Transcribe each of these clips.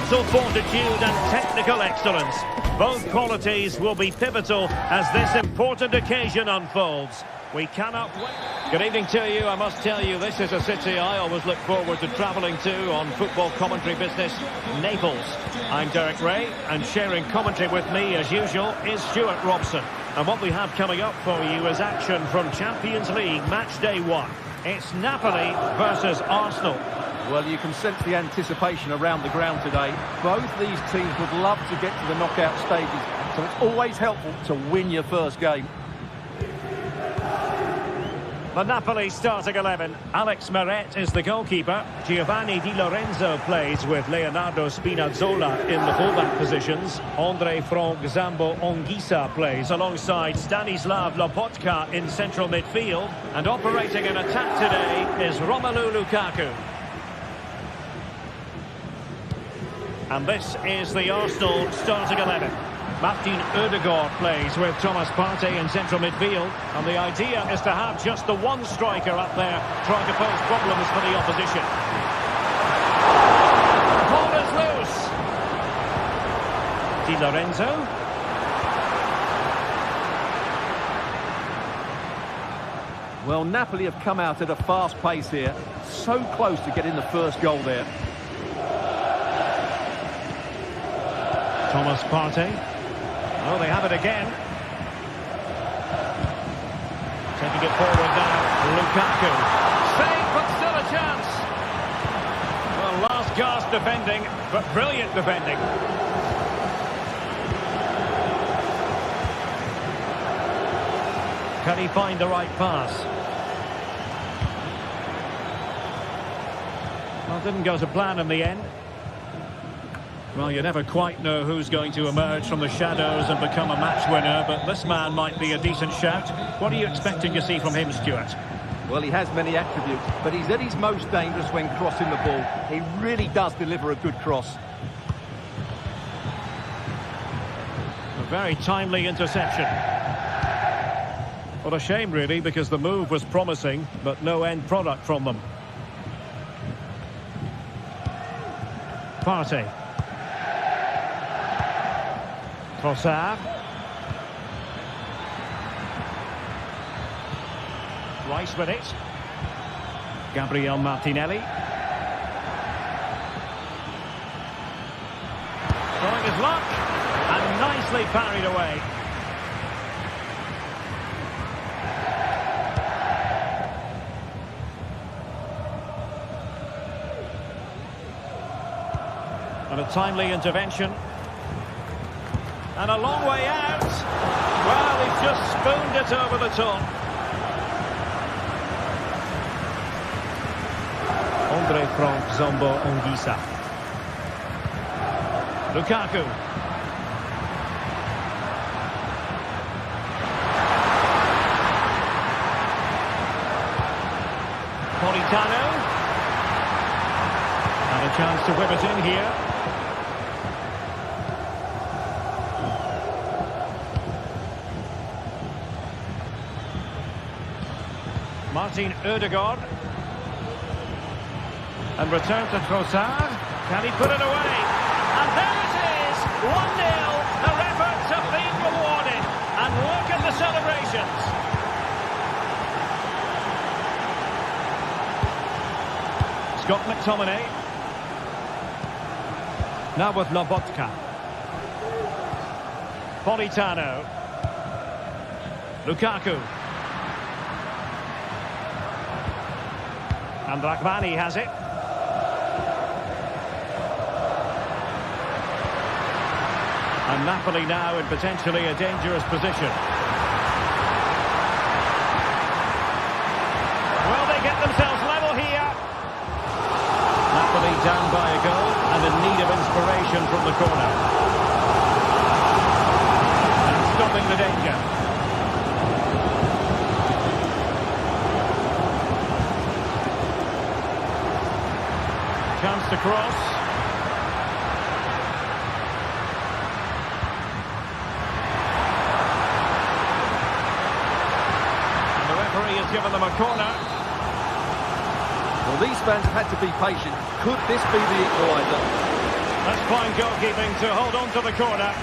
mental fortitude and technical excellence. Both qualities will be pivotal as this important occasion unfolds. We cannot wait. Good evening to you. I must tell you, this is a city I always look forward to travelling to on football commentary business, Naples. I'm Derek Ray, and sharing commentary with me, as usual, is Stuart Robson. And what we have coming up for you is action from Champions League Match Day 1. It's Napoli versus Arsenal. Well, you can sense the anticipation around the ground today. Both these teams would love to get to the knockout stages, so it's always helpful to win your first game. The Napoli starting 11. Alex Meret is the goalkeeper. Giovanni Di Lorenzo plays with Leonardo Spinazzola in the fullback positions. Andre Frank Zambo Anguissa plays alongside Stanislav Lobotka in central midfield. And operating in attack today is Romelu Lukaku. And this is the Arsenal starting 11. Martin Ødegaard plays with Thomas Partey in central midfield. And the idea is to have just the one striker up there trying to pose problems for the opposition. The ball is loose. Di Lorenzo. Well, Napoli have come out at a fast pace here. So close to getting the first goal there. Thomas Partey. Oh, they have it again. Taking it forward now, Lukaku. Save, but still a chance. Well, last gasp defending, but brilliant defending. Can he find the right pass? Well, didn't go to plan in the end. Well, you never quite know who's going to emerge from the shadows and become a match winner, but this man might be a decent shout. What are you expecting to see from him, Stuart? Well, he has many attributes, but he's at his most dangerous when crossing the ball. He really does deliver a good cross. A very timely interception. What a shame, really, because the move was promising, but no end product from them. Partey. Trossard. Rice with it. Gabriel Martinelli. Throwing his luck. And nicely parried away. And a timely intervention. And a long way out. Well, he's just spooned it over the top. Andre Frank Zambo Anguissa. Lukaku. Politano. And a chance to whip it in here. Martin Ødegaard. And return to Trossard. Can he put it away? And there it is! 1-0. Their efforts have been rewarded. And look at the celebrations. Scott McTominay. Now with Lobotka. Politano. Lukaku. And Rahmani has it. And Napoli now in potentially a dangerous position. Will they get themselves level here? Napoli down by a goal and in need of inspiration from the corner. And stopping the danger. Chance to cross. And the referee has given them a corner. Well, these fans have had to be patient. Could this be the equaliser? That's fine goalkeeping to hold on to the corner.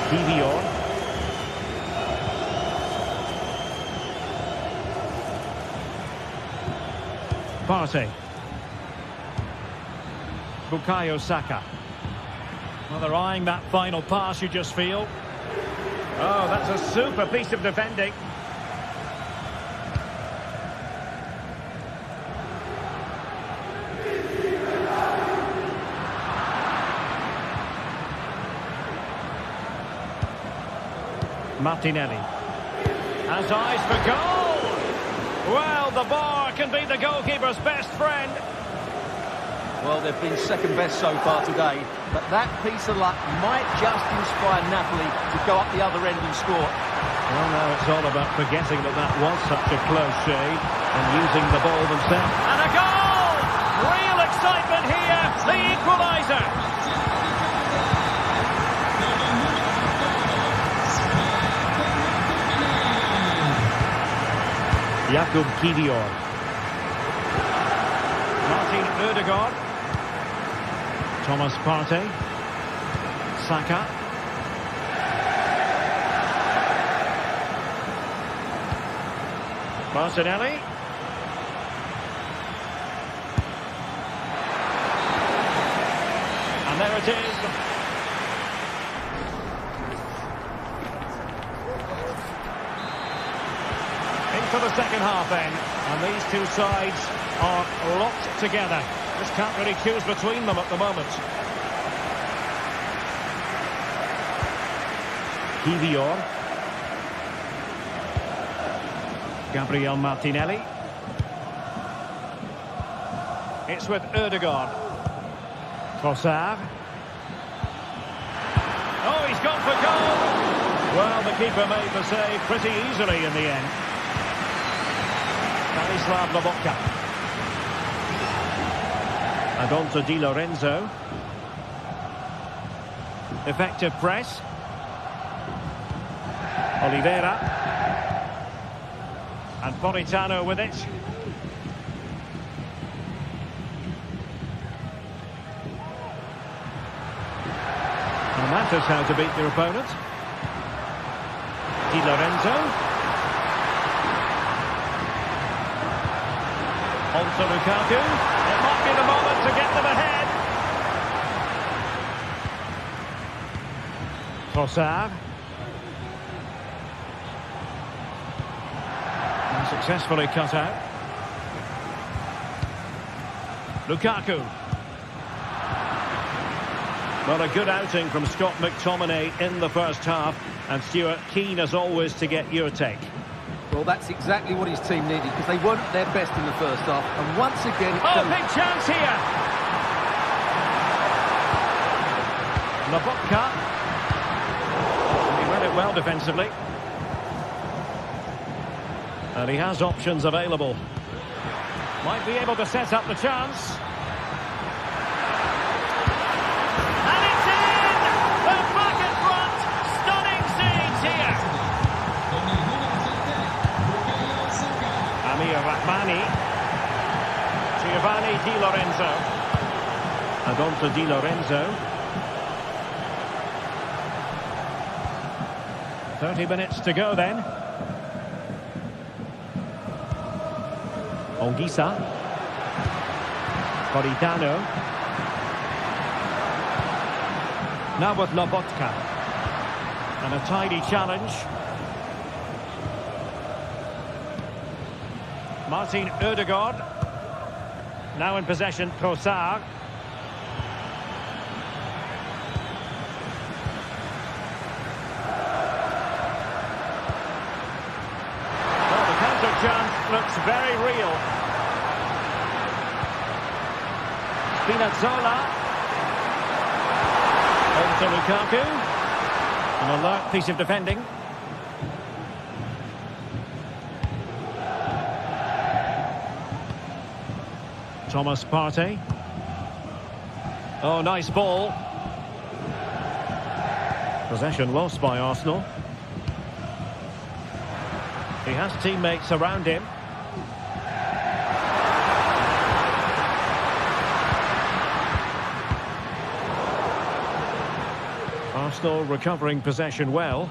Kivior. Partey. Bukayo Saka. Well, they're eyeing that final pass, you just feel. Oh, that's a super piece of defending. Martinelli has eyes for goal. Well, the bar can be the goalkeeper's best friend. Well, they've been second best so far today, but that piece of luck might just inspire Napoli to go up the other end and score. Well, now it's all about forgetting that that was such a close shave and using the ball themselves. And a goal! Real excitement here, the equaliser. Jakub Kivior. Martin Ødegaard. Thomas Partey. Saka. Martinelli. And there it is. Into the second half then. And these two sides are locked together. Just can't really choose between them at the moment. Kivior. Gabriel Martinelli. It's with Ødegaard. Trossard. Oh, he's gone for goal. Well, the keeper made the save pretty easily in the end. Stanislav Lobotka. And on to Di Lorenzo. Effective press. Oliveira. And Politano with it. And that is how to beat your opponent. Di Lorenzo. On to Lukaku. It might be the moment to get them ahead. Trossard. And successfully cut out. Lukaku. Well, a good outing from Scott McTominay in the first half. And Stuart, keen as always to get your take. Well, that's exactly what his team needed, because they weren't at their best in the first half. And once again... big chance here! Lobotka. He read it well defensively. And he has options available. Might be able to set up the chance. And it's in! They're back in front! Stunning scenes here! Amir Rahmani. Giovanni Di Lorenzo. And on to Di Lorenzo. 30 minutes to go then. Ongisa. Politano. Now with Lobotka. And a tidy challenge. Martin Ødegaard. Now in possession, Trossard. Well, the counter chance looks very real. Spinazzola. On to Lukaku. An alert piece of defending. Thomas Partey. Oh, nice ball. Possession lost by Arsenal. He has teammates around him. Arsenal recovering possession well.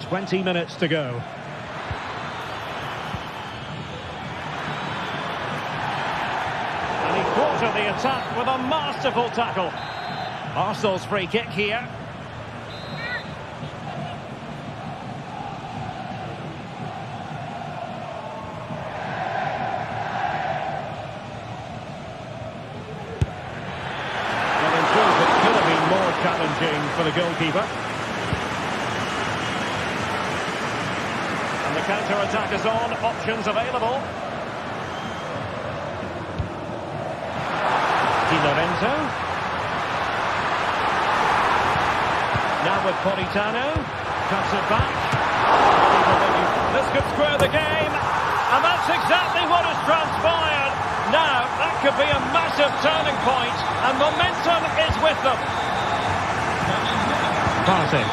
20 minutes to go. And he quartered the attack with a masterful tackle. Arsenal's free kick here. Challenging for the goalkeeper. And the counter-attack is on. Options available. Di Lorenzo. Now with Politano. Cuts it back. This could square the game. And that's exactly what has transpired. Now, that could be a massive turning point. And momentum is with them. Passing.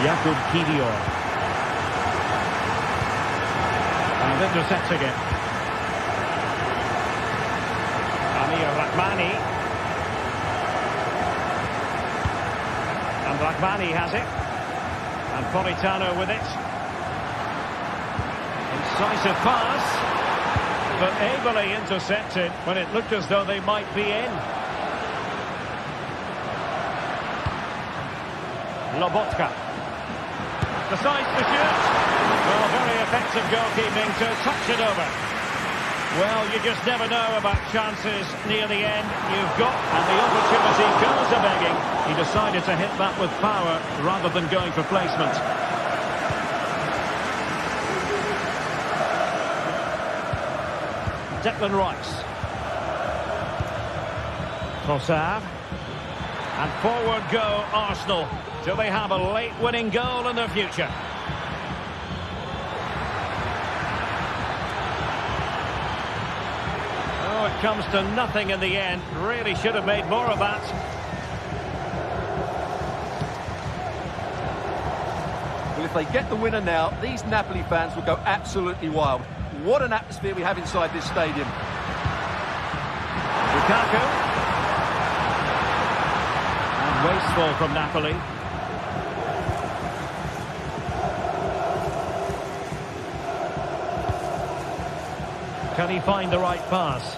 Jakub Kiwior. And intercepting it. Amir Rahmani. And Rahmani has it. And Politano with it. Incisive pass. But ably intercepted when it looked as though they might be in. Lobotka decides to shoot. Well, very effective goalkeeping to touch it over. Well, you just never know about chances near the end. You've got, and the opportunity goes a-begging. He decided to hit that with power rather than going for placement. Declan Rice. Trossard. And forward go Arsenal. Do they have a late winning goal in their future? Oh, it comes to nothing in the end. Really should have made more of that. Well, if they get the winner now, these Napoli fans will go absolutely wild. What an atmosphere we have inside this stadium. Lukaku. And wasteful from Napoli. Can he find the right pass?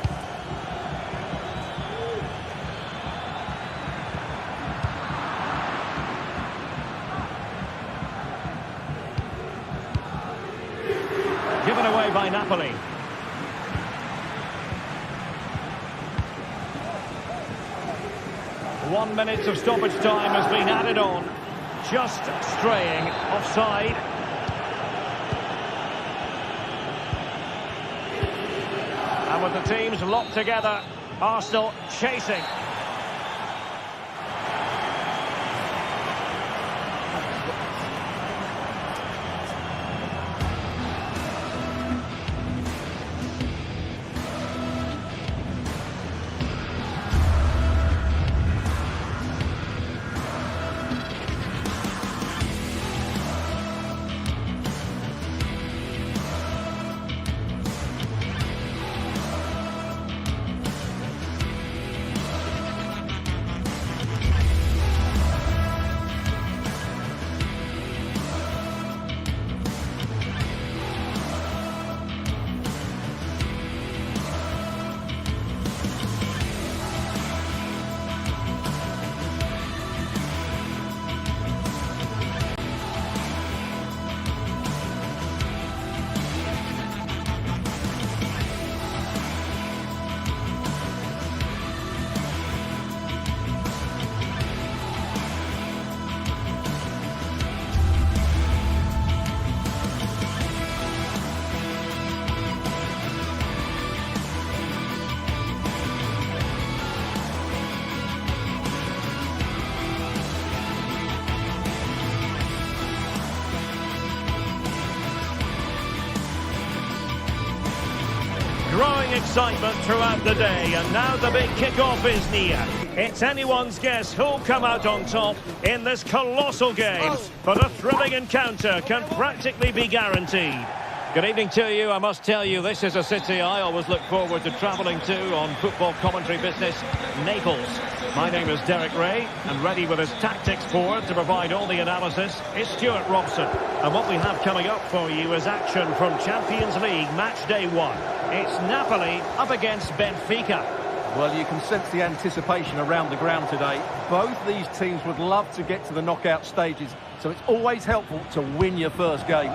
Given away by Napoli. One minute of stoppage time has been added on. Just straying offside. And with the teams locked together, Arsenal chasing. Growing excitement throughout the day, and now the big kick-off is near. It's anyone's guess who'll come out on top in this colossal game, but a thrilling encounter can practically be guaranteed. Good evening to you. I must tell you, this is a city I always look forward to travelling to on football commentary business, Naples. My name is Derek Ray, and ready with his tactics board to provide all the analysis is Stuart Robson. And what we have coming up for you is action from Champions League match day 1. It's Napoli up against Benfica. Well, you can sense the anticipation around the ground today. Both these teams would love to get to the knockout stages, so it's always helpful to win your first game.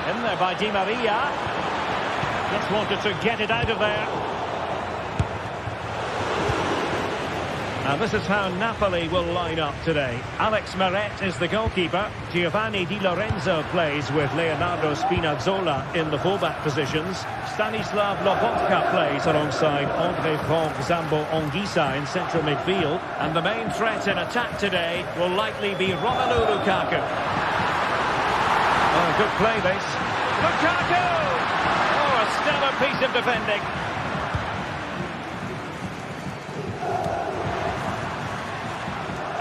In there by Di Maria. Just wanted to get it out of there. And this is how Napoli will line up today. Alex Meret is the goalkeeper. Giovanni Di Lorenzo plays with Leonardo Spinazzola in the fullback positions. Stanislav Lobotka plays alongside Andre Frank Zambo Anguissa in central midfield. And the main threat in attack today will likely be Romelu Lukaku. Oh, good play this. Lukaku! Oh, a stellar piece of defending.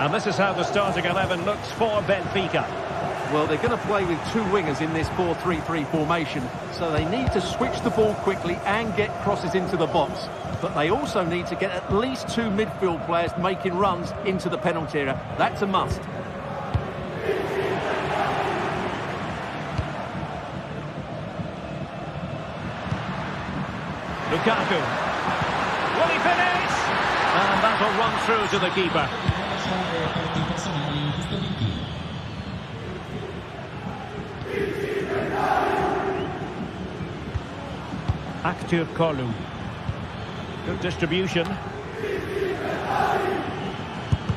And this is how the starting 11 looks for Benfica. Well, they're going to play with two wingers in this 4-3-3 formation, so they need to switch the ball quickly and get crosses into the box. But they also need to get at least two midfield players making runs into the penalty area. That's a must. Lukaku. Will he finish? And that'll run through to the keeper. Aktur Kolu. Good distribution.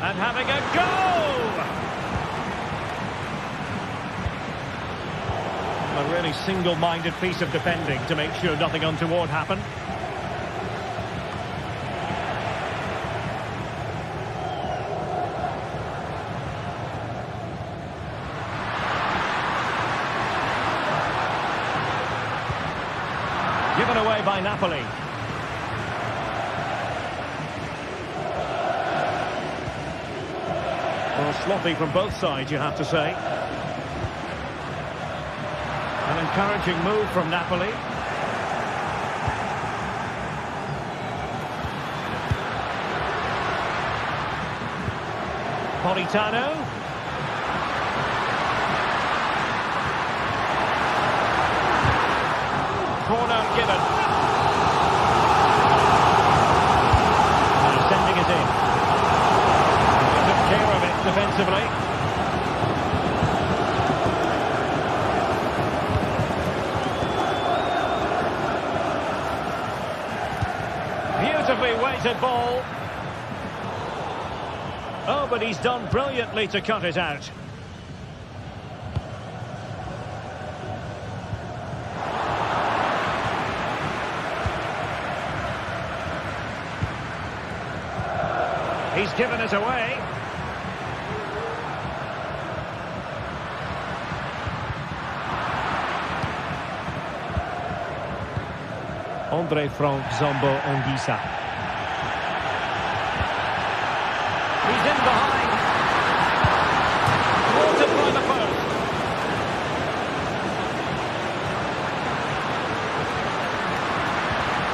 And having a goal! A really single-minded piece of defending to make sure nothing untoward happened. Given away by Napoli. Well, sloppy from both sides, you have to say. An encouraging move from Napoli. Politano. Corner given. He's sending it in. He took care of it defensively. Beautifully weighted ball. Oh, but he's done brilliantly to cut it out. He's given it away. Andre Frank Zambo Anguissa. He's in behind. Water by the post.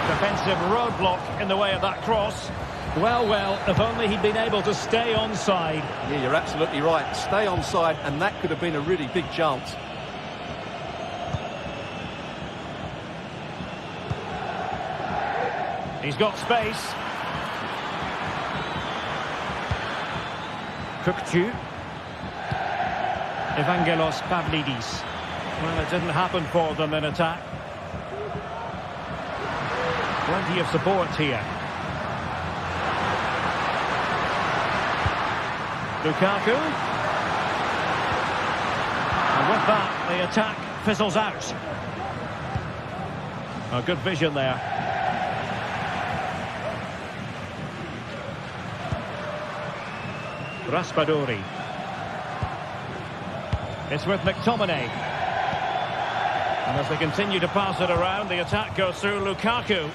Defensive roadblock in the way of that cross. Well, if only he'd been able to stay onside. Yeah, you're absolutely right. Stay onside, and that could have been a really big chance. He's got space. Kukçu. Evangelos Pavlidis. Well, it didn't happen for them in attack. Plenty of support here. Lukaku. And with that, the attack fizzles out. A good vision there. Raspadori. It's with McTominay. And as they continue to pass it around, the attack goes through Lukaku.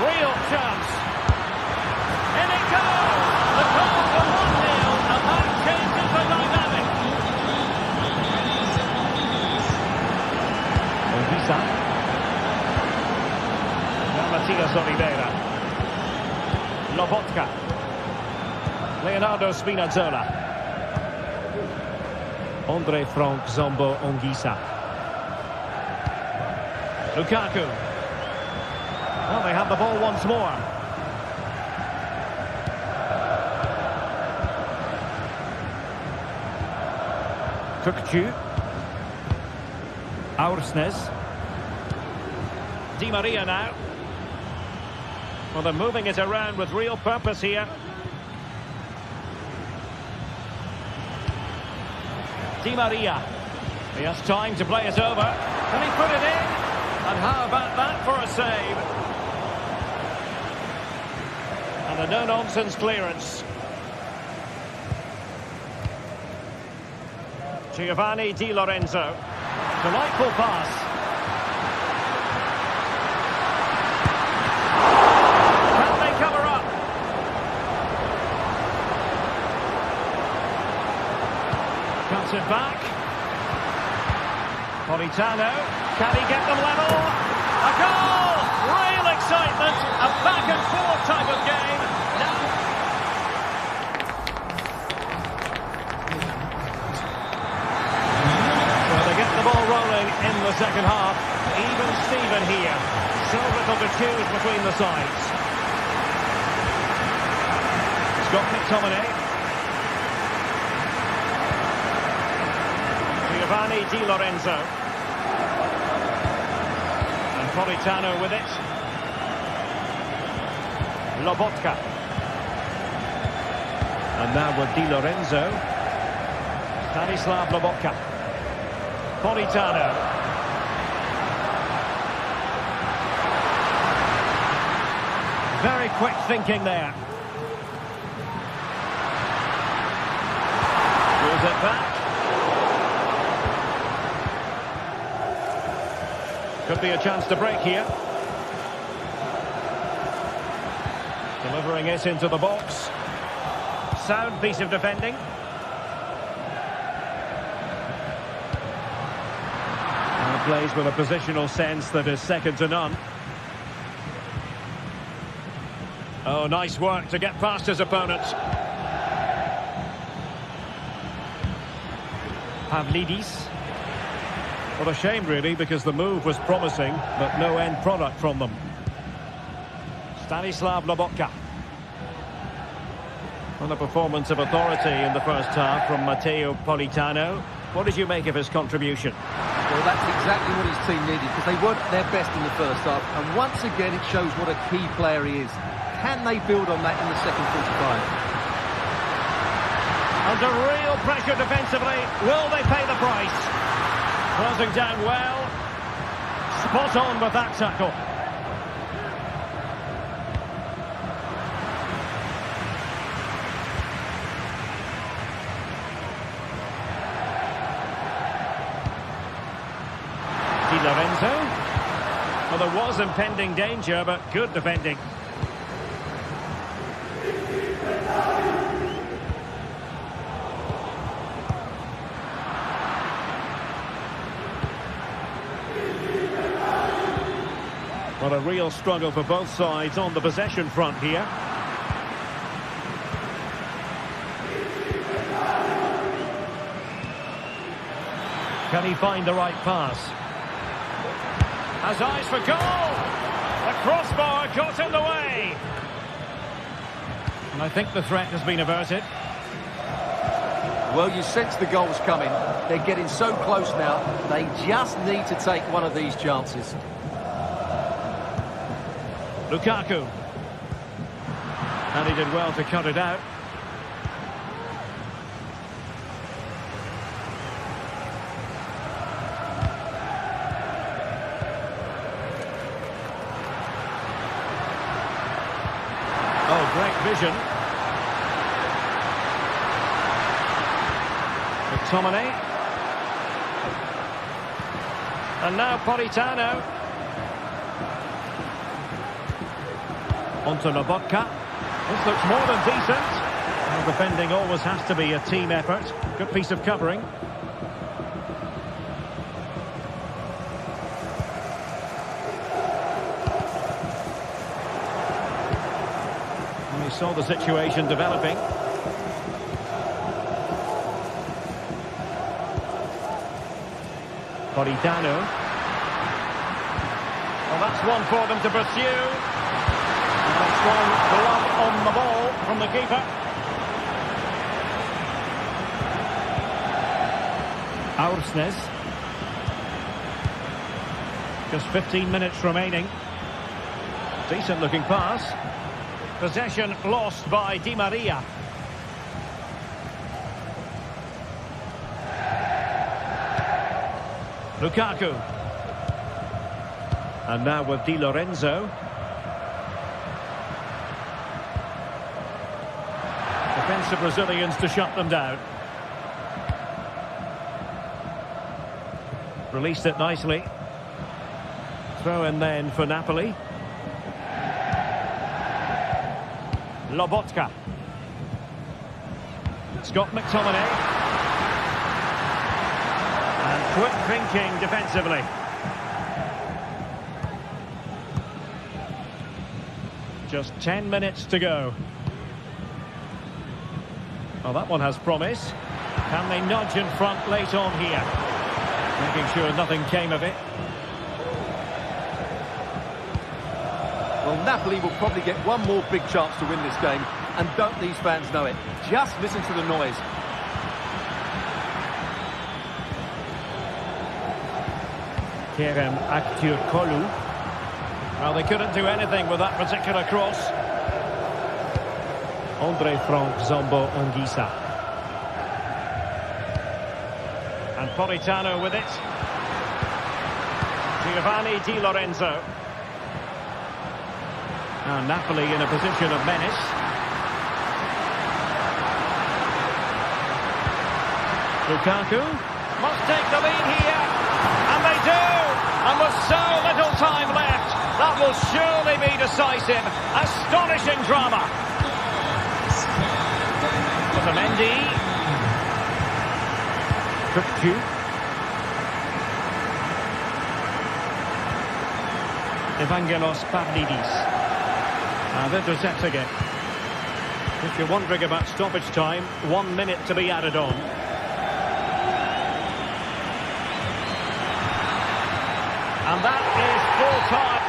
Real chance. In it goes! Bernardo Spinazzola. Andre Frank Zombo Ongisa. Lukaku. Well, they have the ball once more. Kukcu. Aursnes. Di Maria now. Well, they're moving it around with real purpose here. Di Maria. He has time to play it over. Can he put it in? And how about that for a save? And a no-nonsense clearance. Giovanni Di Lorenzo. Delightful pass. Can they cover up? Cuts it back. Politano. Can he get them level? A goal! Real excitement. A back and forth type of game. The ball rolling in the second half. Even Steven here. So little to choose between the sides. Scott McTominay. Giovanni Di Lorenzo. And Politano with it. Lobotka. And now with Di Lorenzo. Stanislav Lobotka. Politano. Very quick thinking there. Pulls it back. Could be a chance to break here. Delivering it into the box. Sound piece of defending. Plays with a positional sense that is second to none. Oh, nice work to get past his opponent. Pavlidis. What a shame, really, because the move was promising, but no end product from them. Stanislav Lobotka. On a performance of authority in the first half from Matteo Politano. What did you make of his contribution? Well, that's exactly what his team needed, because they weren't at their best in the first half. And once again, it shows what a key player he is. Can they build on that in the second 45? Under real pressure defensively. Will they pay the price? Closing down well. Spot on with that tackle. Di Lorenzo. Well, there was impending danger, but good defending. Well, a real struggle for both sides on the possession front here. Can he find the right pass? Has eyes for goal! The crossbar got in the way! And I think the threat has been averted. Well, you sense the goal's coming. They're getting so close now. They just need to take one of these chances. Lukaku. And he did well to cut it out. Oh, great vision. McTominay. And now Politano. Onto Lobotka. This looks more than decent. Well, defending always has to be a team effort. Good piece of covering. And we saw the situation developing. Politano. Well, that's one for them to pursue. And a strong glove on the ball from the keeper. Aursnes. Just 15 minutes remaining. Decent looking pass. Possession lost by Di Maria. Lukaku. And now with Di Lorenzo. Defensive Brazilians to shut them down. Released it nicely. Throw in then for Napoli. Lobotka. Scott McTominay. And quick thinking defensively. Just 10 minutes to go. Well, that one has promise. Can they nudge in front late on here? Making sure nothing came of it. Well, Napoli will probably get one more big chance to win this game. And don't these fans know it? Just listen to the noise. Kerem Aktürkoğlu. Well, they couldn't do anything with that particular cross. Andre Frank Zombo Anguissa. And Politano with it. Giovanni Di Lorenzo. Now Napoli in a position of menace. Lukaku must take the lead here. And they do! And with so little time left, that will surely be decisive. Astonishing drama. With a Mendy. Kukcu. Evangelos Pavlidis. And intercepts again. If you're wondering about stoppage time, 1 minute to be added on. And that is full time.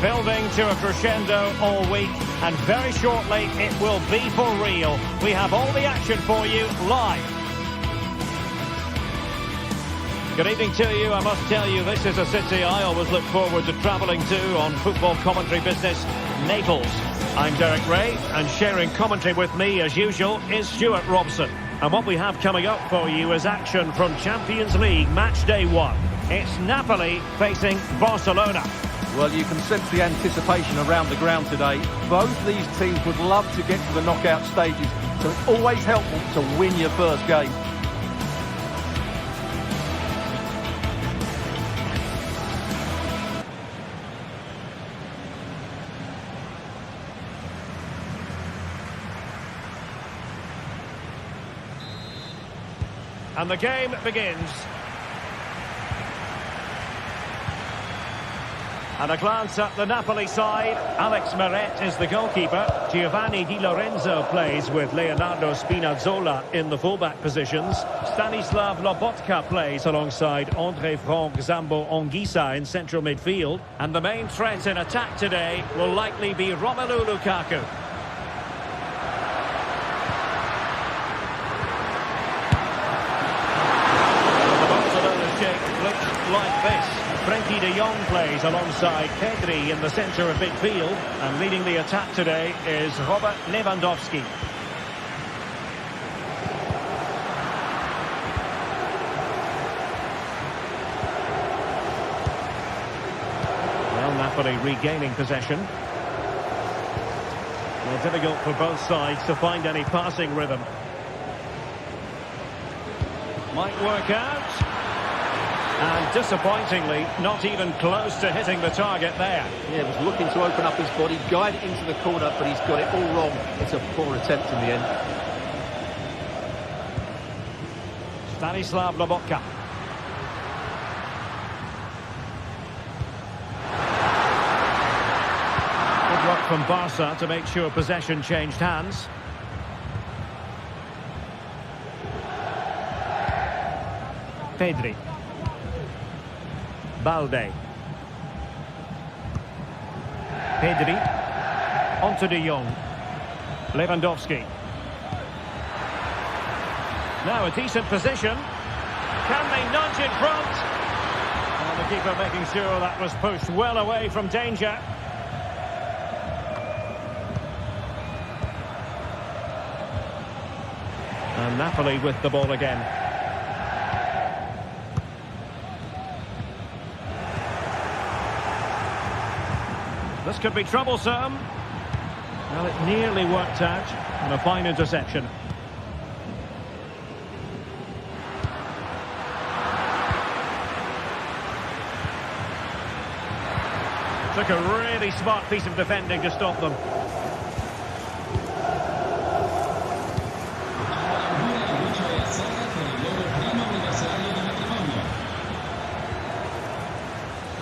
Building to a crescendo all week, and very shortly it will be for real. We have all the action for you live. Good evening to you. I must tell you, this is a city I always look forward to travelling to on football commentary business, Naples. I'm Derek Ray, and sharing commentary with me as usual is Stuart Robson. And what we have coming up for you is action from Champions League match day 1. It's Napoli facing Barcelona. Well, you can sense the anticipation around the ground today. Both these teams would love to get to the knockout stages, so it's always helpful to win your first game. And the game begins. And a glance at the Napoli side. Alex Meret is the goalkeeper. Giovanni Di Lorenzo plays with Leonardo Spinazzola in the fullback positions. Stanislav Lobotka plays alongside André Franck Zambo Anguissa in central midfield. And the main threat in attack today will likely be Romelu Lukaku. The Barcelona shape looks like this. Frenkie de Jong plays alongside Pedri in the centre of midfield, and leading the attack today is Robert Lewandowski. Well, Napoli regaining possession. Well, difficult for both sides to find any passing rhythm. Might work out. And disappointingly, not even close to hitting the target there. Yeah, was looking to open up his body, guide it into the corner, but he's got it all wrong. It's a poor attempt in the end. Stanislav Lobotka. Good work from Barca to make sure possession changed hands. Pedri. Balde. Pedri. Onto de Jong. Lewandowski. Now a decent position. Can they nudge in front? And the keeper making sure that was pushed well away from danger. And Napoli with the ball again. This could be troublesome. Well, it nearly worked out. And a fine interception. Took a really smart piece of defending to stop them.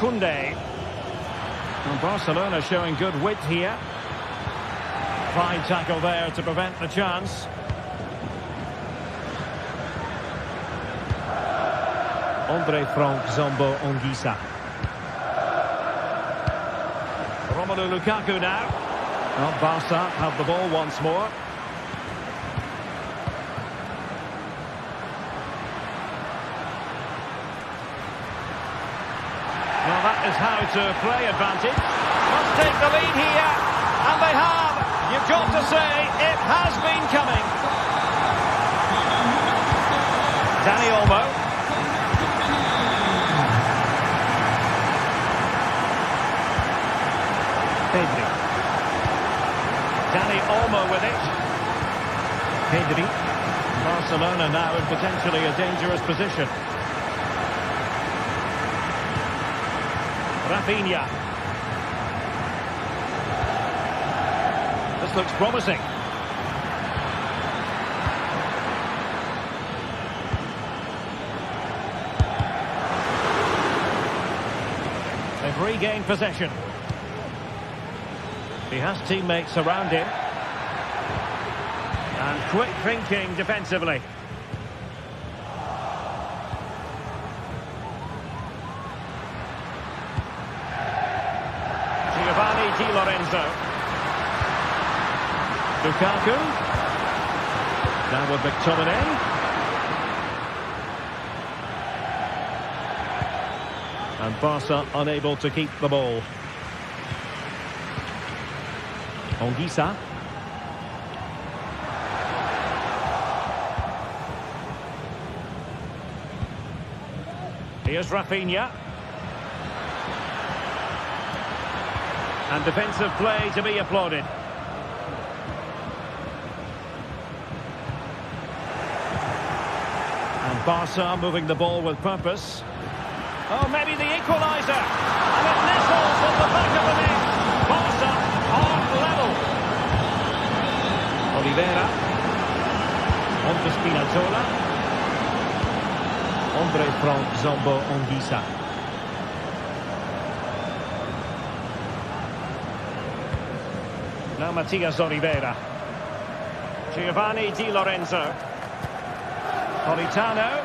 Koundé. And Barcelona showing good width here. Fine tackle there to prevent the chance. André Franck Zambo Anguissa. Romelu Lukaku now. Well, Barca have the ball once more. Well, that is how to play advantage. Must take the lead here. And they have. You've got to say, it has been coming. Dani Olmo. Pedri. Dani Olmo with it. Pedri. Barcelona now in potentially a dangerous position. Rafinha. This looks promising. They've regained possession. He has teammates around him. And quick thinking defensively. Giovanni Di Lorenzo. Lukaku. Now with McTominay. And Barca unable to keep the ball. Anguissa. Here's Rafinha. And defensive play to be applauded. And Barca moving the ball with purpose. Oh, maybe the equaliser. And it nestles on the back of the net. Barca are level. Oliveira. On to Spinazzola. André Franck Zambo Anguissa. Now Matias Oliveira. Giovanni Di Lorenzo. Politano.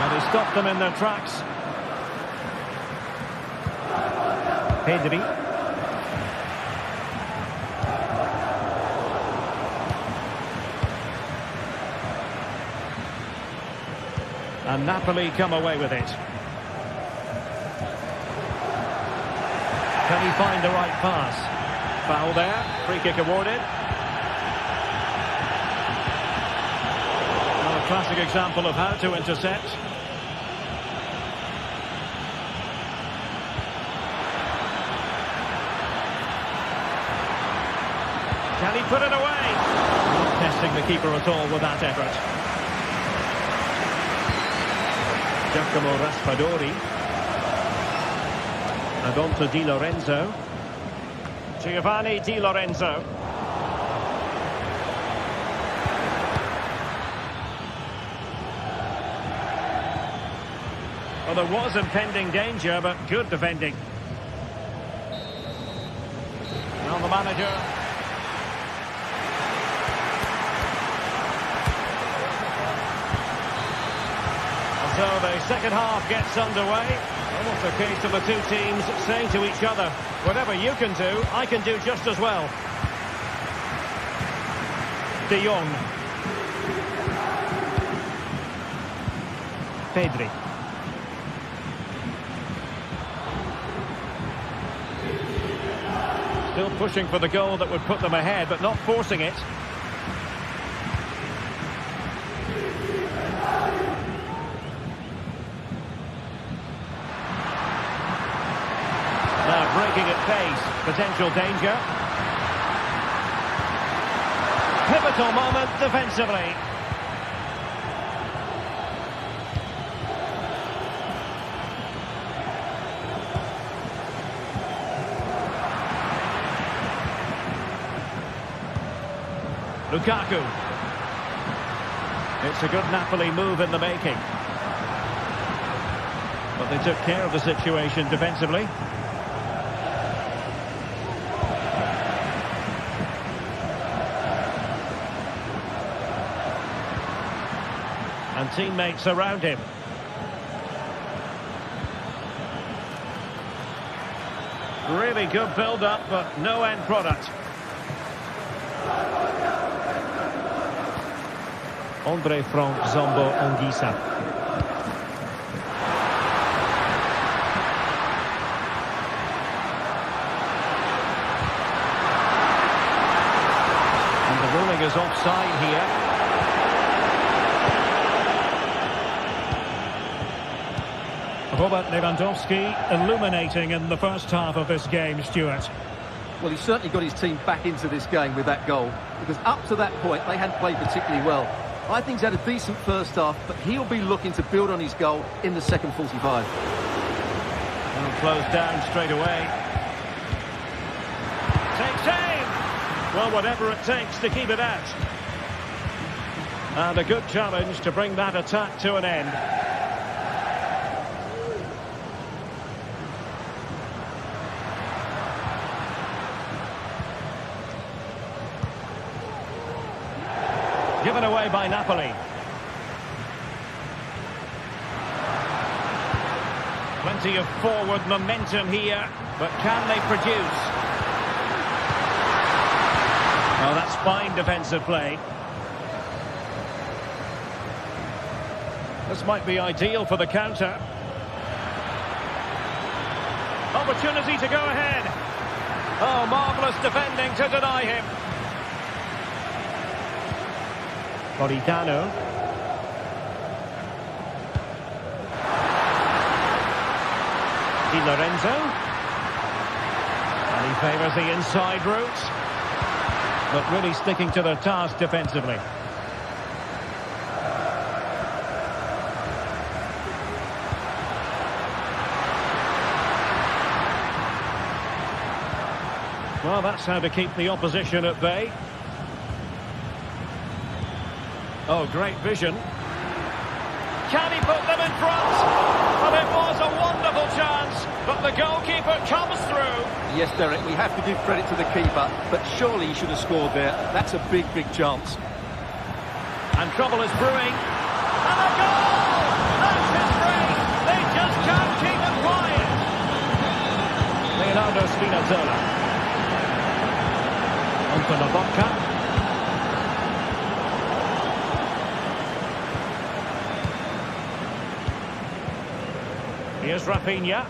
And he stopped them in their tracks. Pedri. And Napoli come away with it. Can he find the right pass? Foul there. Free kick awarded. Well, a classic example of how to intercept. Can he put it away? Not testing the keeper at all with that effort. Giacomo Raspadori. And on to Di Lorenzo. Giovanni Di Lorenzo. Well, there was impending danger, but good defending. Now the manager. So the second half gets underway. Almost a case of the two teams saying to each other, whatever you can do, I can do just as well. De Jong. Pedri. Still pushing for the goal that would put them ahead, but not forcing it. Breaking at pace, potential danger. Pivotal moment defensively. Lukaku. It's a good Napoli move in the making. But they took care of the situation defensively. And teammates around him. Really good build-up, but no end product. Andre Frank Zombo Anguissa. And the ruling is offside here. Robert Lewandowski illuminating in the first half of this game, Stuart. Well, he certainly got his team back into this game with that goal, because up to that point they hadn't played particularly well. I think he's had a decent first half, but he'll be looking to build on his goal in the second 45. And closed down straight away. Takes aim! Well, whatever it takes to keep it out. And a good challenge to bring that attack to an end. Given away by Napoli. Plenty of forward momentum here, but can they produce? Oh, that's fine defensive play. This might be ideal for the counter. Opportunity to go ahead. Oh, marvellous defending to deny him. Politano. Di Lorenzo. And he favours the inside route. But really sticking to their task defensively. Well, that's how to keep the opposition at bay. Oh, great vision. Can he put them in front? And it was a wonderful chance. but the goalkeeper comes through. Yes, Derek, we have to give credit to the keeper, but surely he should have scored there. That's a big, big chance. And trouble is brewing. And a goal! That's his free! They just can't keep it quiet. Leonardo Spinazzola. Onto Lobotka. Here's Rafinha.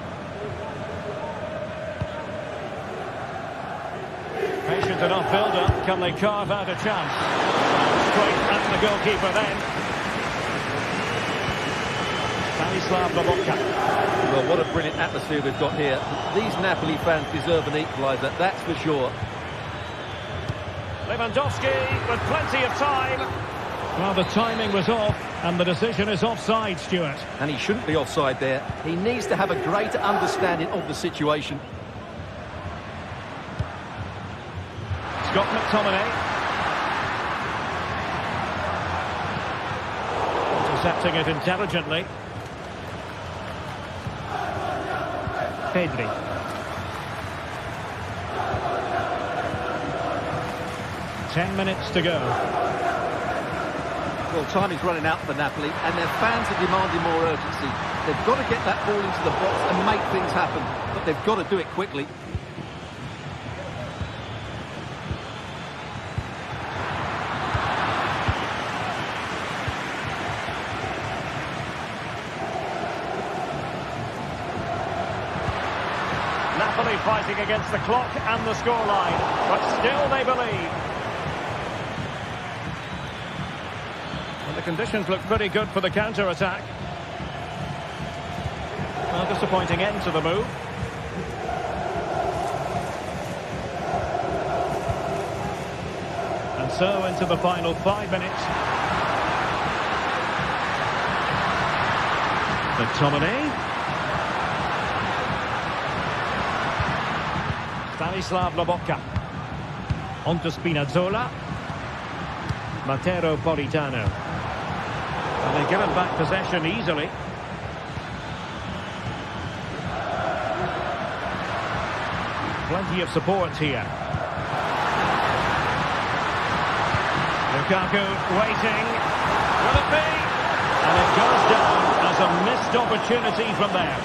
Patient enough build-up. Can they carve out a chance? Straight at the goalkeeper then. Stanislav Lobotka. Well, what a brilliant atmosphere we've got here. These Napoli fans deserve an equaliser, that's for sure. Lewandowski with plenty of time. Well, the timing was off, and the decision is offside, Stuart. And he shouldn't be offside there. He needs to have a greater understanding of the situation. Scott McTominay. Intercepting it intelligently. Pedri. Ten minutes to go. Well, time is running out for Napoli, and their fans are demanding more urgency. They've got to get that ball into the box and make things happen, but they've got to do it quickly. Napoli fighting against the clock and the scoreline, but still they believe. And the conditions look pretty good for the counter-attack. Well, disappointing end to the move. And so into the final 5 minutes. McTominay. Stanislav Lobotka. Onto Spinazzola. Matteo Politano. And they give him back possession easily. Plenty of support here. Lukaku waiting. Will it be? And it goes down as a missed opportunity from there.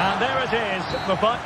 And there it is, the fight.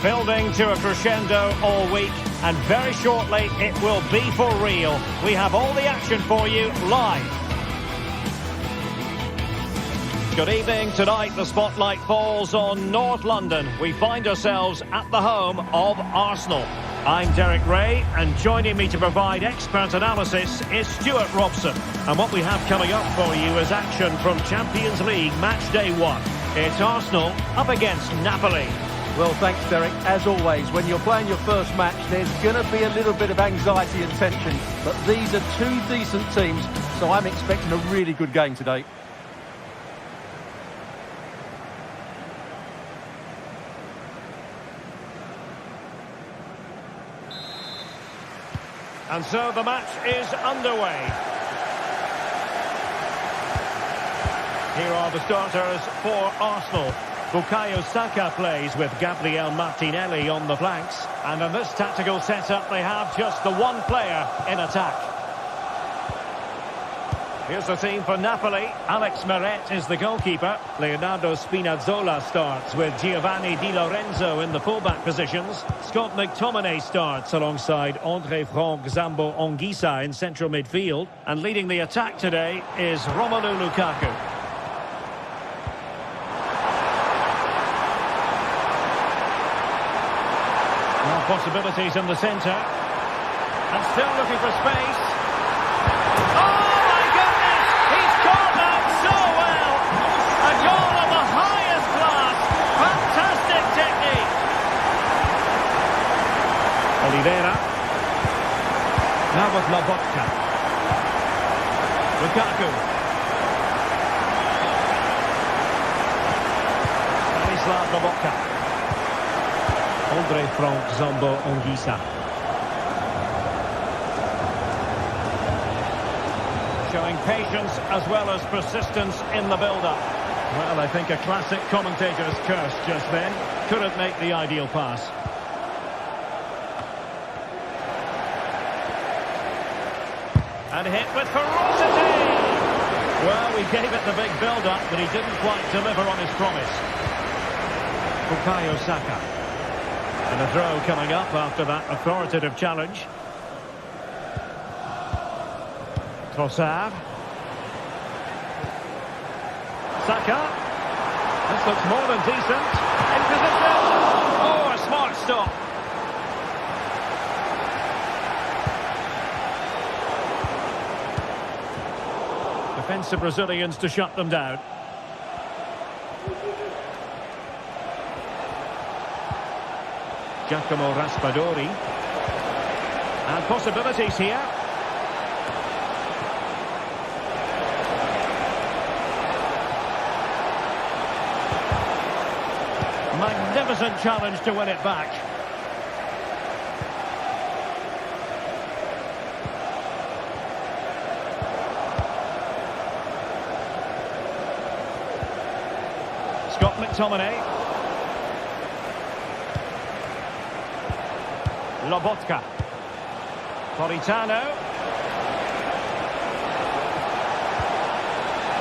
building to a crescendo all week, and very shortly it will be for real. We have all the action for you live. Good evening. Tonight the spotlight falls on North London. We find ourselves at the home of Arsenal. I'm Derek Ray, and joining me to provide expert analysis is Stuart Robson. And what we have coming up for you is action from Champions League match day 1. It's Arsenal up against Napoli. Well, thanks, Derek. As always, when you're playing your first match, there's going to be a little bit of anxiety and tension. But these are two decent teams, so I'm expecting a really good game today. And so the match is underway. Here are the starters for Arsenal. Bukayo Saka plays with Gabriel Martinelli on the flanks. And in this tactical setup, they have just the one player in attack. Here's the team for Napoli. Alex Meret is the goalkeeper. Leonardo Spinazzola starts with Giovanni Di Lorenzo in the fullback positions. Scott McTominay starts alongside Andre Frank Zambo Anguissa in central midfield. And leading the attack today is Romelu Lukaku. More possibilities in the centre. And still looking for space. Oh! Oliveira. Now with Lobotka. Lukaku. Stanislav Lobotka. Andre Frank Zambo Anguissa. Showing patience as well as persistence in the build-up. Well, I think a classic commentator's curse just then. Couldn't make the ideal pass. And hit with ferocity! Well, we gave it the big build-up, but he didn't quite deliver on his promise. Bukayo Saka. And a throw coming up after that authoritative challenge. Trossard. Saka. This looks more than decent. In position. Oh, a smart stop. Defensive Brazilians to shut them down. Giacomo Raspadori. And possibilities here. Magnificent challenge to win it back. Scott McTominay. Lobotka. Politano.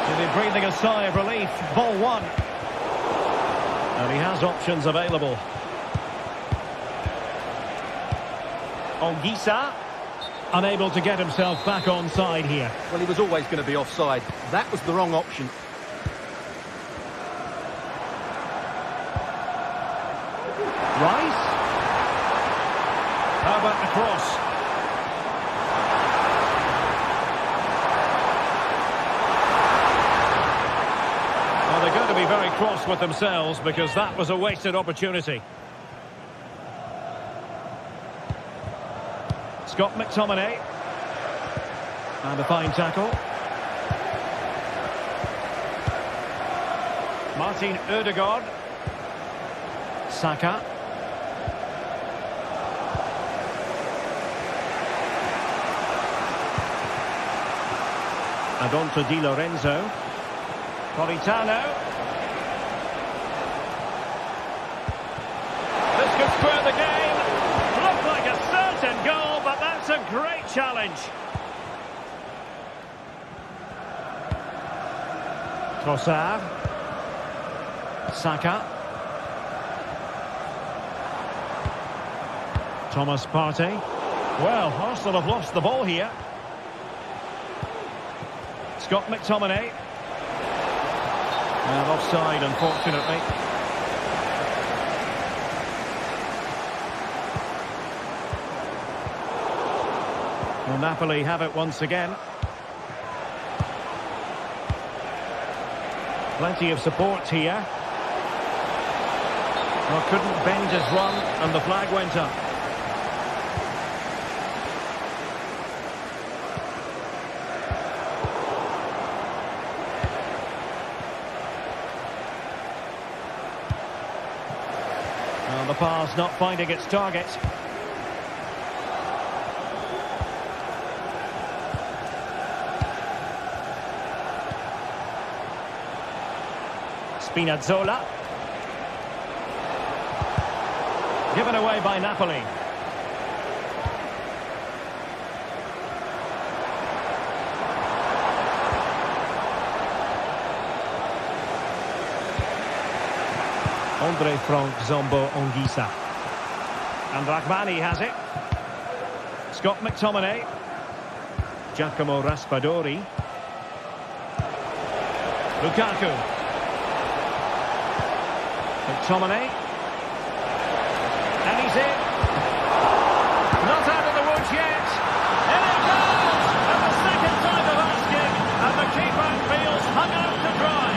He'll be breathing a sigh of relief. Ball one. And he has options available. Anguissa. Unable to get himself back onside here. Well, he was always going to be offside. That was the wrong option. Rice. How about the cross? Well, they're going to be very cross with themselves because that was a wasted opportunity. Scott McTominay. And a fine tackle. Martin Ødegaard. Saka. And on to Di Lorenzo. Politano. This could square the game. Looked like a certain goal, but that's a great challenge. Trossard. Saka. Thomas Partey. Well, Arsenal have lost the ball here. Scott McTominay. And offside, unfortunately. Well, Napoli have it once again. Plenty of support here. Well, couldn't bend his run, and the flag went up. Well, the pass not finding its target. Spinazzola. Given away by Napoli. Andre Frank Zombo Ongisa. And Rahmani has it. Scott McTominay. Giacomo Raspadori. Lukaku. McTominay. And he's in. Not out of the woods yet. In it goes! And the second time of asking. And the keeper feels hung out to dry.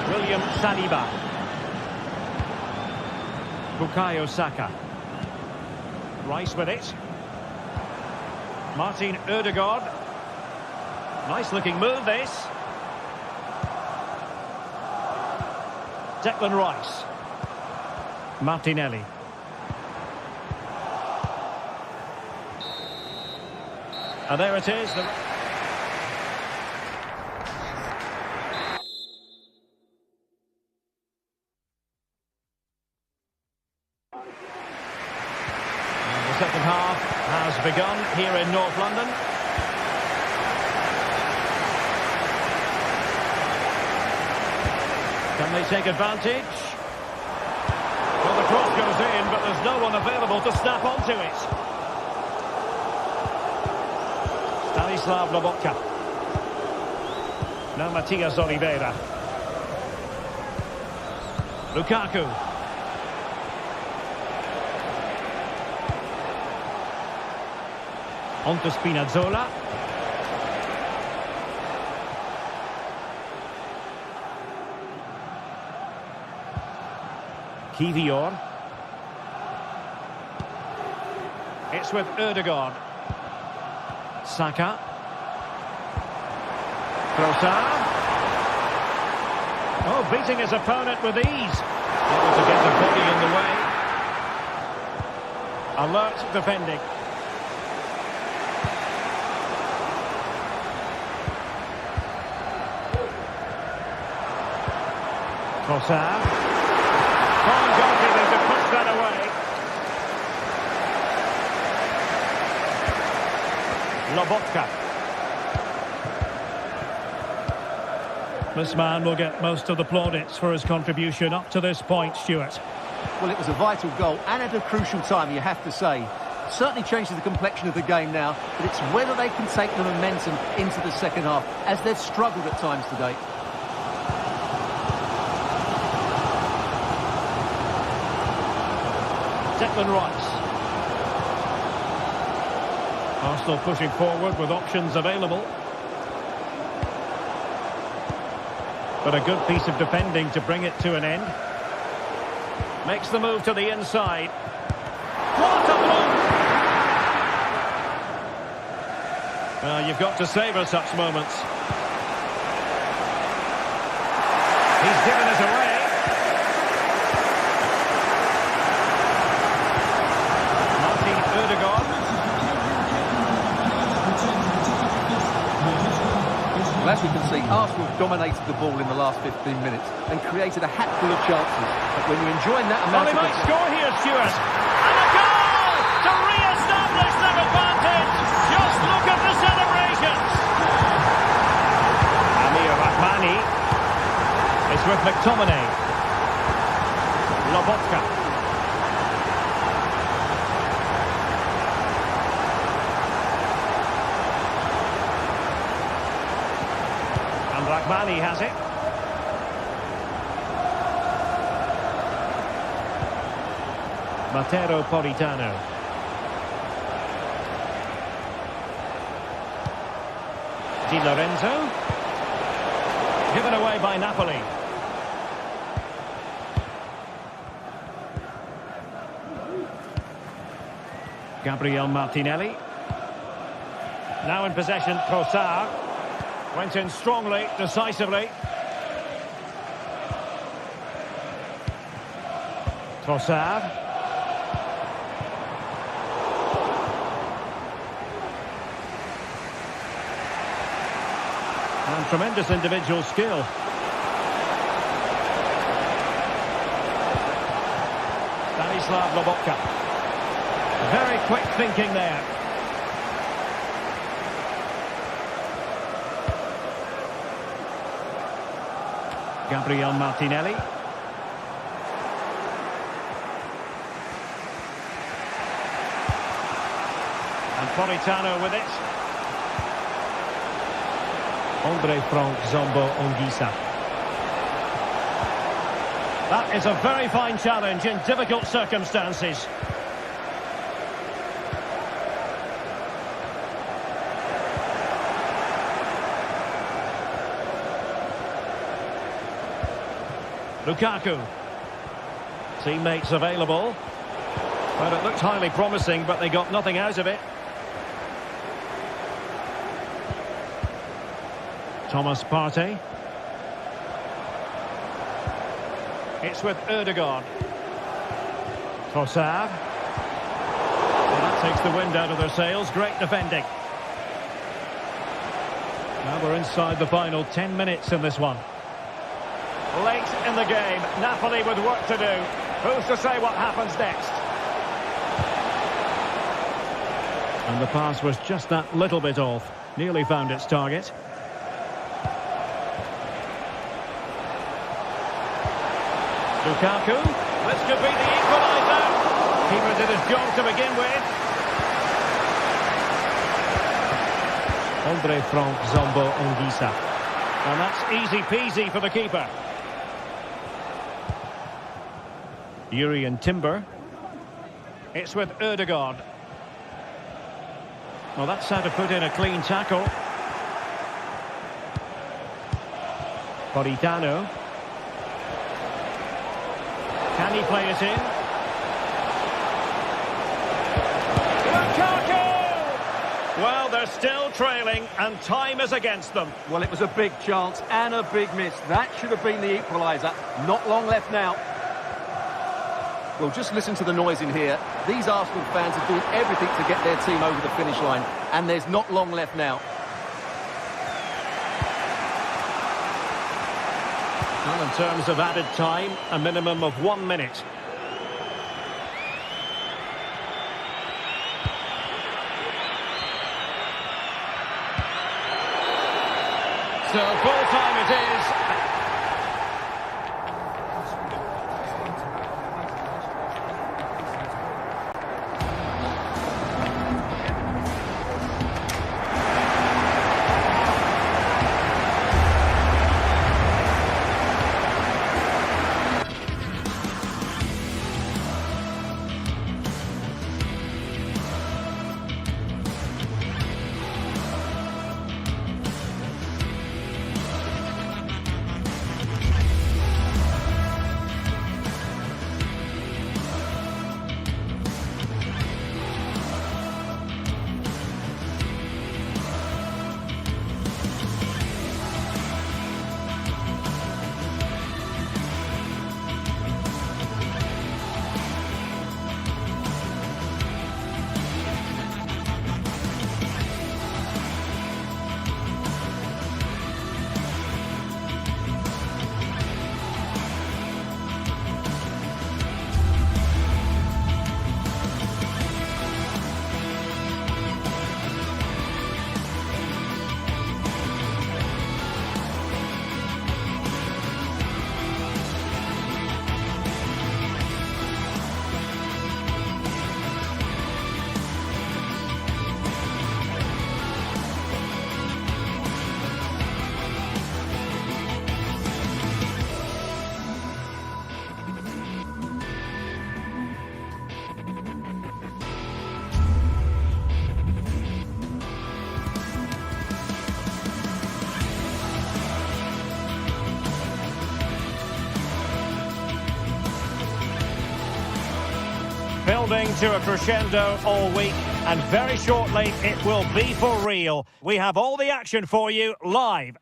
William Saliba. Bukayo Saka. Rice with it. Martin Ødegaard. Nice looking move, this. Declan Rice. Martinelli. And there it is. The second half has begun here in North London. Can they take advantage? Well, the cross goes in, but there's no one available to snap onto it. Stanislav Lobotka. Now Matias Oliveira. Lukaku. On to Spinazzola. Kivior. It's with Ødegaard. Saka. Trossard. Oh, beating his opponent with ease. Able to get the body in the way. Alert defending. Trossard. Fine goalkeeping to push that away. Lobotka. This man will get most of the plaudits for his contribution up to this point, Stuart. Well, it was a vital goal and at a crucial time, you have to say. Certainly changes the complexion of the game now, but it's whether they can take the momentum into the second half, as they've struggled at times today. Declan Rice. Arsenal pushing forward with options available. But a good piece of defending to bring it to an end. Makes the move to the inside. What a block! Well, you've got to savour such moments. He's given it away. Well, as we can see, Arsenal dominated the ball in the last 15 minutes and created a hatful of chances. But when you're enjoying that amount they might score here, Stuart. And a goal to re-establish their advantage. Just look at the celebrations. Amir Rahmani. It's with McTominay. Lobotka. And Rahmani has it. Matteo Politano. Di Lorenzo. Given away by Napoli. Gabriel Martinelli. Now in possession, Trossard. Went in strongly, decisively. Trossard. And tremendous individual skill. Stanislav Lobotka. Very quick thinking there. Gabriel Martinelli. And Politano with it. Andre Frank Zombo Ongisa. That is a very fine challenge in difficult circumstances. Lukaku. Teammates available. Well, it looked highly promising, but they got nothing out of it. Thomas Partey. It's with Ødegaard. Trossard. Well, that takes the wind out of their sails. Great defending. Now we're inside the final 10 minutes in this one. Late in the game, Napoli with work to do. Who's to say what happens next? And the pass was just that little bit off. Nearly found its target. Lukaku. This could be the equaliser. Keeper did his job to begin with. Andre Frank Zombo Ongisa. And that's easy peasy for the keeper. Jurriën Timber. It's with Ødegaard. Well, that's how to put in a clean tackle. Politano. Can he play it in? Lukaku! Well, they're still trailing and time is against them. Well, it was a big chance and a big miss. That should have been the equaliser. Not long left now. Well, just listen to the noise in here. These Arsenal fans are doing everything to get their team over the finish line. And there's not long left now. Well, in terms of added time, a minimum of 1 minute. So full time it is. building to a crescendo all week, and very shortly it will be for real. We have all the action for you live.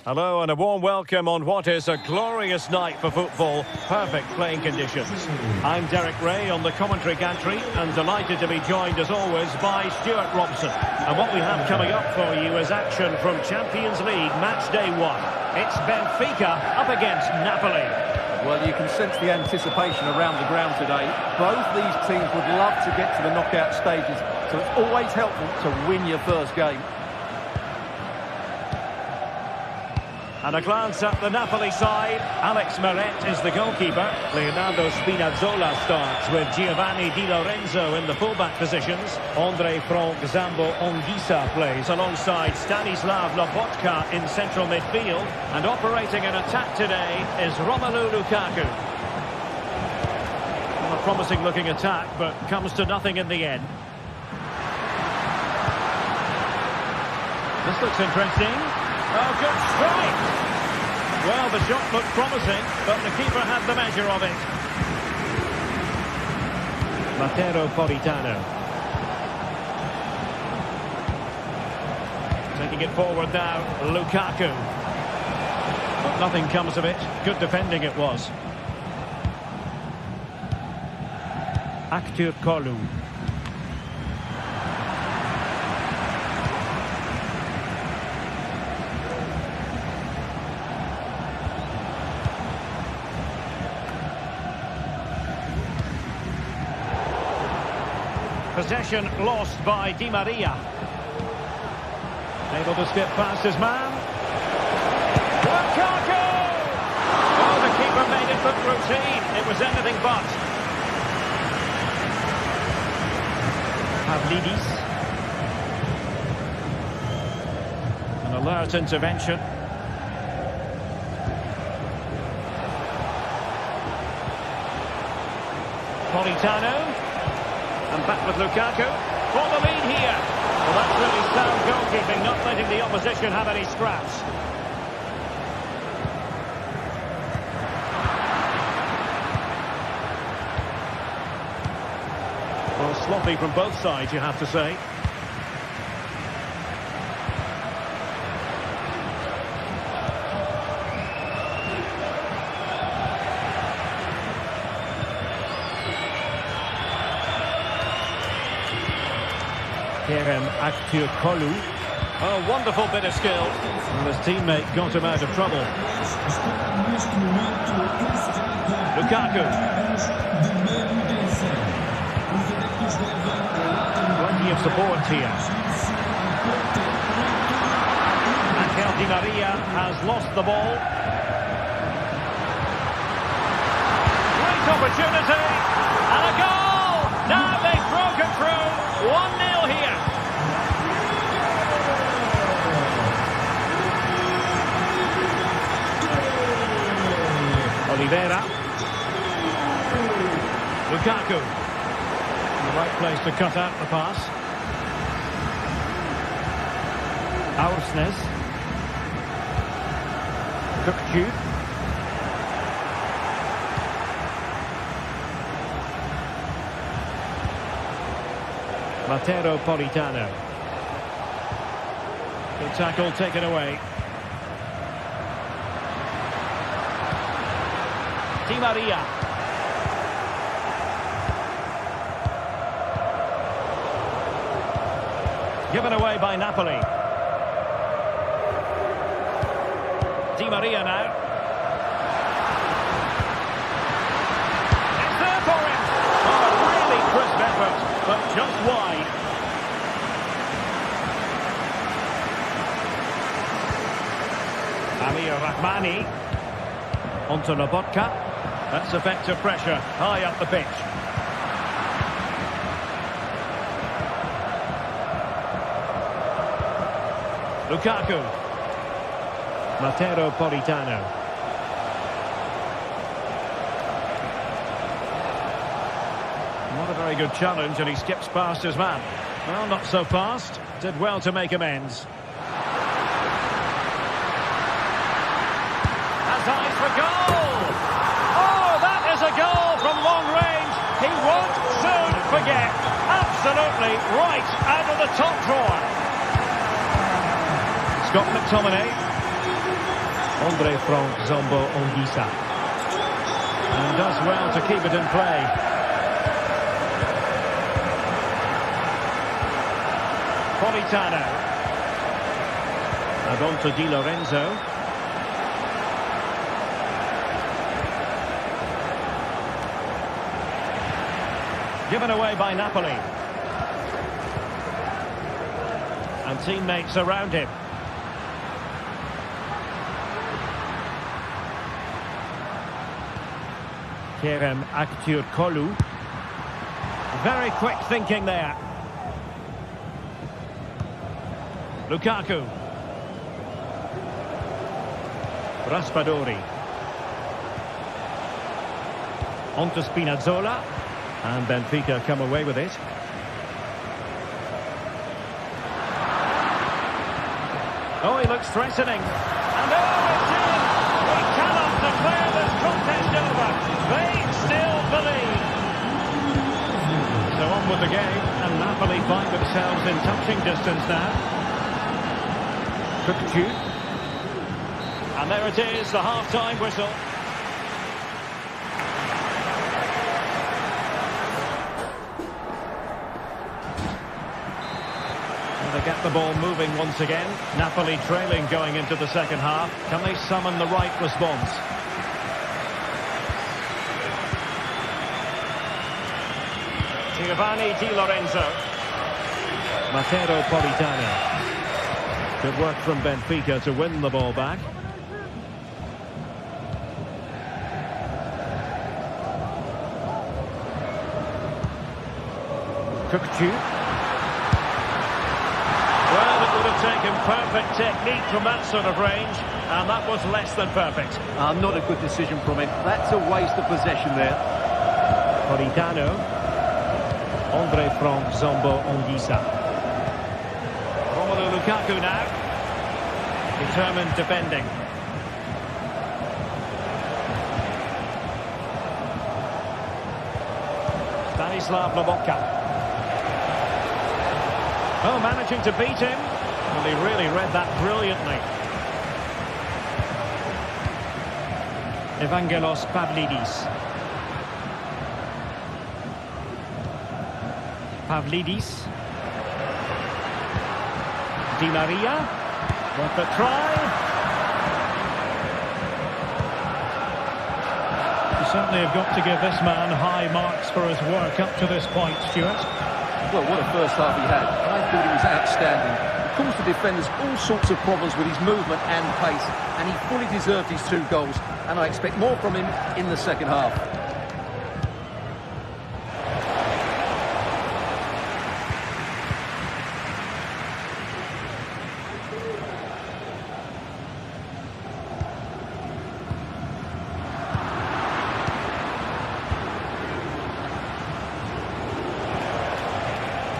Hello and a warm welcome on what is a glorious night for football. Perfect playing conditions. I'm Derek Ray on the commentary gantry and delighted to be joined as always by Stuart Robson. And what we have coming up for you is action from Champions League match day 1. It's Benfica up against Napoli. Well, you can sense the anticipation around the ground today. Both these teams would love to get to the knockout stages, so it's always helpful to win your first game. And a glance at the Napoli side. Alex Meret is the goalkeeper. Leonardo Spinazzola starts with Giovanni Di Lorenzo in the fullback positions. Andre Frank Zambo Onguisa plays alongside Stanislav Lobotka in central midfield. And operating an attack today is Romelu Lukaku. Well, a promising looking attack, but comes to nothing in the end. This looks interesting. Oh, good strike! Well, the shot looked promising, but the keeper had the measure of it. Matteo Politano. Taking it forward now, Lukaku. But nothing comes of it. Good defending it was. Aktur Kolu. Possession lost by Di Maria. Able to skip past his man. Lukaku! Oh, the keeper made it look routine. It was anything but. Pavlidis. An alert intervention. Politano. And back with Lukaku for the lead here. Well, that's really sound goalkeeping, not letting the opposition have any scraps. Well, sloppy from both sides, you have to say. Aktur Kolu. Oh, wonderful bit of skill. And his teammate got him out of trouble. Lukaku. Plenty of support here. Angel Di Maria has lost the ball. Great opportunity. And a goal! Now they've broken through. 1-0 here. Oliveira. Lukaku. In the right place to cut out the pass. Aursnes. Kukcu. Matteo Politano. Good tackle taken away. Di Maria. Given away by Napoli. Di Maria now. It's there for him. Oh, a really crisp effort, but just wide. Amir Rahmani. Onto Lobotka. That's effective pressure high up the pitch. Lukaku. Matteo Politano. Not a very good challenge, and he skips past his man. Well, not so fast. Did well to make amends. Has eyes for goal! forget. Absolutely right out of the top drawer. Scott McTominay. Andre Frank Zombo Ongisa. And does well to keep it in play. Politano. Adolfo Di Lorenzo. Given away by Napoli. And teammates around him. Kerem Aktürkoğlu. Very quick thinking there. Lukaku. Raspadori. On to Spinazzola. And Benfica come away with it. Oh, he looks threatening. And oh, it's in! We cannot declare this contest over. They still believe. So on with the game. And Napoli find themselves in touching distance now. Kukcu. And there it is, the half-time whistle. They get the ball moving once again. Napoli trailing going into the second half. Can they summon the right response? Giovanni Di Lorenzo. Matteo Politano. Good work from Benfica to win the ball back. Kukcu. Well, it would have taken perfect technique from that sort of range, and that was less than perfect. Not a good decision from him. That's a waste of possession there. Politano. Andre Frank Zombo Ongisa. Romelu Lukaku now. Determined defending. Stanislav Lobotka. Oh, managing to beat him. Well, he really read that brilliantly. Evangelos Pavlidis. Pavlidis. Di Maria. What the try. You certainly have got to give this man high marks for his work up to this point, Stuart. Well, what a first half he had. I thought he was outstanding. He caused the defenders all sorts of problems with his movement and pace, and he fully deserved his 2 goals, and I expect more from him in the second half.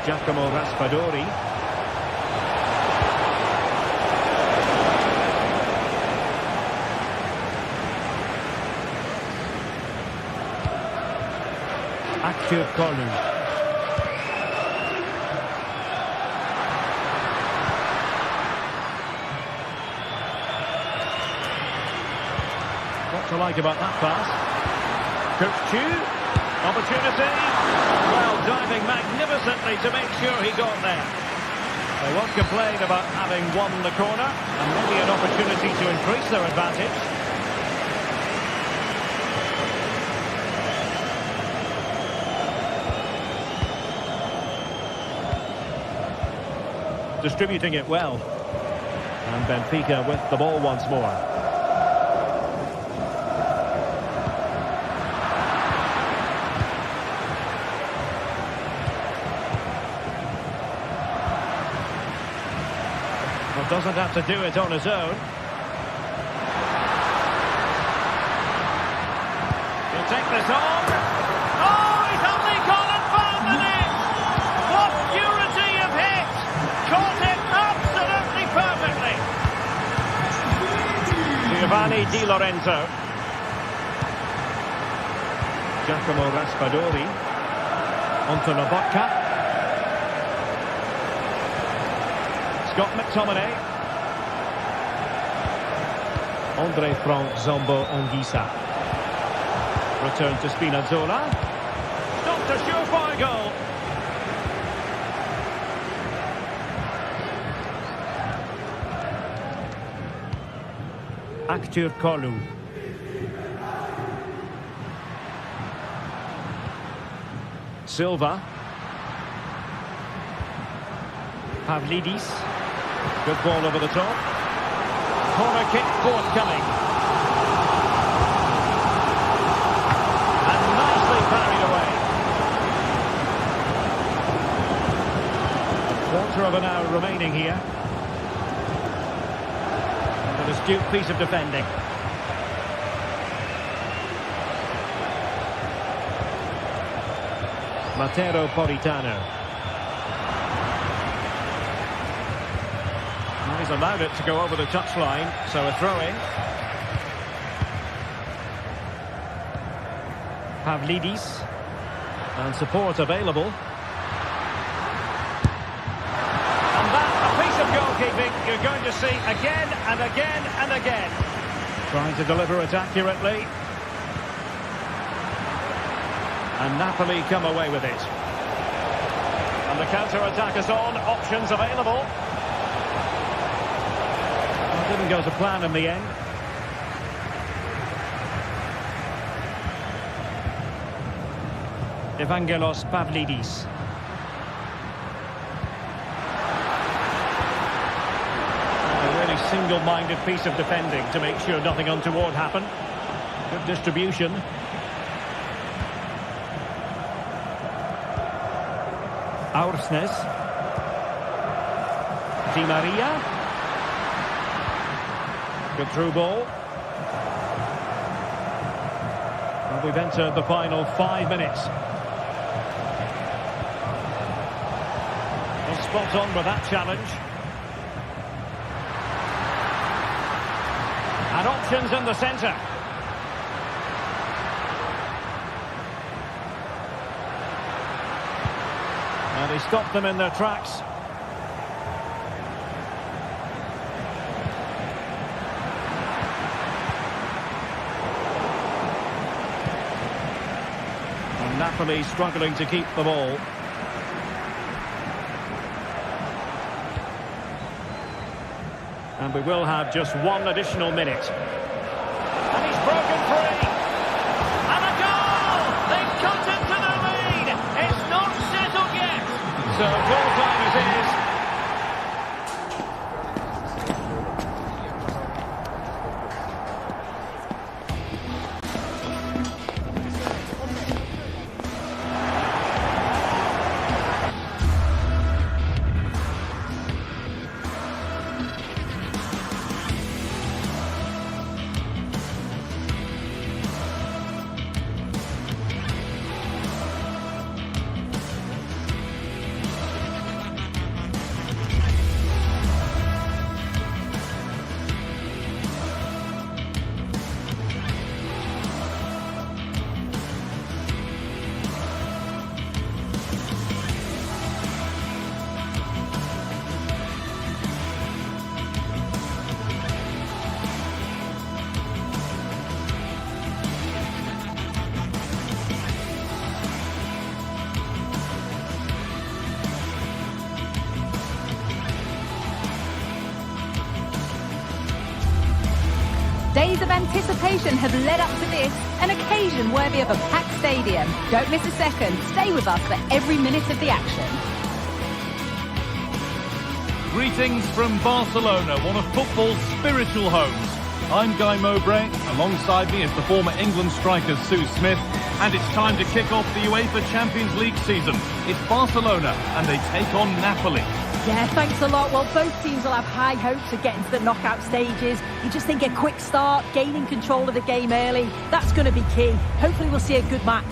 Giacomo Raspadori. Aktürkoğlu. What to like about that pass? Kukcu. Opportunity. Well, diving magnificently to make sure he got there. They won't complain about having won the corner, and maybe an opportunity to increase their advantage. Distributing it well. And Benfica with the ball once more. Well, doesn't have to do it on his own. He'll take this on. Oh, he's only gone and found the net! What purity of hit! Caught it absolutely perfectly! Giovanni Di Lorenzo. Giacomo Raspadori. Onto Lobotka. Scott McTominay. Andre Frank Zombo Anguissa. Return to Spinazzola. Stopped a surefire goal. Aktur Kolu. Silva. Pavlidis. Good ball over the top. Corner kick forthcoming. And nicely parried away. Quarter of an hour remaining here. An astute piece of defending. Matteo Politano. Well, he's allowed it to go over the touchline, so a throw-in. Pavlidis. And support available. And that, a piece of goalkeeping you're going to see again and again and again. Trying to deliver it accurately. And Napoli come away with it. And the counter-attack is on. Options available. Well, didn't go to plan in the end. Evangelos Pavlidis. A really single-minded piece of defending to make sure nothing untoward happened. Good distribution. Aursnes. Di Maria. Good through ball. Well, we've entered the final 5 minutes. Well, spot on with that challenge. And options in the centre. And he stopped them in their tracks. And Napoli struggling to keep the ball. And we will have just one additional minute. And he's broken free. And a goal! They've cut into the lead. It's not settled yet. So goal time it is. Days of anticipation have led up to this, an occasion worthy of a packed stadium. Don't miss a second. Stay with us for every minute of the action. Greetings from Barcelona, one of football's spiritual homes. I'm Guy Mowbray. Alongside me is the former England striker Sue Smith. And it's time to kick off the UEFA Champions League season. It's Barcelona and they take on Napoli. Yeah, thanks a lot. Well, both teams will have high hopes of getting to the knockout stages. You just think a quick start, gaining control of the game early, that's going to be key. Hopefully we'll see a good match.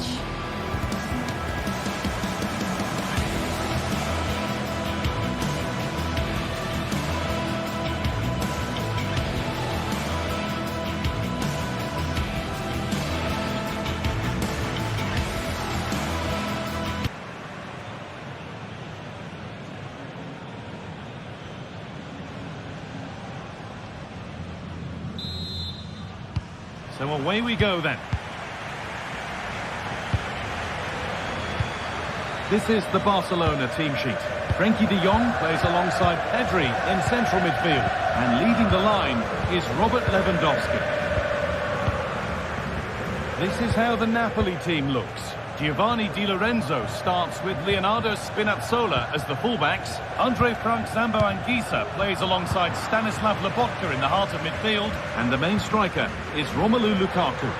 So away we go then. This is the Barcelona team sheet. Frenkie de Jong plays alongside Pedri in central midfield. And leading the line is Robert Lewandowski. This is how the Napoli team looks. Giovanni Di Lorenzo starts with Leonardo Spinazzola as the fullbacks. Andre Frank Zambo Anguissa plays alongside Stanislav Lobotka in the heart of midfield. And the main striker is Romelu Lukaku.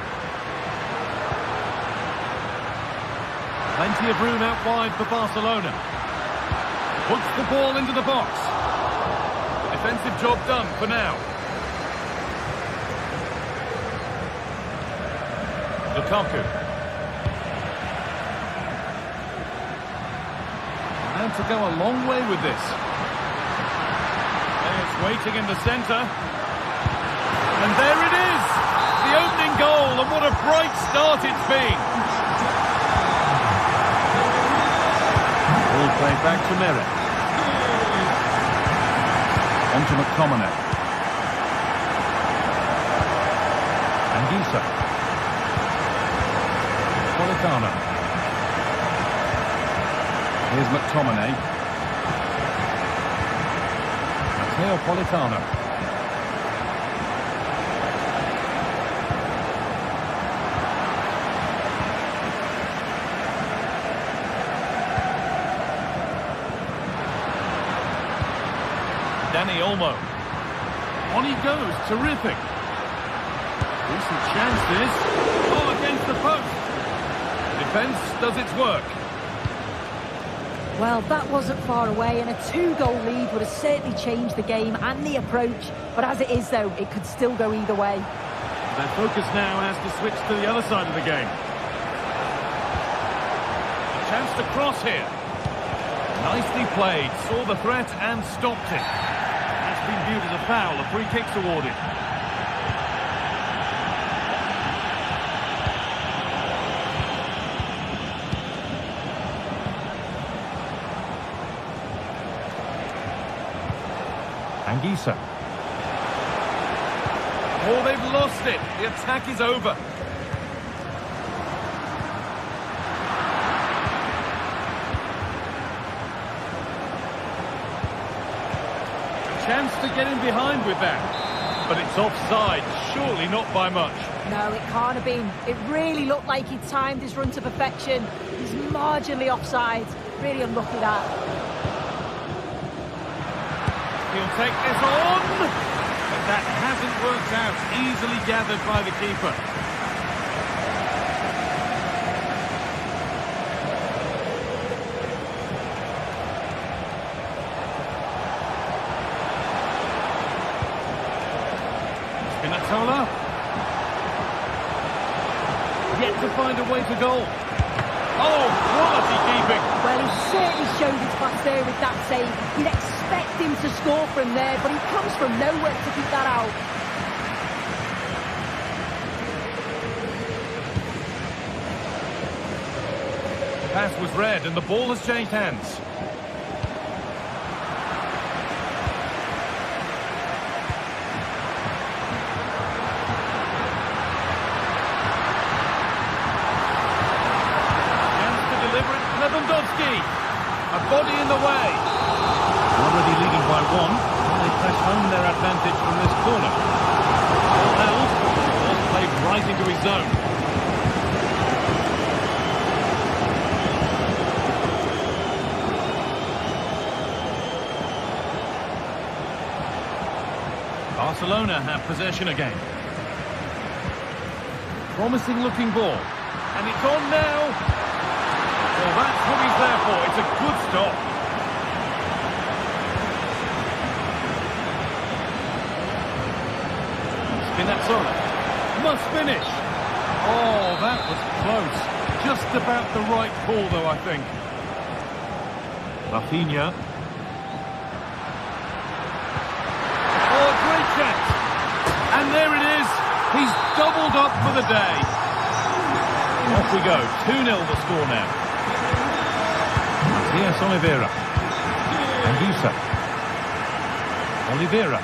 Plenty of room out wide for Barcelona. Puts the ball into the box. Defensive job done for now. Lukaku. And to go a long way with this. It's waiting in the centre. And there it is! The opening goal, and what a bright start it's been! Ball played back to Merritt. On to McTominay. Anguissa. Politano. Here's McTominay. Matteo Politano. Dani Olmo. On he goes, terrific. Decent chance this. Oh, against the post. Defence does its work. Well, that wasn't far away, and a 2-goal lead would have certainly changed the game and the approach. But as it is, though, it could still go either way. Their focus now has to switch to the other side of the game. A chance to cross here. Nicely played, saw the threat and stopped it. That's been viewed as a foul, a free kick's awarded. Anguissa. Oh, they've lost it. The attack is over. A chance to get in behind with that. But it's offside, surely not by much. No, it can't have been. It really looked like he timed his run to perfection. He's marginally offside. Really unlucky that. He'll take this on, but that hasn't worked out. Easily gathered by the keeper. Spinazzola. Yet to find a way to goal. Oh, quality keeping. Well, he certainly showed his class there with that save. You'd expect him to score from there, but he comes from nowhere to keep that out. The pass was read and the ball has changed hands. Lewandowski, a body in the way. Already leading by one, and they press home their advantage from this corner. Ball held, ball played right into his zone. Barcelona have possession again. Promising looking ball, and it's on now. Well, that's what he's there for. It's a good stop. Spinazzola must finish. Oh, that was close. Just about the right call, though, I think. Rafinha. Oh, great chance. And there it is. He's doubled up for the day. Off we go. 2-0 the score now. Yes, Oliveira. Anguissa. Oliveira.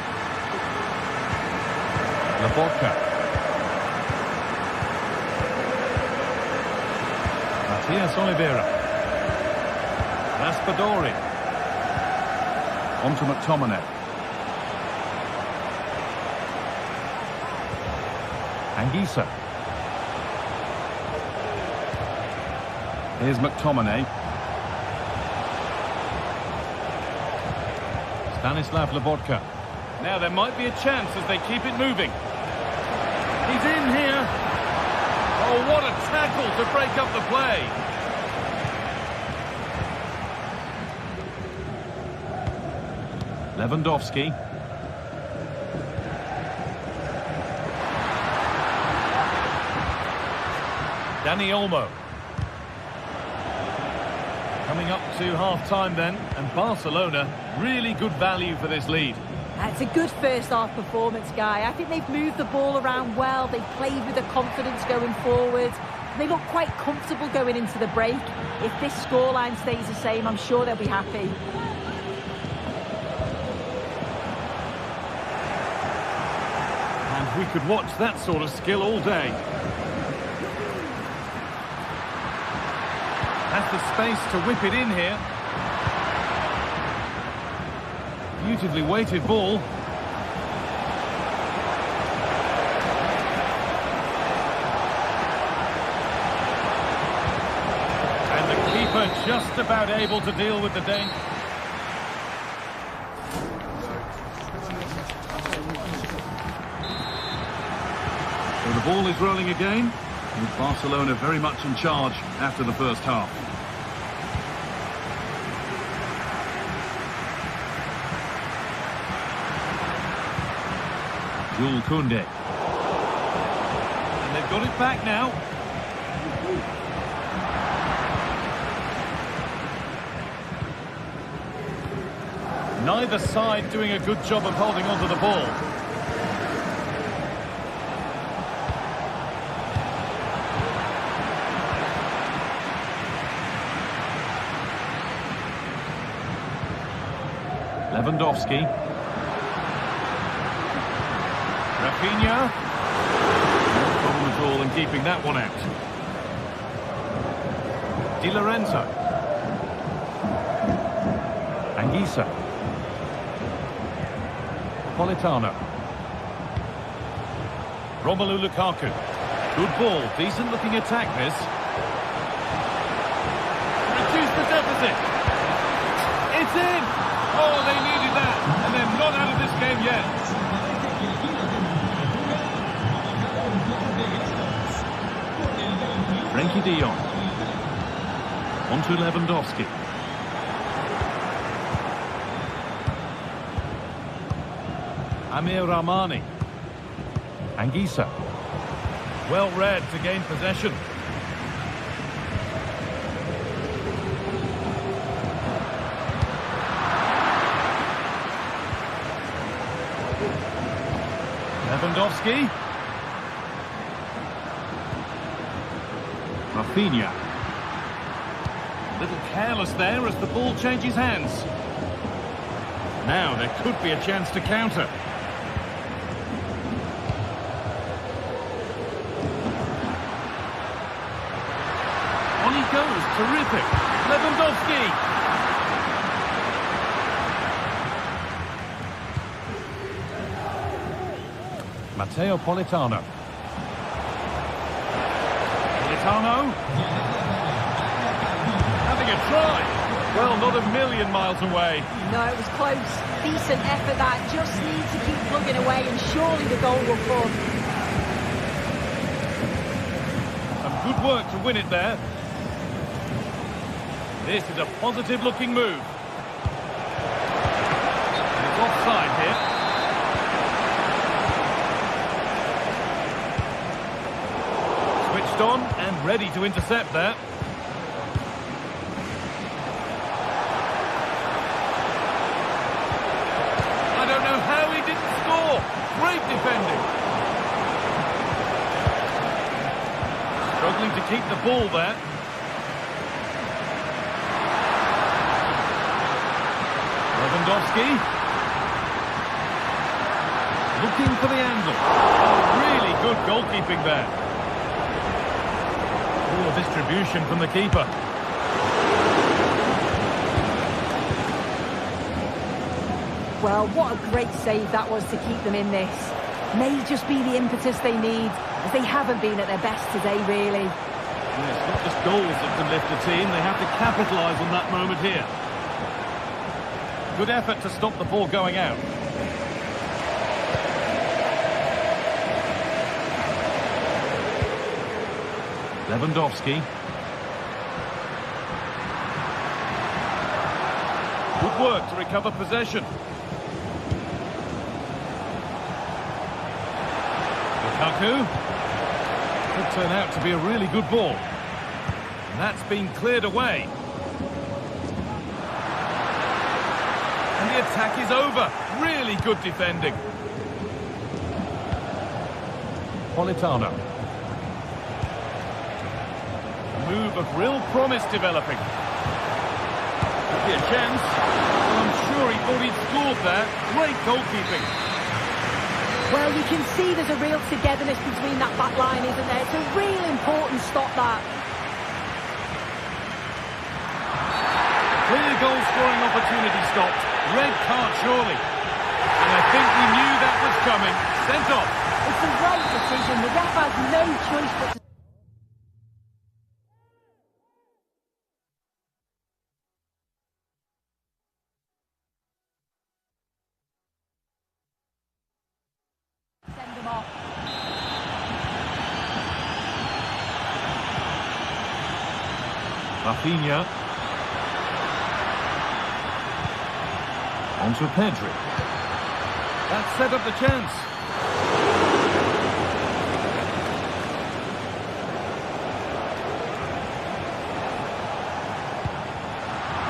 Lobotka. Matias Oliveira. Raspadori. On to McTominay. Anguissa. Here's McTominay. Stanislav Lobotka. Now there might be a chance as they keep it moving. He's in here. Oh, what a tackle to break up the play. Lewandowski. Dani Olmo. Coming up to half-time then, and Barcelona, really good value for this lead. It's a good first-half performance, Guy. I think they've moved the ball around well. They've played with the confidence going forward. They look quite comfortable going into the break. If this scoreline stays the same, I'm sure they'll be happy. And we could watch that sort of skill all day. Has the space to whip it in here. Beautifully weighted ball. And the keeper just about able to deal with the danger. So the ball is rolling again, with Barcelona very much in charge after the first half. Jules Koundé. And they've got it back now. Neither side doing a good job of holding onto the ball. Lewandowski. Rafinha. No problem at all in keeping that one out. Di Lorenzo. Anguissa. Politano. Romelu Lukaku. Good ball, decent looking attack this. Reduce the deficit. It's in! Oh, they needed that, and they're not out of this game yet. Frenkie de Jong. On to Lewandowski. Amir Rahmani. Anguissa. Well read to gain possession. Lewandowski. Rafinha. A little careless there as the ball changes hands. Now there could be a chance to counter. On he goes, terrific. Lewandowski. Matteo Politano. Politano. Having a try. Well, not a million miles away. No, it was close. Decent effort that. Just needs to keep plugging away and surely the goal will come. Some good work to win it there. This is a positive looking move. It's offside here. Switched on and ready to intercept there. I don't know how he didn't score. Great defending. Struggling to keep the ball there. Lewandowski. Looking for the angle. Oh, really good goalkeeping there. Oh, distribution from the keeper. Well, what a great save that was to keep them in this. May just be the impetus they need, as they haven't been at their best today, really. Yeah, it's not just goals that can lift a team, they have to capitalise on that moment here. Good effort to stop the ball going out. Lewandowski. Good work to recover possession. Lukaku. Could turn out to be a really good ball. And that's been cleared away. And the attack is over. Really good defending. Politano. A move of real promise developing. Could be a chance. Well, I'm sure he thought he'd scored there. Great goalkeeping. Well, you can see there's a real togetherness between that back line, isn't there? It's a real important stop, that. Clear goal-scoring opportunity stopped. Red card, surely. And I think we knew that was coming. Sent off. It's the right decision. The ref has no choice but to... send them off. Rafinha. On to Pedri. That set up the chance.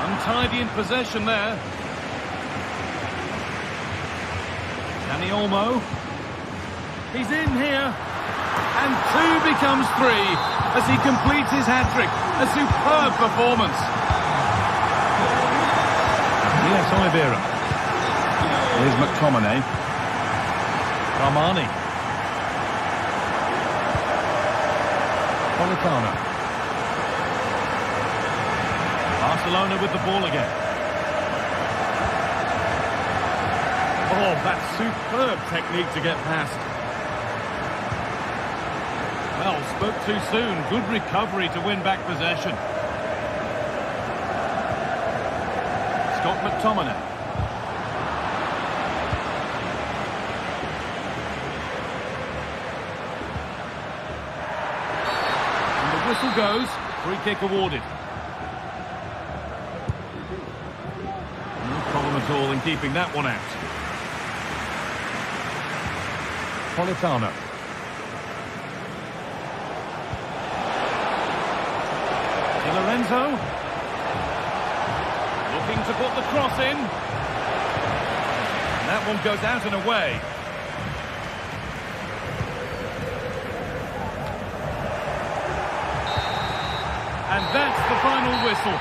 Untidy in possession there. Dani Olmo. He's in here. And 2 becomes 3 as he completes his hat-trick. A superb performance. Yes, Oliveira. Here's McTominay. Armani. Politano. Barcelona with the ball again. Oh, that's superb technique to get past. Well, spoke too soon. Good recovery to win back possession. Scott McTominay. And the whistle goes. Free kick awarded. No problem at all in keeping that one out. Politano. Lorenzo. Looking to put the cross in. And that one goes out and away. And that's the final whistle.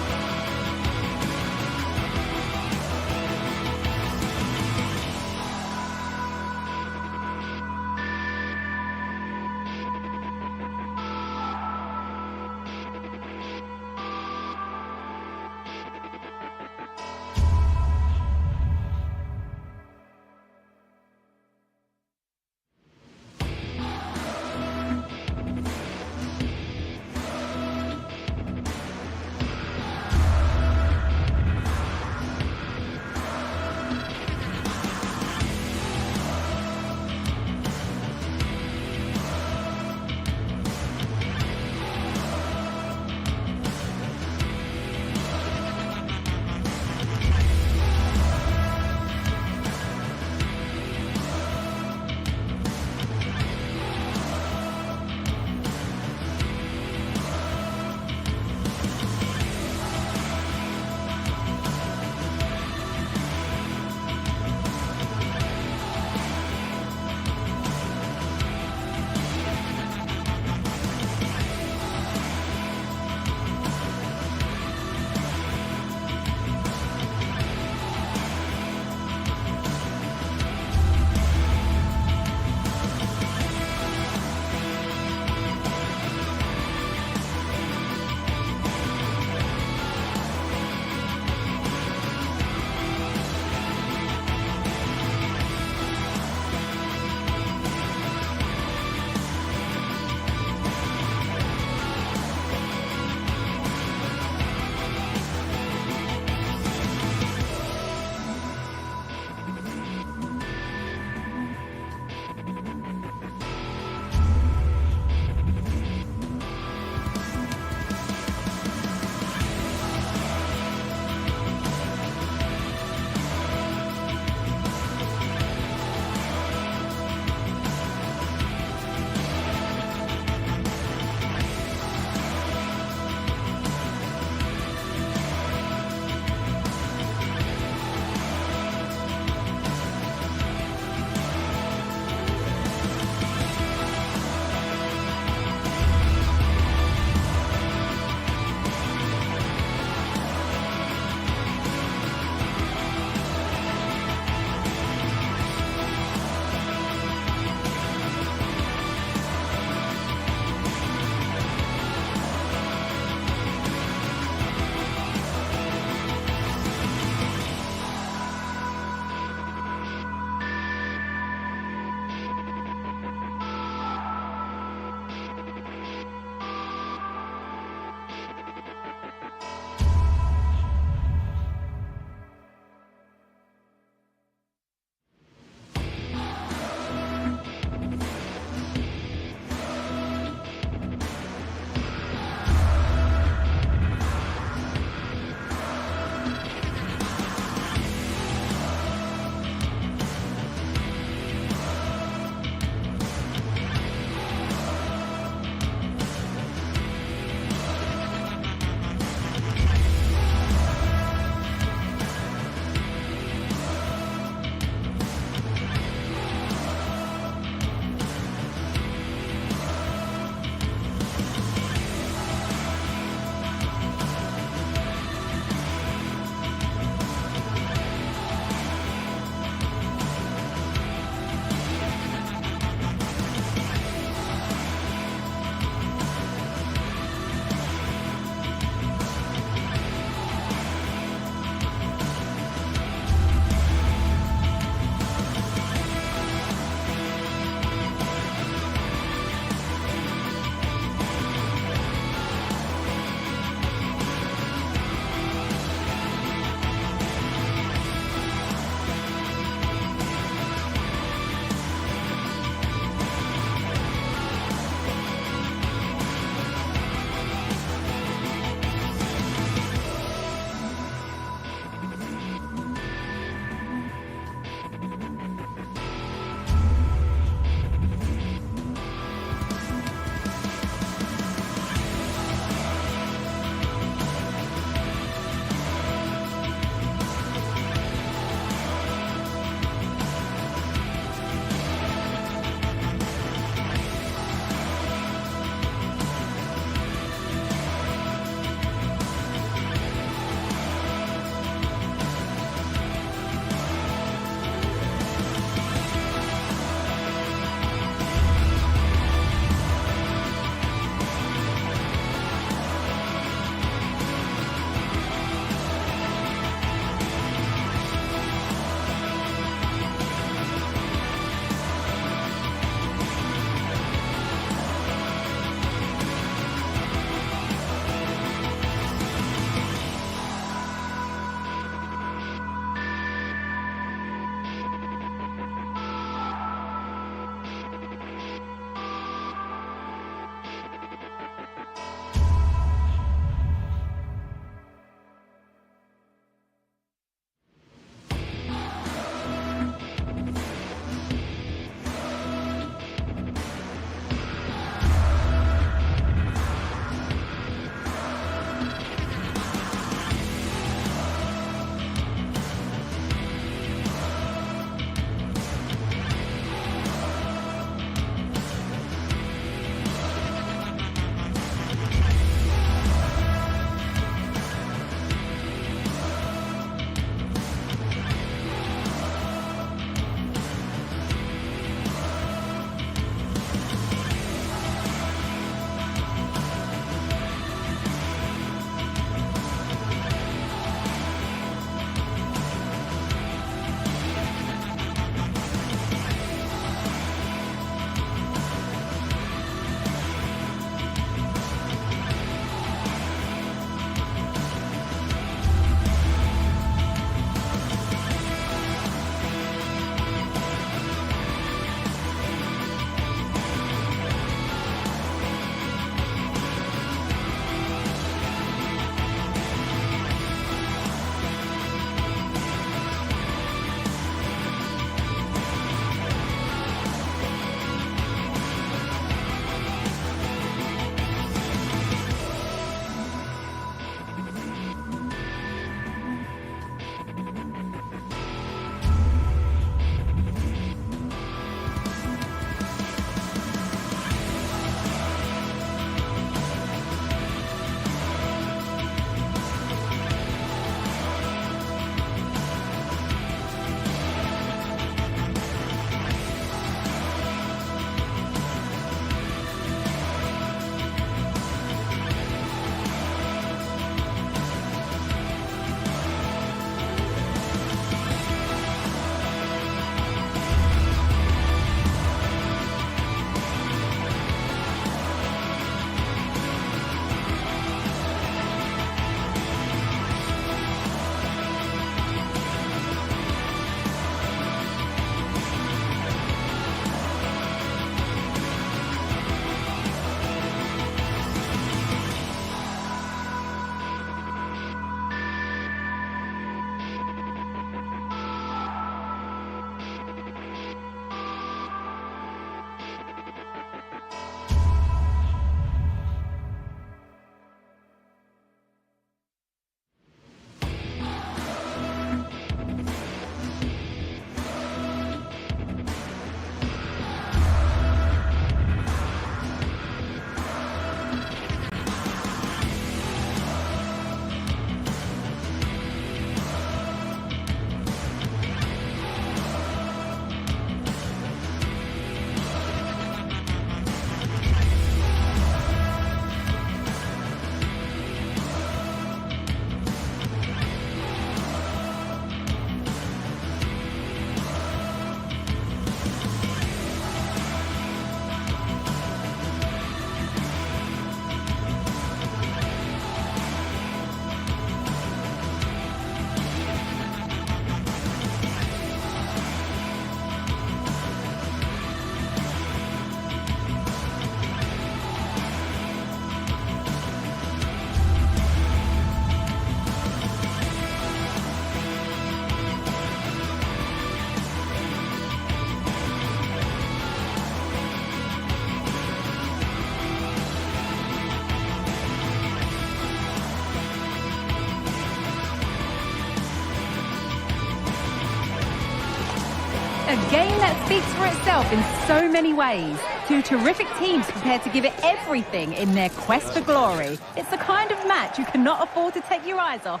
A game that speaks for itself in so many ways. Two terrific teams prepared to give it everything in their quest for glory. It's the kind of match you cannot afford to take your eyes off.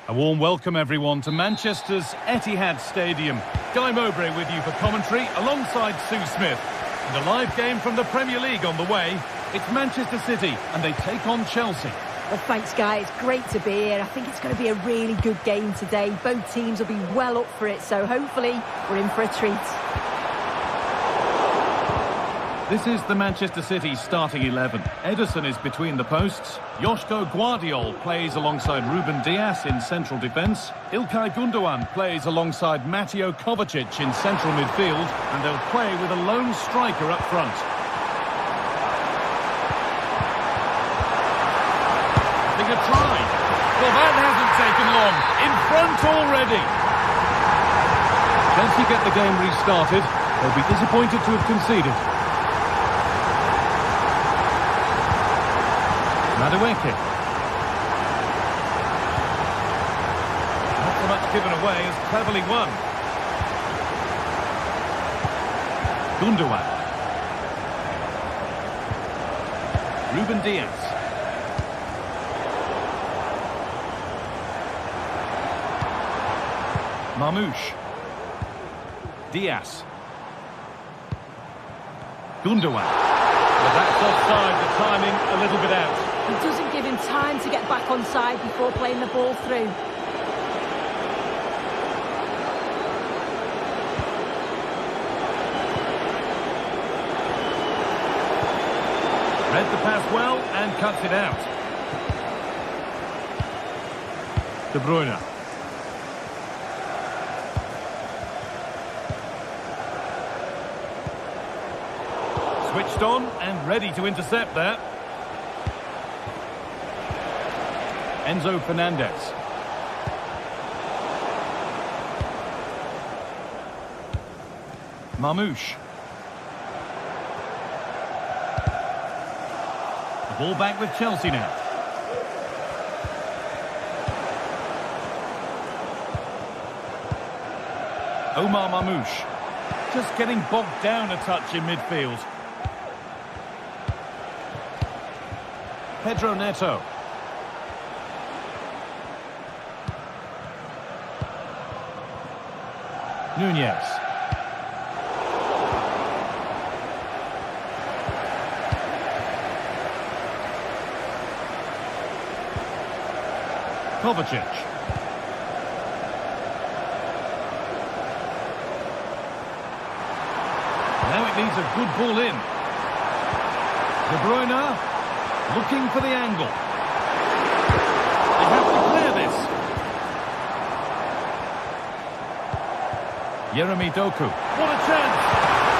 A warm welcome, everyone, to Manchester's Etihad Stadium. Guy Mowbray with you for commentary, alongside Sue Smith. And a live game from the Premier League on the way. It's Manchester City, and they take on Chelsea. Well, thanks, Guy. It's great to be here. I think it's going to be a really good game today. Both teams will be well up for it, so hopefully we're in for a treat. This is the Manchester City starting 11. Ederson is between the posts. Joško Guardiol plays alongside Ruben Dias in central defence. Ilkay Gundogan plays alongside Mateo Kovacic in central midfield. And they'll play with a lone striker up front. Having a try. Well, that hasn't taken long. In front already. Chelsea get the game restarted. They'll be disappointed to have conceded. Madueke. Not so much given away as cleverly won. Gundogan. Ruben Dias. Marmoush. Dias. Gundogan. But that's offside, the timing a little bit out. He doesn't give him time to get back on side before playing the ball through. Read the pass well and cuts it out. De Bruyne. Switched on and ready to intercept there. Enzo Fernandez. Marmoush. The ball back with Chelsea now. Omar Marmoush. Just getting bogged down a touch in midfield. Pedro Neto. Nunez. Kovacic. Now it needs a good ball in. De Bruyne looking for the angle. They have to clear this. Jeremy Doku. What a chance!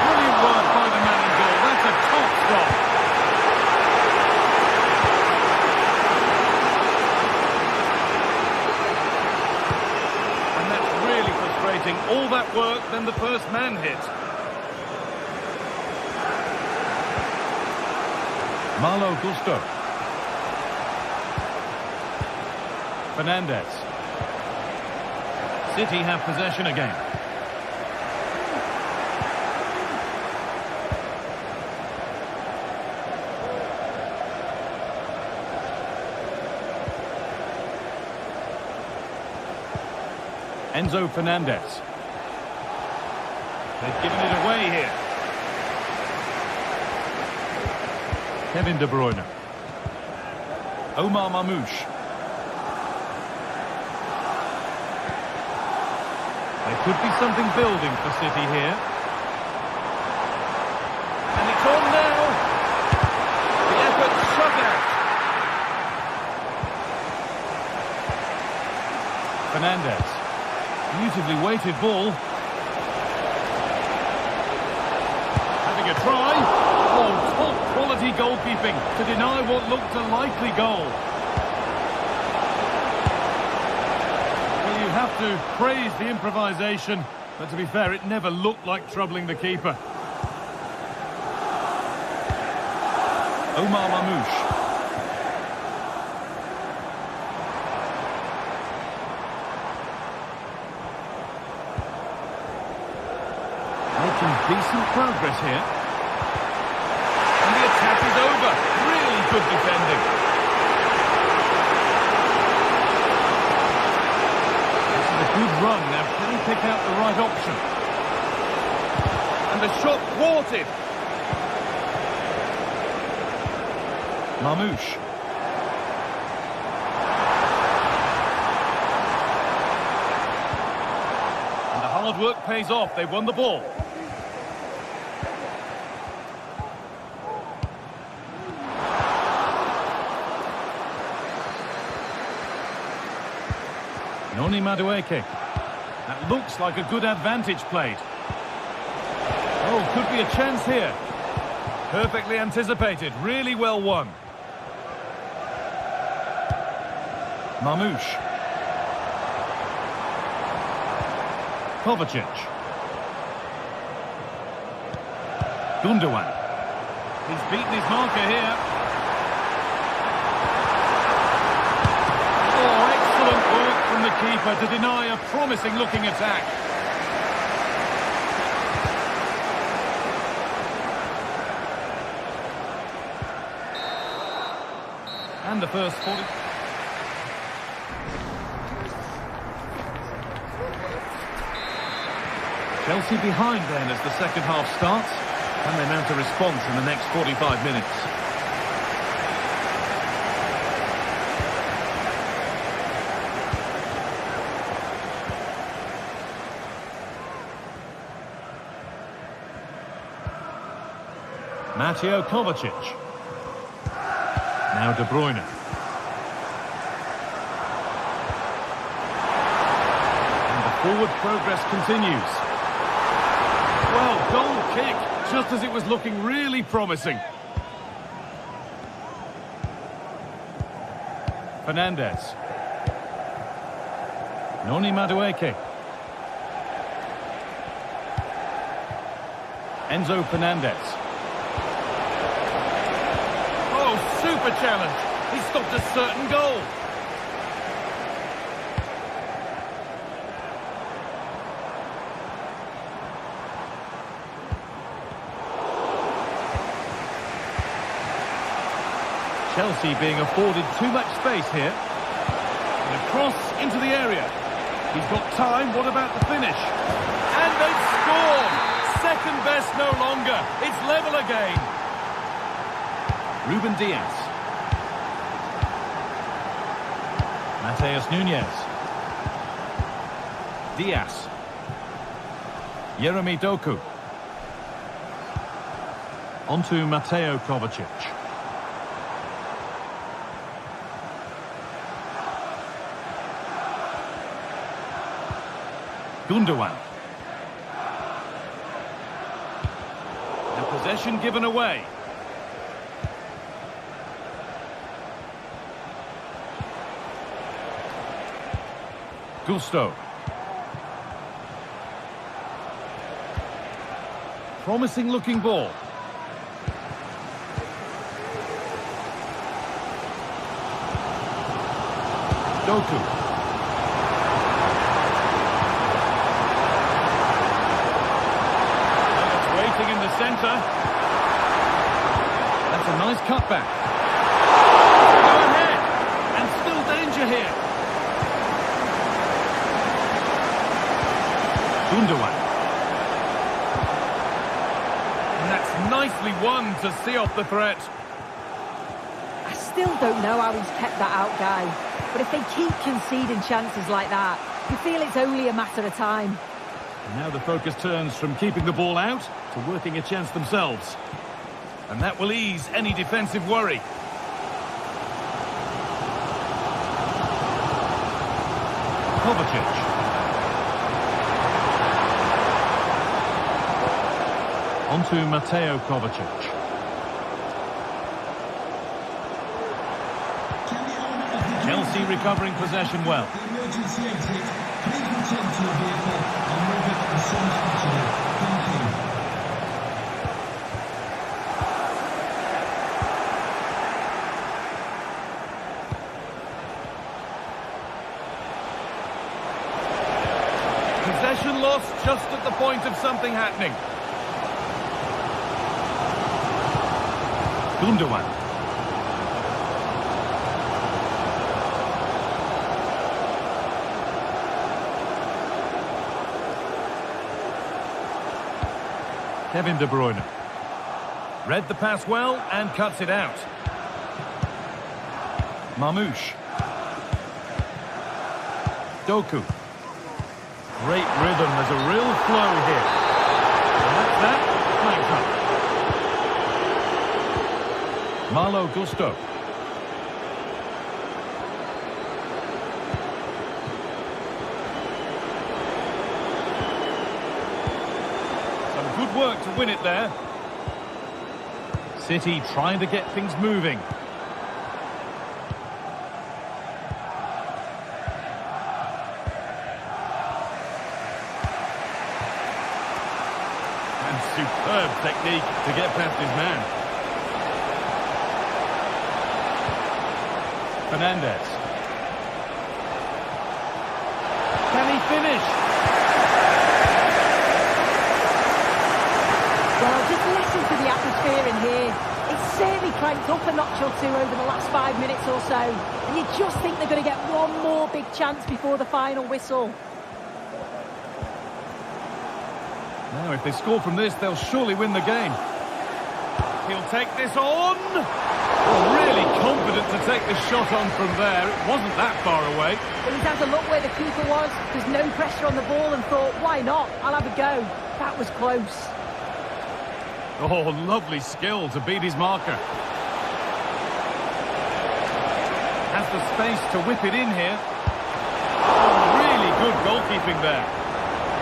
Brilliant work by the man in goal. That's a top stop. And that's really frustrating. All that work, then the first man hit. Malo Gusto. Fernandez. City have possession again. Enzo Fernandez. They've given it away here. Kevin De Bruyne. Omar Marmoush. There could be something building for City here. And it's on now. The effort shut out. Fernandez. Beautifully weighted ball. Having a try. Oh, top quality goalkeeping to deny what looked a likely goal. Well, you have to praise the improvisation, but to be fair, it never looked like troubling the keeper. Omar Marmoush. Some decent progress here. And the attack is over. Really good defending. This is a good run. Now, can he pick out the right option? And the shot thwarted. Mamouche. And the hard work pays off. They've won the ball. Noni Madueke. That looks like a good advantage played. Oh, could be a chance here. Perfectly anticipated. Really well won. Mamouche. Kovacic. Gundogan. He's beaten his marker here. Oh, excellent work from the keeper to deny a promising-looking attack. And the first 40... Chelsea behind then as the second half starts. Can they mount a response in the next 45 minutes? Mateo Kovacic. Now De Bruyne. And the forward progress continues. Well, goal kick, just as it was looking really promising. Fernandez. Noni Madueke. Enzo Fernandez. Oh, super challenge. He stopped a certain goal. Chelsea being afforded too much space here. And a cross into the area. He's got time. What about the finish? And they've scored! Second best no longer. It's level again. Ruben Diaz. Mateus Nunes. Diaz. Jeremy Doku. Onto Mateo Kovacic. Gundogan. And possession given away. Gusto. Promising looking ball. Doku. In the centre. That's a nice cutback. Go ahead. And still danger here. Gundogan. And that's nicely won to see off the threat. I still don't know how he's kept that out, Guy. But if they keep conceding chances like that, you feel it's only a matter of time. And now the focus turns from keeping the ball out to working a chance themselves. And that will ease any defensive worry. Kovacic. Onto Mateo Kovacic. Chelsea recovering possession well. Possession lost just at the point of something happening. Gundogan. Kevin De Bruyne. Read the pass well and cuts it out. Mamouche. Doku. Great rhythm, there's a real flow here. And that's that, flanked up. Malo Gusto. Some good work to win it there. City trying to get things moving. Superb technique to get past his man. Fernandes. Can he finish? Well, just listen to the atmosphere in here. It's certainly cranked up a notch or two over the last 5 minutes or so. And you just think they're going to get one more big chance before the final whistle. Now, if they score from this, they'll surely win the game. He'll take this on. Oh, really confident to take the shot on from there. It wasn't that far away. But he's had a look where the keeper was. There's no pressure on the ball and thought, why not? I'll have a go. That was close. Oh, lovely skill to beat his marker. Has the space to whip it in here. Oh, really good goalkeeping there.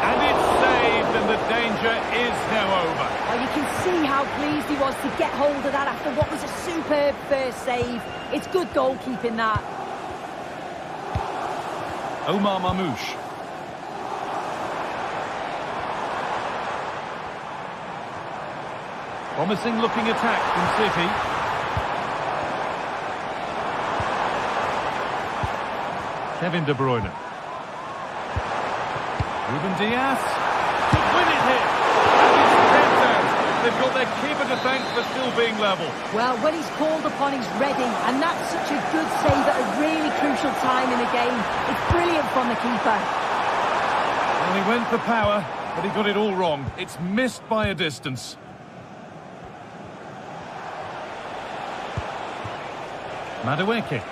And it's saved, and the danger is now over. Well, you can see how pleased he was to get hold of that after what was a superb first save. It's good goalkeeping, that. Omar Mamouche. Promising looking attack from City. Kevin De Bruyne. Ruben Diaz could win it here. And it's 10 out. They've got their keeper to thank for still being level. Well, when he's called upon, he's ready. And that's such a good save at a really crucial time in the game. It's brilliant from the keeper. Well, he went for power, but he got it all wrong. It's missed by a distance. Madueke.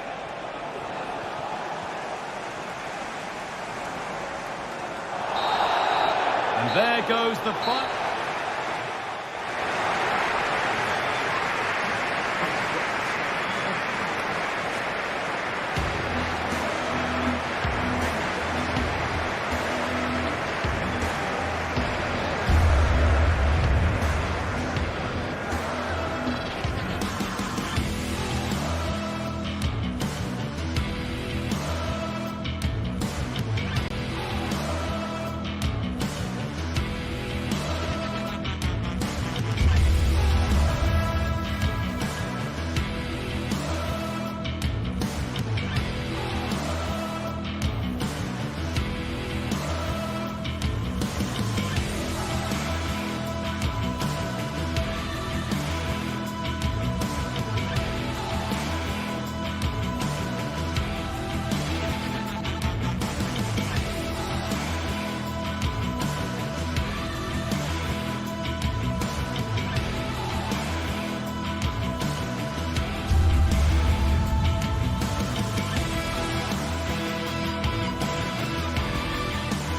And there goes the fight.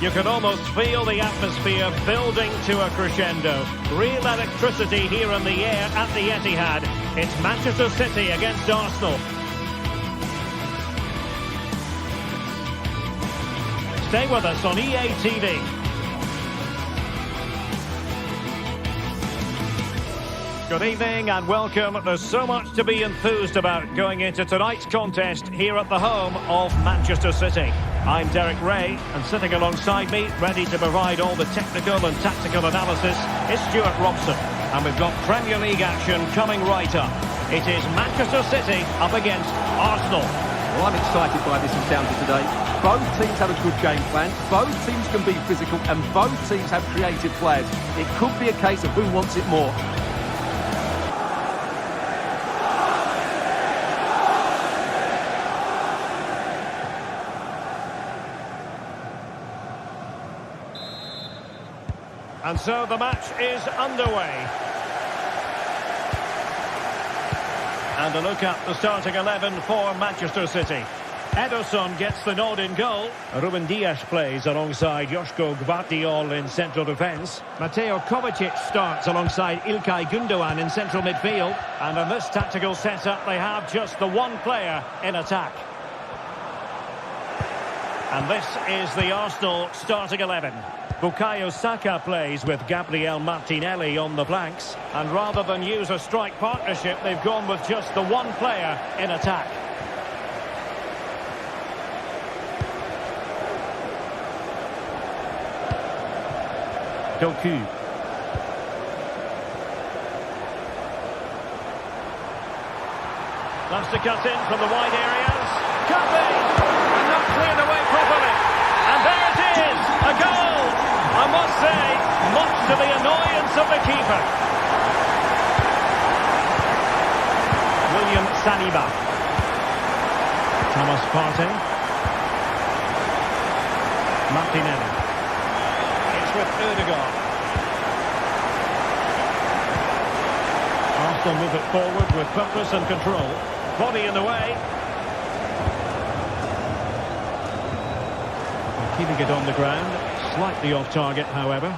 You can almost feel the atmosphere building to a crescendo. Real electricity here in the air at the Etihad. It's Manchester City against Arsenal. Stay with us on EA TV. Good evening and welcome. There's so much to be enthused about going into tonight's contest here at the home of Manchester City. I'm Derek Ray, and sitting alongside me, ready to provide all the technical and tactical analysis, is Stuart Robson. And we've got Premier League action coming right up. It is Manchester City up against Arsenal. Well, I'm excited by this encounter today. Both teams have a good game plan, both teams can be physical, and both teams have creative players. It could be a case of who wants it more. And so the match is underway. And a look at the starting 11 for Manchester City. Ederson gets the nod in goal. Ruben Dias plays alongside Joško Gvardiol in central defence. Mateo Kovacic starts alongside İlkay Gündoğan in central midfield. And in this tactical setup, they have just the one player in attack. And this is the Arsenal starting 11. Bukayo Saka plays with Gabriel Martinelli on the flanks. And rather than use a strike partnership, they've gone with just the one player in attack. Doku. Loves to cut in from the wide areas. Cut in! And not cleared away properly. And there it is! A goal! I must say, much to the annoyance of the keeper. William Saliba. Thomas Partey. Martinelli. It's with Ødegaard. Arsenal move it forward with purpose and control. Body in the way. Keeping it on the ground. Slightly off target, however.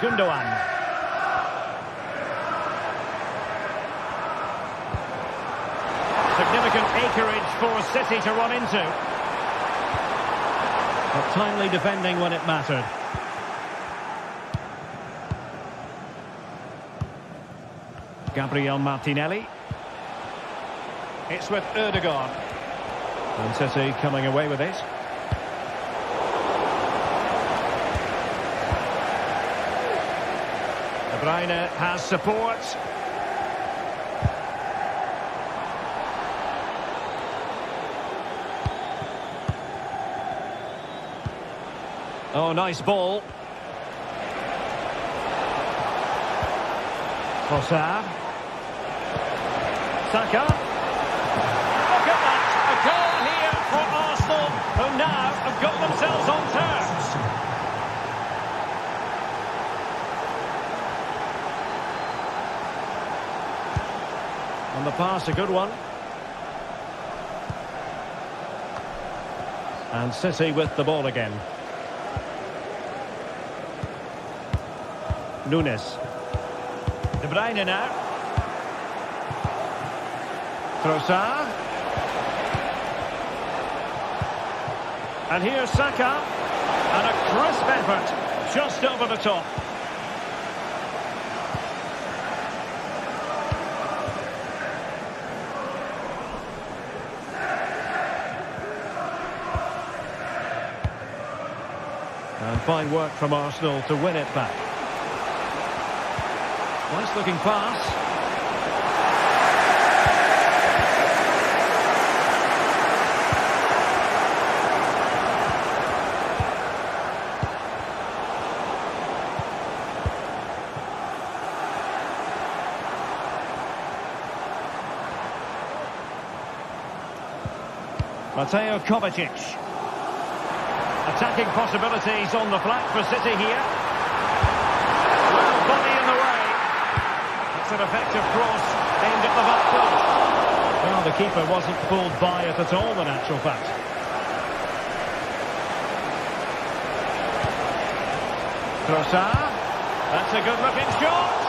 Gündoğan. Significant acreage for City to run into. But timely defending when it mattered. Gabriel Martinelli. It's with Ødegaard. And City coming away with it. De Bruyne has support. Oh, nice ball. Trossard. Saka. Look at that. A goal here for Arsenal, who now have got themselves on terms. And the pass, a good one. And City with the ball again. Nunes. De Bruyne now. Trossard. And here's Saka. And a crisp effort just over the top. And fine work from Arsenal to win it back. Nice looking pass. Mateo Kovacic. Attacking possibilities on the flank for City here. Well, body in the way. It's an effective cross aimed at the back post. Well, the keeper wasn't pulled by it at all, in actual fact. Trossard. That's a good-looking shot.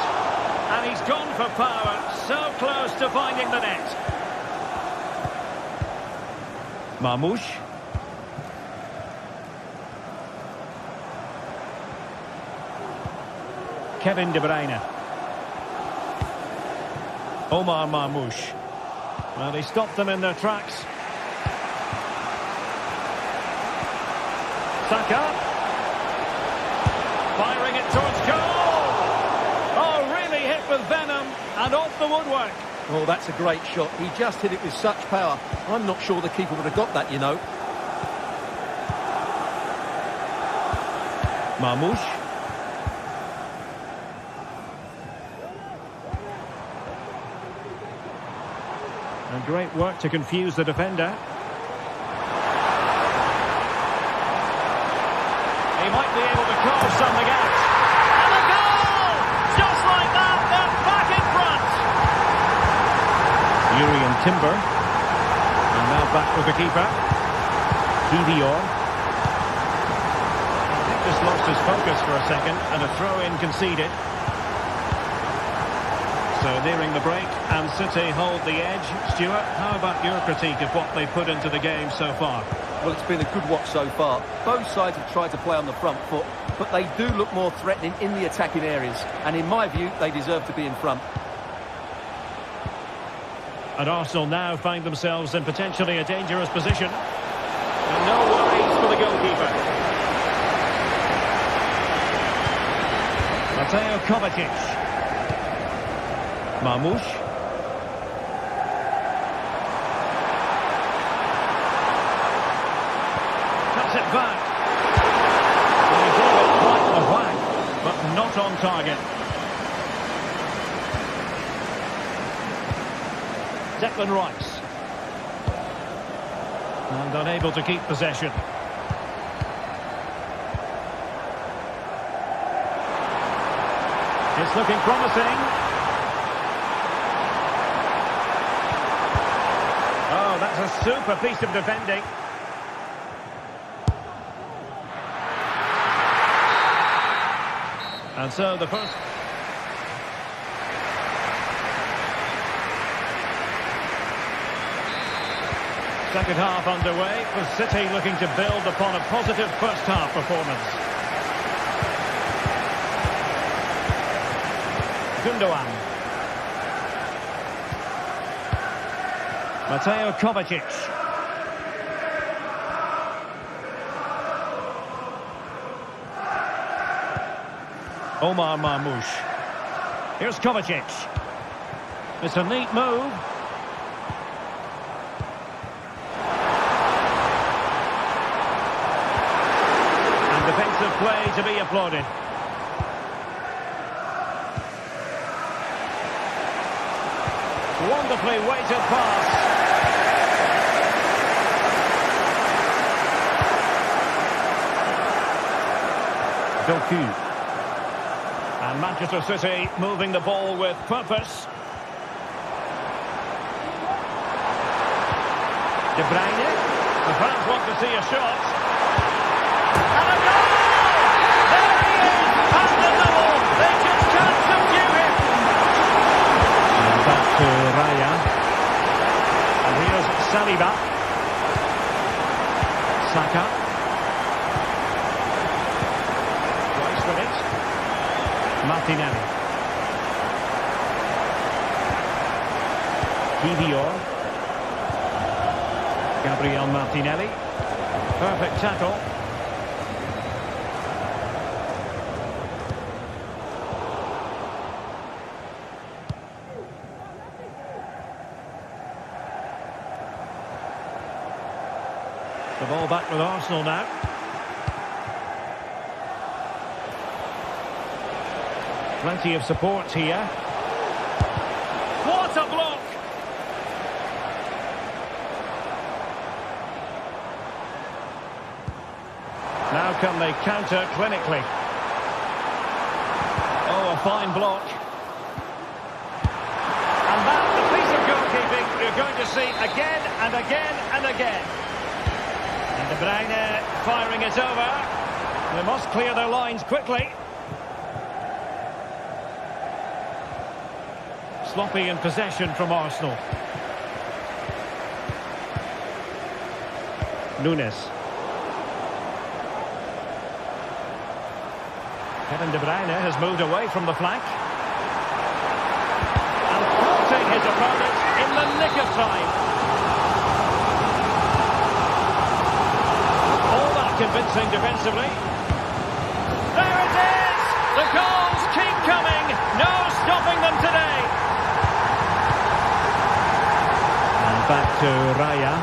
And he's gone for power. So close to finding the net. Marmoush. Kevin De Bruyne. Omar Marmoush. Well, he stopped them in their tracks. Saka. Firing it towards goal. Oh, really hit with venom and off the woodwork. Oh, that's a great shot. He just hit it with such power. I'm not sure the keeper would have got that, you know. Marmoush. And great work to confuse the defender. He might be able to close something out. And a goal! Just like that, they're back in front. Yuri and Timber. And now back with the keeper. Kivior. Just lost his focus for a second, and a throw-in conceded. So nearing the break, and City hold the edge. Stuart, how about your critique of what they put into the game so far? Well, it's been a good watch so far. Both sides have tried to play on the front foot, but they do look more threatening in the attacking areas. And in my view, they deserve to be in front. And Arsenal now find themselves in potentially a dangerous position. And no worries for the goalkeeper. Mateo Kovacic. Marmoush. Cuts it back. Well, he gave it quite a whack, but not on target. Declan Rice. And unable to keep possession. It's looking promising. Oh, that's a super piece of defending. And so the first... Second half underway, with City looking to build upon a positive first half performance. Gundogan. Mateo Kovacic. Omar Marmoush. Here's Kovacic. It's a neat move. And defensive play to be applauded. Wonderfully weighted pass. Doku. And Manchester City moving the ball with purpose. De Bruyne. The fans want to see a shot. And a goal! There he is! And the double! They just can't subdue him! And back to Raya. And here's Saliba. Saka. Martinelli. Kivior. Gabriel Martinelli. Perfect tackle. The ball back with Arsenal now. Plenty of support here. What a block! Now can they counter clinically? Oh, a fine block. And that's the piece of goalkeeping you're going to see again and again and again. And De Bruyne firing it over. They must clear their lines quickly. Sloppy in possession from Arsenal. Nunes. Kevin De Bruyne has moved away from the flank. And thwarting his opponent in the nick of time. All that convincing defensively. There it is! The goals keep coming. No stopping them today. Back to Raya.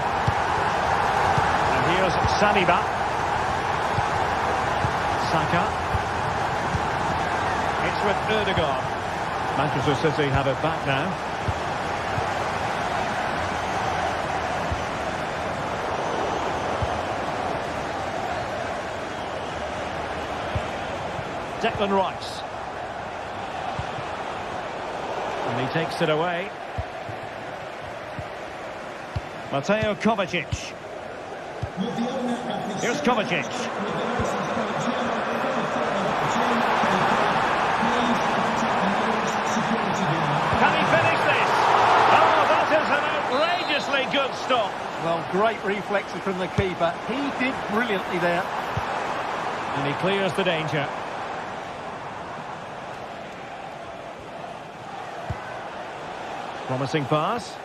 And here's Saliba. Saka. It's with Ødegaard. Manchester City have it back now. Declan Rice. And he takes it away. Mateo Kovacic. Here's Kovacic. Can he finish this? Oh, that is an outrageously good stop. Well, great reflexes from the keeper. He did brilliantly there. And he clears the danger. Promising pass.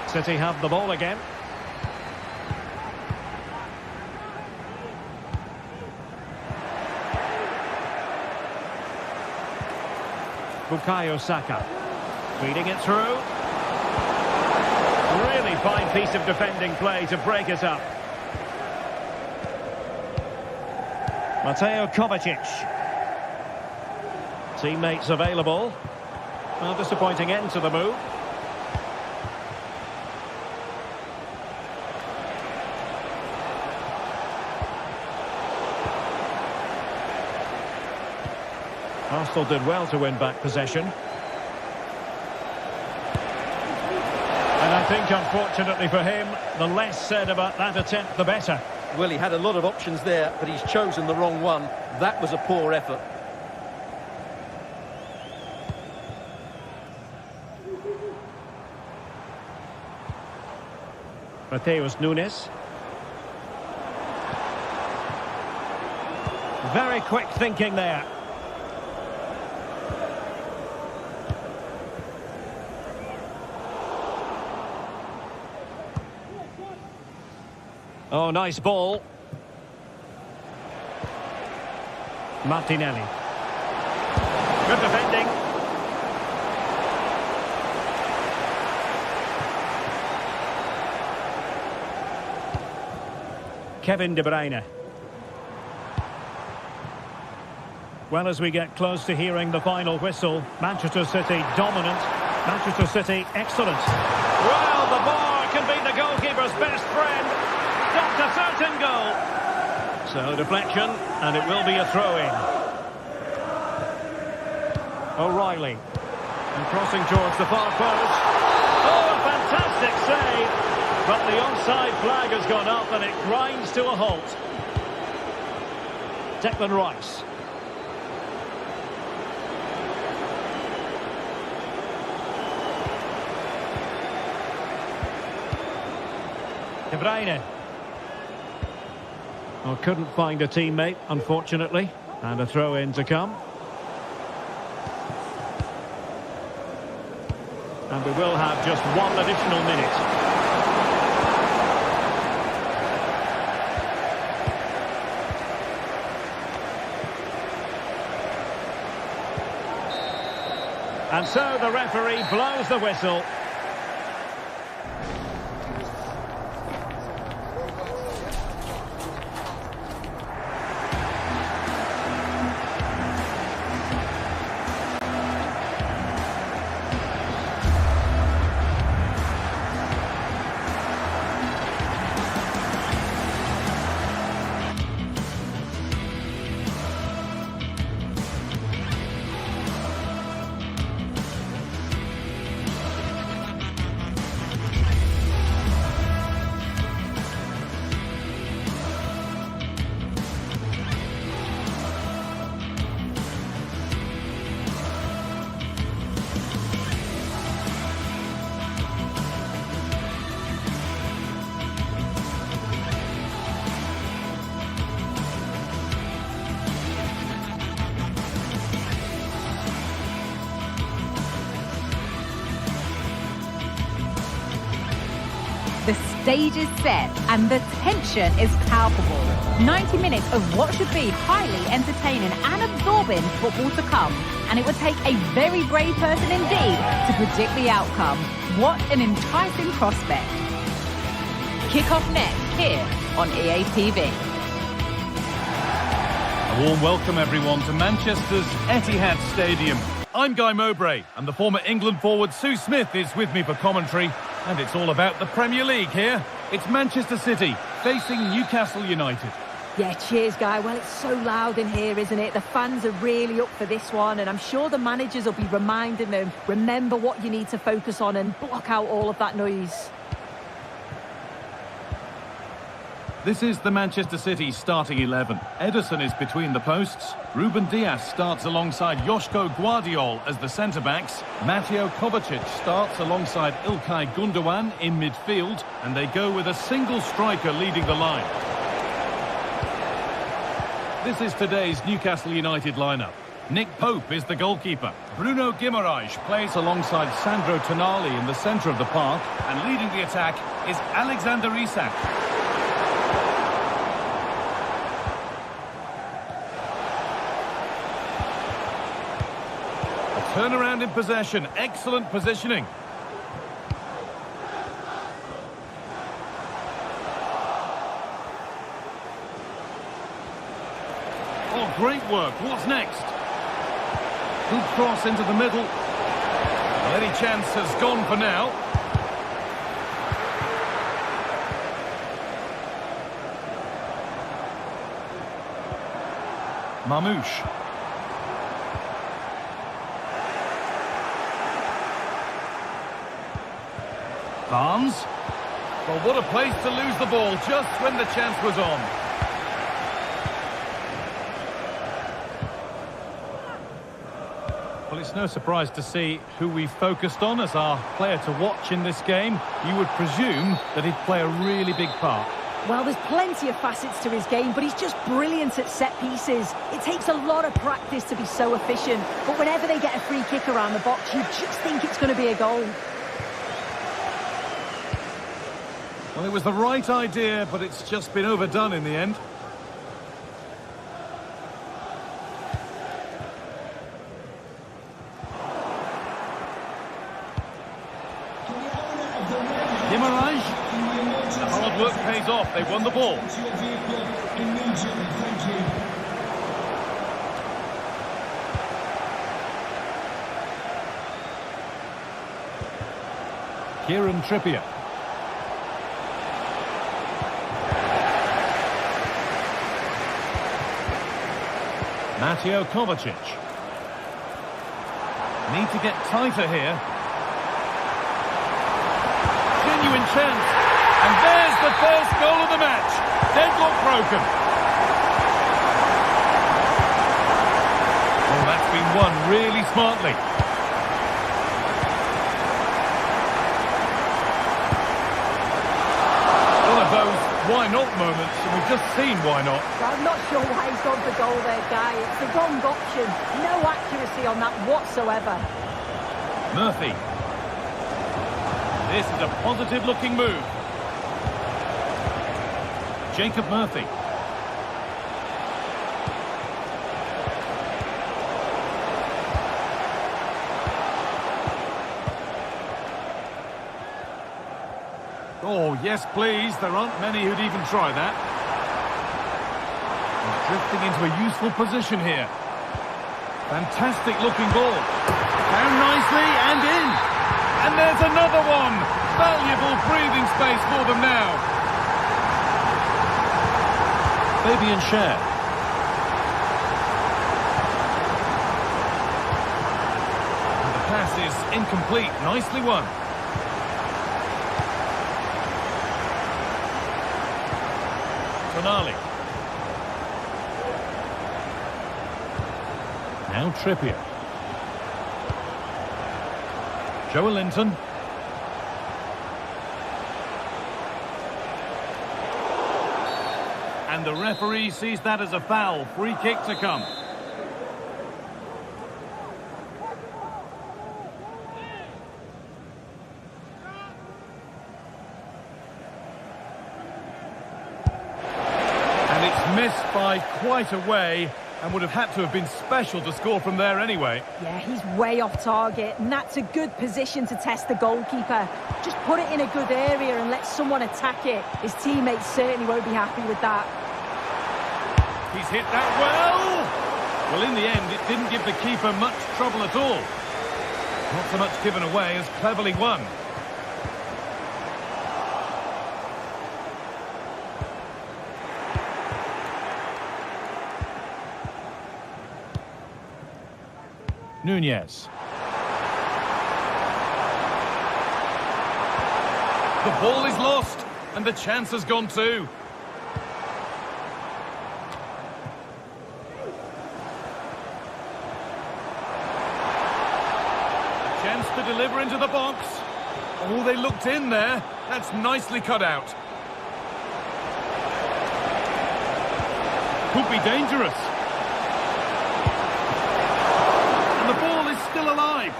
City have the ball again. Bukayo Saka. Feeding it through. Really fine piece of defending play to break it up. Mateo Kovacic. Teammates available. Well, disappointing end to the move. Arsenal did well to win back possession. And I think, unfortunately for him, the less said about that attempt, the better. Well, he had a lot of options there, but he's chosen the wrong one. That was a poor effort. Mateus Nunes. Very quick thinking there. Oh, nice ball. Martinelli. Good defending. Kevin De Bruyne. Well, as we get close to hearing the final whistle, Manchester City dominant, Manchester City excellent. Well, the bar can be the goalkeeper's best friend. Stopped a certain goal. So deflection, and it will be a throw-in. O'Reilly. And crossing towards the far post. Oh, a fantastic save. But the onside flag has gone up and it grinds to a halt. Declan Rice. De Bruyne. Well, couldn't find a teammate, unfortunately. And a throw-in to come. And we will have just one additional minute. And so the referee blows the whistle. The stage is set and the tension is palpable. 90 minutes of what should be highly entertaining and absorbing football to come. And it would take a very brave person indeed to predict the outcome. What an enticing prospect. Kick-off next here on EA TV. A warm welcome, everyone, to Manchester's Etihad Stadium. I'm Guy Mowbray, and the former England forward Sue Smith is with me for commentary. And it's all about the Premier League here. It's Manchester City facing Newcastle United. Yeah, cheers, Guy. Well, it's so loud in here, isn't it? The fans are really up for this one, and I'm sure the managers will be reminding them, remember what you need to focus on and block out all of that noise. This is the Manchester City starting 11. Ederson is between the posts. Ruben Dias starts alongside Joško Guardiol as the centre-backs. Mateo Kovacic starts alongside Ilkay Gundogan in midfield, and they go with a single striker leading the line. This is today's Newcastle United lineup. Nick Pope is the goalkeeper. Bruno Guimaraes plays alongside Sandro Tonali in the centre of the park, and leading the attack is Alexander Isak. Turnaround in possession, excellent positioning. Oh, great work. What's next? Good cross into the middle. Well, any chance has gone for now. Mamouche. Barnes. Well, what a place to lose the ball just when the chance was on. Well, it's no surprise to see who we focused on as our player to watch in this game. You would presume that he'd play a really big part. Well, there's plenty of facets to his game, but he's just brilliant at set pieces. It takes a lot of practice to be so efficient, but whenever they get a free kick around the box, you just think it's going to be a goal. Well, it was the right idea, but it's just been overdone in the end. Guimaraes. The hard work pays off. They won the ball. Kieran Trippier. Mateo Kovacic. Need to get tighter here. Genuine chance. And there's the first goal of the match. Deadlock broken. Oh, that's been won really smartly. One of those why not moments, and we've just seen why not. I'm not sure why he's gone for goal there, Guy. It's the wrong option. No accuracy on that whatsoever. Murphy. This is a positive-looking move. Jacob Murphy. Oh, yes, please. There aren't many who'd even try that. He's drifting into a useful position here. Fantastic-looking ball. Down nicely and in. And there's another one. Valuable breathing space for them now. Fabian Schär. And the pass is incomplete. Nicely won. Tonali. Now Trippier. Joe Linton. And the referee sees that as a foul. Free kick to come. Missed by quite a way and would have had to have been special to score from there anyway. Yeah, he's way off target, and that's a good position to test the goalkeeper. Just put it in a good area and let someone attack it. His teammates certainly won't be happy with that. He's hit that well! Well, in the end, it didn't give the keeper much trouble at all. Not so much given away as cleverly won. Nunez. The ball is lost, and the chance has gone too. Chance to deliver into the box. Oh, they looked in there. That's nicely cut out. Could be dangerous. And the ball is still alive.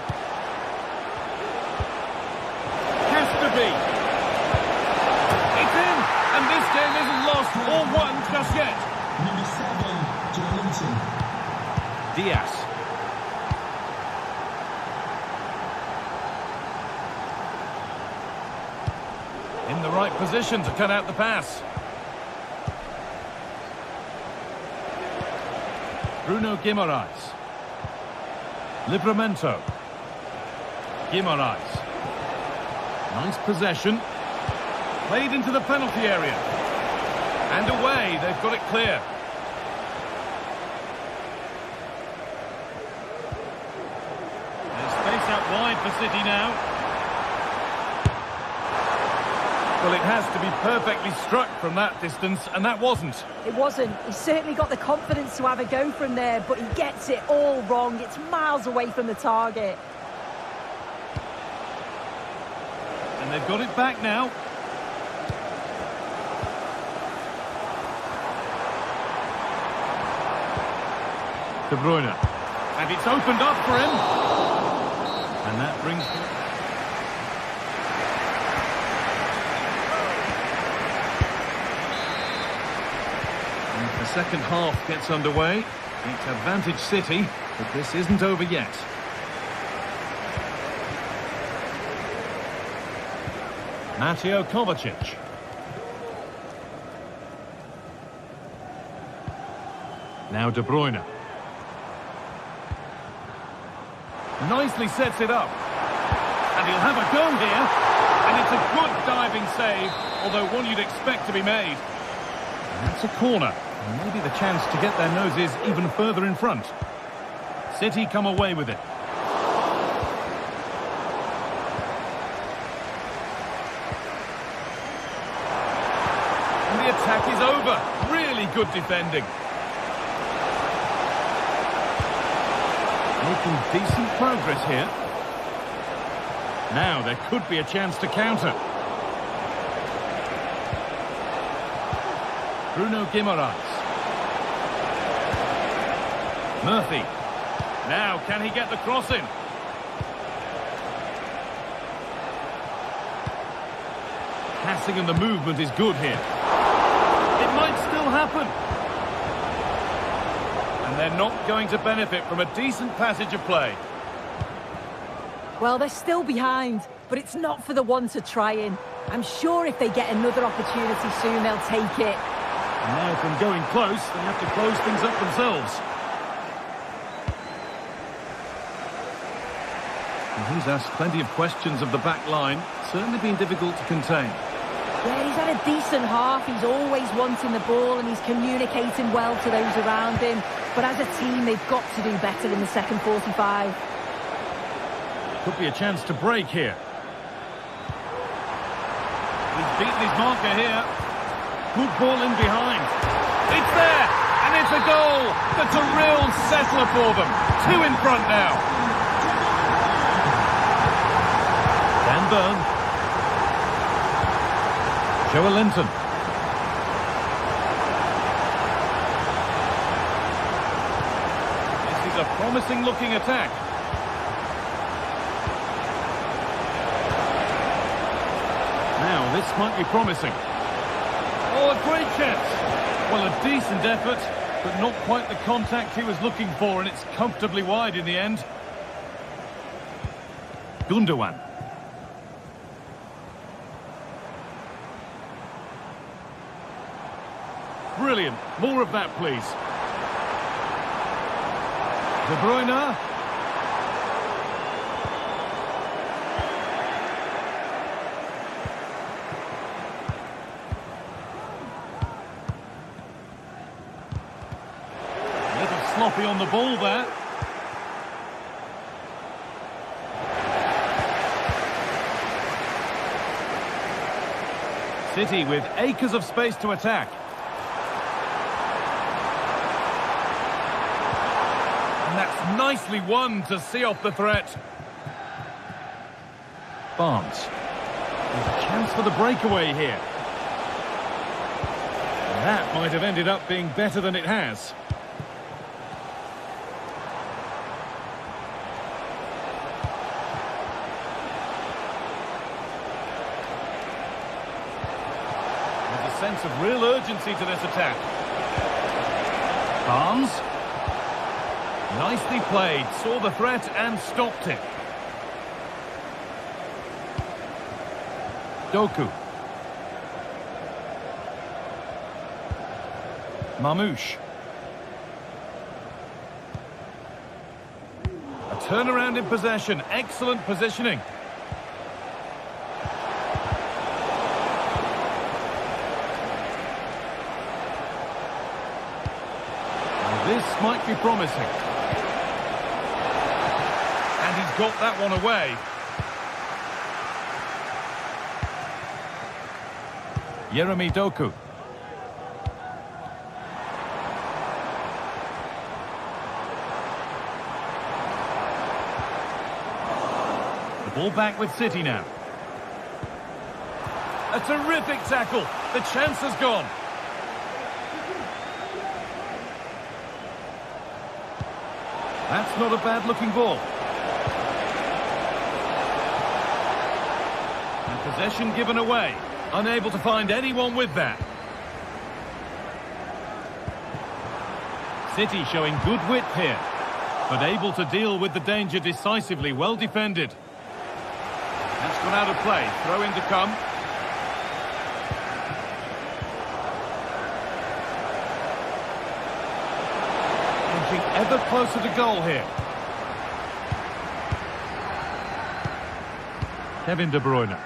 Has to be. It's in, and this game isn't lost or won just yet. Number 7, Joelinton. Diaz. In the right position to cut out the pass. Bruno Guimaraes. Livramento. Guimaraes. Nice possession. Played into the penalty area. And away, they've got it clear. There's space out wide for City now. Well, it has to be perfectly struck from that distance, and that wasn't. It wasn't. He's certainly got the confidence to have a go from there, but he gets it all wrong. It's miles away from the target. And they've got it back now. De Bruyne. And it's opened up for him. And that brings... And the second half gets underway. It's advantage City, but this isn't over yet. Mateo Kovacic. Now De Bruyne. Nicely sets it up. And he'll have a go here. And it's a good diving save, although one you'd expect to be made. And that's a corner. And maybe the chance to get their noses even further in front. City come away with it. And the attack is over. Really good defending. Making decent progress here. Now there could be a chance to counter. Bruno Guimaraes. Murphy. Now can he get the cross in? Passing and the movement is good here. It might still happen. And they're not going to benefit from a decent passage of play. Well, they're still behind, but it's not for the one to try in. I'm sure if they get another opportunity soon, they'll take it. And now from going close, they have to close things up themselves. And he's asked plenty of questions of the back line. Certainly been difficult to contain. Yeah, he's had a decent half. He's always wanting the ball and he's communicating well to those around him. But as a team, they've got to do better in the second 45. Could be a chance to break here. He's beaten his marker here. Good ball in behind. It's there! And it's a goal! That's a real settler for them. 2 in front now. Dan Burn. Joelinton. This is a promising looking attack. Now, this might be promising. Oh, a great chance. Well, a decent effort, but not quite the contact he was looking for, and it's comfortably wide in the end. Gundogan. Brilliant. More of that, please. De Bruyne. Sloppy on the ball there. City with acres of space to attack. And that's nicely won to see off the threat. Barnes. There's a chance for the breakaway here. That might have ended up being better than it has. There's a sense of real urgency to this attack. Barnes. Nicely played, saw the threat and stopped it. Doku. Mamouche. A turnaround in possession. Excellent positioning. Now this might be promising. And he's got that one away. Jeremy Doku. The ball back with City now. A terrific tackle. The chance has gone. That's not a bad looking ball. And possession given away. Unable to find anyone with that. City showing good width here, but able to deal with the danger decisively. Well defended. That's gone out of play. Throw in to come. Inching ever closer to goal here. Kevin De Bruyne.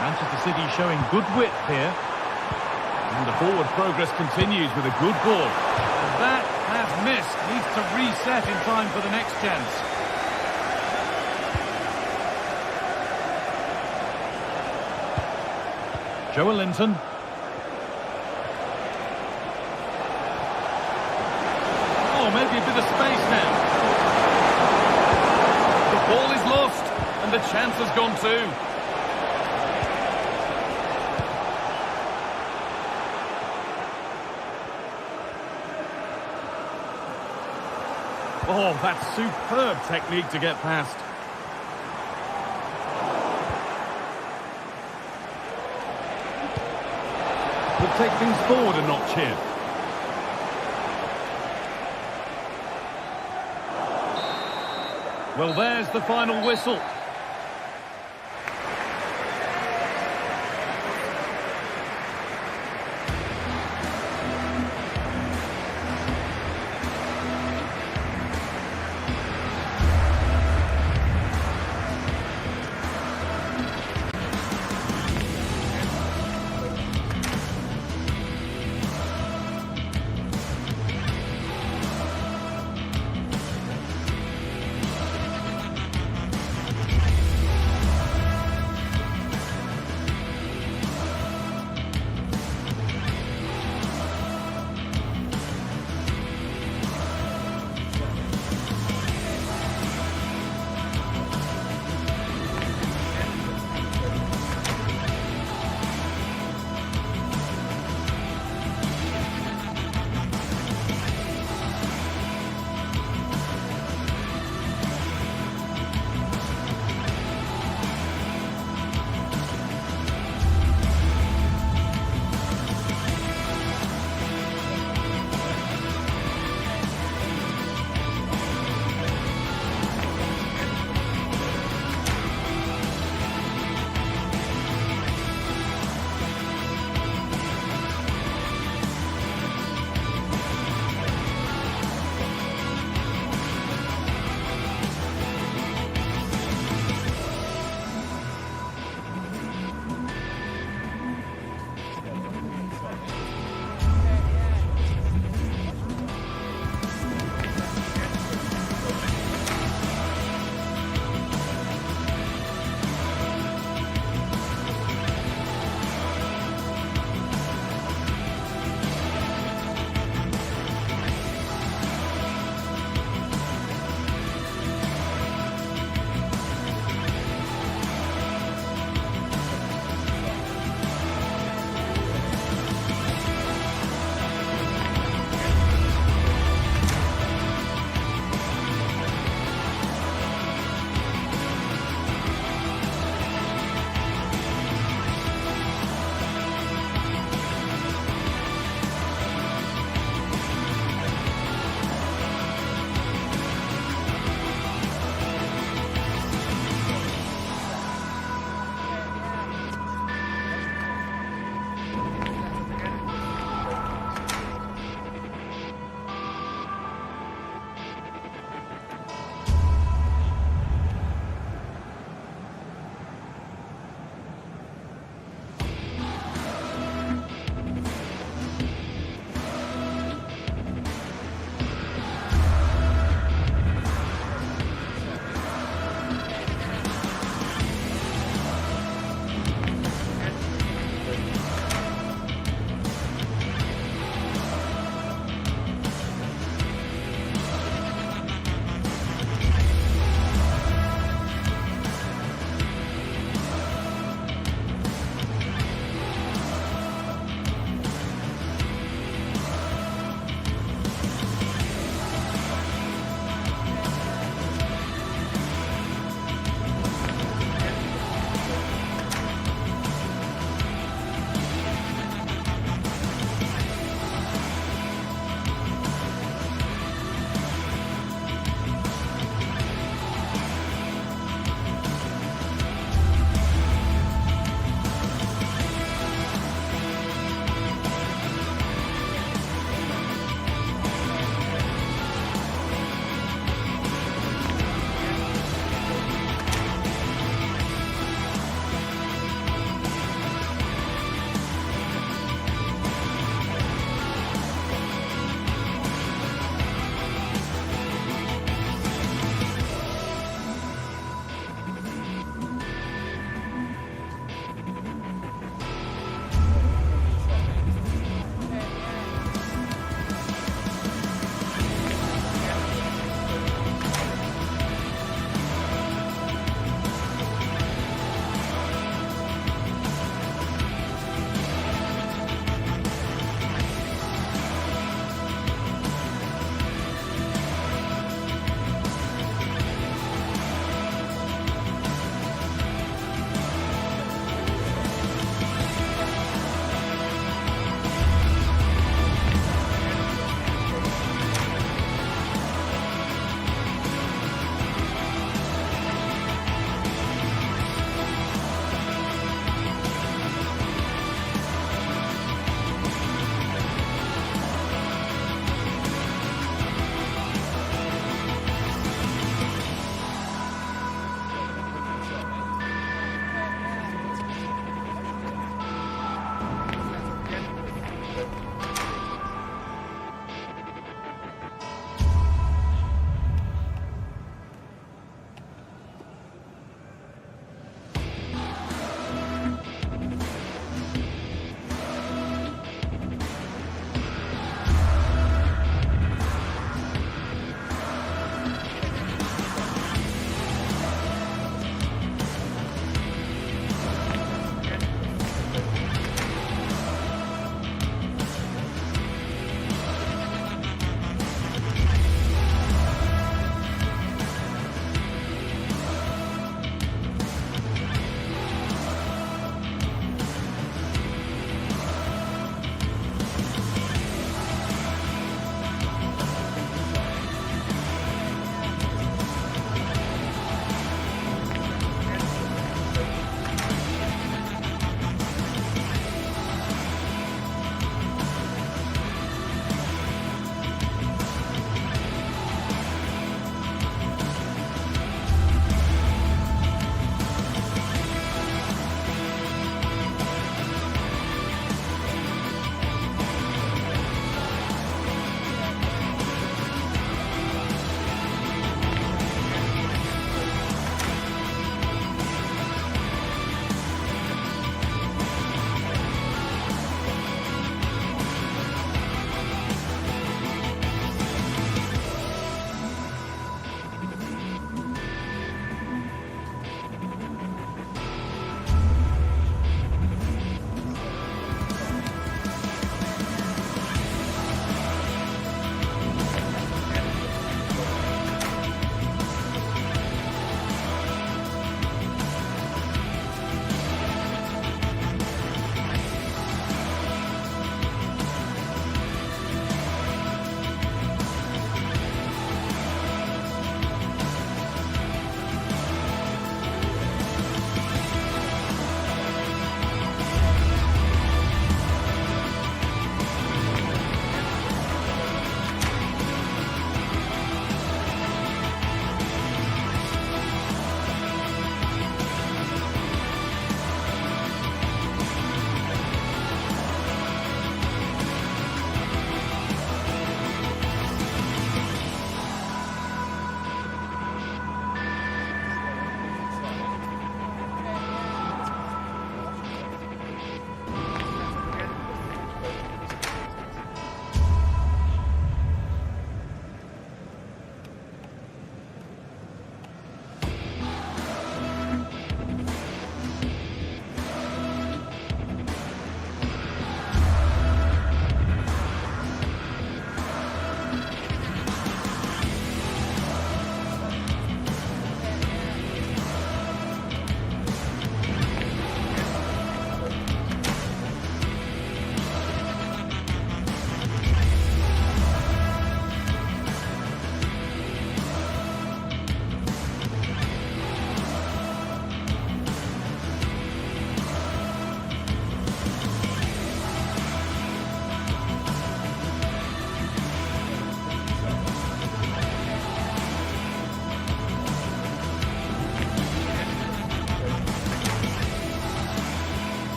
Manchester City showing good width here. And the forward progress continues with a good ball. That has missed. Needs to reset in time for the next chance. Joe Linton. Oh, maybe a bit of space now. The ball is lost, and the chance has gone too. Oh, that's superb technique to get past. Could take things forward a notch here. Well, there's the final whistle.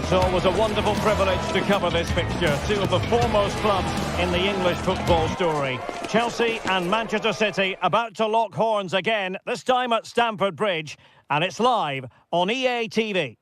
It's always a wonderful privilege to cover this fixture. Two of the foremost clubs in the English football story. Chelsea and Manchester City about to lock horns again, this time at Stamford Bridge, and it's live on EA TV.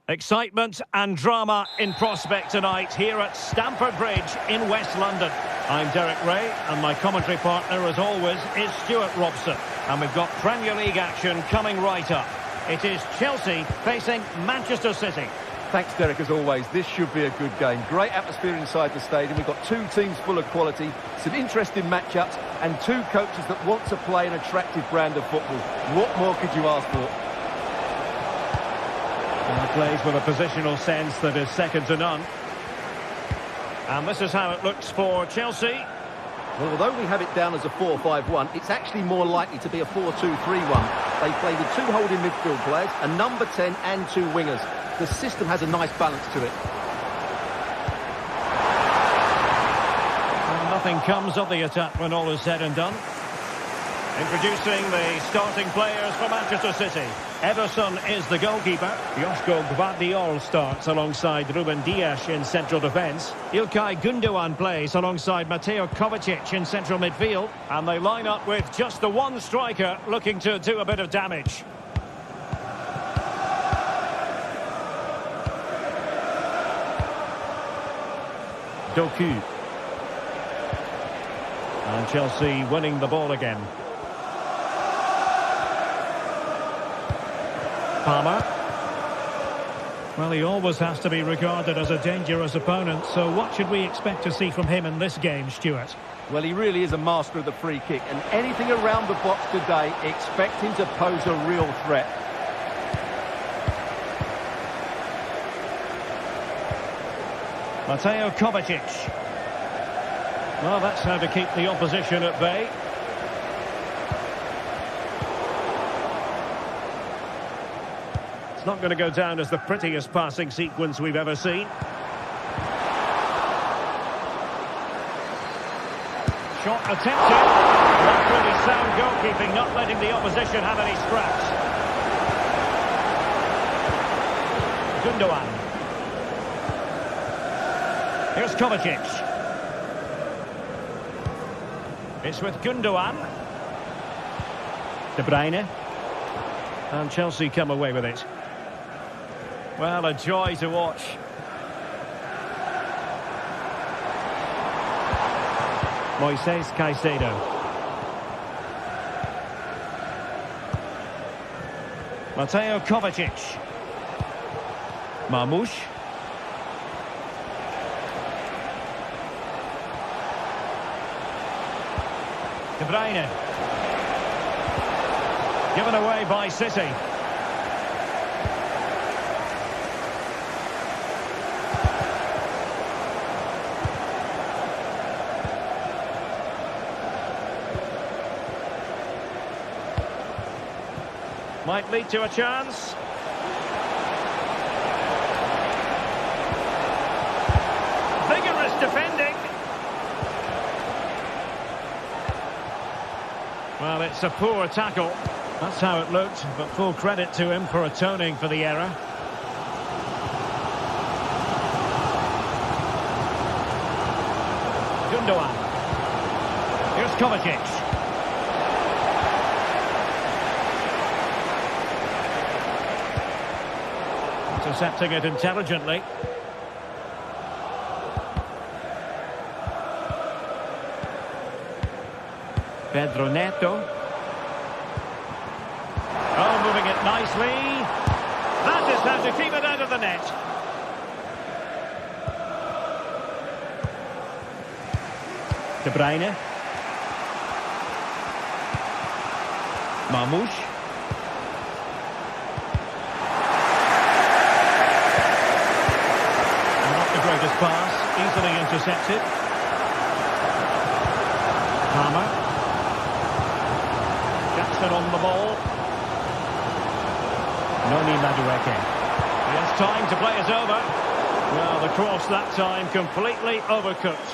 Excitement and drama in prospect tonight here at Stamford Bridge in West London. I'm Derek Ray, and my commentary partner, as always, is Stuart Robson. And we've got Premier League action coming right up. It is Chelsea facing Manchester City. Thanks, Derek, as always. This should be a good game. Great atmosphere inside the stadium. We've got two teams full of quality, some interesting matchups, and two coaches that want to play an attractive brand of football. What more could you ask for? And plays with a positional sense that is second to none. And this is how it looks for Chelsea. Well, although we have it down as a 4-5-1, it's actually more likely to be a 4-2-3-1. They play with two holding midfield players, a number 10 and two wingers. The system has a nice balance to it. And nothing comes of the attack when all is said and done. Introducing the starting players for Manchester City. Ederson is the goalkeeper. Joško Gvardiol starts alongside Ruben Dias in central defence. Ilkay Gundogan plays alongside Mateo Kovacic in central midfield. And they line up with just the one striker looking to do a bit of damage. Doku. And Chelsea winning the ball again. Palmer. Well, he always has to be regarded as a dangerous opponent, so what should we expect to see from him in this game, Stuart? Well, he really is a master of the free kick, and anything around the box today, expect him to pose a real threat. Mateo Kovacic. Well, that's how to keep the opposition at bay. It's not going to go down as the prettiest passing sequence we've ever seen. Shot attempted. Not really sound goalkeeping, not letting the opposition have any scraps. Gundogan. Here's Kovacic. It's with Gundogan. De Bruyne. And Chelsea come away with it. Well, a joy to watch. Moises Caicedo. Mateo Kovacic. Marmoush. De Bruyne. Given away by City. Might lead to a chance. Vigorous defending. Well, it's a poor tackle. That's how it looked, but full credit to him for atoning for the error. Gundogan. Here's Kovacic. Intercepting it intelligently. Pedro Neto. Oh, moving it nicely. That is how to keep it out of the net. De Bruyne. Marmoush. Greatest pass, easily intercepted. Palmer. Jackson on the ball. Noni Madueke. He has time to play it over. Well, the cross that time completely overcooked.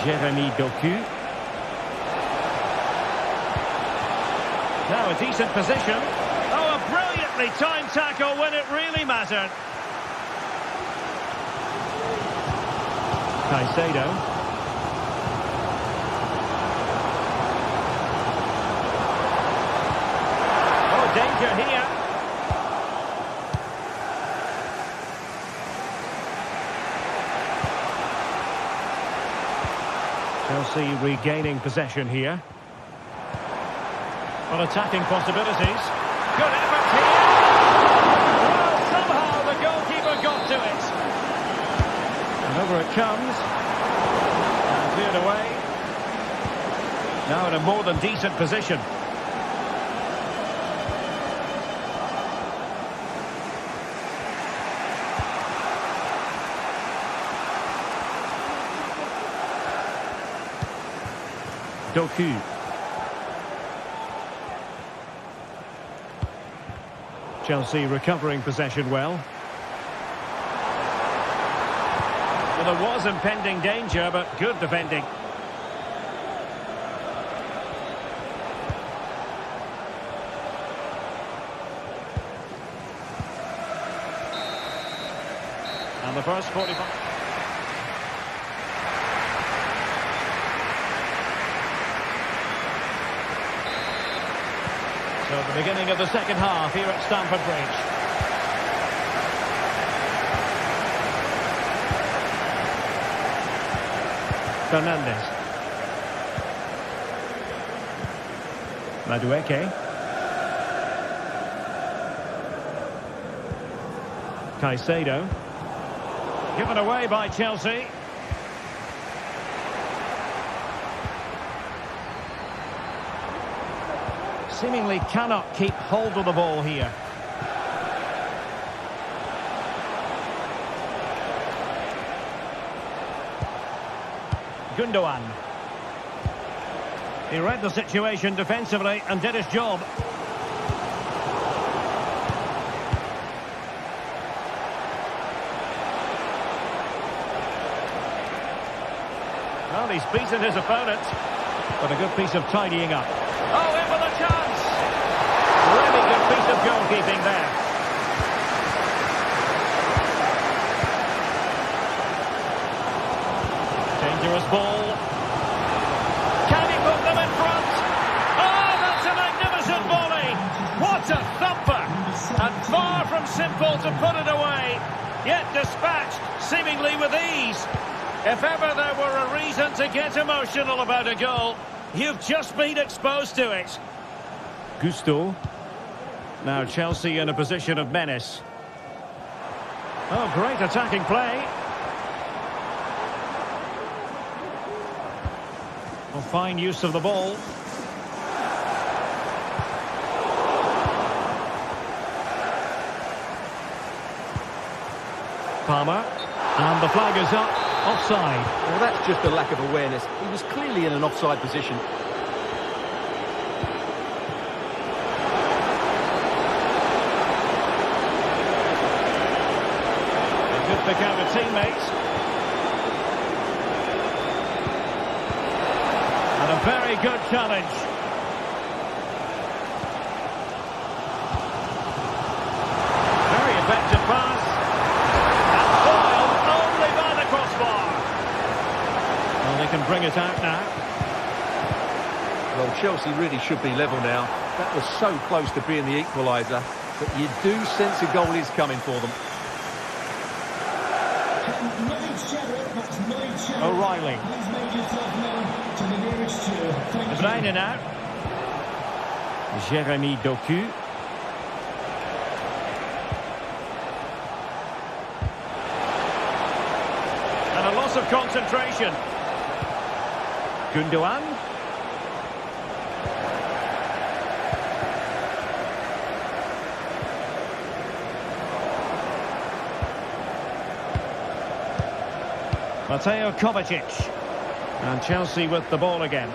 Jeremy Doku. Now a decent position. Oh, a brilliantly timed tackle when it really mattered. Caicedo. Oh, danger here. Chelsea regaining possession here. On attacking possibilities. Good effort here. Well, somehow the goalkeeper got to it. And over it comes. And cleared away. Now in a more than decent position. Doku. Chelsea recovering possession well. Well, there was impending danger, but good defending. And the first 45... So the beginning of the second half here at Stamford Bridge. Fernandes. Madueke. Caicedo. Given away by Chelsea. Seemingly cannot keep hold of the ball here. Gundogan. He read the situation defensively and did his job. Well, he's beaten his opponent, but a good piece of tidying up. Oh, in with a chance! Really good piece of goalkeeping there. Dangerous ball. Can he put them in front? Oh, that's a magnificent volley! What a thumper! And far from simple to put it away, yet dispatched seemingly with ease. If ever there were a reason to get emotional about a goal, you've just been exposed to it. Gusto. Now Chelsea in a position of menace. Oh, great attacking play. Well, fine use of the ball. Palmer. And the flag is up. Offside. Well, that's just a lack of awareness. He was clearly in an offside position. A good pick out of teammates. And a very good challenge. Very effective pass. They can bring it out now. Well, Chelsea really should be level now. That was so close to being the equaliser, but you do sense a goal is coming for them. O'Reilly. De Bruyne now. Jeremy Doku. And a loss of concentration. Gundogan. Mateo Kovacic. And Chelsea with the ball again.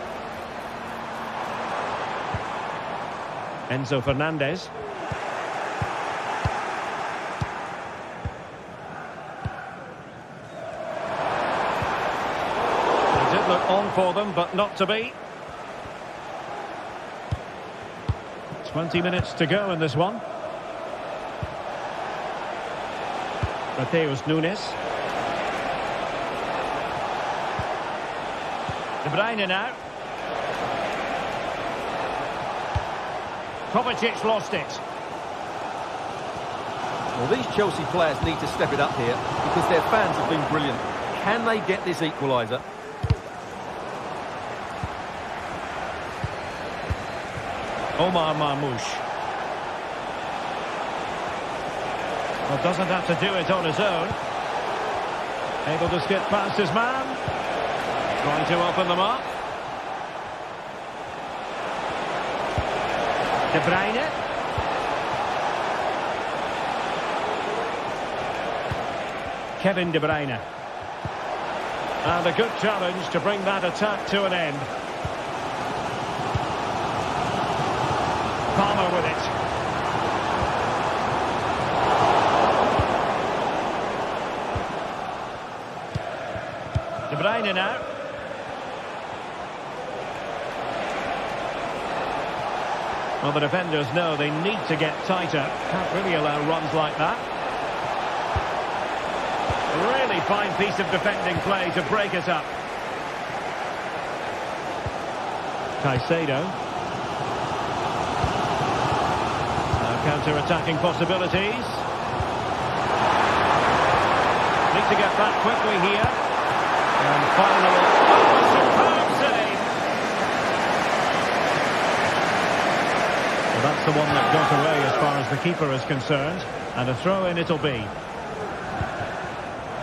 Enzo Fernandez. He did look on for them, but not to be. 20 minutes to go in this one. Mateus Nunes. De Bruyne now. Kovacic lost it. Well, these Chelsea players need to step it up here because their fans have been brilliant. Can they get this equaliser? Omar Marmoush. Well, doesn't have to do it on his own. Able to skip past his man. Trying to open them up. De Bruyne. Kevin De Bruyne. And a good challenge to bring that attack to an end. Palmer with it. De Bruyne now. Well, the defenders know they need to get tighter. Can't really allow runs like that. A really fine piece of defending play to break it up. Caicedo. Now counter-attacking possibilities. Need to get back quickly here. And finally, superb save. Well, that's the one that got away as far as the keeper is concerned. And a throw-in it'll be.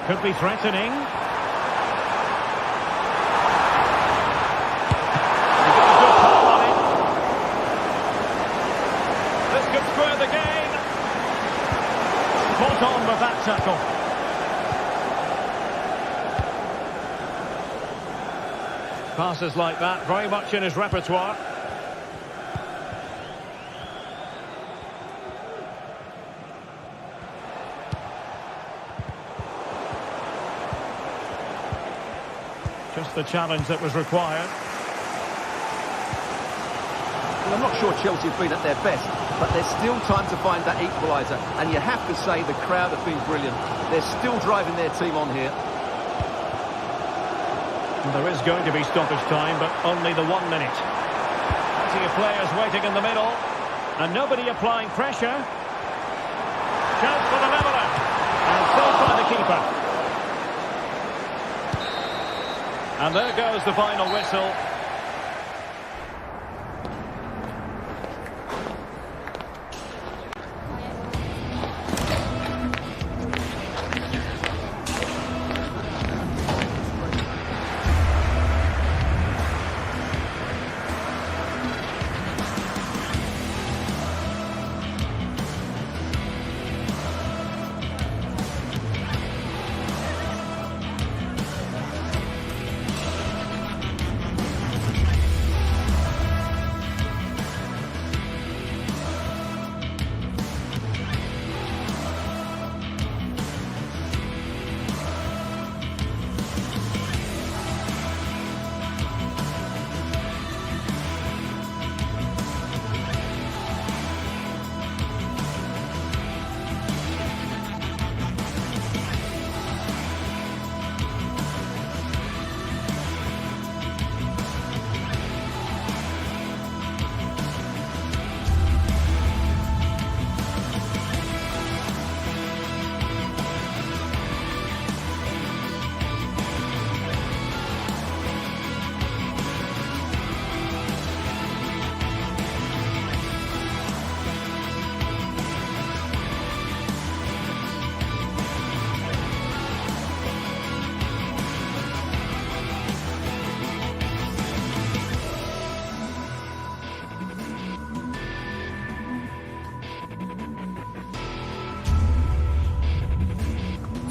Could be threatening. This could square the game. Spot on with that tackle. Passes like that, very much in his repertoire. Just the challenge that was required. Well, I'm not sure Chelsea have been at their best, but there's still time to find that equaliser. And you have to say the crowd have been brilliant. They're still driving their team on here. Well, there is going to be stoppage time, but only the 1 minute. Plenty of players waiting in the middle, and nobody applying pressure. Chance for the leveller, and saved by the keeper. And there goes the final whistle.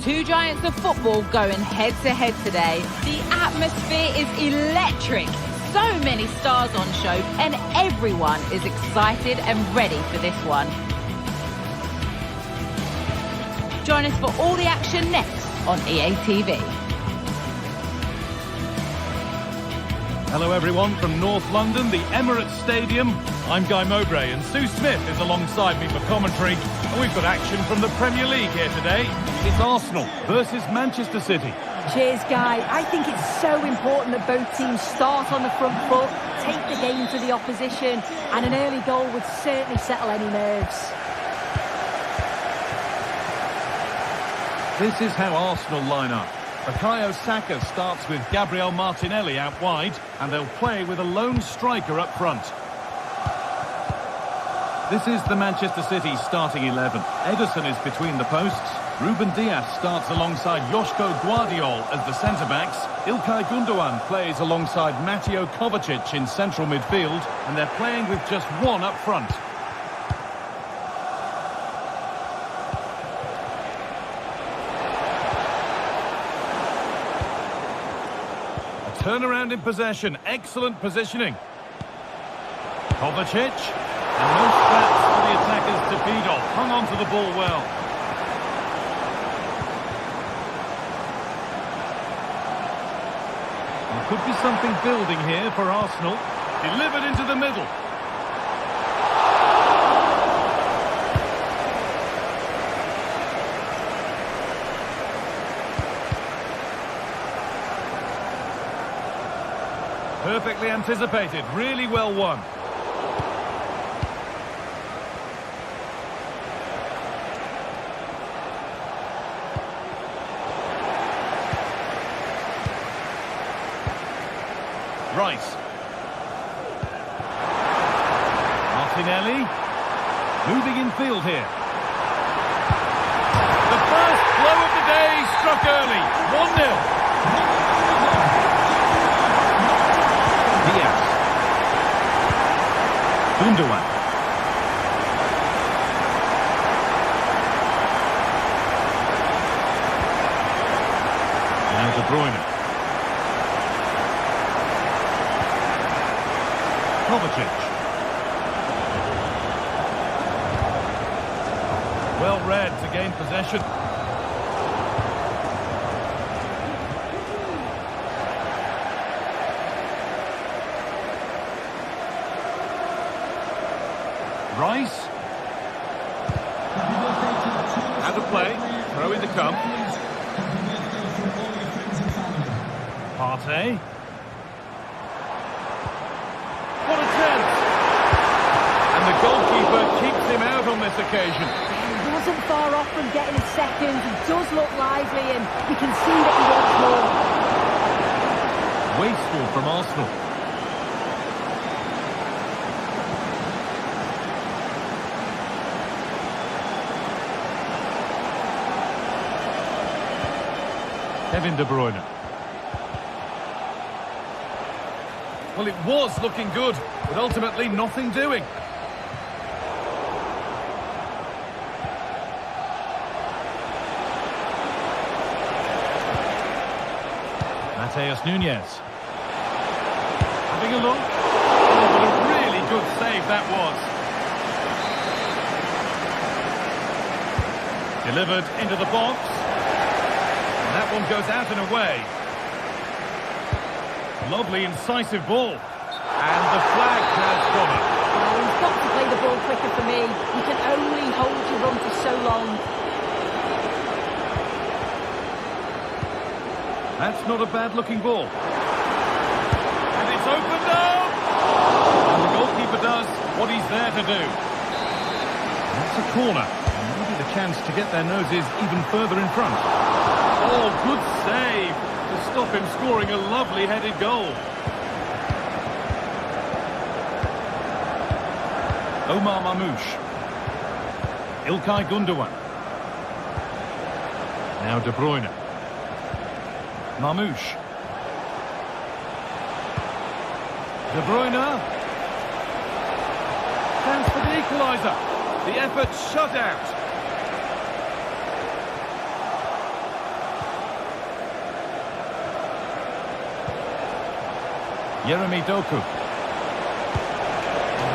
Two giants of football going head-to-head today. The atmosphere is electric. So many stars on show, and everyone is excited and ready for this one. Join us for all the action next on EA TV. Hello everyone from North London, the Emirates Stadium. I'm Guy Mowbray and Sue Smith is alongside me for commentary. And we've got action from the Premier League here today. It's Arsenal versus Manchester City. Cheers, Guy. I think it's so important that both teams start on the front foot, take the game to the opposition, and an early goal would certainly settle any nerves. This is how Arsenal line up. Bukayo Saka starts with Gabriel Martinelli out wide, and they'll play with a lone striker up front. This is the Manchester City starting 11. Ederson is between the posts. Ruben Dias starts alongside Joško Guardiol as the centre-backs. Ilkay Gundogan plays alongside Mateo Kovacic in central midfield, and they're playing with just one up front. A turnaround in possession, excellent positioning. Kovacic, and no scraps for the attackers to feed off. Hung on to the ball well. There could be something building here for Arsenal. Delivered into the middle. Perfectly anticipated, really well won. Rice. Martinelli. Moving in field here. The first blow of the day struck early. 1-0. Diaz. Gundogan. Now De Bruyne. Kovacic. Well read to gain possession. Rice. Out of play. Throw in to come. Partey. What a chance! And the goalkeeper keeps him out on this occasion. He wasn't far off from getting his second. He does look lively and you can see that he wants more. Wasteful from Arsenal. Kevin De Bruyne. Well, it was looking good, but ultimately nothing doing. Mateus Nunes. Having a look. Oh, what a really good save that was. Delivered into the box. And that one goes out and away. Lovely, incisive ball. And the flag has gone up. Oh, he's got to play the ball quicker for me. You can only hold your run for so long. That's not a bad-looking ball. And it's opened up! And the goalkeeper does what he's there to do. That's a corner. And maybe the chance to get their noses even further in front. Oh, good save to stop him scoring a lovely headed goal. Omar Mamouche. Ilkay Gundogan. Now De Bruyne. Mamouche. De Bruyne. Chance for the equaliser. The effort shut out. Jeremy Doku.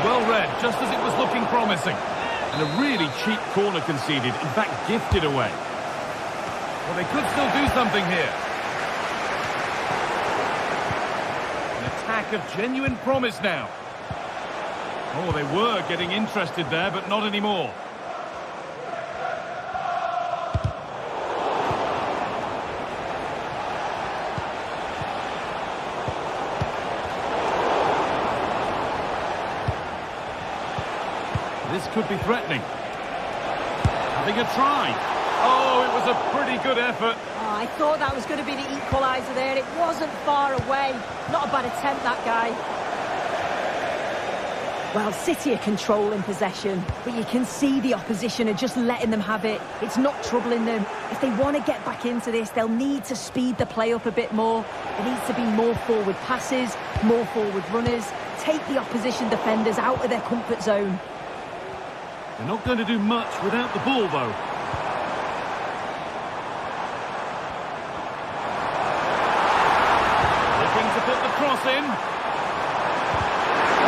Well read, just as it was looking promising. And a really cheap corner conceded, in fact gifted away. Well, they could still do something here. An attack attack of genuine promise now. Oh, they were getting interested there, but not anymore. This could be threatening. Having a try. Oh, it was a pretty good effort. Oh, I thought that was going to be the equaliser there. It wasn't far away. Not a bad attempt, that guy. Well, City are controlling possession, but you can see the opposition are just letting them have it. It's not troubling them. If they want to get back into this, they'll need to speed the play up a bit more. There needs to be more forward passes, more forward runners. Take the opposition defenders out of their comfort zone. They're not going to do much without the ball, though. Looking to put the cross in.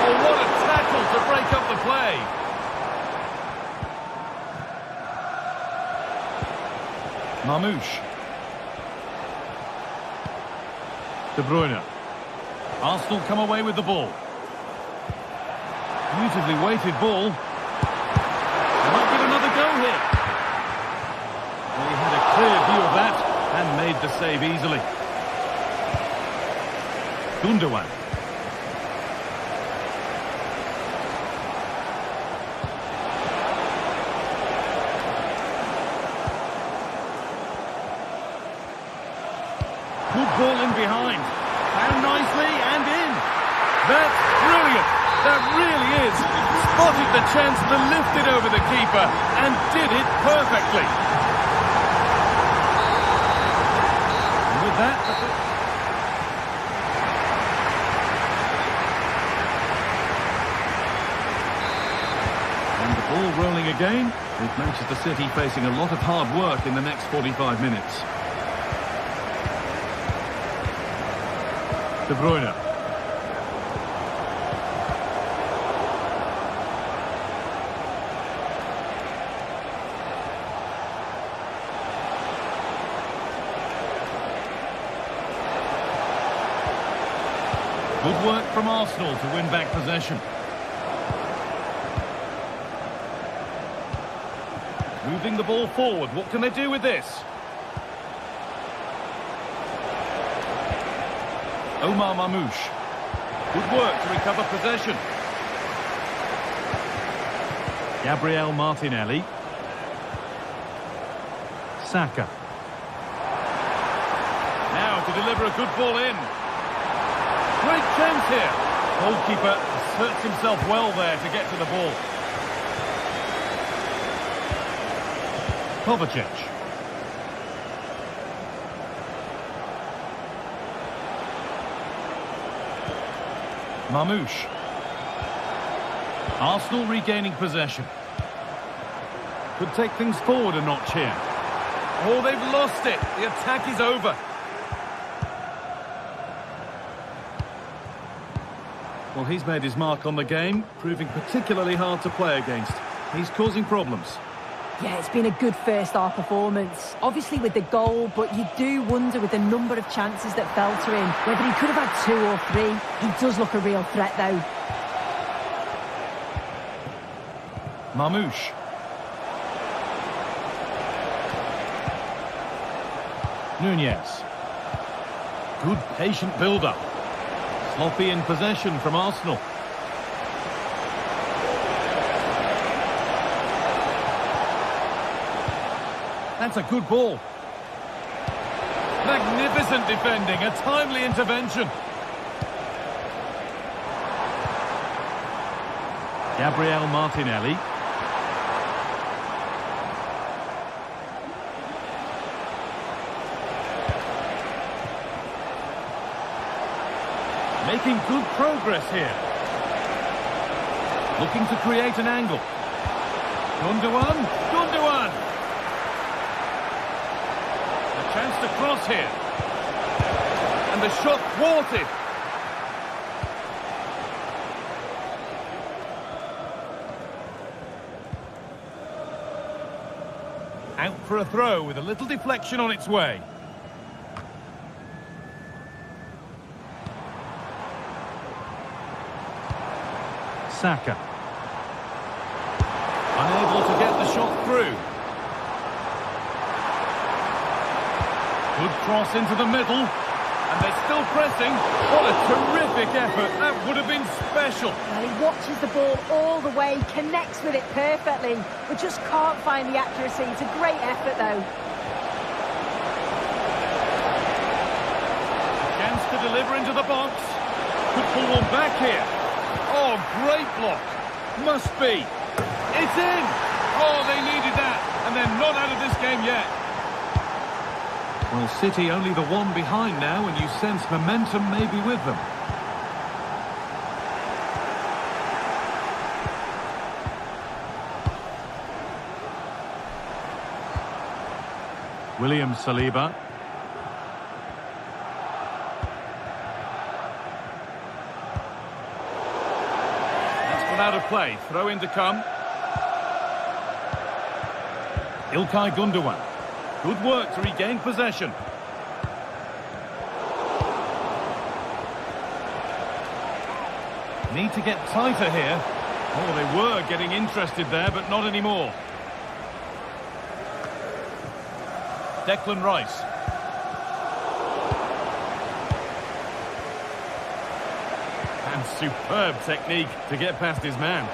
Oh, what a tackle to break up the play. Mamouche. De Bruyne. Arsenal come away with the ball. Beautifully weighted ball. Might get another go here. Well, he had a clear view of that and made the save easily. Gundogan. Good ball in behind. Found nicely and in. That's brilliant. That really is. Spotted the chance to lift it over the keeper and did it perfectly. And with that... And the ball rolling again, with Manchester City facing a lot of hard work in the next 45 minutes. De Bruyne. Good work from Arsenal to win back possession. Moving the ball forward. What can they do with this? Omar Mamouche. Good work to recover possession. Gabriel Martinelli. Saka. Now to deliver a good ball in. Great chance here. Goalkeeper asserts himself well there to get to the ball. Kovacic. Mamouche. Arsenal regaining possession. Could take things forward a notch here. Oh, they've lost it. The attack is over. Well, he's made his mark on the game, proving particularly hard to play against. He's causing problems. Yeah, it's been a good first-half performance. Obviously with the goal, but you do wonder with the number of chances that fell to him, whether he could have had 2 or 3. He does look a real threat, though. Mamouche. Nunez. Good patient build-up. Sloppy in possession from Arsenal. That's a good ball. Magnificent defending, a timely intervention. Gabriel Martinelli. Making good progress here. Looking to create an angle. Gundogan. Gundogan. A chance to cross here. And the shot thwarted. Out for a throw with a little deflection on its way. Saka. Unable to get the shot through. Good cross into the middle. And they're still pressing. What a terrific effort. That would have been special. Well, he watches the ball all the way, connects with it perfectly, but just can't find the accuracy. It's a great effort, though. Chance to deliver into the box. Could pull one back here. Oh, great block. Must be. It's in. Oh, they needed that. And they're not out of this game yet. Well, City only the one behind now, and you sense momentum may be with them. William Saliba. That's one out of play. Throw in to come. İlkay Gündoğan. Good work to regain possession. Need to get tighter here. Oh, they were getting interested there, but not anymore. Declan Rice. And superb technique to get past his man.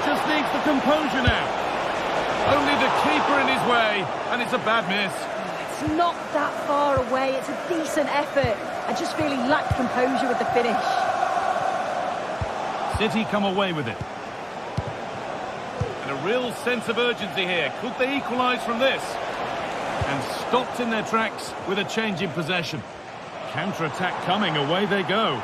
Just needs the composure now. Only the keeper in his way, and it's a bad miss. It's not that far away. It's a decent effort. I just feel he lacked composure with the finish. City come away with it. And a real sense of urgency here. Could they equalise from this? And stopped in their tracks with a change in possession. Counter-attack coming, away they go.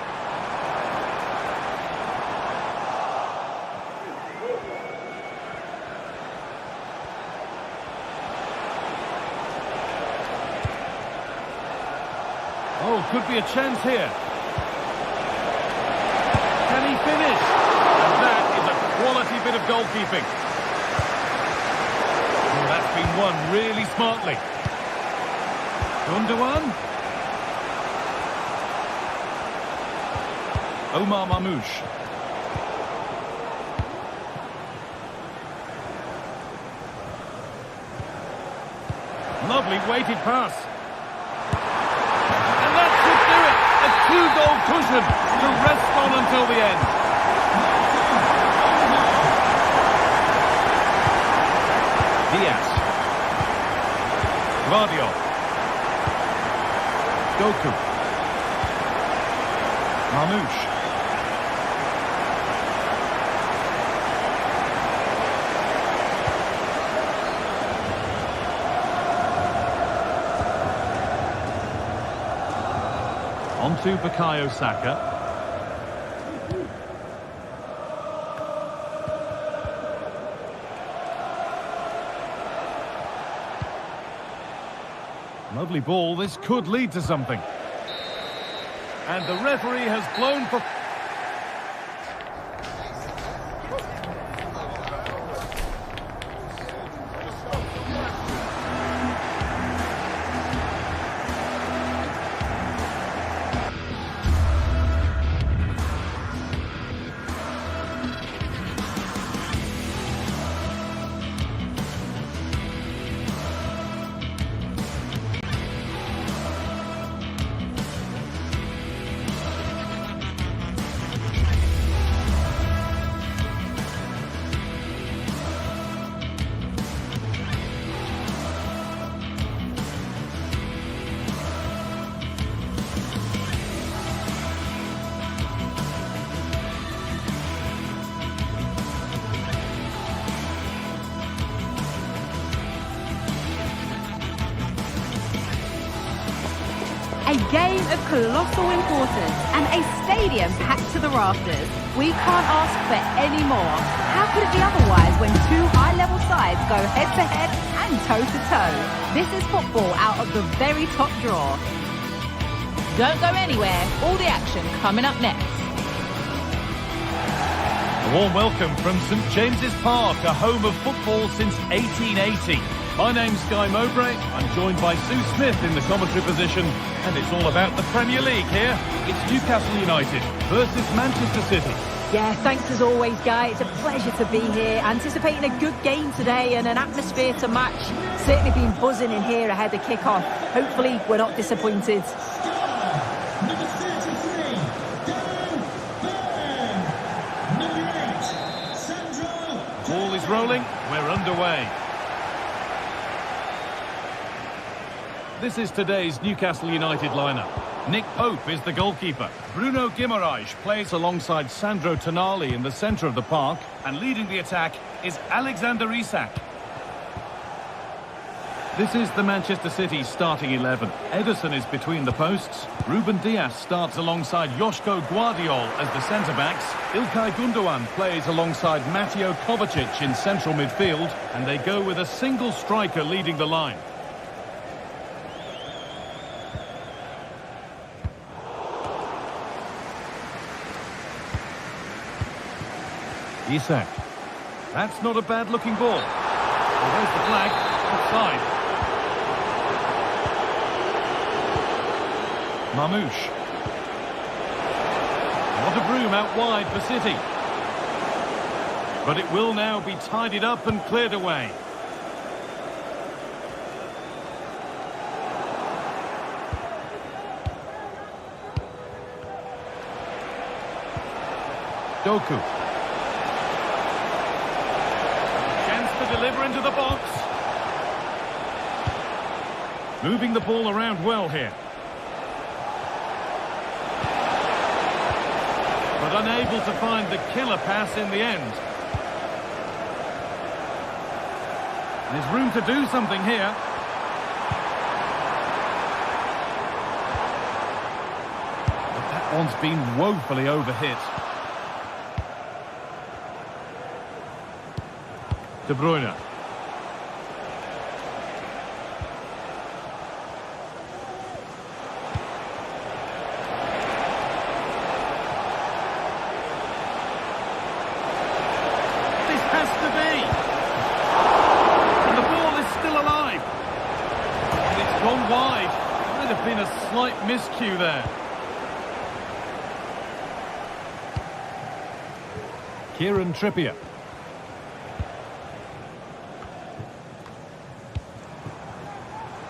Oh, could be a chance here. Can he finish? And that is a quality bit of goalkeeping. Oh, that's been won really smartly. Gündoğan. Omar Mamouche. Lovely weighted pass. Two-goal cushion to rest on until the end. Diaz. Guardiola. Doku. Mamouche. On to Bukayo Saka. Lovely ball. This could lead to something. And the referee has blown for... A game of colossal importance and a stadium packed to the rafters. We can't ask for any more. How could it be otherwise when two high-level sides go head-to-head and toe-to-toe? This is football out of the very top draw. Don't go anywhere. All the action coming up next. A warm welcome from St James's Park, a home of football since 1880. My name's Guy Mowbray. I'm joined by Sue Smith in the commentary position, and it's all about the Premier League here. It's Newcastle United versus Manchester City. Yeah, thanks as always, Guy. It's a pleasure to be here. Anticipating a good game today and an atmosphere to match. Certainly been buzzing in here ahead of kick-off. Hopefully, we're not disappointed. Number 33, Bayern. Number 8, Sandro. Ball is rolling. We're underway. This is today's Newcastle United lineup. Nick Pope is the goalkeeper. Bruno Guimaraes plays alongside Sandro Tonali in the centre of the park. And leading the attack is Alexander Isak. This is the Manchester City starting 11. Ederson is between the posts. Ruben Dias starts alongside Joško Guardiol as the centre-backs. İlkay Gundogan plays alongside Mateo Kovacic in central midfield. And they go with a single striker leading the line. Isak. That's not a bad-looking ball. Well, there's the flag. Offside. Mamouche. What a broom out wide for City. But it will now be tidied up and cleared away. Doku. Deliver into the box. Moving the ball around well here. But unable to find the killer pass in the end. There's room to do something here. But that one's been woefully overhit. De Bruyne. This has to be. And the ball is still alive. And it's gone wide. Might have been a slight miscue there. Kieran Trippier.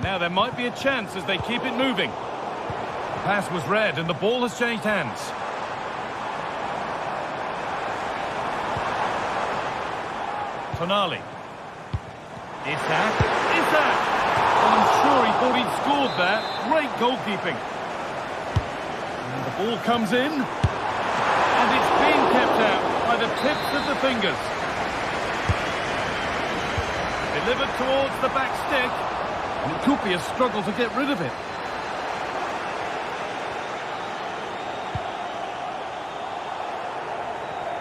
Now there might be a chance as they keep it moving. The pass was read and the ball has changed hands. Tonali. Isak. Well, I'm sure he thought he'd scored there. Great goalkeeping. And the ball comes in. And it's being kept out by the tips of the fingers. Delivered towards the back stick. And it could be a struggle to get rid of it.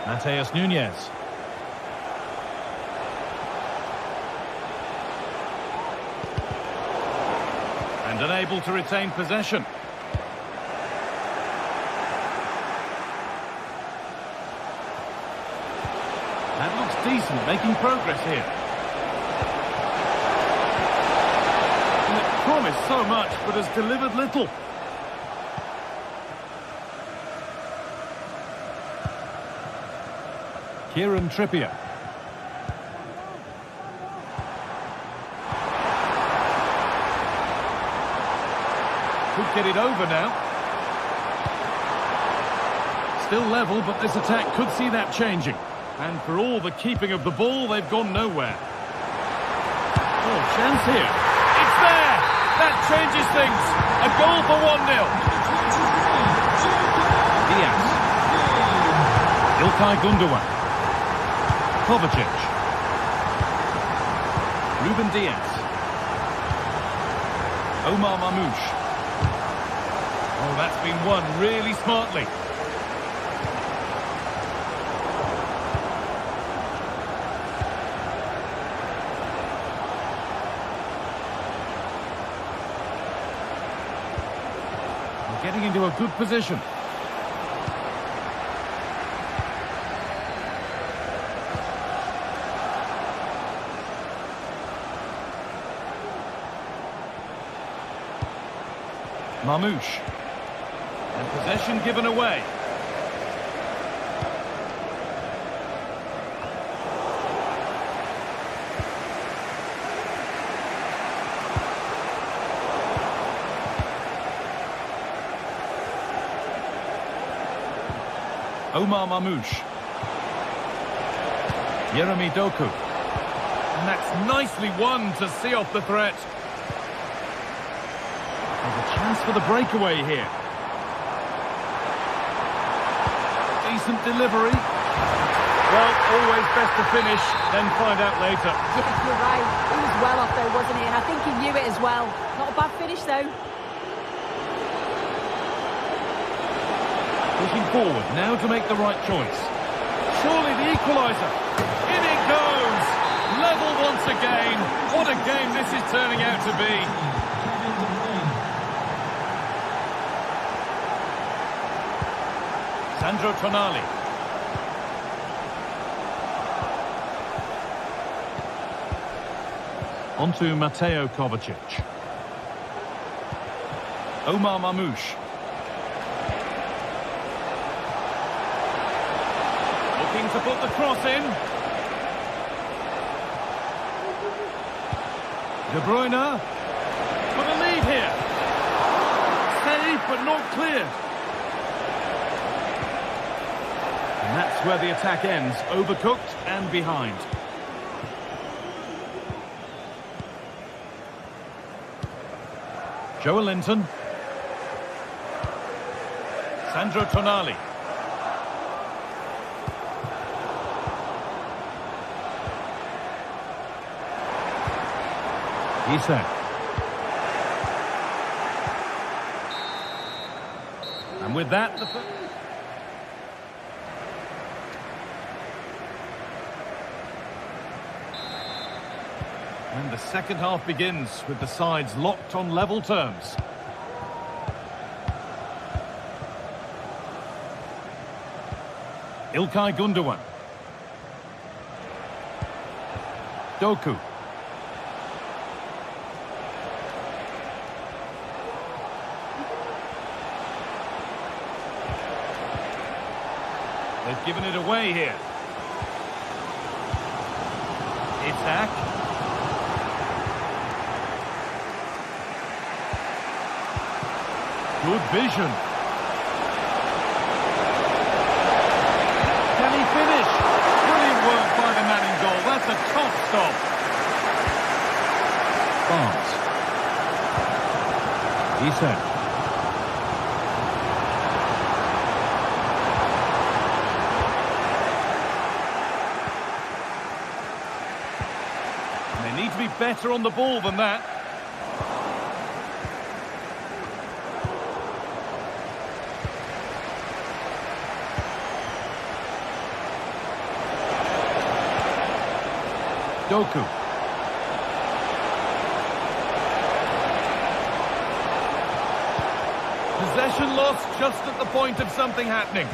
Matheus Nunes. And unable to retain possession. That looks decent, making progress here. Promised so much, but has delivered little. Kieran Trippier. Could get it over now. Still level, but this attack could see that changing. And for all the keeping of the ball, they've gone nowhere. Oh, chance here. It's there! That changes things. A goal for 1-0. Diaz. İlkay Gundogan. Kovacic. Ruben Dias. Omar Mamouche. Oh, that's been won really smartly. Getting into a good position. Mamouche. And possession given away. Omar Mamouche. Jeremy Doku. And that's nicely won to see off the threat. There's a chance for the breakaway here. Decent delivery. Well, always best to finish, then find out later. Yeah, you're right. He was well off though, wasn't he? And I think he knew it as well. Not a bad finish though. Pushing forward, now to make the right choice. Surely the equaliser. In it goes! Level once again. What a game this is turning out to be. Sandro Tonali. On to Mateo Kovacic. Omar Mamouche. Looking to put the cross in. De Bruyne. Got a lead here. Safe but not clear. And that's where the attack ends. Overcooked and behind. Joelinton. Sandro Tonali. Isak. And with that, and the second half begins with the sides locked on level terms. İlkay Gündoğan. Doku. They've given it away here. Isak. Good vision. Can he finish? Brilliant work by the man in goal. That's a top stop. Barnes. Isak. They need to be better on the ball than that. Doku. Possession lost just at the point of something happening.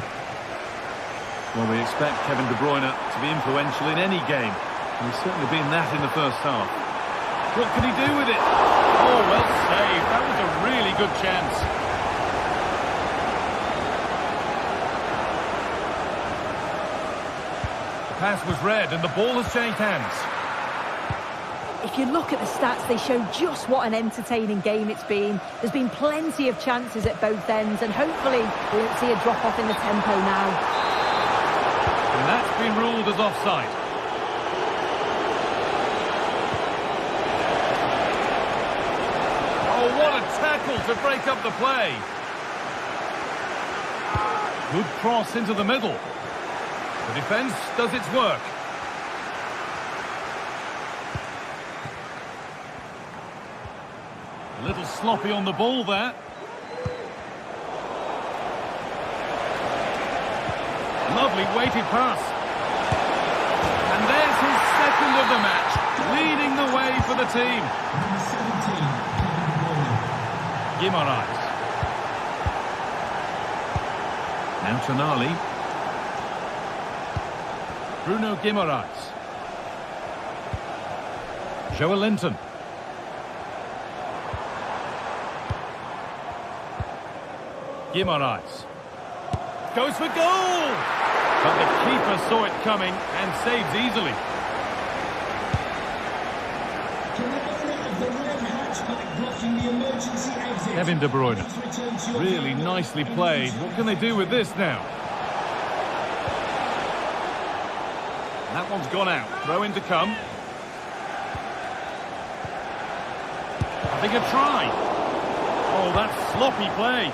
Well, we expect Kevin De Bruyne to be influential in any game. And he's certainly been that in the first half. What can he do with it? Oh, well saved. That was a really good chance. The pass was read and the ball has changed hands. If you look at the stats, they show just what an entertaining game it's been. There's been plenty of chances at both ends, and hopefully we won't see a drop-off in the tempo now. And that's been ruled as offside. Oh, what a tackle to break up the play. Good cross into the middle. The defence does its work. A little sloppy on the ball there. Lovely weighted pass. And there's his second of the match, leading the way for the team. Guimaraes. Now Tonali. Bruno Guimaraes. Joelinton. Guimaraes. Goes for goal! But the keeper saw it coming and saves easily. Kevin De Bruyne. Really nicely played. What can they do with this now? That one's gone out. Throw in to come. Having a try. Oh, that's sloppy play.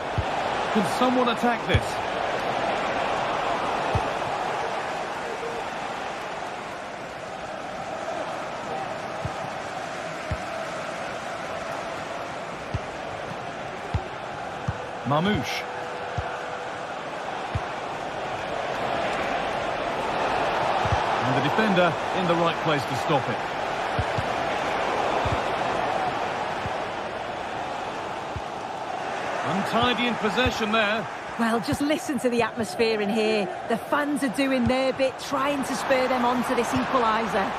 Can someone attack this? Marmouche. And the defender in the right place to stop it. Untidy in possession there. Well, just listen to the atmosphere in here. The fans are doing their bit, trying to spur them on to this equaliser.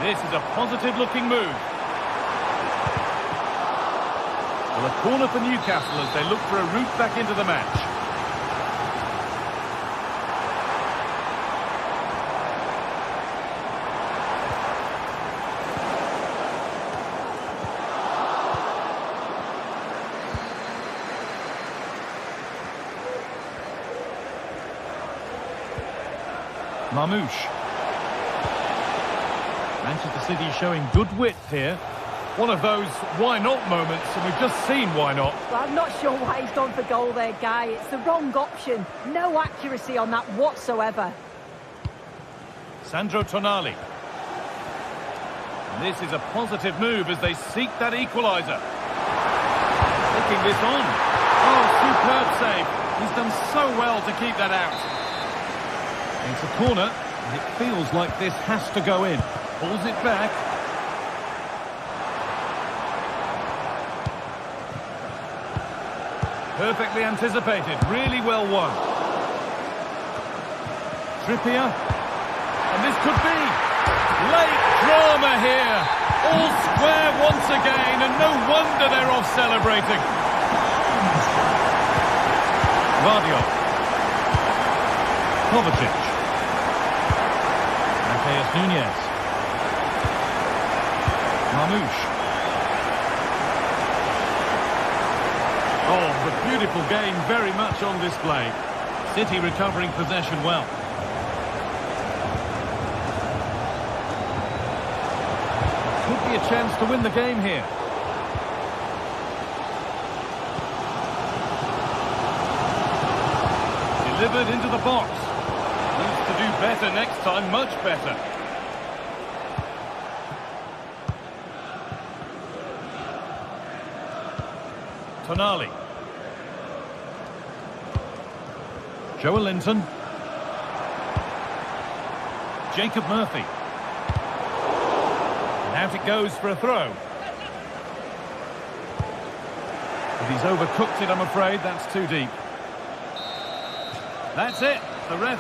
This is a positive-looking move. Well, a corner for Newcastle as they look for a route back into the match. Marmouche. Manchester City showing good width here. One of those why not moments, and we've just seen why not. Well, I'm not sure why he's gone for goal there, Guy. It's the wrong option. No accuracy on that whatsoever. Sandro Tonali. And this is a positive move as they seek that equaliser. Taking this on. Oh, superb save. He's done so well to keep that out. It's a corner, and it feels like this has to go in. Pulls it back. Perfectly anticipated, really well won. Trippier. And this could be late drama here. All square once again, and no wonder they're off celebrating. Vardio. Kovacic. Mateus Nunes. Marmouche. Oh, the beautiful game very much on display. City recovering possession well. Could be a chance to win the game here. Delivered into the box. Needs to do better next time, much better. Tonali. Joel Linton. Jacob Murphy. And out it goes for a throw. But he's overcooked it, I'm afraid. That's too deep. That's it. The ref...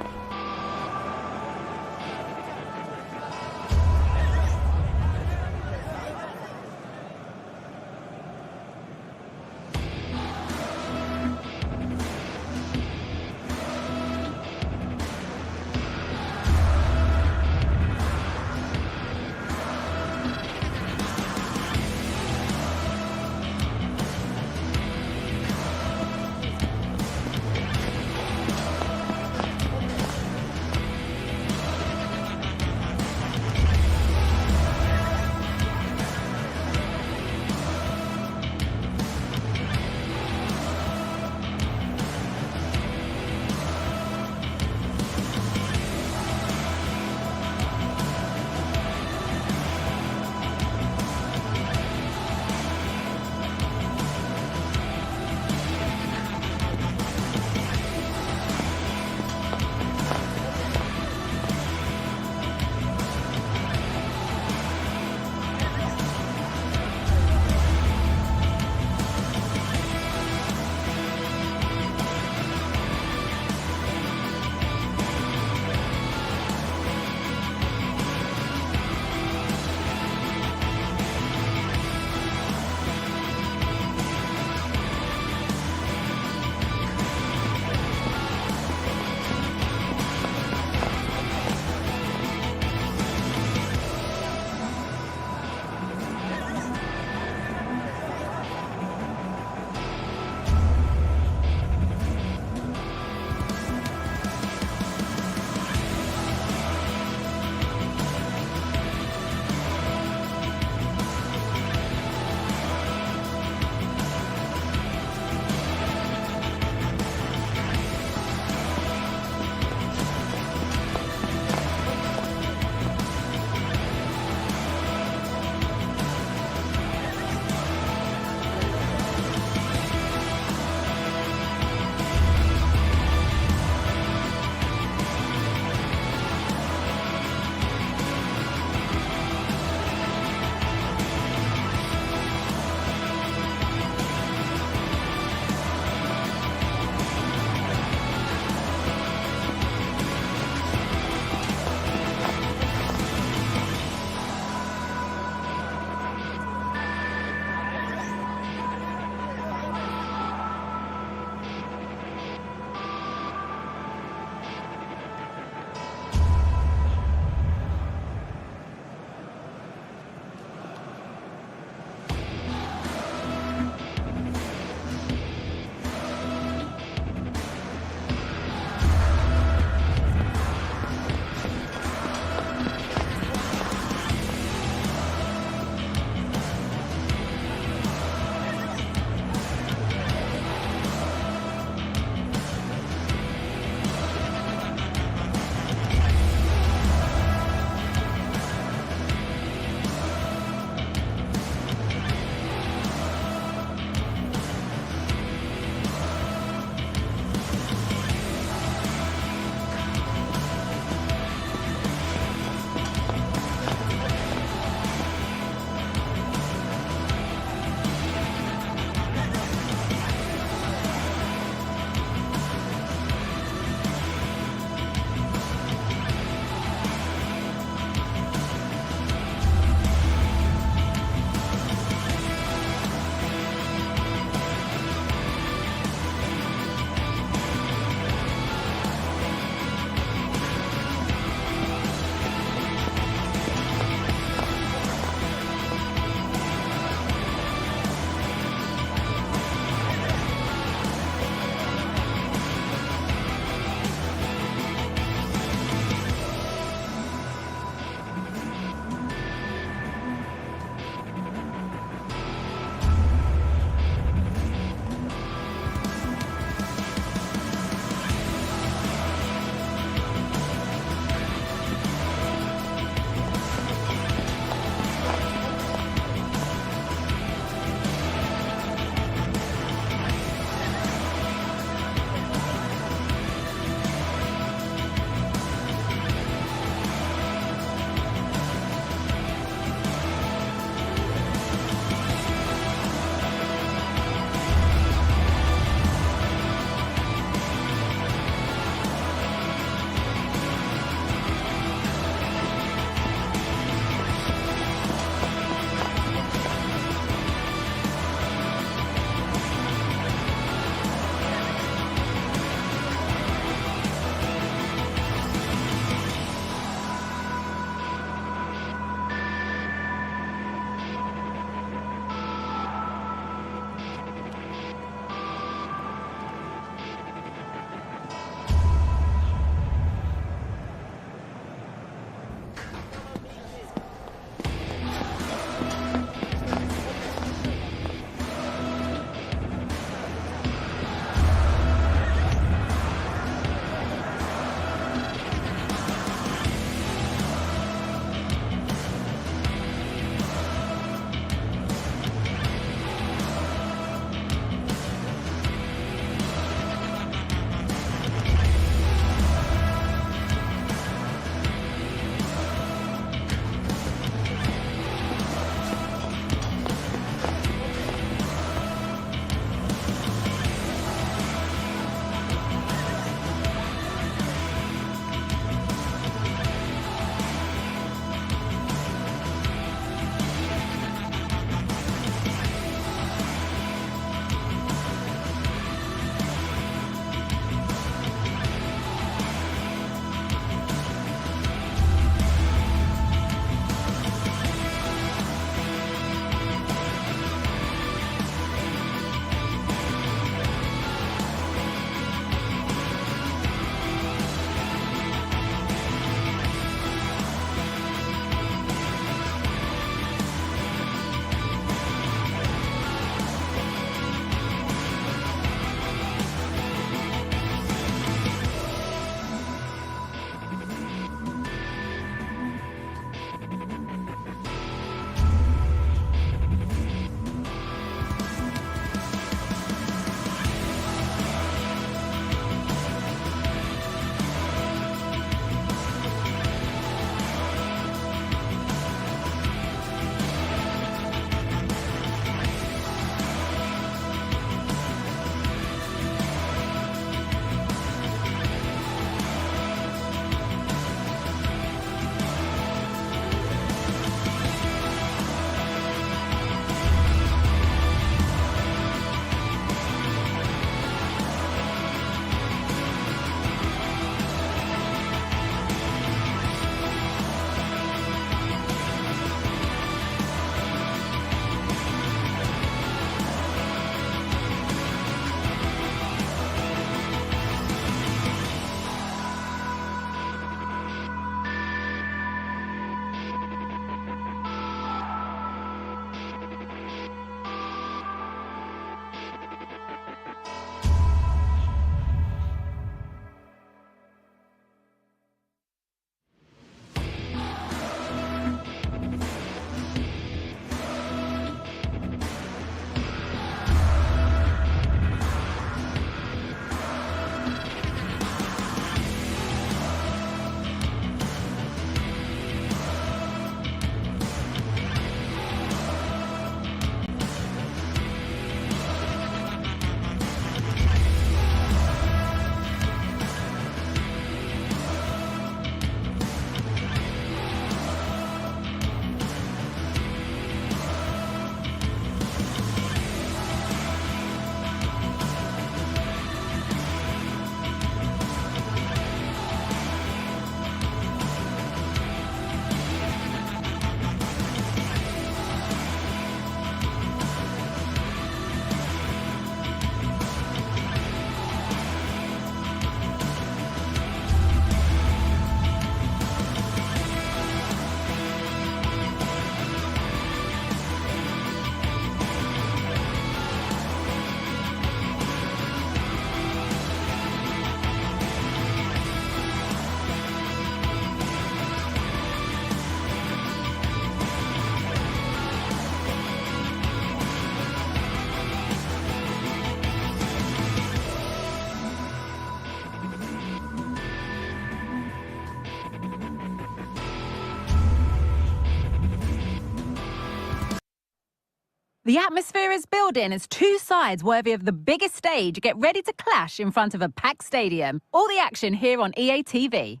The atmosphere is building as two sides worthy of the biggest stage get ready to clash in front of a packed stadium. All the action here on EA TV.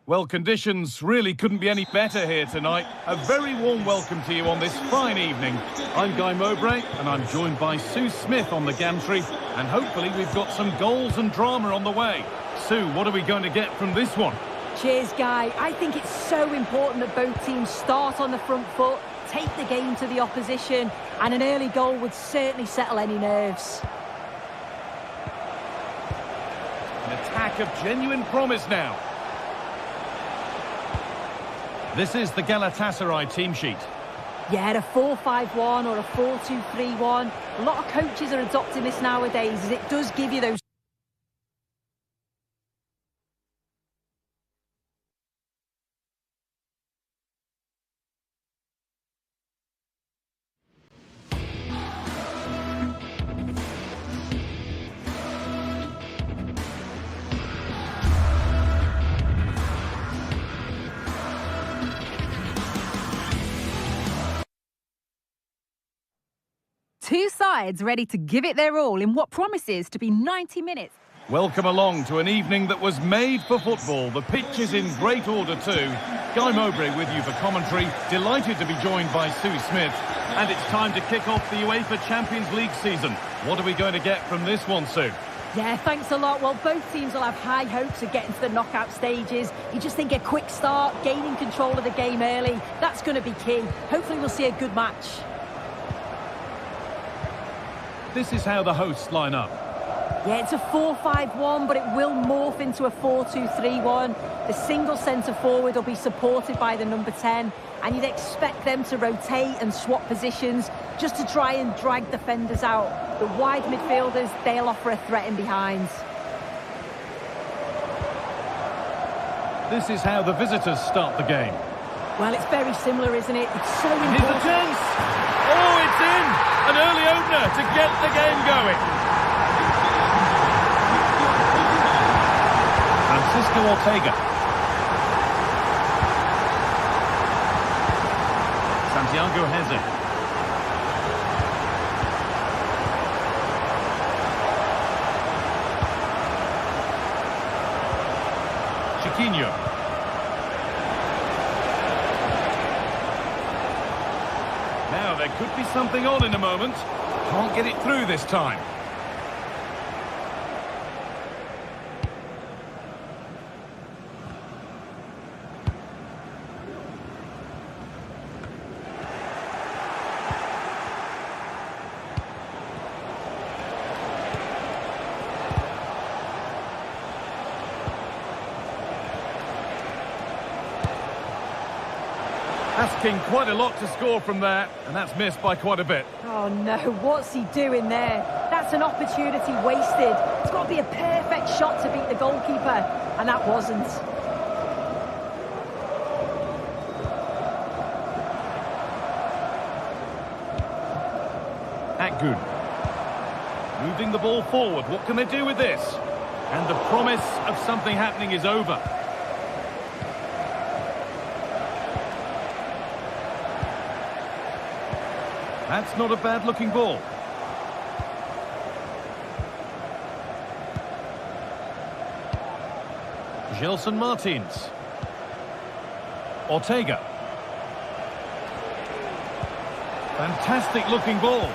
Well, conditions really couldn't be any better here tonight. A very warm welcome to you on this fine evening. I'm Guy Mowbray, and I'm joined by Sue Smith on the gantry. And hopefully we've got some goals and drama on the way. Sue, what are we going to get from this one? Cheers, Guy. I think it's so important that both teams start on the front foot, take the game to the opposition, and an early goal would certainly settle any nerves. An attack of genuine promise now. This is the Galatasaray team sheet. Yeah, a 4-5-1 or a 4-2-3-1. A lot of coaches are adopting this nowadays, as it does give you those... Two sides ready to give it their all in what promises to be 90 minutes. Welcome along to an evening that was made for football. The pitch is in great order too. Guy Mowbray with you for commentary. Delighted to be joined by Sue Smith. And it's time to kick off the UEFA Champions League season. What are we going to get from this one, Sue? Yeah, thanks a lot. Well, both teams will have high hopes of getting to the knockout stages. You just think a quick start, gaining control of the game early, that's going to be key. Hopefully we'll see a good match. This is how the hosts line up. Yeah, it's a 4-5-1, but it will morph into a 4-2-3-1. The single centre-forward will be supported by the number 10, and you'd expect them to rotate and swap positions just to try and drag defenders out. The wide midfielders, they'll offer a threat in behind. This is how the visitors start the game. Well, it's very similar, isn't it? It's so important. Here's a chance! Oh, it's in! An early opener to get the game going. Francisco Ortega. Santiago Heze. Chiquinho. Now there could be something on in a moment. Can't get it through this time. Asking quite a lot to score from there, and that's missed by quite a bit. Oh no, what's he doing there? That's an opportunity wasted. It's got to be a perfect shot to beat the goalkeeper, and that wasn't. Akgün. Moving the ball forward, what can they do with this? And the promise of something happening is over. That's not a bad-looking ball. Gelson Martins. Ortega. Fantastic-looking ball.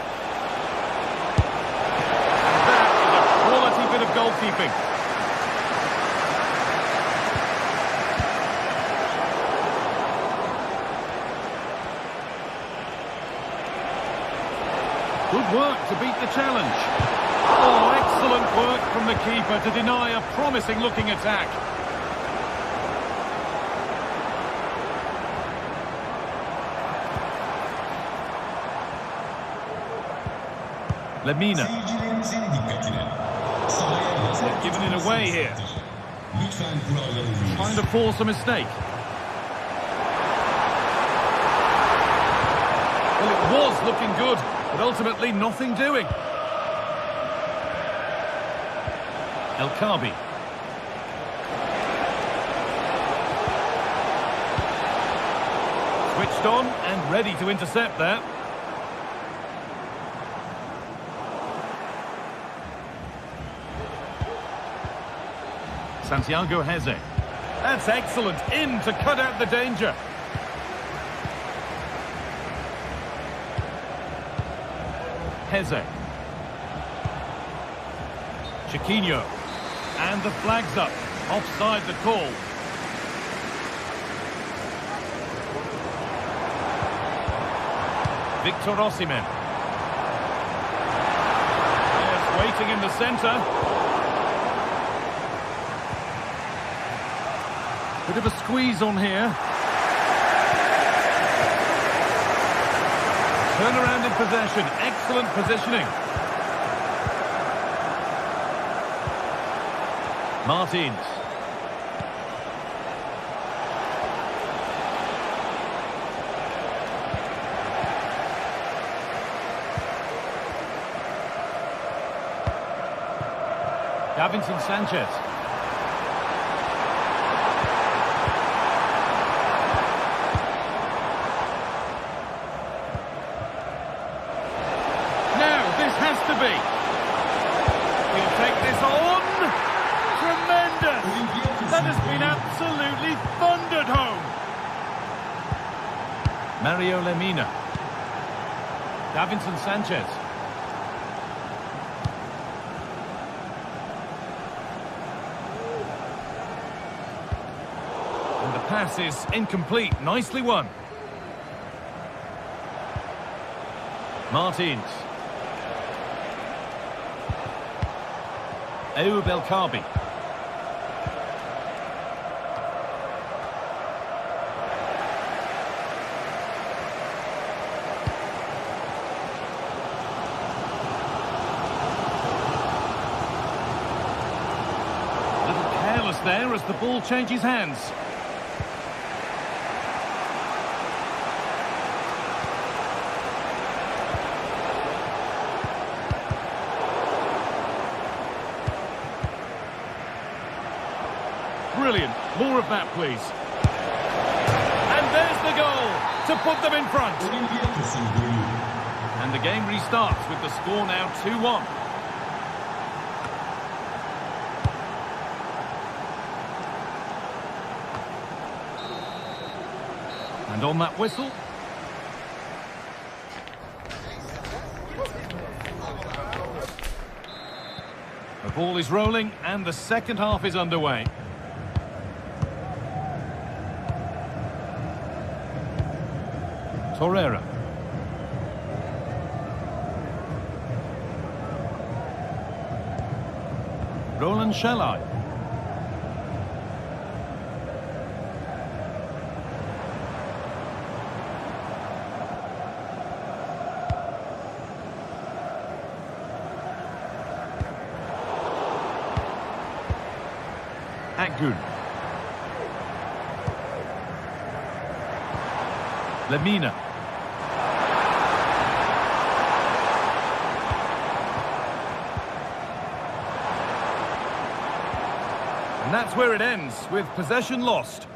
That is a quality bit of goalkeeping. Good work to beat the challenge. Oh, excellent work from the keeper to deny a promising-looking attack. Lemina. They've given it away here. Trying to force a mistake. Well, it was looking good, but ultimately nothing doing. El Khabi. Switched on and ready to intercept there. Santiago Heze. That's excellent. In to cut out the danger. Heze. Chiquinho. And the flag's up. Offside the call. Victor Osimhen. Yes, waiting in the centre. Bit of a squeeze on here. Turn around in possession. Excellent positioning. Martins. Davinson Sanchez. Now, this has to be. He'll take this on. Tremendous. That has been absolutely thundered home. Mario Lemina. Davinson Sanchez. Pass is incomplete. Nicely won. Martins. Ayoub El Kaabi. A little careless there as the ball changes hands. Brilliant. More of that, please. And there's the goal to put them in front. And the game restarts with the score now 2-1. And on that whistle... the ball is rolling and the second half is underway. Torreira. Roland Shalai. Akgün. Lemina. And that's where it ends, with possession lost.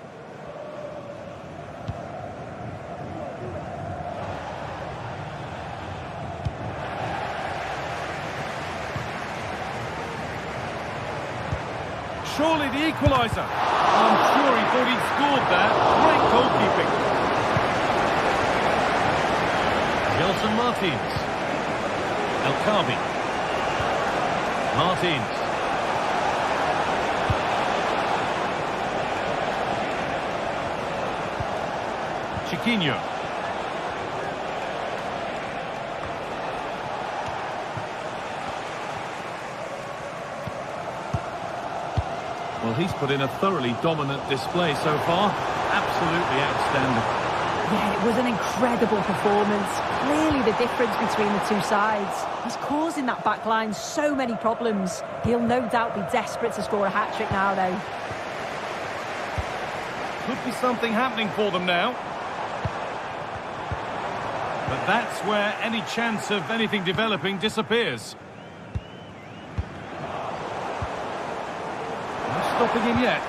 Surely the equaliser. I'm sure he thought he'd scored there. Great goalkeeping. Gelson Martins. El Kaabi. Martins. Chiquinho. Well, he's put in a thoroughly dominant display so far. Absolutely outstanding. Yeah, it was an incredible performance. Clearly the difference between the two sides. He's causing that back line so many problems. He'll no doubt be desperate to score a hat-trick now, though. Could be something happening for them now. But that's where any chance of anything developing disappears. Not stopping him yet.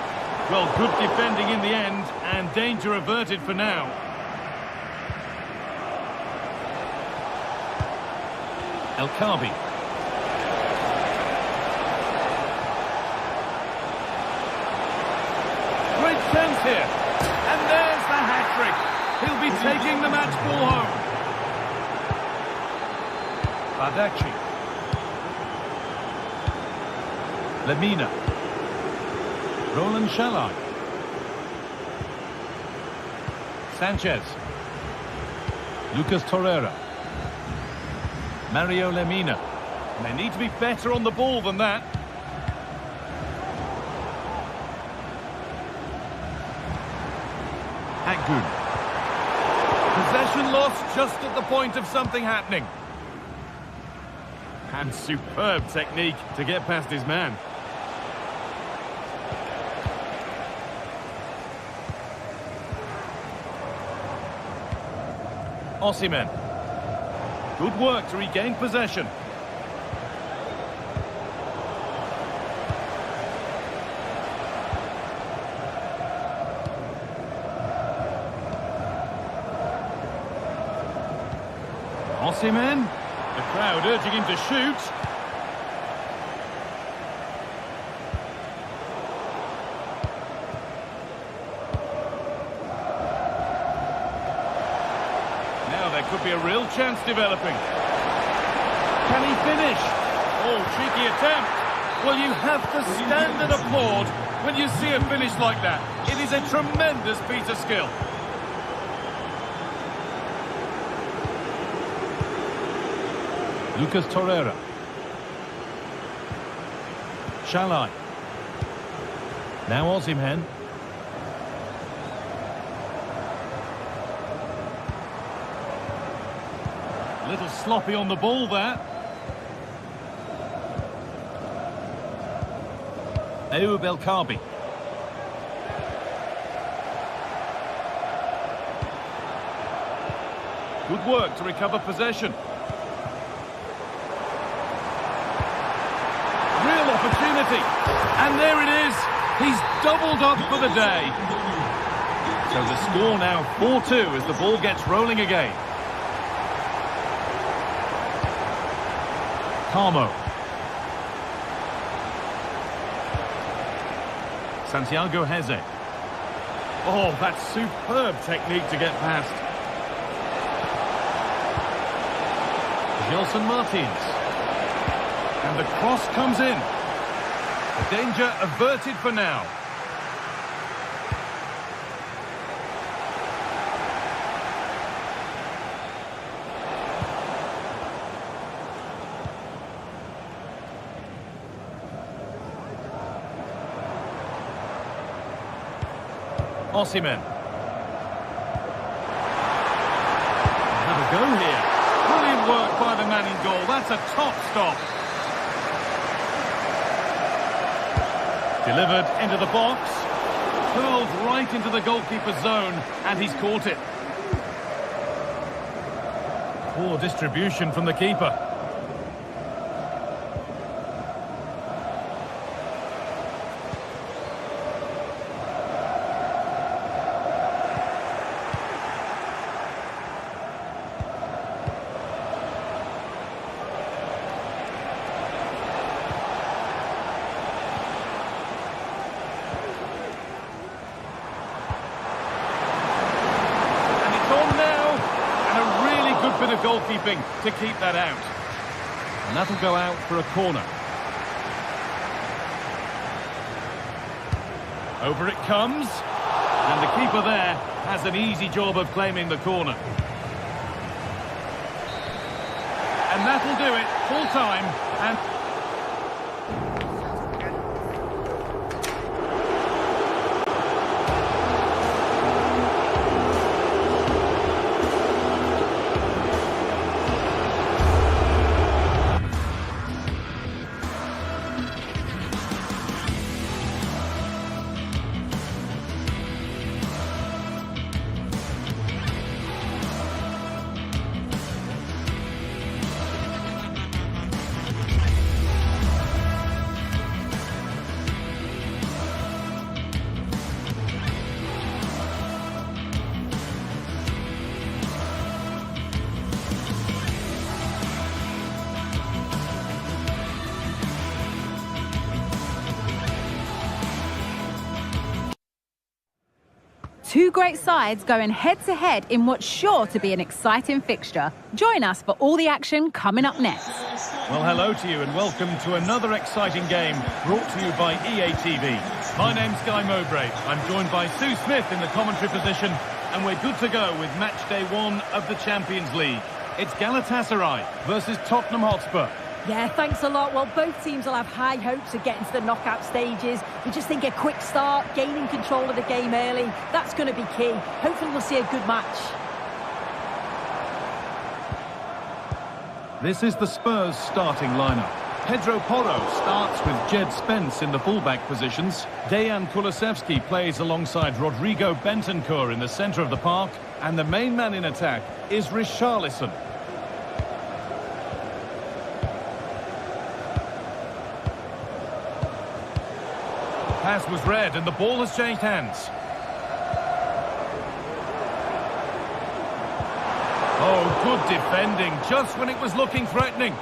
Well, good defending in the end, and danger averted for now. El Kaabi. here. And there's the hat-trick. He'll be taking the match ball home. Badaci. Lemina. Roland Shalai. Sanchez. Lucas Torreira. Mario Lemina. And they need to be better on the ball than that. Akgün. Possession lost just at the point of something happening. And superb technique to get past his man. Osimhen. Good work to regain possession. Osimhen. The crowd urging him to shoot. Now there could be a real chance developing. Can he finish? Oh, cheeky attempt. Well, you have to stand and applaud when you see a finish like that. It is a tremendous piece of skill. Lucas Torreira. Shalai. Now Osimhen. A little sloppy on the ball there. Ayoub El Kaabi. Good work to recover possession. Real opportunity. And there it is. He's doubled up for the day. So the score now 4-2 as the ball gets rolling again. Carmo. Santiago Heze. Oh, that's superb technique to get past. Gelson Martins. And the cross comes in. The danger averted for now. Osimhen. Have a go here. Brilliant work by the man in goal. That's a top stop. Delivered into the box. Curled right into the goalkeeper's zone, and he's caught it. Poor distribution from the keeper. Bit of goalkeeping to keep that out. And that'll go out for a corner. Over it comes. And the keeper there has an easy job of claiming the corner. And that'll do it. Full time. And Two great sides going head-to-head in what's sure to be an exciting fixture. Join us for all the action coming up next. Well, hello to you and welcome to another exciting game brought to you by EA TV. My name's Guy Mowbray. I'm joined by Sue Smith in the commentary position, and we're good to go with match day 1 of the Champions League. It's Galatasaray versus Tottenham Hotspur. Yeah, thanks a lot. Well, both teams will have high hopes of getting to the knockout stages. We just think a quick start, gaining control of the game early, that's going to be key. Hopefully we'll see a good match. This is the Spurs starting lineup. Pedro Porro starts with Jed Spence in the fullback positions. Dejan Kulusevski plays alongside Rodrigo Bentancur in the centre of the park. And the main man in attack is Richarlison. Pass was read and the ball has changed hands. Oh, good defending, just when it was looking threatening.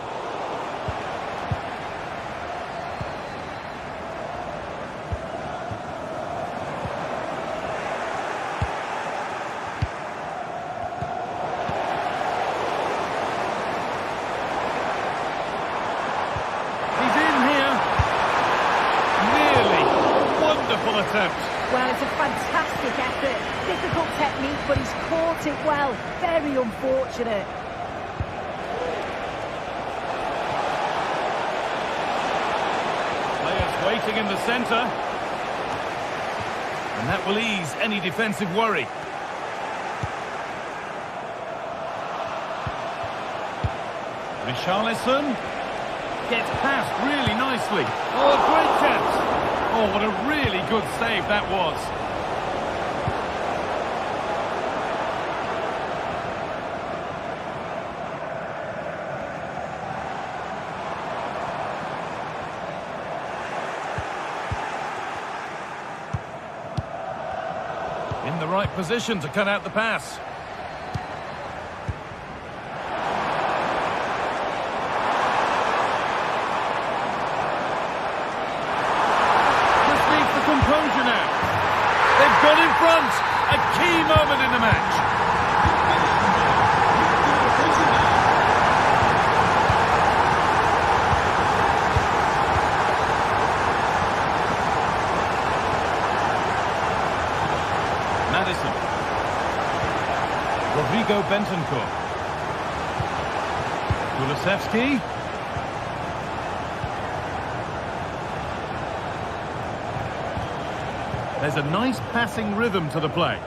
Well, it's a fantastic effort. Difficult technique, but he's caught it well. Very unfortunate. Players waiting in the centre. And that will ease any defensive worry. Richarlison gets past really nicely. Oh, a great chance. Oh, what a really good save that was. In the right position to cut out the pass. Got in front, a key moment in the match. Madison. Rodrigo Bentancur. Kulusevski. There's a nice passing rhythm to the play.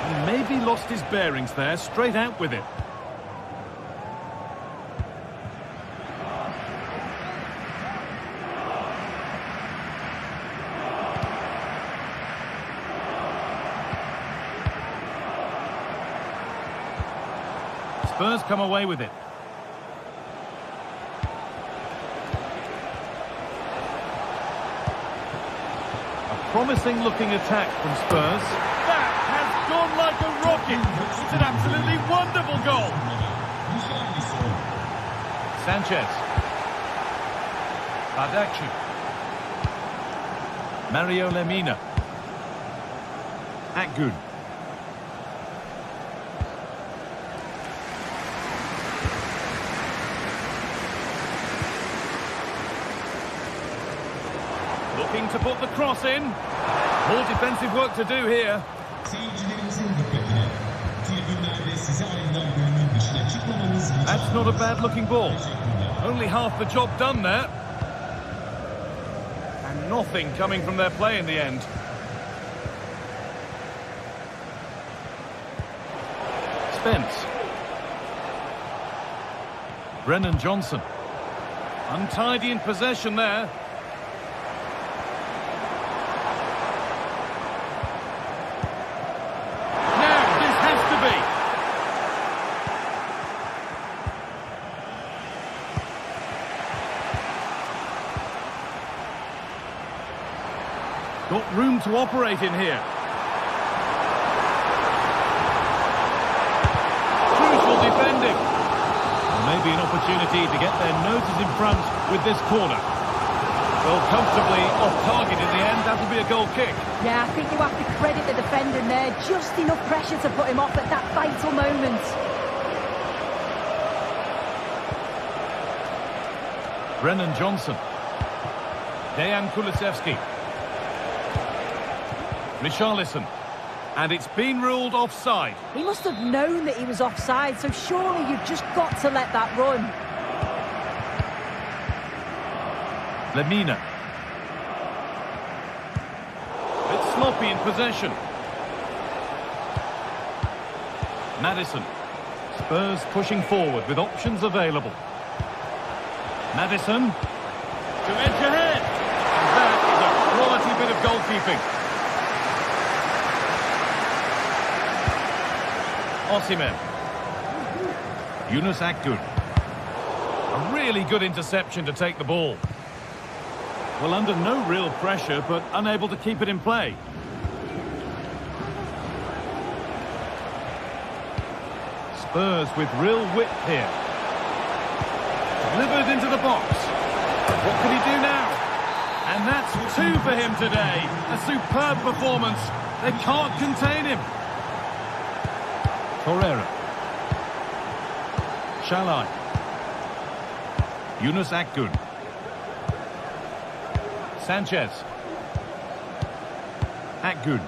He maybe lost his bearings there, straight out with it. Spurs come away with it. Promising looking attack from Spurs. That has gone like a rocket. It's an absolutely wonderful goal. Sanchez. Badaci. Mario Lemina. Akgun. Looking to put the cross in. More defensive work to do here. That's not a bad looking ball. Only half the job done there. And nothing coming from their play in the end. Spence. Brennan Johnson. Untidy in possession there. Got room to operate in here. Crucial defending. Maybe an opportunity to get their noses in front with this corner. Well, comfortably off target in the end. That'll be a goal kick. Yeah, I think you have to credit the defender there. Just enough pressure to put him off at that vital moment. Brennan Johnson. Dejan Kulusevski. Richarlison. And it's been ruled offside. He must have known that he was offside, so surely you've just got to let that run. Lemina. Bit sloppy in possession. Maddison. Spurs pushing forward with options available. Maddison. To edge ahead. And that is a quality bit of goalkeeping. Osimhen. Yunus Akgün. A really good interception to take the ball. Well, under no real pressure, but unable to keep it in play. Spurs with real width here. Delivered into the box. What can he do now? And that's 2 for him today. A superb performance. They can't contain him. Torreira. Shalai. Yunus Akgün. Sanchez. Akgün.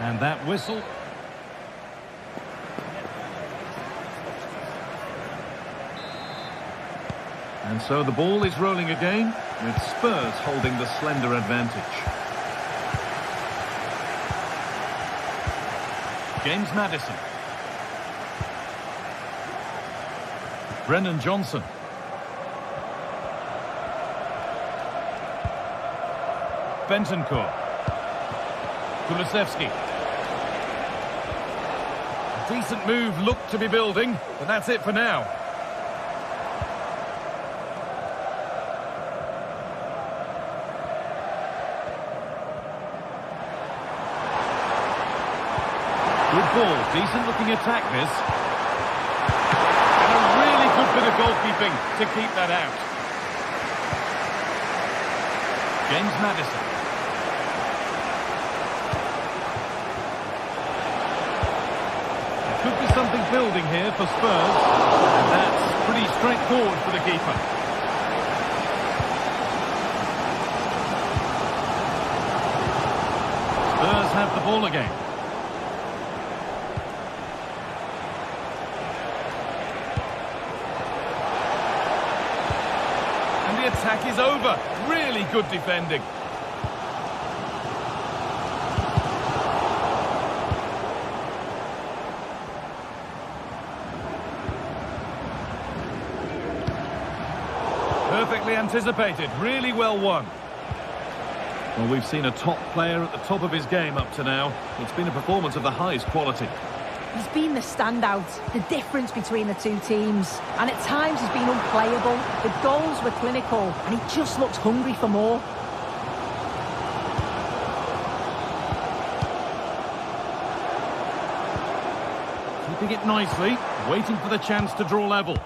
And that whistle. And so the ball is rolling again, with Spurs holding the slender advantage. James Maddison. Brennan Johnson. Bentancur. Kulusevski. A decent move looked to be building, but that's it for now. Good ball, decent looking attack this. And a really good bit of goalkeeping to keep that out. James Maddison. There could be something building here for Spurs. And that's pretty straightforward for the keeper. Spurs have the ball again. Attack is over. Really good defending. Perfectly anticipated. Really well won. Well, we've seen a top player at the top of his game up to now. It's been a performance of the highest quality. He's been the standout, the difference between the two teams. And at times he's been unplayable. The goals were clinical and he just looks hungry for more. Keeping it nicely, waiting for the chance to draw level.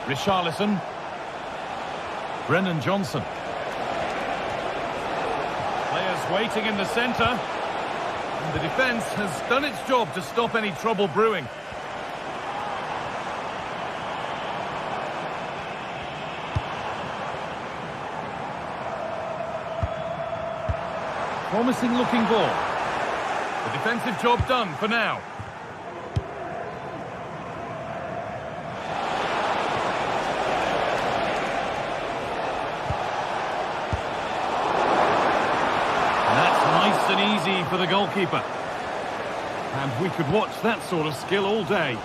Richarlison. Brennan Johnson. Players waiting in the centre. And the defence has done its job to stop any trouble brewing. Promising looking ball. The defensive job done for now. And easy for the goalkeeper. And we could watch that sort of skill all day.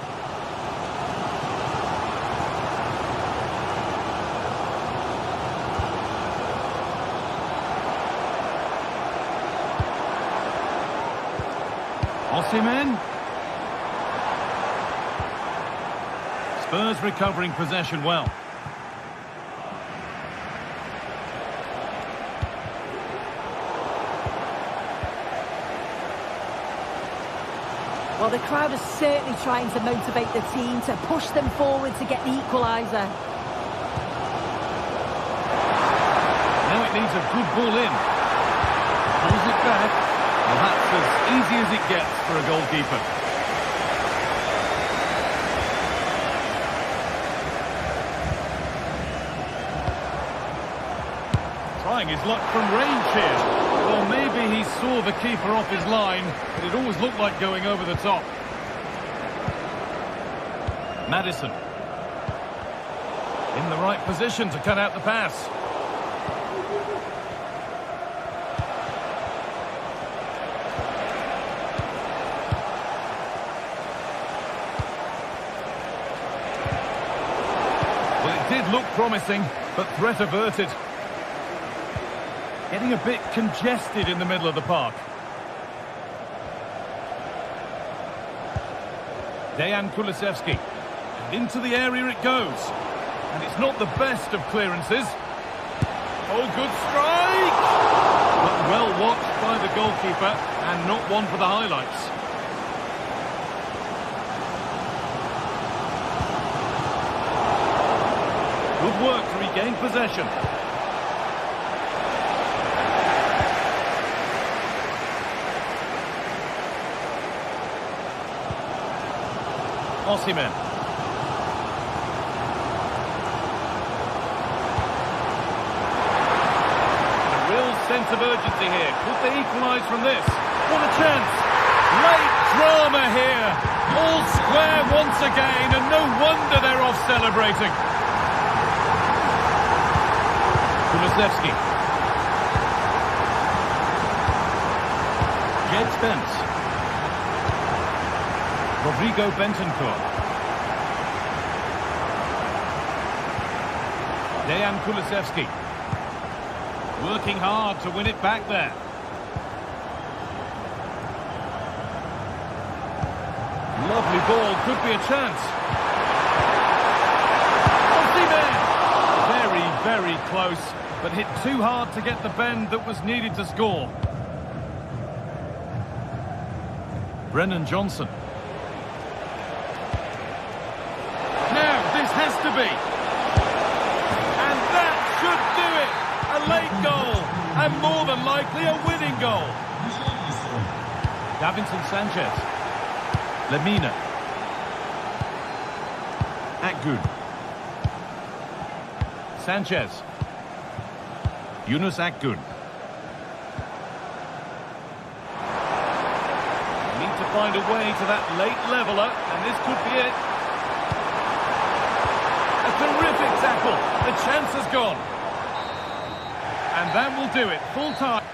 Osimhen. Spurs recovering possession well. Well, the crowd is certainly trying to motivate the team to push them forward to get the equaliser. Now it needs a good ball in. Pulls it back. Well, that's as easy as it gets for a goalkeeper. Trying his luck from range here. Well, maybe he saw the keeper off his line, but it always looked like going over the top. Maddison. In the right position to cut out the pass. Well, it did look promising, but threat averted. Getting a bit congested in the middle of the park. Dejan Kulusevski. And into the area it goes. And it's not the best of clearances. Oh, good strike! But well watched by the goalkeeper, and not one for the highlights. Good work to regain possession. Osimhen. A real sense of urgency here. Could they equalise from this? What a chance! Late drama here. All square once again, and no wonder they're off celebrating. Kulusevski. Jed Spence. Rodrigo Bentancur. Dejan Kulusevski. Working hard to win it back there. Lovely ball, could be a chance. Osimhen! Very, very close, but hit too hard to get the bend that was needed to score. Brennan Johnson. Has to be. And that should do it. A late goal. And more than likely a winning goal. Davinson Sanchez. Lemina. Akgün. Sanchez. Yunus Akgün. Need to find a way to that late leveller, and this could be it. Terrific tackle. The chance has gone. And that will do it. Full time.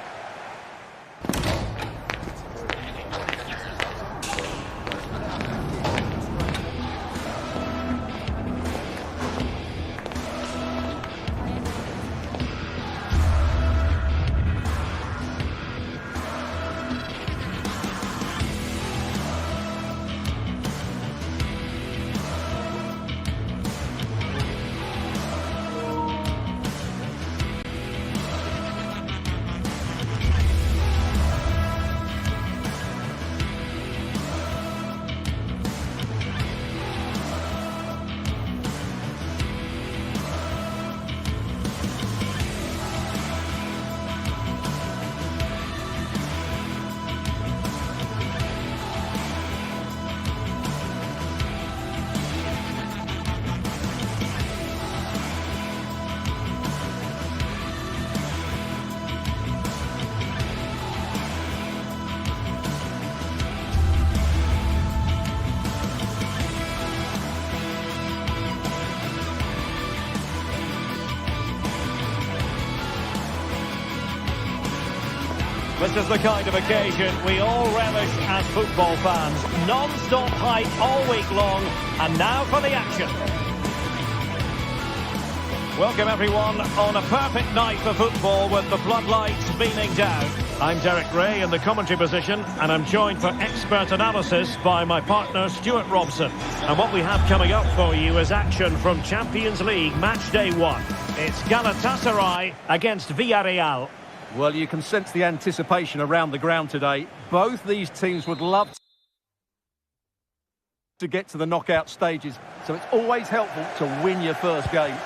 This is the kind of occasion we all relish as football fans. Non-stop hype all week long, and now for the action. Welcome everyone on a perfect night for football with the floodlights beaming down. I'm Derek Ray in the commentary position, and I'm joined for expert analysis by my partner Stuart Robson. And what we have coming up for you is action from Champions League match day 1. It's Galatasaray against Villarreal. Well, you can sense the anticipation around the ground today. Both these teams would love to to get to the knockout stages, so it's always helpful to win your first game.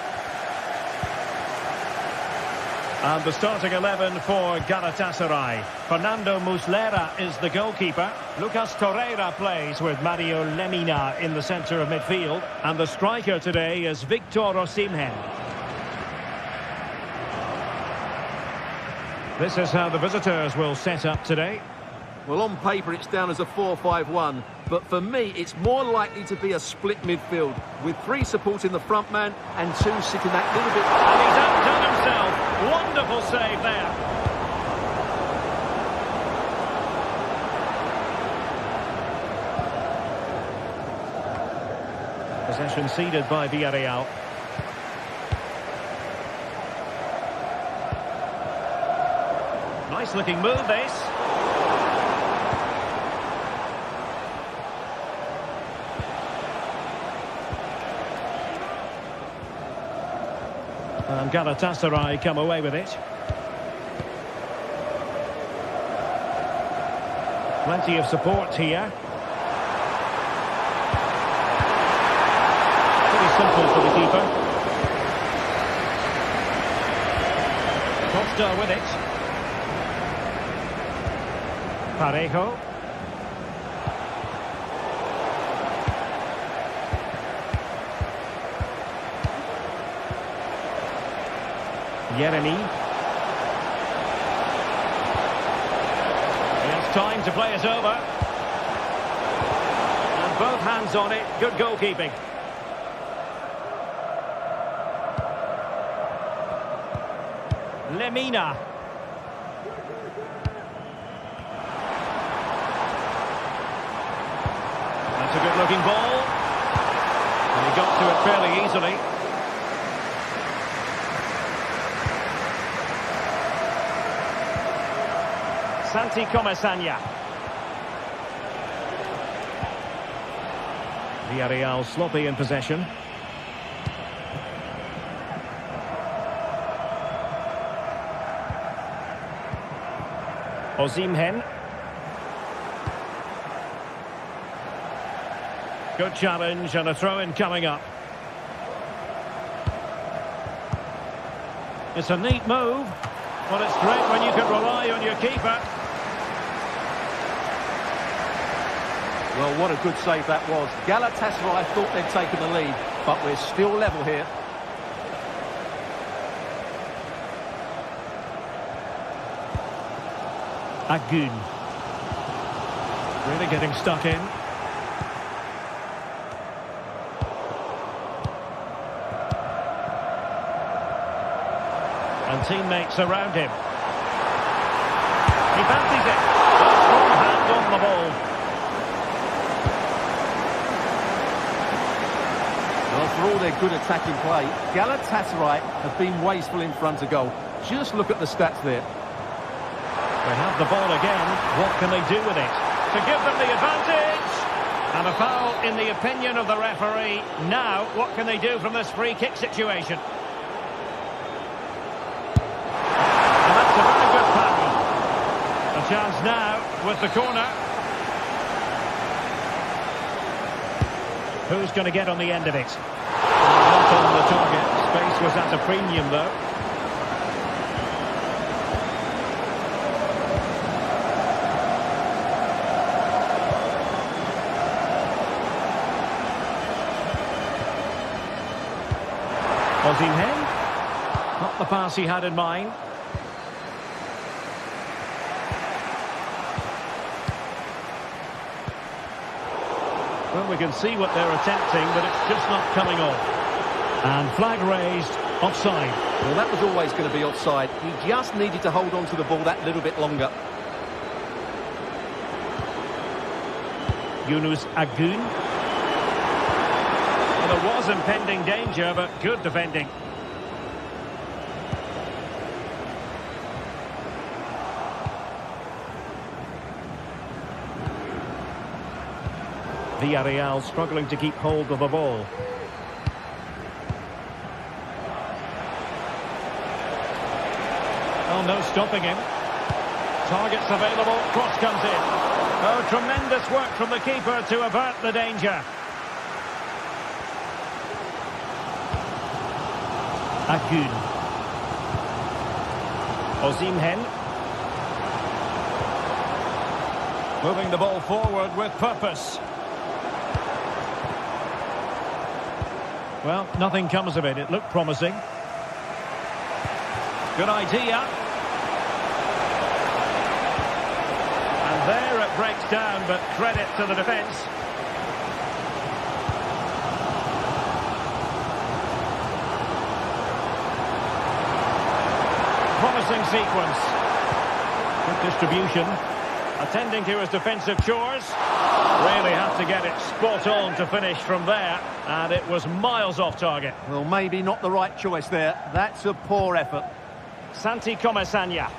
And the starting 11 for Galatasaray. Fernando Muslera is the goalkeeper. Lucas Torreira plays with Mario Lemina in the centre of midfield. And the striker today is Victor Osimhen. This is how the visitors will set up today. Well, on paper it's down as a 4-5-1, but for me it's more likely to be a split midfield, with 3 supporting the front man and 2 sitting that little bit... And he's outdone himself. Wonderful save there. Possession ceded by Villarreal. Nice looking move, this. And Galatasaray come away with it. Plenty of support here. Pretty simple for the keeper. Costa with it. Parejo. Jeremy. He has time to play it over. And both hands on it. Good goalkeeping. Lemina. That's a good looking ball. And he got to it fairly easily. Santi Comesaña. Villarreal sloppy in possession. Osimhen. Good challenge and a throw-in coming up. It's a neat move. Well, it's great when you can rely on your keeper. Well, what a good save that was. Galatasaray thought they'd taken the lead, but we're still level here. Agun. Really getting stuck in. And teammates around him. He fancies it. A strong hand on the ball. Well, for all their good attacking play, Galatasaray have been wasteful in front of goal. Just look at the stats there. They have the ball again. What can they do with it? To give them the advantage. And a foul in the opinion of the referee. Now, what can they do from this free kick situation? And that's a very good foul. A chance now with the corner. Who's going to get on the end of it? Not on the target. Space was at a premium, though. Osimhen. Not the pass he had in mind. Well, we can see what they're attempting, but it's just not coming off. And flag raised, offside. Well, that was always going to be offside. He just needed to hold on to the ball that little bit longer. Yunus Agun. Well, there was impending danger, but good defending. Villarreal struggling to keep hold of the ball. Oh, no stopping him. Targets available, cross comes in. Oh, tremendous work from the keeper to avert the danger. Akun. Osimhen. Moving the ball forward with purpose. Well, nothing comes of it. It looked promising. Good idea. And there it breaks down, but credit to the defence. Promising sequence. Good distribution. Attending to his defensive chores. Really had to get it spot on to finish from there. And it was miles off target. Well, maybe not the right choice there. That's a poor effort. Santi Comesaña.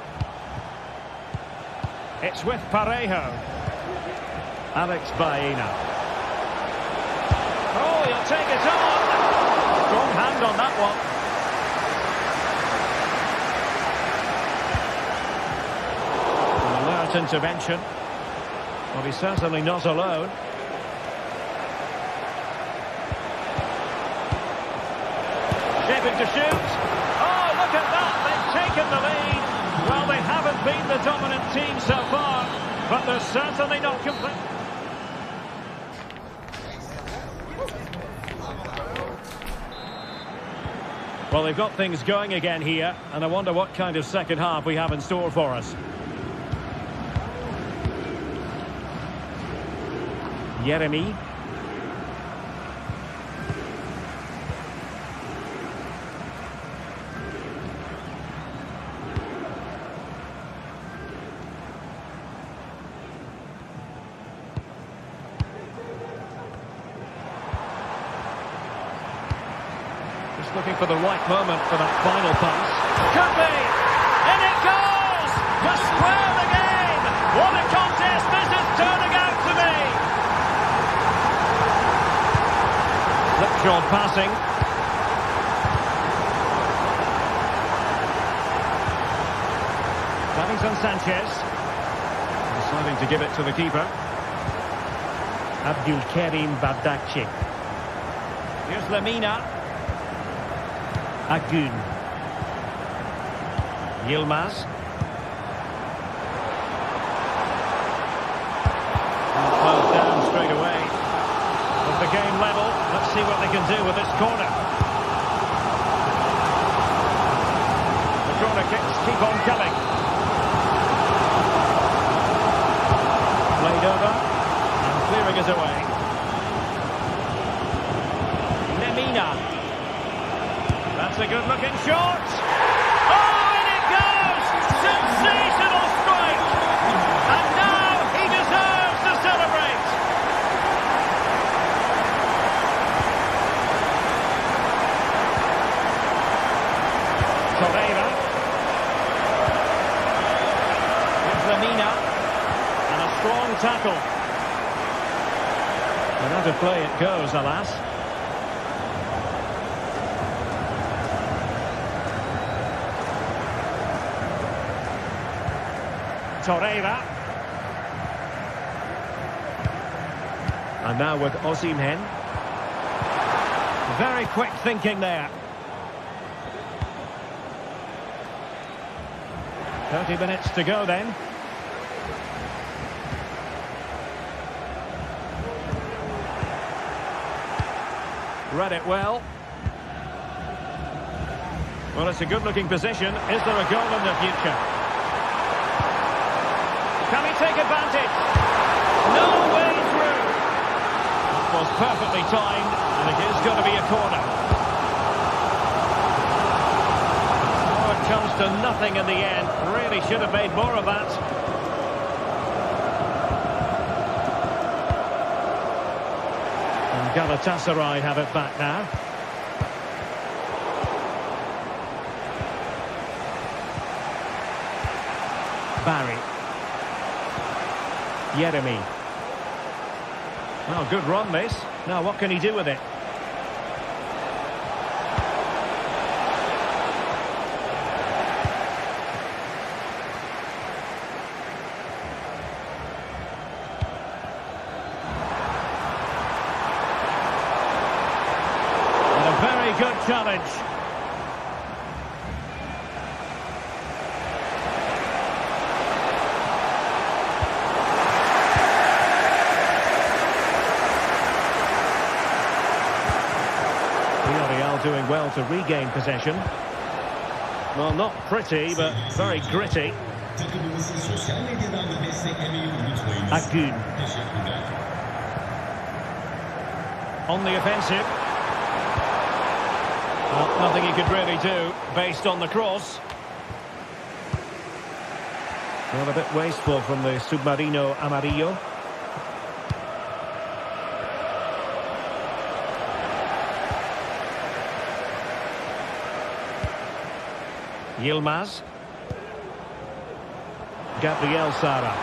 It's with Parejo. Alex Baena. Oh, he'll take it on. Strong hand on that one. An alert intervention. Well, he's certainly not alone. Shaping to shoot. Oh, look at that. They've taken the lead. Well, they haven't been the dominant team so far, but they're certainly not complete. Well, they've got things going again here, and I wonder what kind of second half we have in store for us. Yeremy. Just looking for the right moment for that final pass. Could be! In it goes! To square the game! What a contest this is turning out to be! Slipshod passing. Davinson Sanchez. Deciding to give it to the keeper. Abdulkarim Bardakci. Here's Lemina. Akun. Yilmaz. Closed down straight away. With the game level, let's see what they can do with this corner. The corner kicks keep on coming. Played over and clearing it away. Lemina. That's a good-looking shot. Oh, and it goes! Sensational strike! And now he deserves to celebrate. Torreira. Here's Lemina. And a strong tackle. And out of play it goes, alas. Torreira. And now with Osimhen. Very quick thinking there. 30 minutes to go then. Read it well. Well, it's a good-looking position. Is there a goal in the future? Can he take advantage? No way through. That was perfectly timed, and it is going to be a corner. Oh, it comes to nothing in the end. Really should have made more of that. And Galatasaray have it back now. Barry. Yeremy. Oh, good run this. Now what can he do with it? And a very good challenge. to regain possession. Well, not pretty, but very gritty. Takımımızı sosyal medyadan da desteklemeyi unutmayınız. Akgün. Teşekkürler. On the offensive. Well, nothing he could really do based on the cross. Well, a bit wasteful from the Submarino Amarillo. Yilmaz. Gabriel Sara.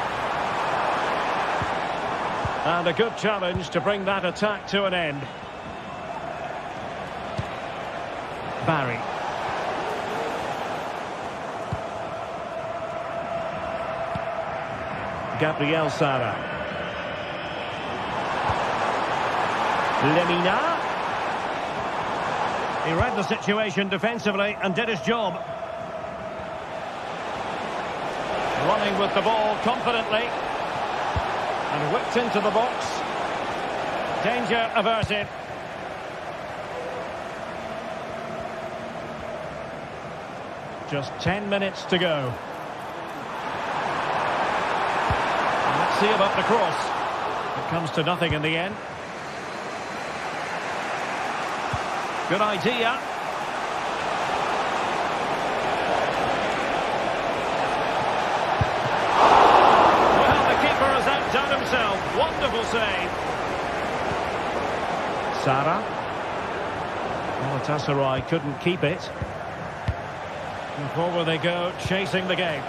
And a good challenge to bring that attack to an end. Barry. Gabriel Sara. Lemina. He read the situation defensively and did his job. Running with the ball confidently. And whipped into the box. Danger averted. Just 10 minutes to go. And let's see about the cross. It comes to nothing in the end. Good idea. Well, the keeper has outdone himself. Wonderful save. Sara. Galatasaray couldn't keep it. And forward they go, chasing the game.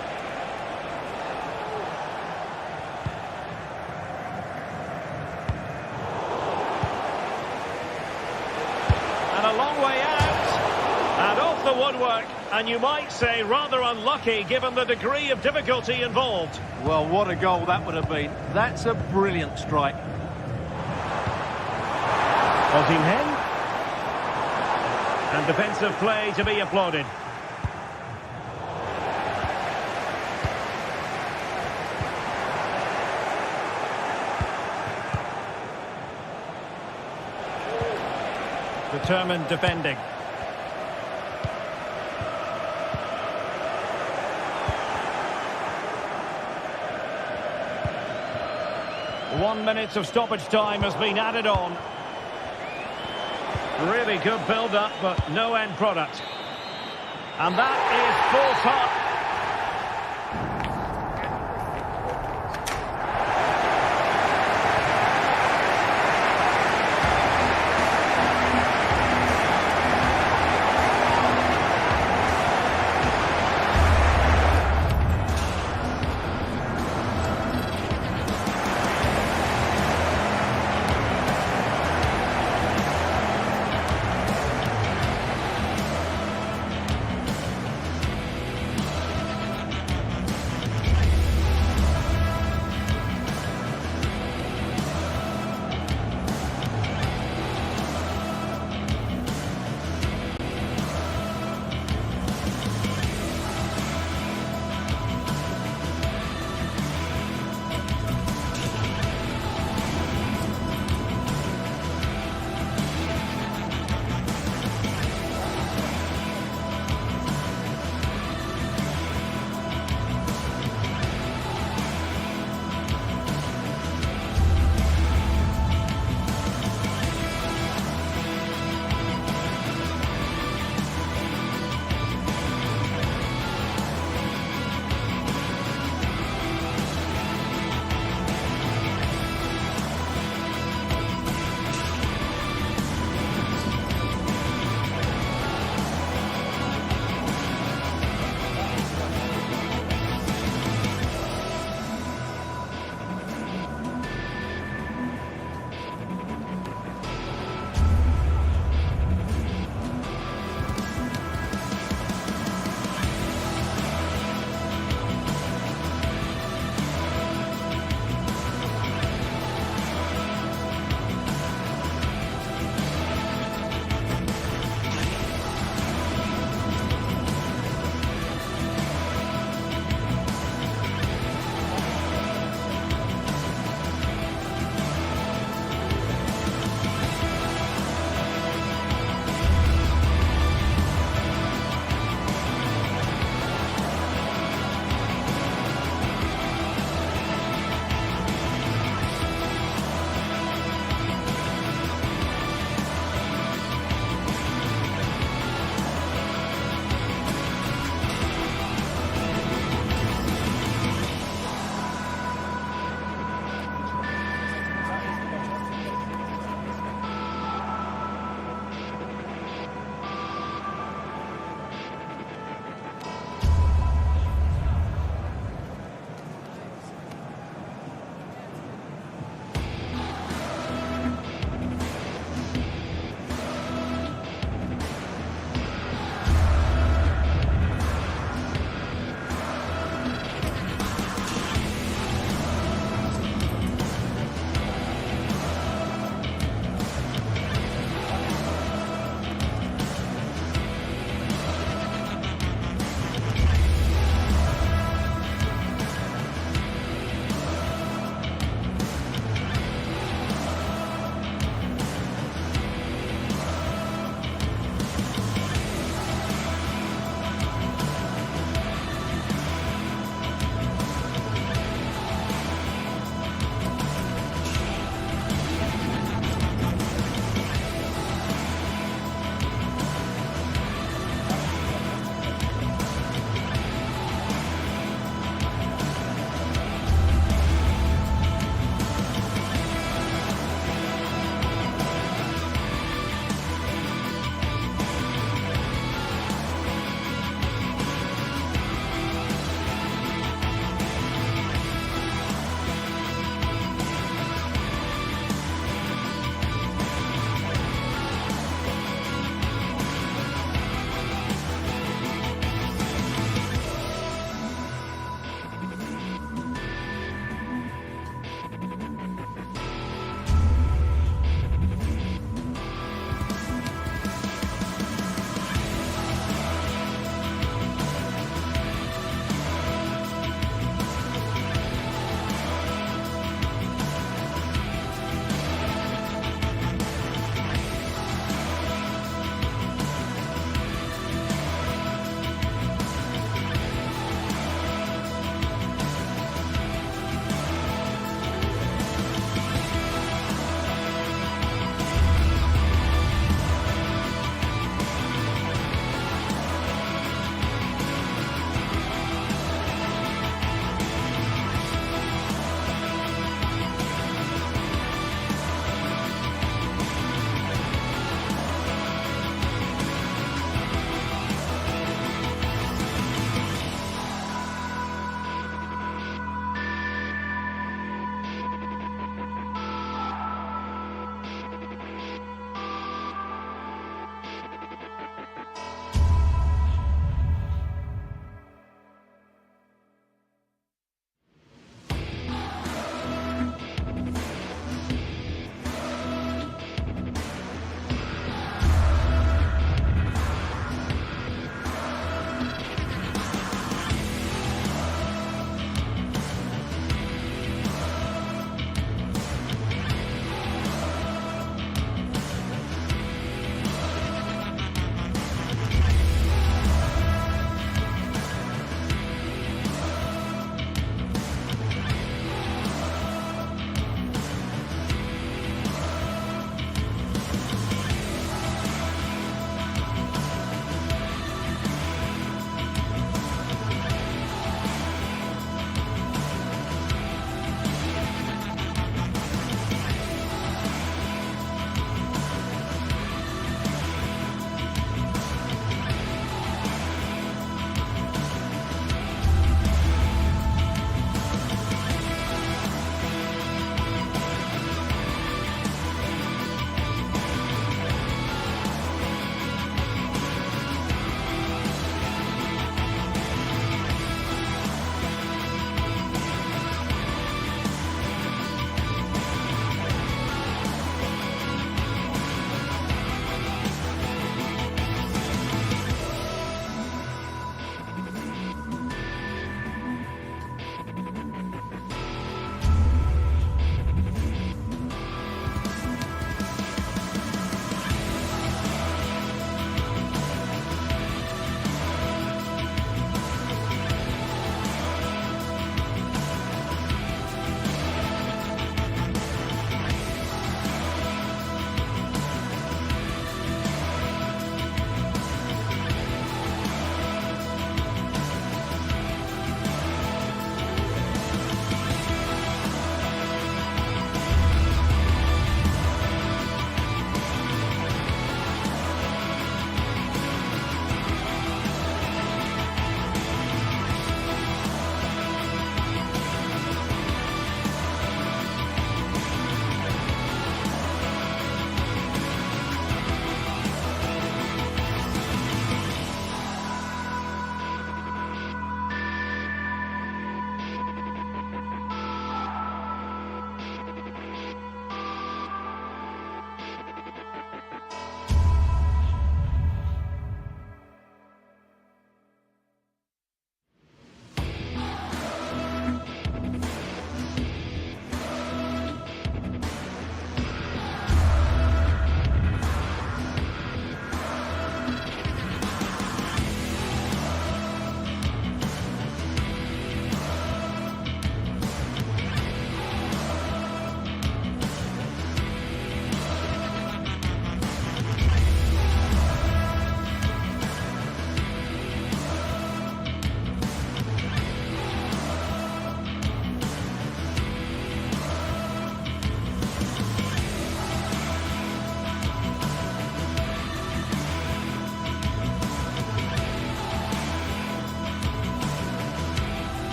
And a long way out. And off the woodwork. And you might say rather unlucky given the degree of difficulty involved. Well, what a goal that would have been. That's a brilliant strike. Osimhen. And defensive play to be applauded. Determined defending. One minute of stoppage time has been added on. Really good build-up, but no end product. And that is full time.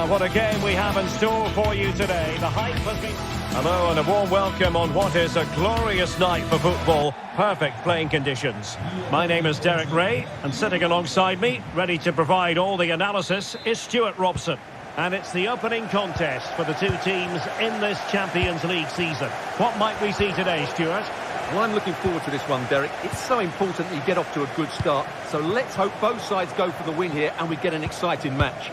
what a game we have in store for you today. The hype has been... Hello and a warm welcome on what is a glorious night for football. Perfect playing conditions. My name is Derek Ray, and sitting alongside me, ready to provide all the analysis, is Stuart Robson. And it's the opening contest for the two teams in this Champions League season. What might we see today, Stuart? Well, I'm looking forward to this one, Derek. It's so important that you get off to a good start. So let's hope both sides go for the win here and we get an exciting match.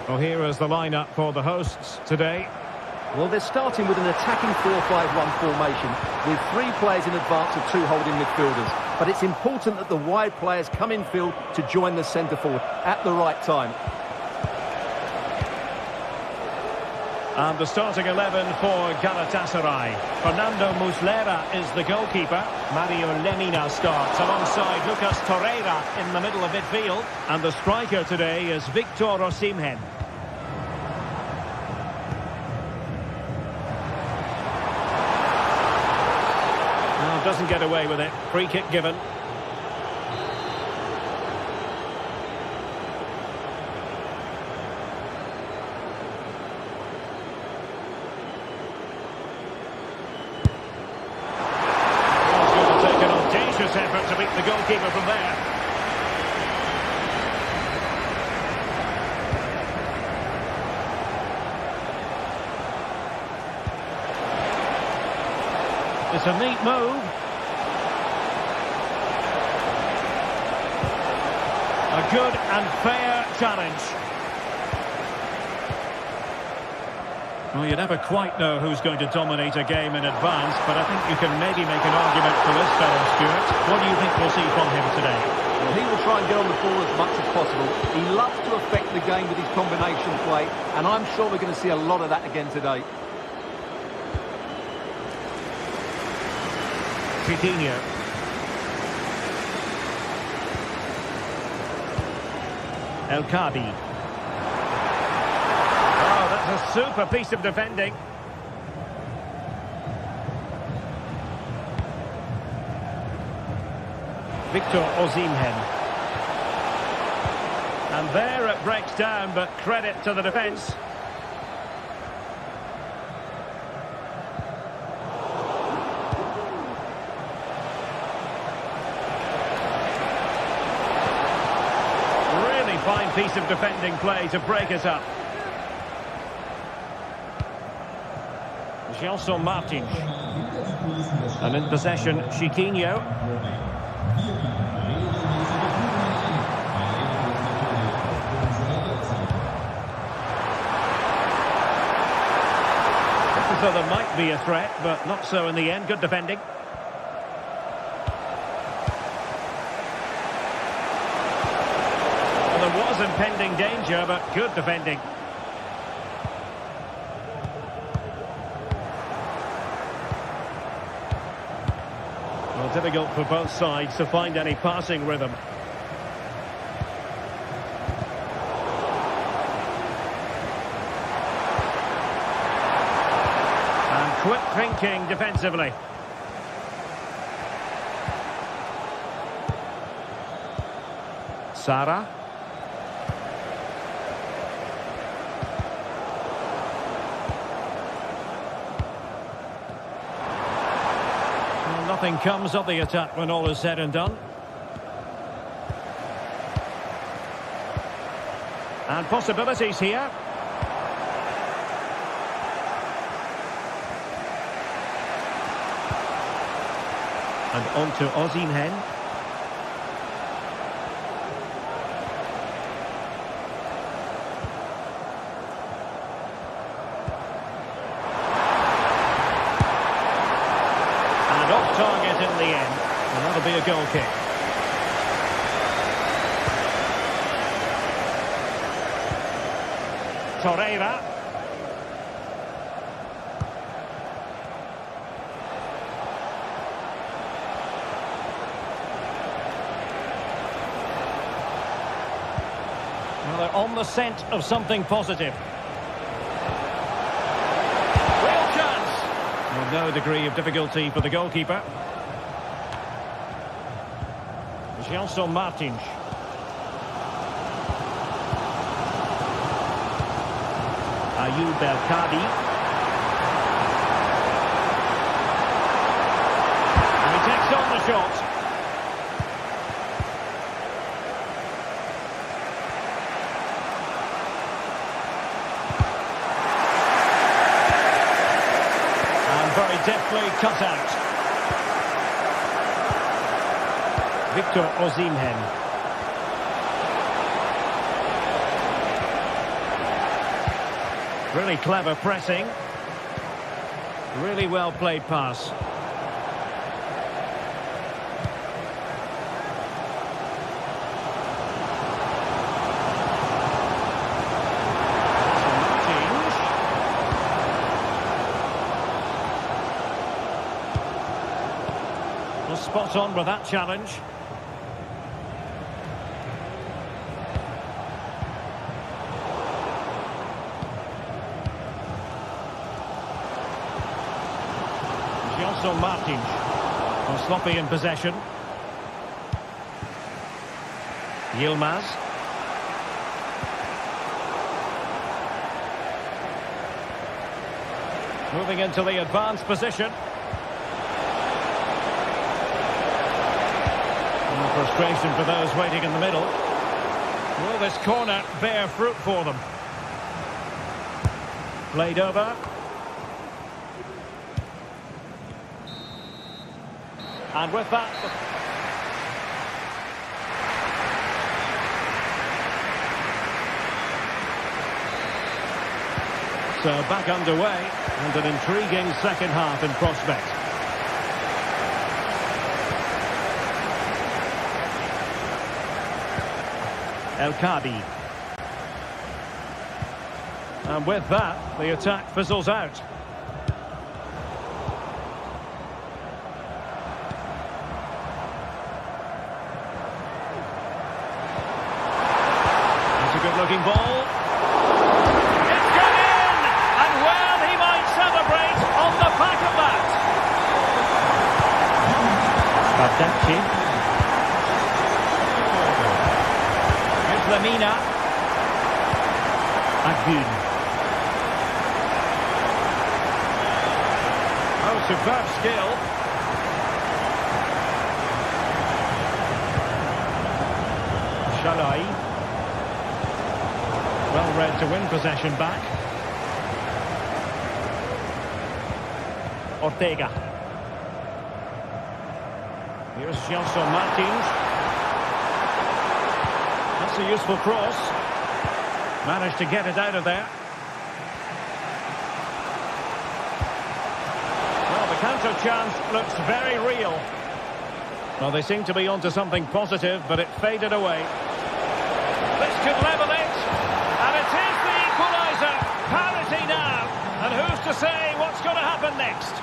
Well, here is the lineup for the hosts today. Well, they're starting with an attacking 4-5-1 formation with 3 players in advance of 2 holding midfielders. But it's important that the wide players come in field to join the centre forward at the right time. And the starting 11 for Galatasaray. Fernando Muslera is the goalkeeper. Mario Lemina starts alongside Lucas Torreira in the middle of midfield. And the striker today is Victor Osimhen. Now doesn't get away with it. Free kick given. Effort to beat the goalkeeper from there. It's a neat move. A good and fair challenge. Well, you never quite know who's going to dominate a game in advance, but I think you can maybe make an argument for this fellow, Stuart. What do you think we'll see from him today? Well, he will try and get on the ball as much as possible. He loves to affect the game with his combination play, and I'm sure we're going to see a lot of that again today. Coutinho. El Kadi. A super piece of defending. Victor Osimhen. And there it breaks down, but credit to the defence. Really fine piece of defending play to break us up. Gelson Martins. And in possession, Chiquinho. So there might be a threat, but not so in the end. Good defending. Well, there was impending danger, but good defending. Well, difficult for both sides to find any passing rhythm. And quick thinking defensively. Sara. Nothing comes of the attack when all is said and done. And possibilities here. And on to Osimhen. Off target in the end, and that'll be a goal kick. Torreira. Well, they're on the scent of something positive. No degree of difficulty for the goalkeeper. Gelson Martins. Ayoub El-Kadi. And he takes on the shot. And very deftly cut out. Victor Osimhen. Really clever pressing. Really well played pass. Was spot on with that challenge. Martins was sloppy in possession. Yilmaz. Moving into the advanced position. And frustration for those waiting in the middle. Will this corner bear fruit for them? Played over. And with that... So back underway, and an intriguing second half in prospect. El-Kadi. And with that, the attack fizzles out. Good-looking ball. It's gone in! And well, he might celebrate on the back of that. Bardacci. Here's Lamina. Agun. Oh, superb skill. Shalai. Well read to win possession back. Ortega. Here's Gelson Martins. That's a useful cross. Managed to get it out of there. Well, the counter chance looks very real. Well, they seem to be onto something positive, but it faded away. This could level it. And it is the equaliser. Parity now. And who's to say what's going to happen next?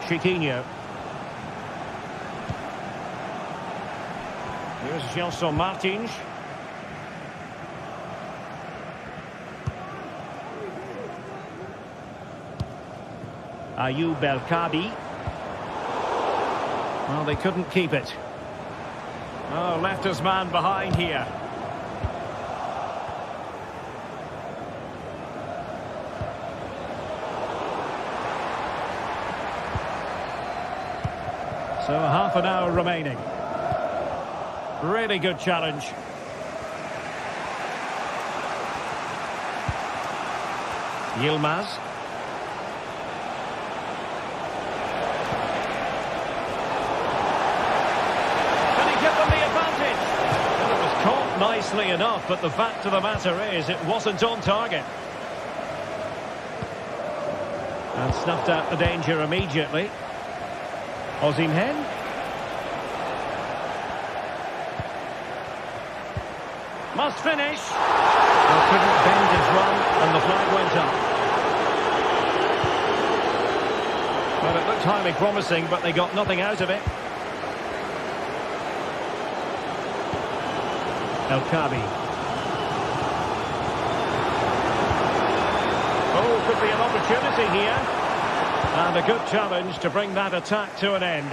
Chiquinho. Here's Gelson Martins. Ayoub El-Kadi. Well, they couldn't keep it. Oh, left his man behind here. So half an hour remaining. Really good challenge. Yilmaz. Nicely enough, but the fact of the matter is it wasn't on target. And snuffed out the danger immediately. Osimhen. Must finish. Well, couldn't bend his run, and the flag went up. Well, it looked highly promising, but they got nothing out of it. El-Kadi. Oh, could be an opportunity here. And a good challenge to bring that attack to an end.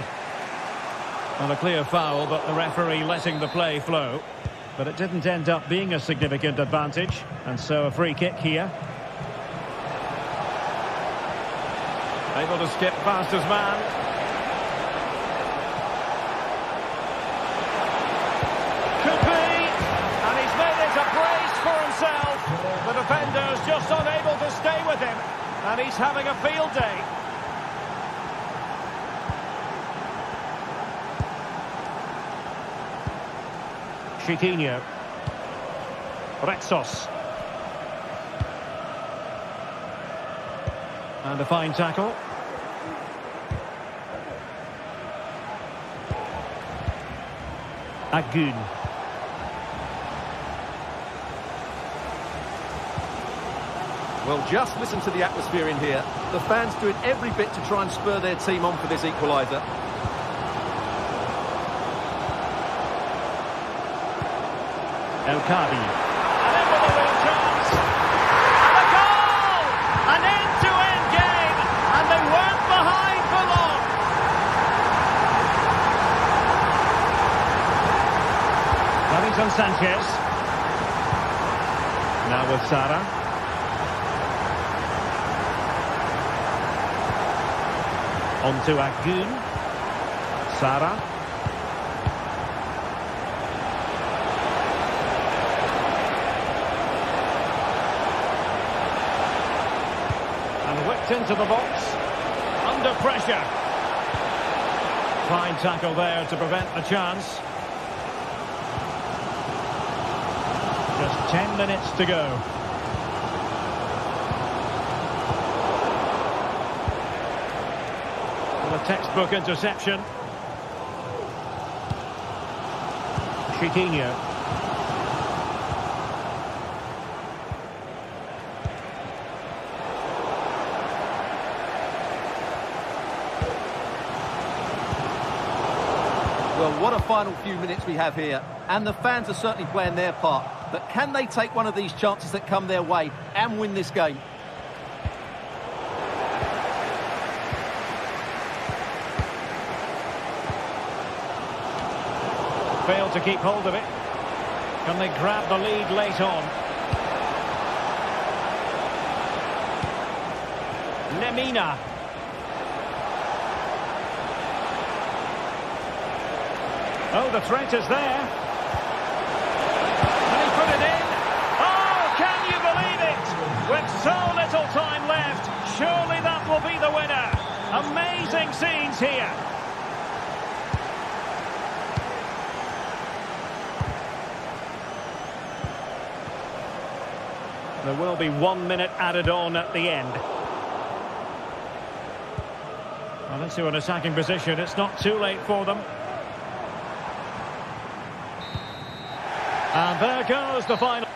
Well, a clear foul, but the referee letting the play flow. But it didn't end up being a significant advantage, and so a free kick here. Able to skip past his man. Could be, and he's made it a brace for himself. The defender's just unable to stay with him, and he's having a field day. Chiquinho. Retsos. And a fine tackle. Agun. Well, just listen to the atmosphere in here. The fans doing every bit to try and spur their team on for this equaliser. El Kabi. And in with a real chance. And a goal! An end-to-end game. And they weren't behind for long. Davinson Sanchez. Now with Sara. On to Agun. Sara. Whipped into the box. Under pressure. Fine tackle there to prevent the chance. Just 10 minutes to go. Well, a textbook interception. Chiquinho. Well, what a final few minutes we have here. And the fans are certainly playing their part. But can they take one of these chances that come their way and win this game? Failed to keep hold of it. Can they grab the lead late on? Lemina. Oh, the threat is there. And he put it in. Oh, can you believe it? With so little time left, surely that will be the winner. Amazing scenes here. There will be 1 minute added on at the end. Well, into an attacking position. It's not too late for them. And there goes the final.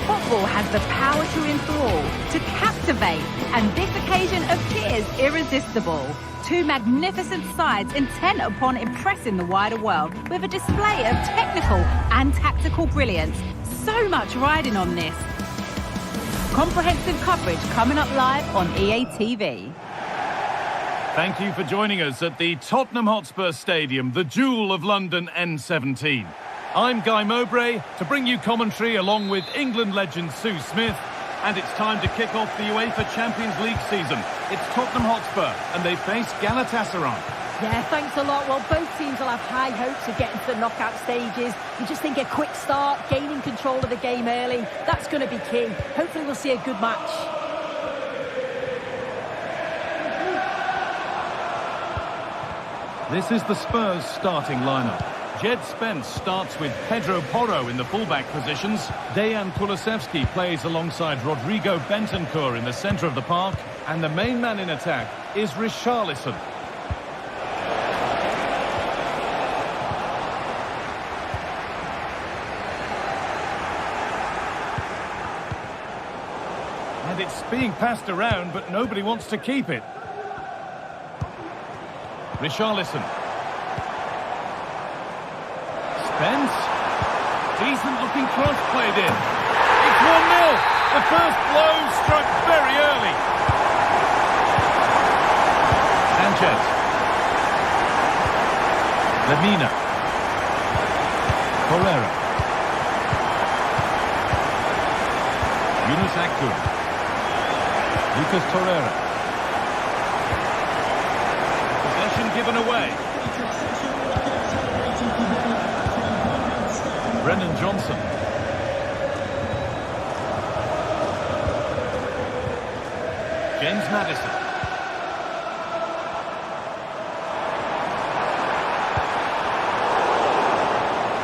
Football has the power to enthrall, to captivate, and this occasion appears irresistible. Two magnificent sides intent upon impressing the wider world with a display of technical and tactical brilliance. so much riding on this. Comprehensive coverage coming up live on EA TV. Thank you for joining us at the Tottenham Hotspur Stadium, the jewel of London N17. I'm Guy Mowbray to bring you commentary along with England legend Sue Smith. And it's time to kick off the UEFA Champions League season. It's Tottenham Hotspur and they face Galatasaray. Yeah, thanks a lot. Well, both teams will have high hopes of getting to the knockout stages. You just think a quick start, gaining control of the game early, that's going to be key. Hopefully we'll see a good match. This is the Spurs starting lineup. Jed Spence starts with Pedro Porro in the fullback positions. Dejan Kulusevski plays alongside Rodrigo Bentancur in the centre of the park. And the main man in attack is Richarlison. And it's being passed around, but nobody wants to keep it. Richarlison. Spence. Decent looking cross played in. It's 1-0. The first blow struck very early. Sanchez. Lemina. Torreira. Yunus Akgün. Lucas Torreira. Possession given away. Brennan Johnson. James Maddison.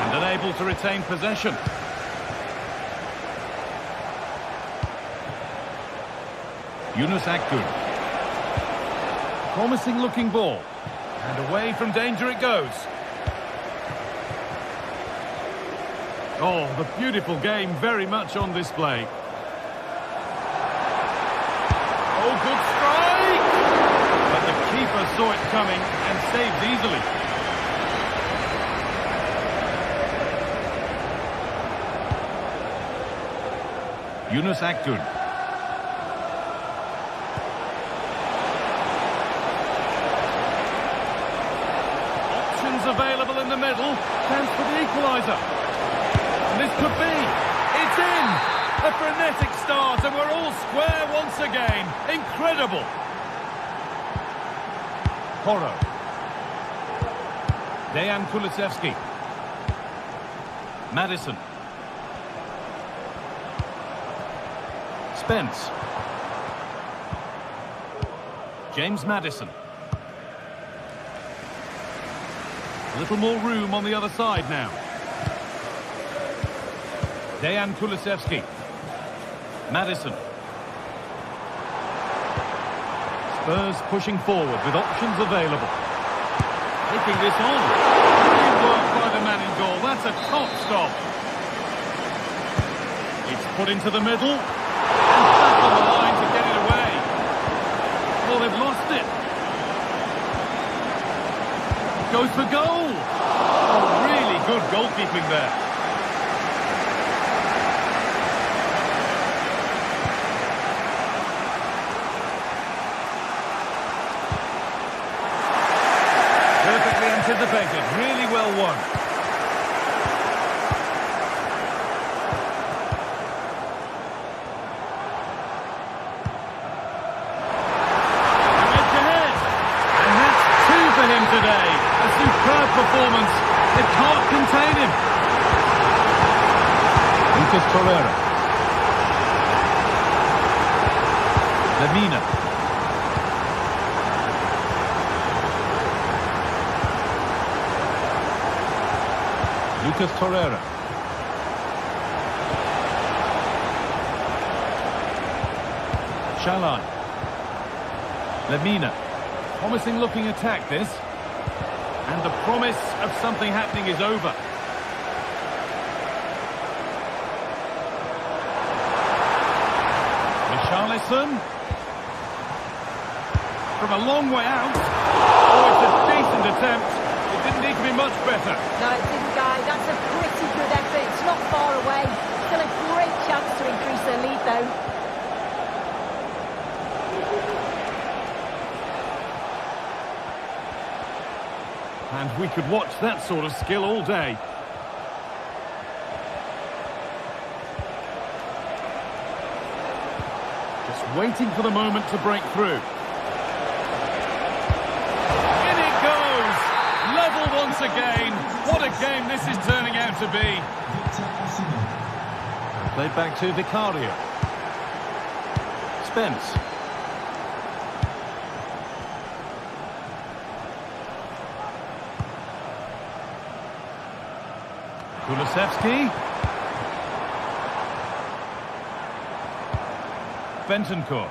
And unable to retain possession. Yunus Akgün. Promising looking ball. And away from danger it goes. Oh, the beautiful game very much on display. Oh, good strike! But the keeper saw it coming and saved easily. Yunus Akgün. Available in the middle, chance for the equaliser. And this could be. It's in! A frenetic start and we're all square once again. Incredible! Porro. Dejan Kulusevski. Maddison. Spence. James Maddison. A little more room on the other side now. Dejan Kulusevski. Maddison. Spurs pushing forward with options available. Taking this on. Brilliant work by the man in goal. That's a top stop. It's put into the middle. And back on the line to get it away. Well, they've lost it. Goes for goal. Oh, really good goalkeeping there. Perfectly anticipated, really well won. Edge ahead. And that's 2 for him today. A superb performance. They can't contain him. Lucas Torreira. Lemina. Lucas Torreira. Shalai. Lemina. Promising looking attack this. And the promise of something happening is over. Richarlison. From a long way out. Oh, it's a decent attempt. It didn't need to be much better. No, it didn't, Guy. That's a pretty good effort. It's not far away. Still a great chance to increase their lead, though. And we could watch that sort of skill all day. Just waiting for the moment to break through. In it goes! Level once again. What a game this is turning out to be. Played back to Vicario. Spence. Kulusevski. Bentancur.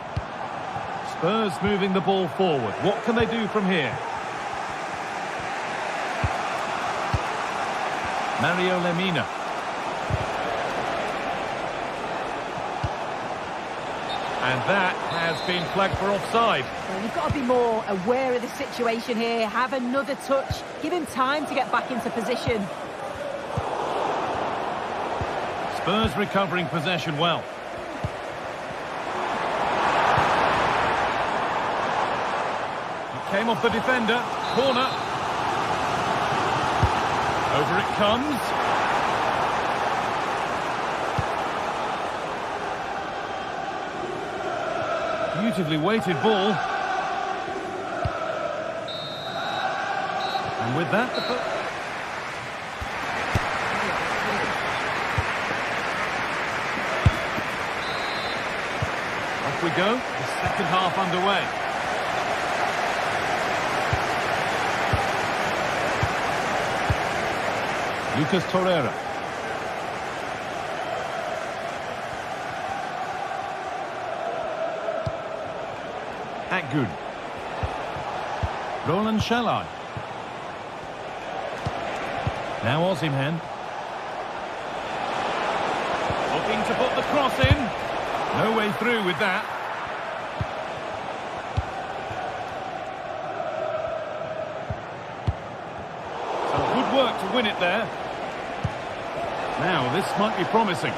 Spurs moving the ball forward. What can they do from here? Mario Lemina. And that has been flagged for offside. Well, you've got to be more aware of the situation here. Have another touch. Give him time to get back into position. Spurs recovering possession well. It came off the defender. Corner. Over it comes. Beautifully weighted ball. And with that, off we go. The second half underway. Lucas Torreira. Akgün. Roland Shalai. Now Osimhen. Looking to put the cross in. No way through with that. Some good work to win it there. Now this might be promising.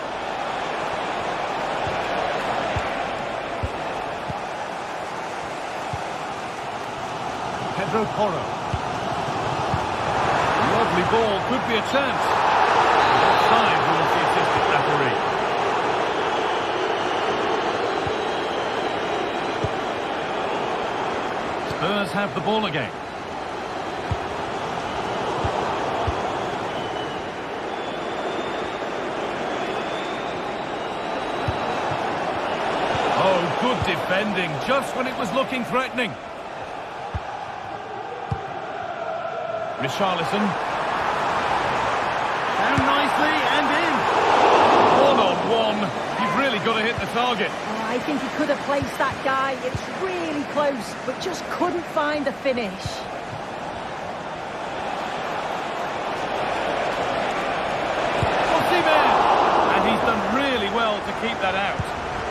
Pedro Porro. Lovely ball, could be a chance. Offside rules the assistant referee. Spurs have the ball again. Oh, good defending, just when it was looking threatening. Richarlison. Down nicely and in. One-on-one. You've really got to hit the target. Oh, I think he could have placed that guy. It's really close, but just couldn't find the finish. Osimhen! And he's done really well to keep that out.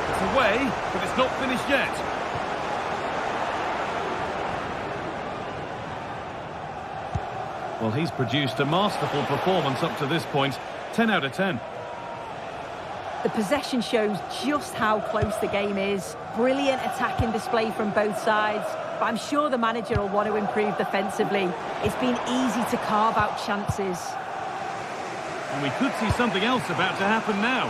It's away, but it's not finished yet. Well, he's produced a masterful performance up to this point. 10 out of 10. The possession shows just how close the game is. Brilliant attacking display from both sides. But I'm sure the manager will want to improve defensively. It's been easy to carve out chances. And we could see something else about to happen now.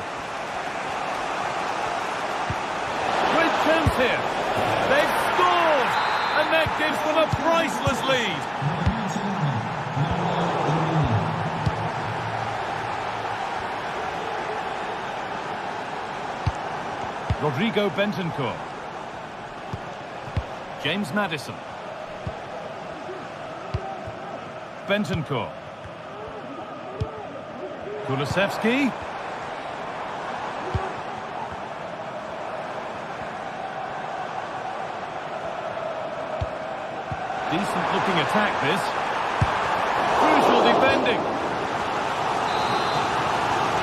Great chance here. They've scored! And that gives them a priceless lead. Rodrigo Bentancur. James Maddison. Bentancur. Kulusevski. Decent looking attack this. Crucial defending.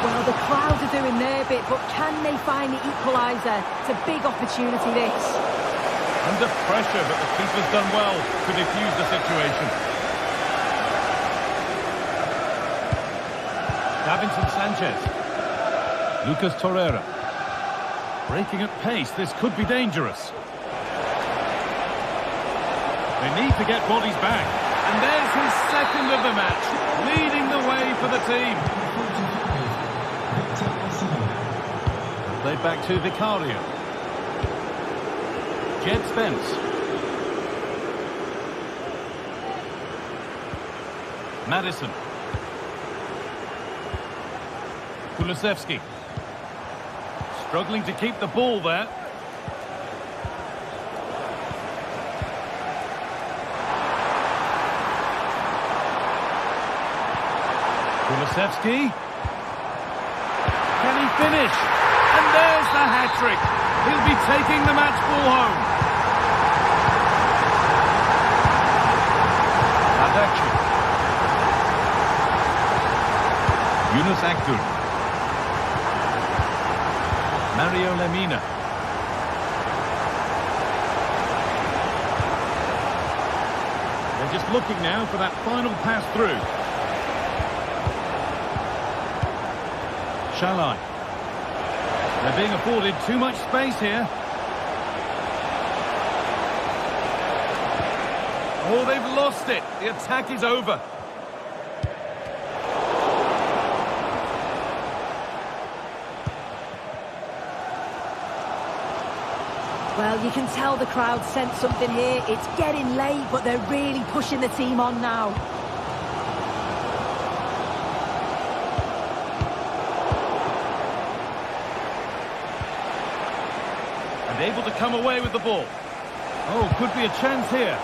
Well, the crowd are doing their bit, but can they find the equaliser? It's a big opportunity, this. Under pressure, but the keeper's done well to defuse the situation. Davinson Sanchez. Lucas Torreira. Breaking at pace, this could be dangerous. They need to get bodies back. And there's his second of the match, leading the way for the team. Played back to Vicario. Jed Spence. Madison. Kulusevski. Struggling to keep the ball there. Kulusevski. Can he finish? And there's the hat-trick. He'll be taking the match ball home. Adachi. Yunus Akgün. Mario Lemina. They're just looking now for that final pass through. Shalai. They're being afforded too much space here. Oh, they've lost it. The attack is over. Well, you can tell the crowd sense something here. It's getting late, but they're really pushing the team on now. And able to come away with the ball. Oh, could be a chance here.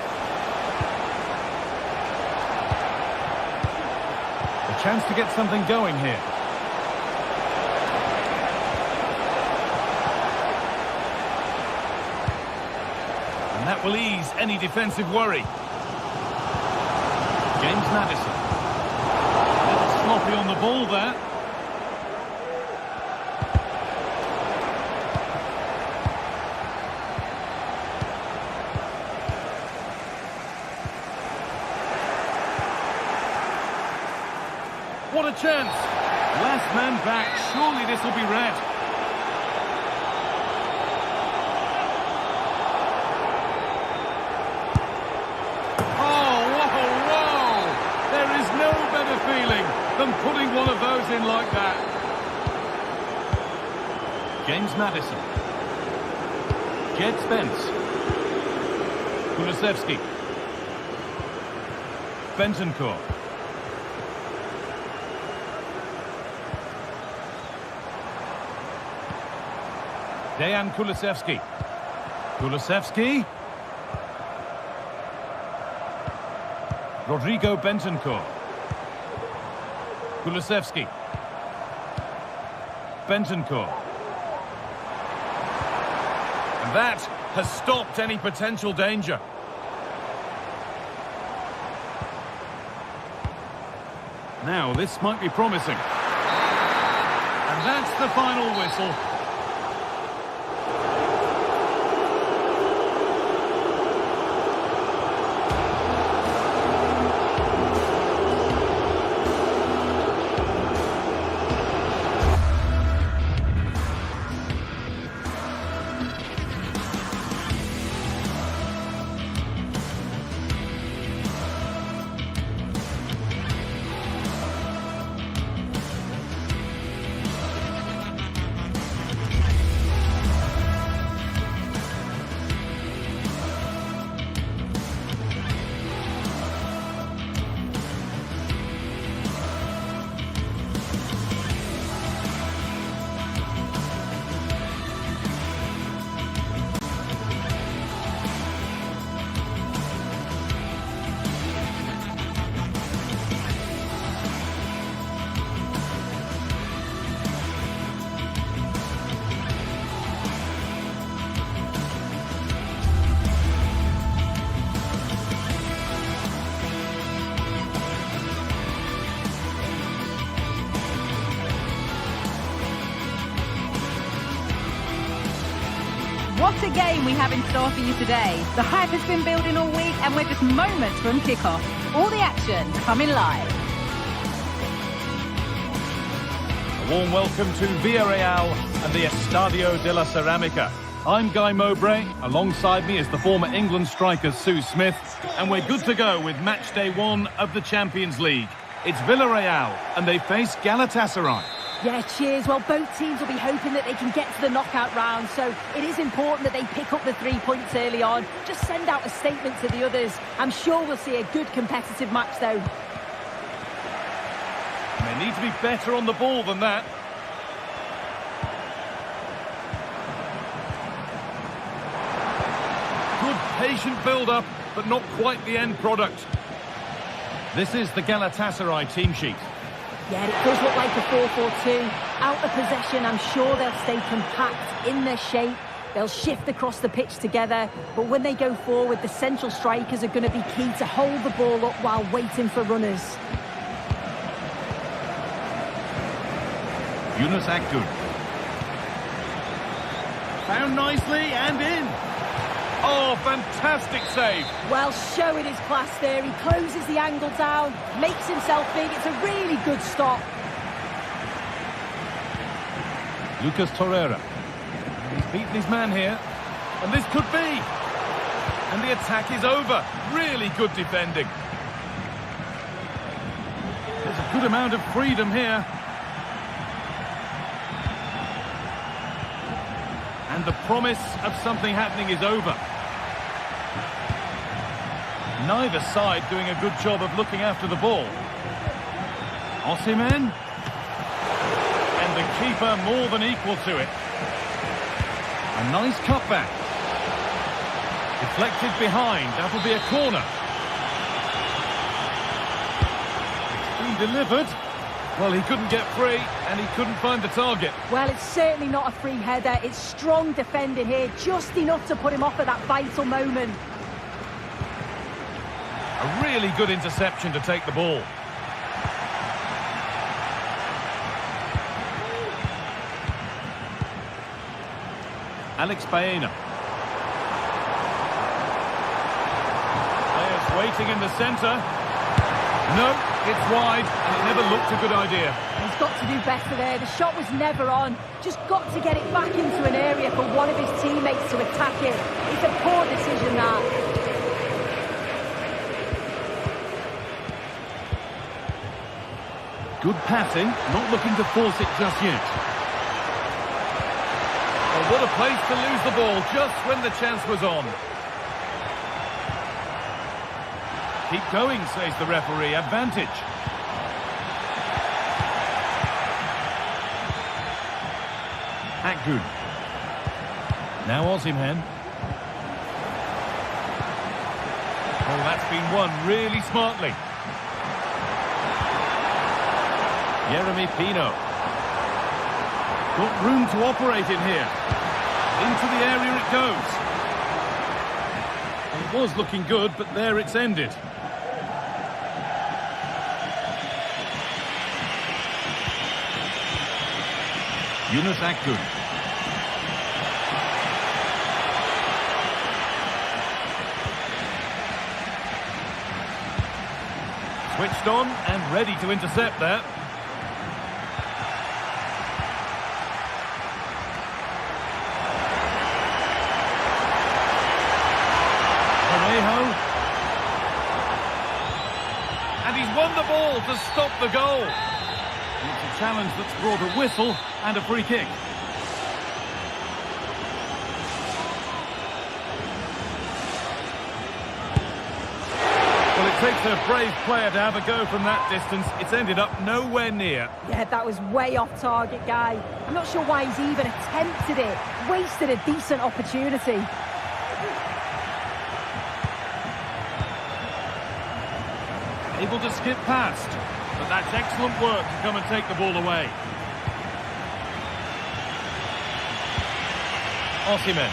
A chance to get something going here. And that will ease any defensive worry. James Madison. A little sloppy on the ball there. What a chance! Last man back. Surely this will be red. Than putting one of those in like that. James Madison. Jed Spence. Kulusevski. Bentancur. Dejan Kulusevski. Kulusevski. Rodrigo Bentancur. Kulusevski. Bentancur. And that has stopped any potential danger. Now, this might be promising. And that's the final whistle. What a game we have in store for you today. The hype has been building all week and we're just moments from kickoff. All the action coming live. A warm welcome to Villarreal and the Estadio de la Ceramica. I'm Guy Mowbray. Alongside me is the former England striker Sue Smith. And we're good to go with match day 1 of the Champions League. It's Villarreal and they face Galatasaray. Yeah, cheers. Well, both teams will be hoping that they can get to the knockout round, so it is important that they pick up the 3 points early on. Just send out a statement to the others. I'm sure we'll see a good competitive match, though. They need to be better on the ball than that. Good patient build-up, but not quite the end product. This is the Galatasaray team sheet. Yeah, it does look like a 4-4-2. Out of possession, I'm sure they'll stay compact in their shape. They'll shift across the pitch together. But when they go forward, the central strikers are going to be key to hold the ball up while waiting for runners. Yunus Akgün. Found nicely and in. Oh, fantastic save. Well, showing his class there. He closes the angle down, makes himself big. It's a really good stop. Lucas Torreira. He's beaten his man here. And this could be. And the attack is over. Really good defending. There's a good amount of freedom here. And the promise of something happening is over. Neither side doing a good job of looking after the ball. Osimhen. And the keeper more than equal to it. A nice cutback. Deflected behind. That'll be a corner. It's been delivered. Well, he couldn't get free, and he couldn't find the target. Well, it's certainly not a free header. It's strong defending here, just enough to put him off at that vital moment. A really good interception to take the ball. Alex Baena. Players waiting in the centre. No, it's wide, and it never looked a good idea. He's got to do better there. The shot was never on. Just got to get it back into an area for one of his teammates to attack it. It's a poor decision, that. Good passing, not looking to force it just yet. Oh, what a place to lose the ball just when the chance was on. Keep going, says the referee. Advantage. Akgün. Now Osimhen. Oh, that's been won really smartly. Yeremy Pino. Got room to operate in here. Into the area it goes. It was looking good, but there it's ended. Yunus Akgün. Switched on and ready to intercept that. And he's won the ball to stop the goal. It's a challenge that's brought a whistle and a free kick. Well, it takes a brave player to have a go from that distance. It's ended up nowhere near. Yeah, that was way off target, Guy. I'm not sure why he's even attempted it. Wasted a decent opportunity. Able to skip past, but that's excellent work to come and take the ball away. Osimhen.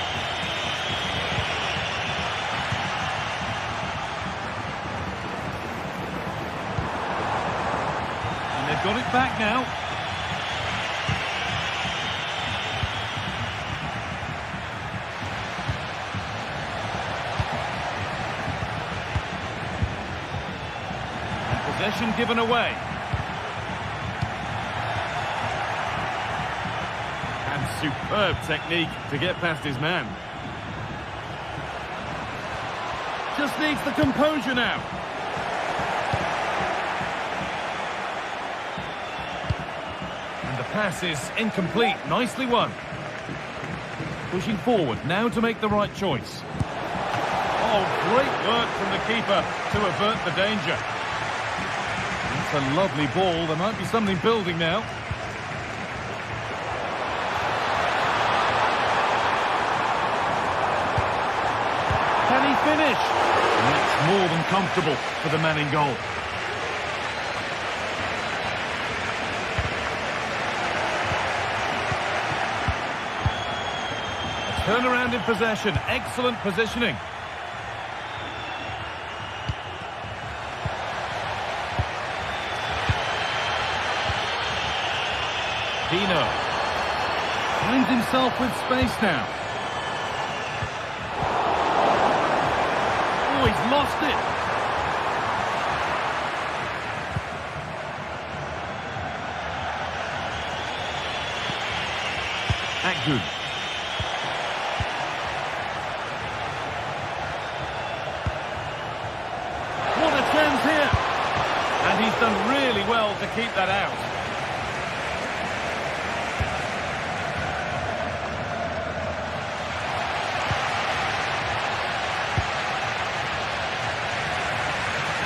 And they've got it back now. Possession given away. superb technique to get past his man. Just needs the composure now. And the pass is incomplete. Nicely won. Pushing forward now to make the right choice. Oh, great work from the keeper to avert the danger. It's a lovely ball. There might be something building now. Can he finish? And that's more than comfortable for the man in goal. Turnaround in possession. Excellent positioning. Pino finds himself with space now. Oh, he's lost it. Good. What a chance here. And he's done really well to keep that out.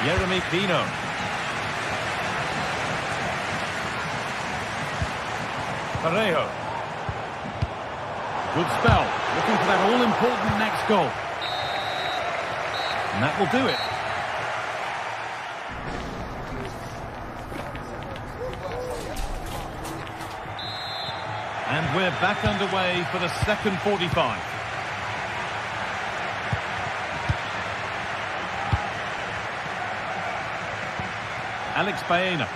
Jeremy Pino. Parejo. Good spell. Looking for that all-important next goal. And that will do it. And we're back underway for the second 45. Alex Baena.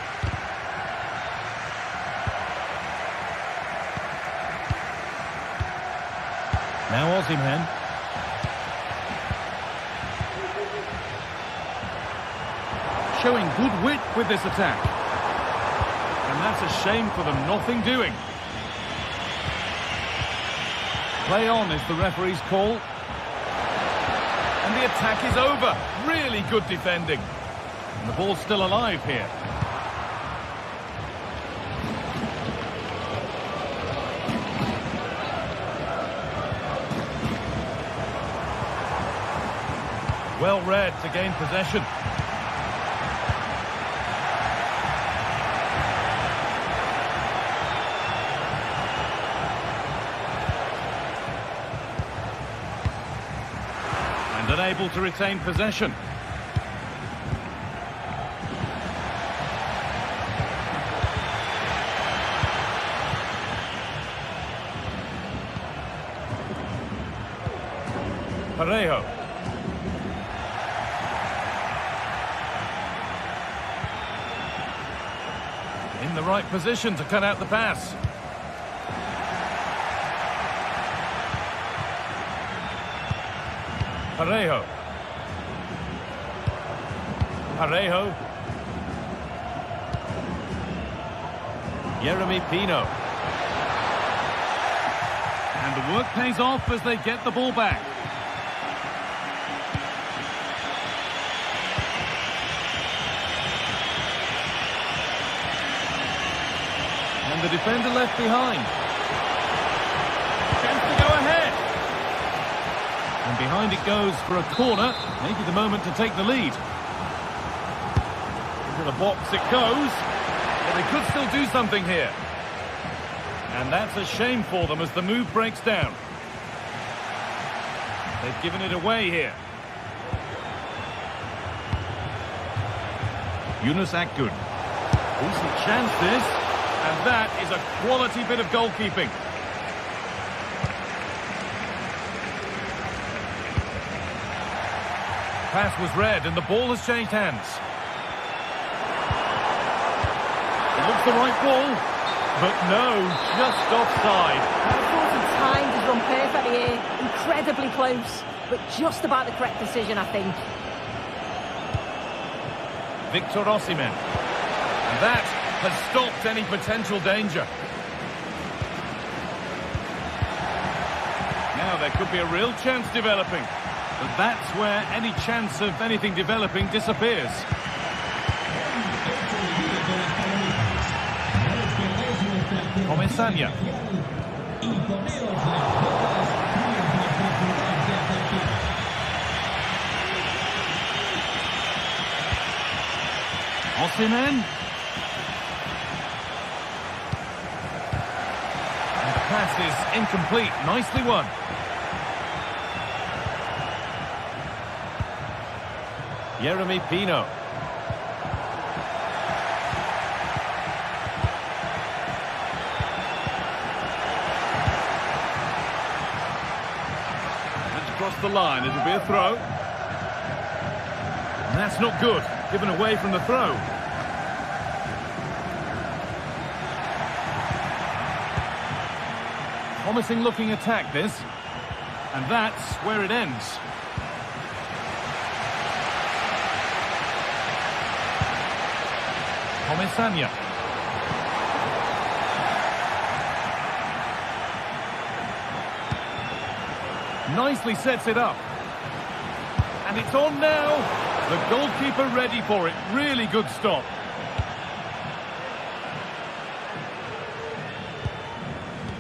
Now Osimhen. Showing good wit with this attack. And that's a shame for them, nothing doing. Play on is the referee's call. And the attack is over. Really good defending. And the ball's still alive here. Well read to gain possession. And unable to retain possession. Parejo. In the right position to cut out the pass. Parejo. Parejo. Jeremy Pino. And the work pays off as they get the ball back. The defender left behind. Chance to go ahead. And behind it goes for a corner. Maybe the moment to take the lead. Into the box it goes. But they could still do something here. And that's a shame for them as the move breaks down. They've given it away here. Yunus Akgün. Decent chance this. And that is a quality bit of goalkeeping. Pass was read and the ball has changed hands. It looks the right ball, but no, just offside. I thought he timed his run perfectly here. Incredibly close, but just about the correct decision, I think. Victor Osimhen. And that has stopped any potential danger. there could be a real chance developing. But that's where any chance of anything developing disappears. Comesaña. Osimhen. The pass is incomplete. Nicely won. Jeremy Pino. And across the line, it'll be a throw. And that's not good. Given away from the throw. Promising looking attack this. And that's where it ends. Comesaña. Nicely sets it up. And it's on now. The goalkeeper ready for it. Really good stop.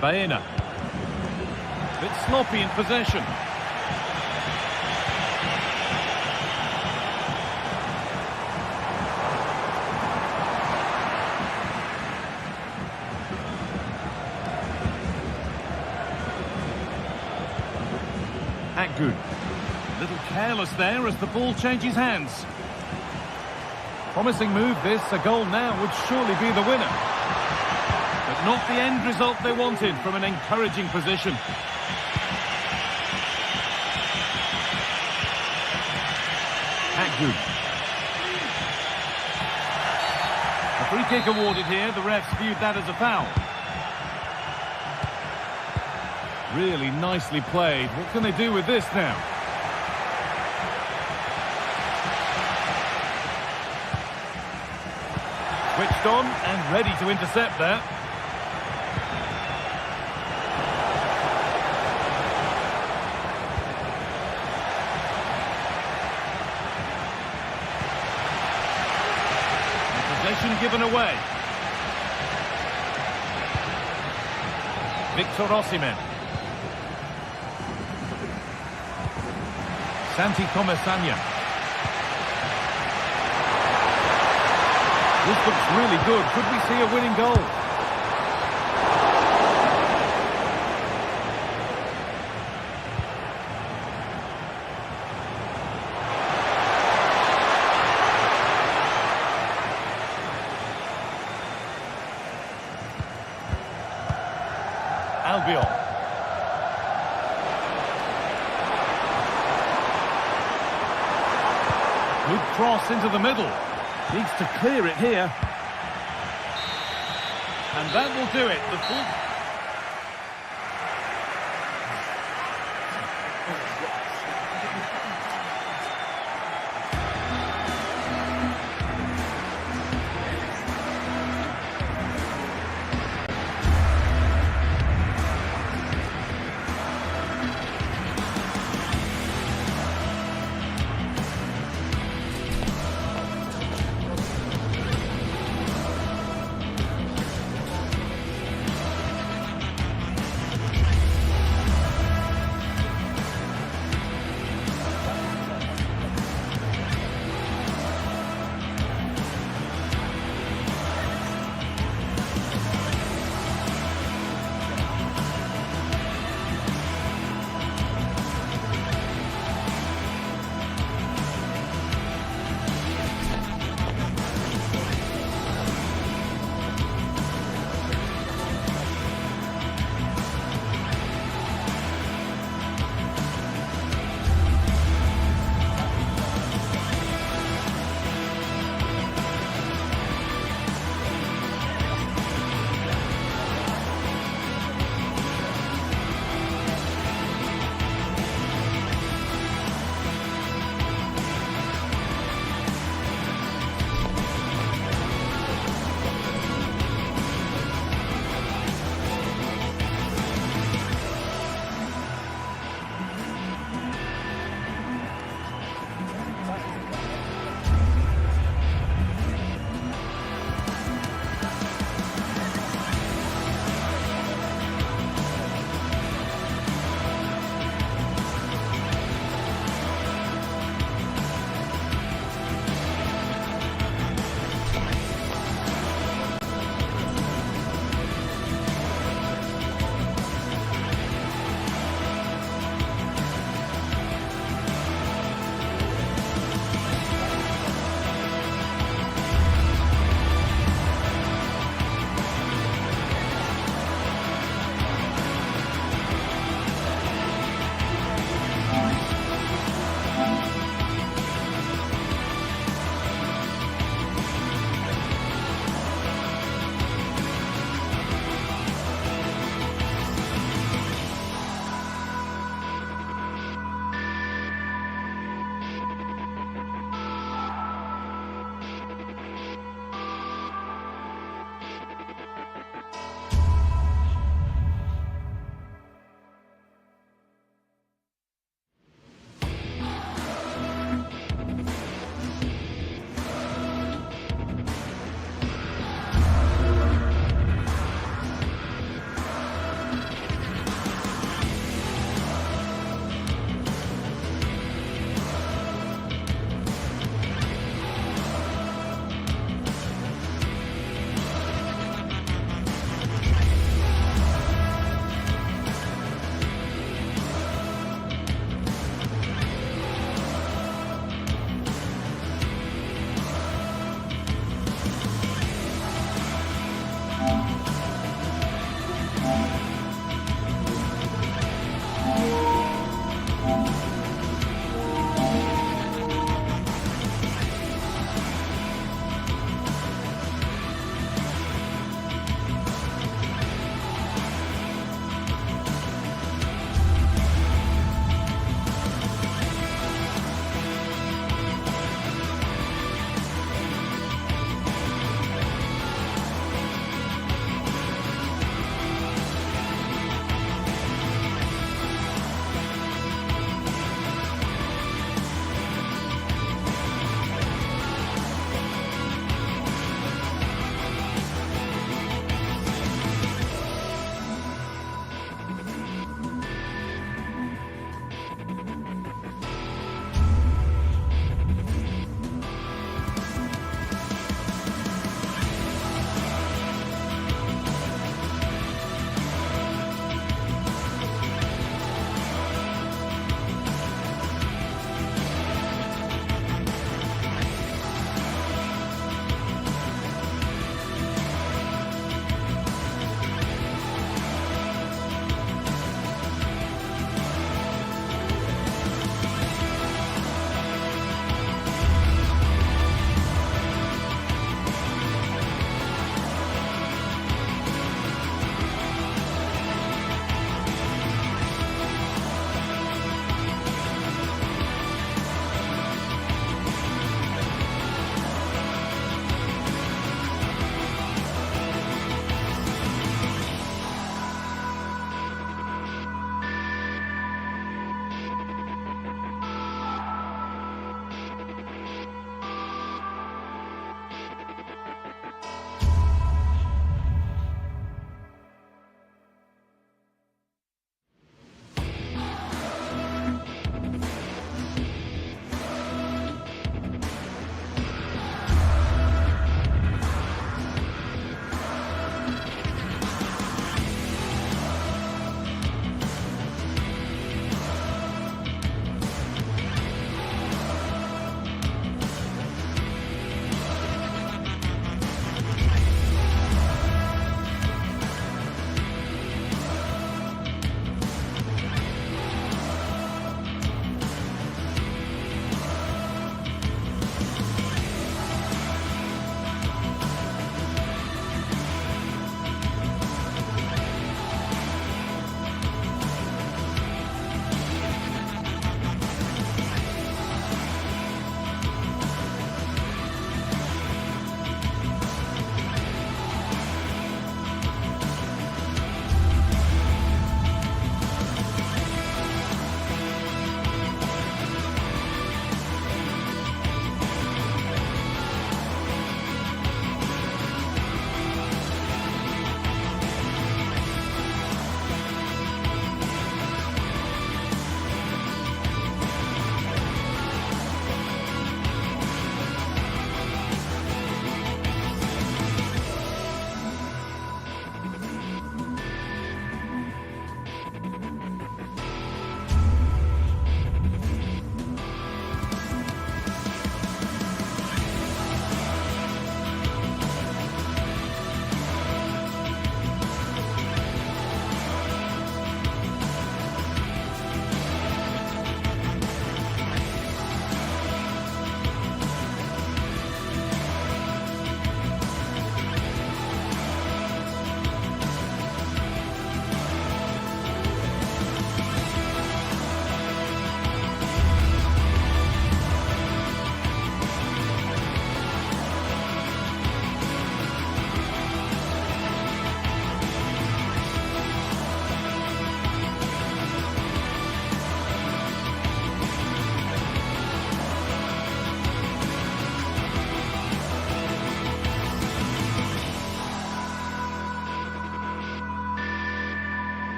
Bayern. Bit sloppy in possession. Good. A little careless there as the ball changes hands. Promising move this. A goal now would surely be the winner. But not the end result they wanted from an encouraging position. Good. A free kick awarded here. The refs viewed that as a foul. Really nicely played. What can they do with this now? Switched on and ready to intercept there. Possession given away. Victor Osimhen. Santi Comesaña. This looks really good. Could we see a winning goal? Albiol. Good cross into the middle. Needs to clear it here. And that will do it. The full...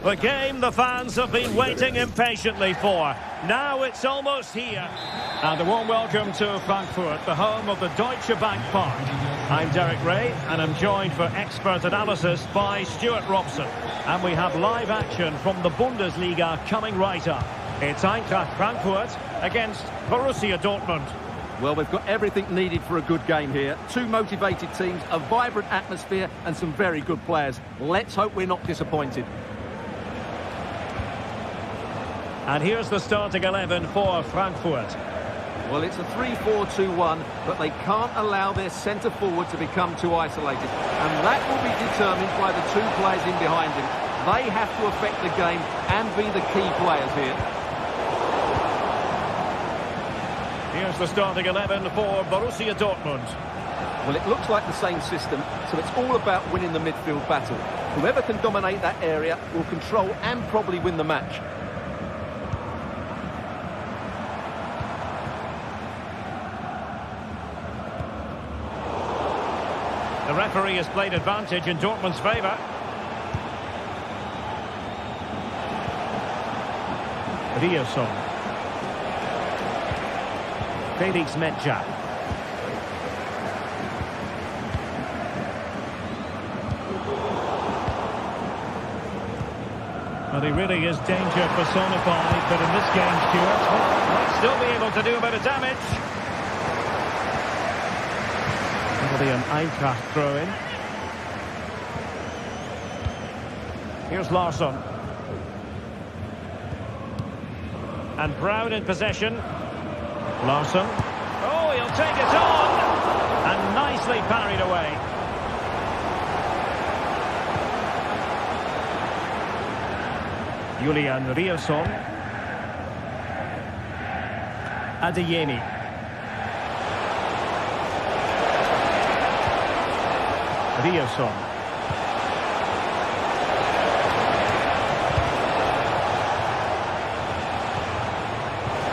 The game the fans have been waiting impatiently for. Now it's almost here. And a warm welcome to Frankfurt, the home of the Deutsche Bank Park. I'm Derek Ray, and I'm joined for expert analysis by Stuart Robson. And we have live action from the Bundesliga coming right up. It's Eintracht Frankfurt against Borussia Dortmund. Well, we've got everything needed for a good game here. Two motivated teams, a vibrant atmosphere and some very good players. Let's hope we're not disappointed. And here's the starting 11 for Frankfurt. Well, it's a 3-4-2-1, but they can't allow their centre-forward to become too isolated. And that will be determined by the two players in behind him. They have to affect the game and be the key players here. Here's the starting 11 for Borussia Dortmund. Well, it looks like the same system, so it's all about winning the midfield battle. Whoever can dominate that area will control and probably win the match. The referee has played advantage in Dortmund's favour. Riosson. Felix Medja. Well, he really is danger personified, but in this game, Stuart, might still be able to do a bit of damage. It'll be an Eintracht throw-in. Here's Larsson. And Brown in possession. Larsson. Oh, he'll take it on! And nicely parried away. Julian Riosson. Adeyemi. Riosson.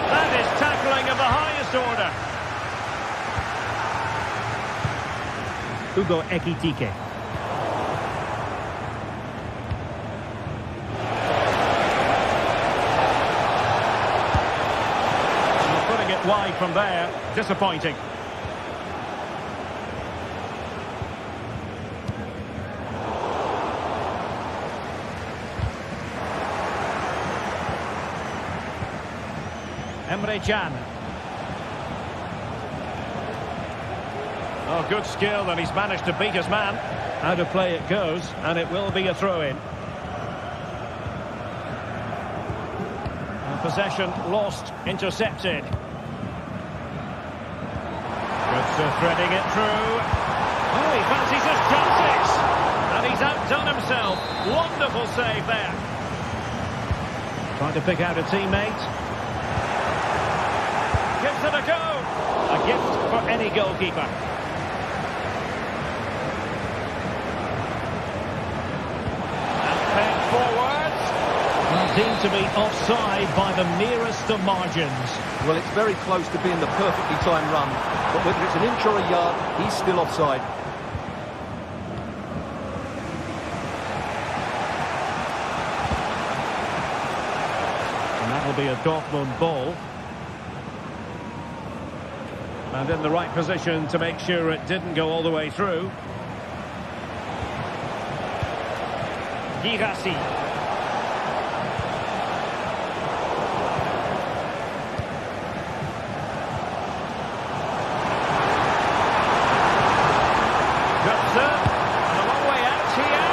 That is tackling of the highest order. Hugo Ekitike. Putting it wide from there. Disappointing. Emre Can. Oh, good skill, and he's managed to beat his man. Out of play it goes, and it will be a throw-in. Possession lost, intercepted. Good threading it through. Oh, he fancies his chances. And he's outdone himself. Wonderful save there. Trying to pick out a teammate. Gives it a go. A gift for any goalkeeper. And playing forwards. Well, deemed to be offside by the merest of margins. Well, it's very close to being the perfectly timed run. But whether it's an inch or a yard, he's still offside. And that will be a Dortmund ball. And in the right position to make sure it didn't go all the way through. Girassi. Götze. And a long way out here.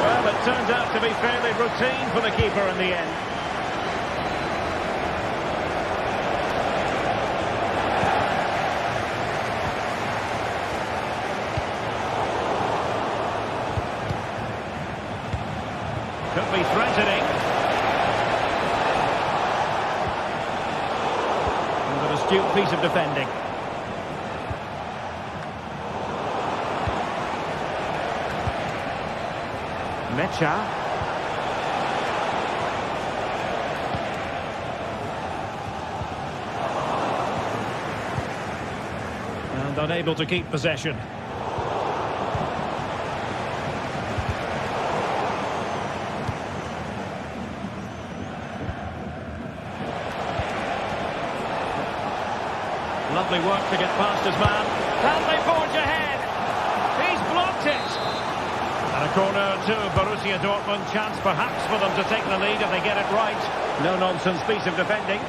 Well, it turned out to be fairly routine for the keeper in the end. Could be threatening. And an astute piece of defending. Mecha. And unable to keep possession. Lovely work to get past his man. Can they forge ahead? He's blocked it. And a corner to Borussia Dortmund. Chance perhaps for them to take the lead if they get it right. No-nonsense piece of defending.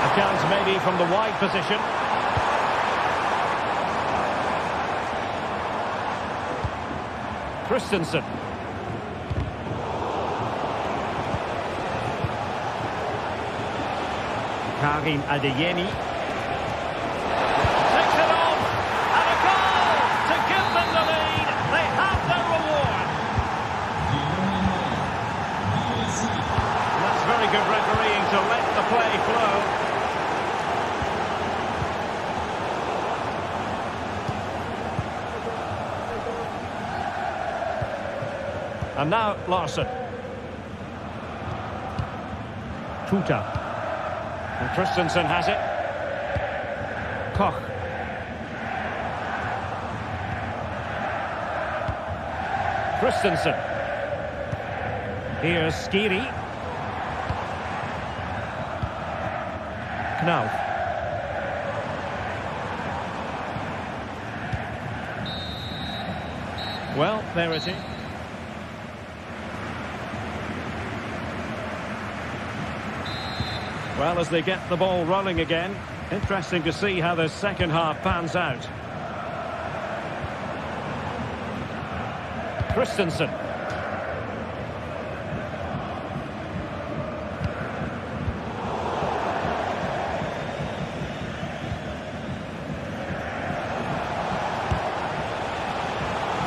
A chance maybe from the wide position. Christensen. Karim Adeyemi. Takes it off. And a goal to give them the lead. They have their reward. And that's very good refereeing to let the play flow. And now Larsson. Tuta. And Christensen has it. Koch. Christensen. Here's Skiri. Knauf. Well, there it is. Well, as they get the ball rolling again, interesting to see how the second half pans out. Christensen.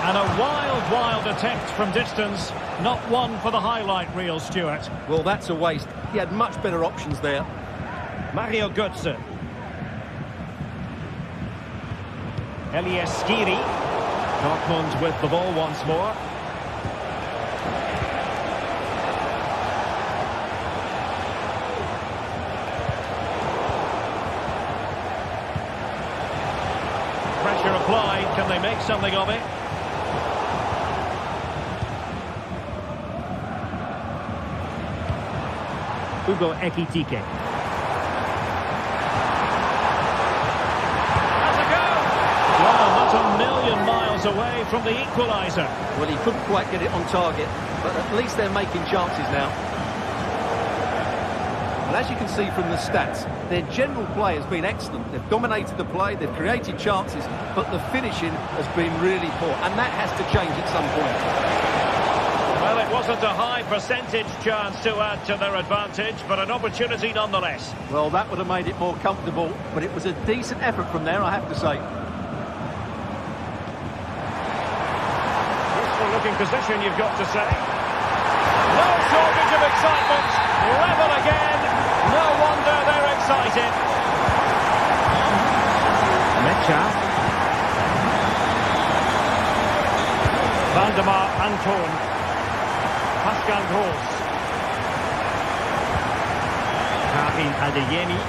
And a wild attempt from distance. Not one for the highlight reel, Stuart. Well, that's a waste. He had much better options there. Mario Götze. Elias Skiri. Dortmund with the ball once more. Pressure applied. Can they make something of it? Hugo Ekitike. Has a go! Well, not a million miles away from the equaliser. Well, he couldn't quite get it on target, but at least they're making chances now. And as you can see from the stats, their general play has been excellent. They've dominated the play, they've created chances, but the finishing has been really poor, and that has to change at some point. Well, it wasn't a high percentage chance to add to their advantage, but an opportunity nonetheless. Well, that would have made it more comfortable, but it was a decent effort from there, I have to say. Useful looking position, you've got to say. No shortage of excitement. Level again. No wonder they're excited. Mecha. Valdemar Anton. Pascal Gross. Karim Adeyemi.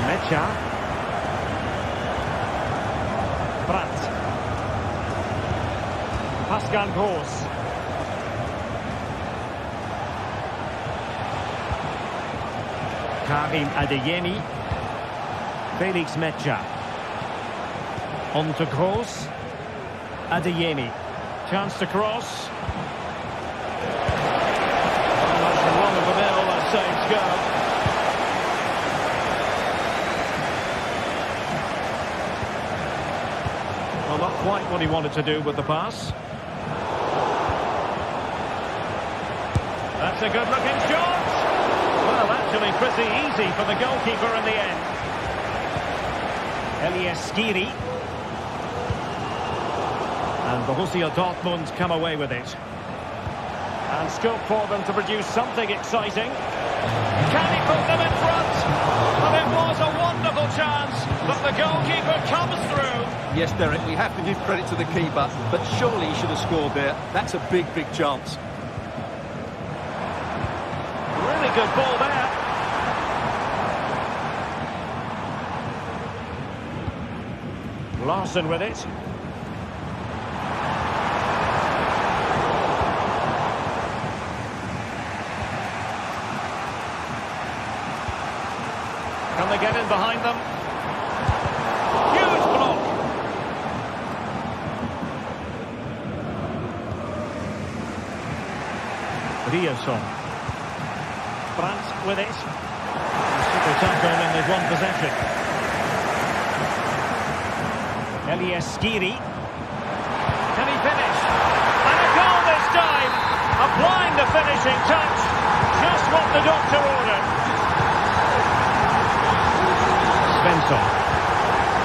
Mecha. Brandt. Pascal Gross. Karim Adeyemi. Felix Mecha. On to Gross. Adeyemi. Chance to cross. That's the one of the middle, that saves go. Well, not quite what he wanted to do with the pass. That's a good-looking shot. Well, actually pretty easy for the goalkeeper in the end. Elias Skiri. And Borussia Dortmund come away with it. And scope for them to produce something exciting. Can he put them in front? Well, it was a wonderful chance, but the goalkeeper comes through. Yes, Derek, we have to give credit to the keeper, but surely he should have scored there. That's a big chance. Really good ball there. Larsson with it. they get in behind them? Huge block. Riasson. Brandt with it. Super tackle and there's one possession. Elias Skiri. Can he finish? And a goal this time! Applying the finishing touch. Just what the doctor ordered. Svensson.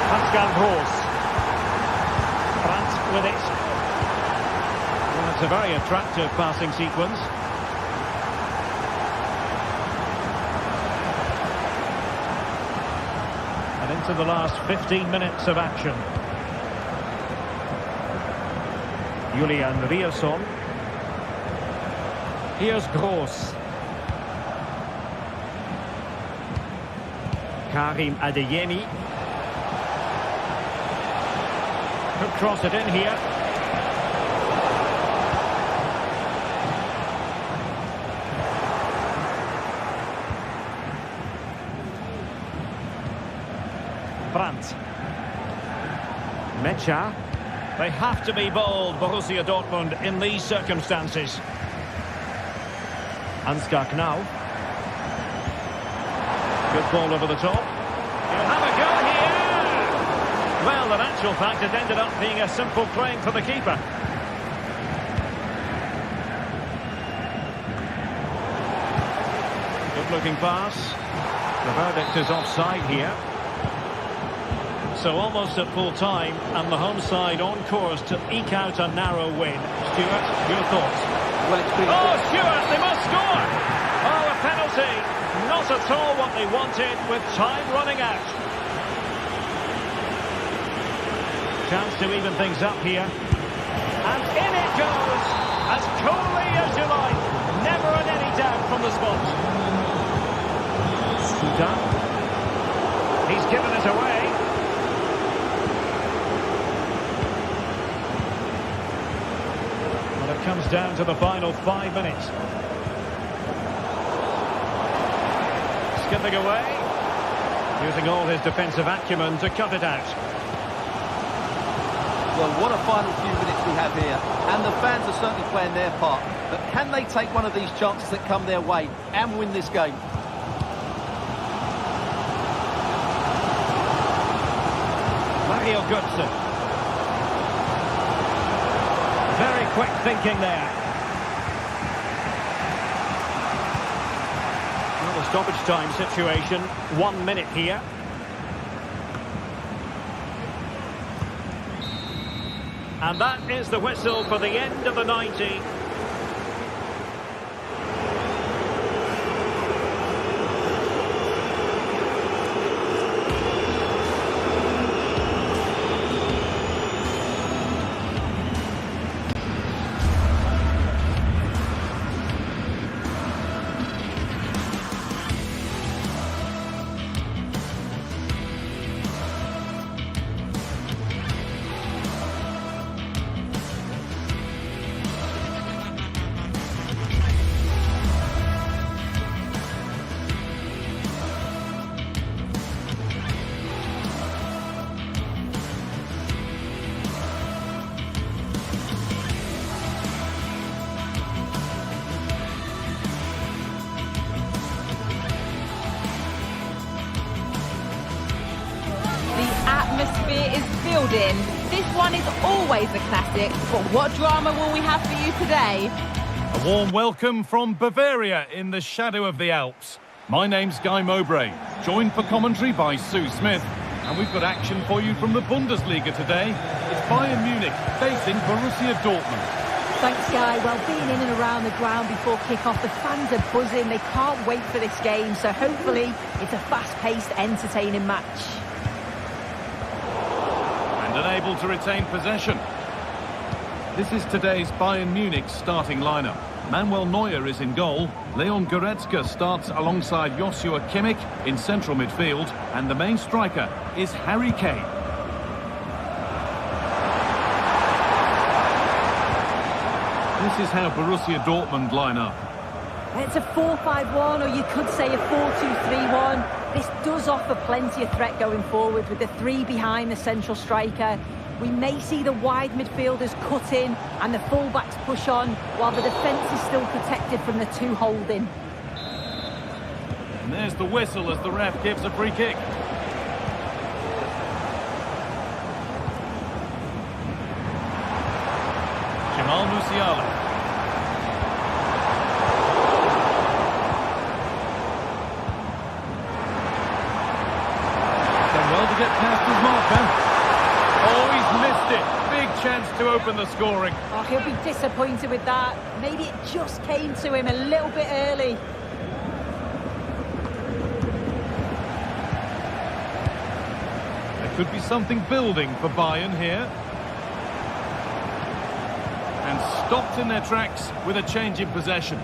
Pascal Gross. Brandt with it. Well, it's a very attractive passing sequence. And into the last 15 minutes of action. Julian Riasson. Here's Gross. Karim Adeyemi. Could cross it in here. Brandt. Mecha. They have to be bold, Borussia Dortmund, in these circumstances. Ansgar Knau. Good ball over the top. He'll have a go here! Well, in actual fact, it ended up being a simple claim for the keeper. Good-looking pass. The verdict is offside here. So almost at full time, and the home side on course to eke out a narrow win. Stuart, your thoughts? Well, it's been Stuart, they must score! Oh, a penalty! Not at all what they wanted, with time running out. Chance to even things up here. And in it goes! As coolly as you like. Never in any doubt from the spot. Sudan. He's given it away. Well, it comes down to the final 5 minutes. Skipping away, using all his defensive acumen to cut it out. Well, what a final few minutes we have here, and the fans are certainly playing their part. But can they take one of these chances that come their way and win this game? Mario Götze. Very quick thinking there. Stoppage time situation, 1 minute here. And that is the whistle for the end of the 90. Atmosphere is building. This one is always a classic, but what drama will we have for you today? A warm welcome from Bavaria in the shadow of the Alps. My name's Guy Mowbray, joined for commentary by Sue Smith, and we've got action for you from the Bundesliga today. It's Bayern Munich facing Borussia Dortmund. Thanks, Guy. Well, being in and around the ground before kick-off, the fans are buzzing. They can't wait for this game, so hopefully it's a fast-paced, entertaining match. Unable to retain possession. This is today's Bayern Munich starting lineup. Manuel Neuer is in goal. Leon Goretzka starts alongside Joshua Kimmich in central midfield, and the main striker is Harry Kane. This is how Borussia Dortmund line up. It's a 4-5-1, or you could say a 4-2-3-1. This does offer plenty of threat going forward with the three behind the central striker. We may see the wide midfielders cut in and the fullbacks push on, while the defence is still protected from the two holding. And there's the whistle as the ref gives a free kick. Jamal Musiala. Done well to get past his marker. Oh, he's missed it. Big chance to open the scoring. Oh, he'll be disappointed with that. Maybe it just came to him a little bit early. There could be something building for Bayern here. And stopped in their tracks with a change in possession.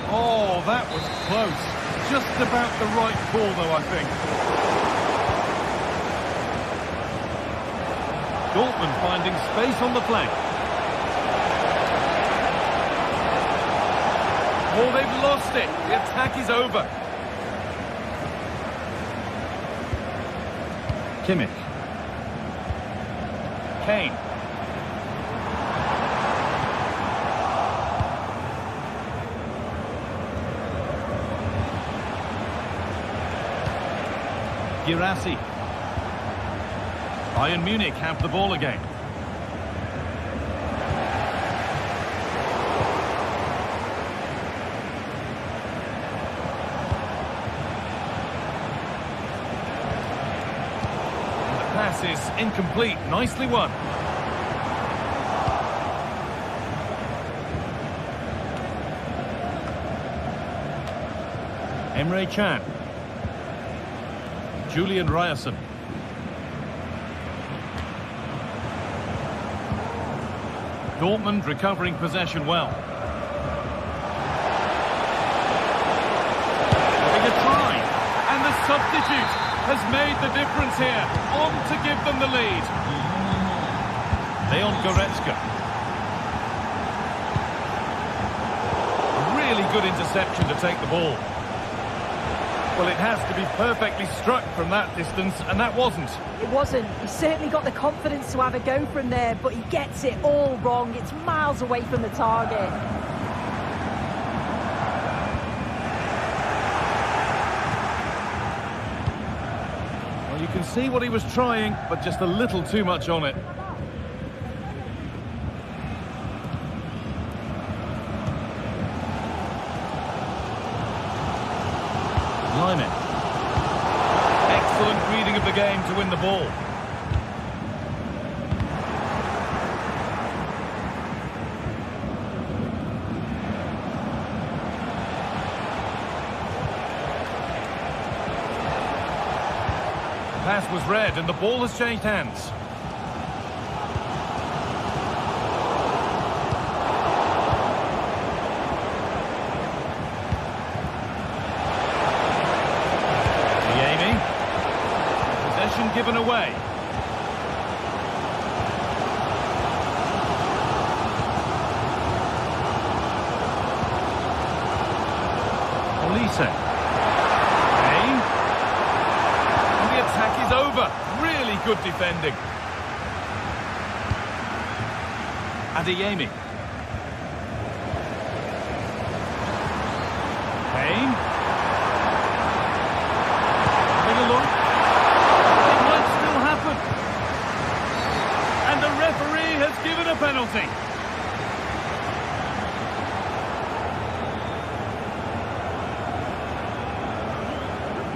Oh, that was close. Just about the right call, though, I think. Dortmund finding space on the flank. Oh, they've lost it. The attack is over. Kimmich. Kane. Girassi. Bayern Munich have the ball again. And the pass is incomplete. Nicely won. Emre Can. Julian Ryerson. Dortmund recovering possession well. Having a try. And the substitute has made the difference here. On to give them the lead. Leon Goretzka. Really good interception to take the ball. Well, it has to be perfectly struck from that distance, and that wasn't. It wasn't. He certainly got the confidence to have a go from there, but he gets it all wrong. It's miles away from the target. Well, you can see what he was trying, but just a little too much on it. Lyman. Excellent reading of the game to win the ball. The pass was read and the ball has changed hands. Given away. Olise. Kane. And the attack is over. Really good defending. Adeyemi. Kane. Having a look. And the referee has given a penalty.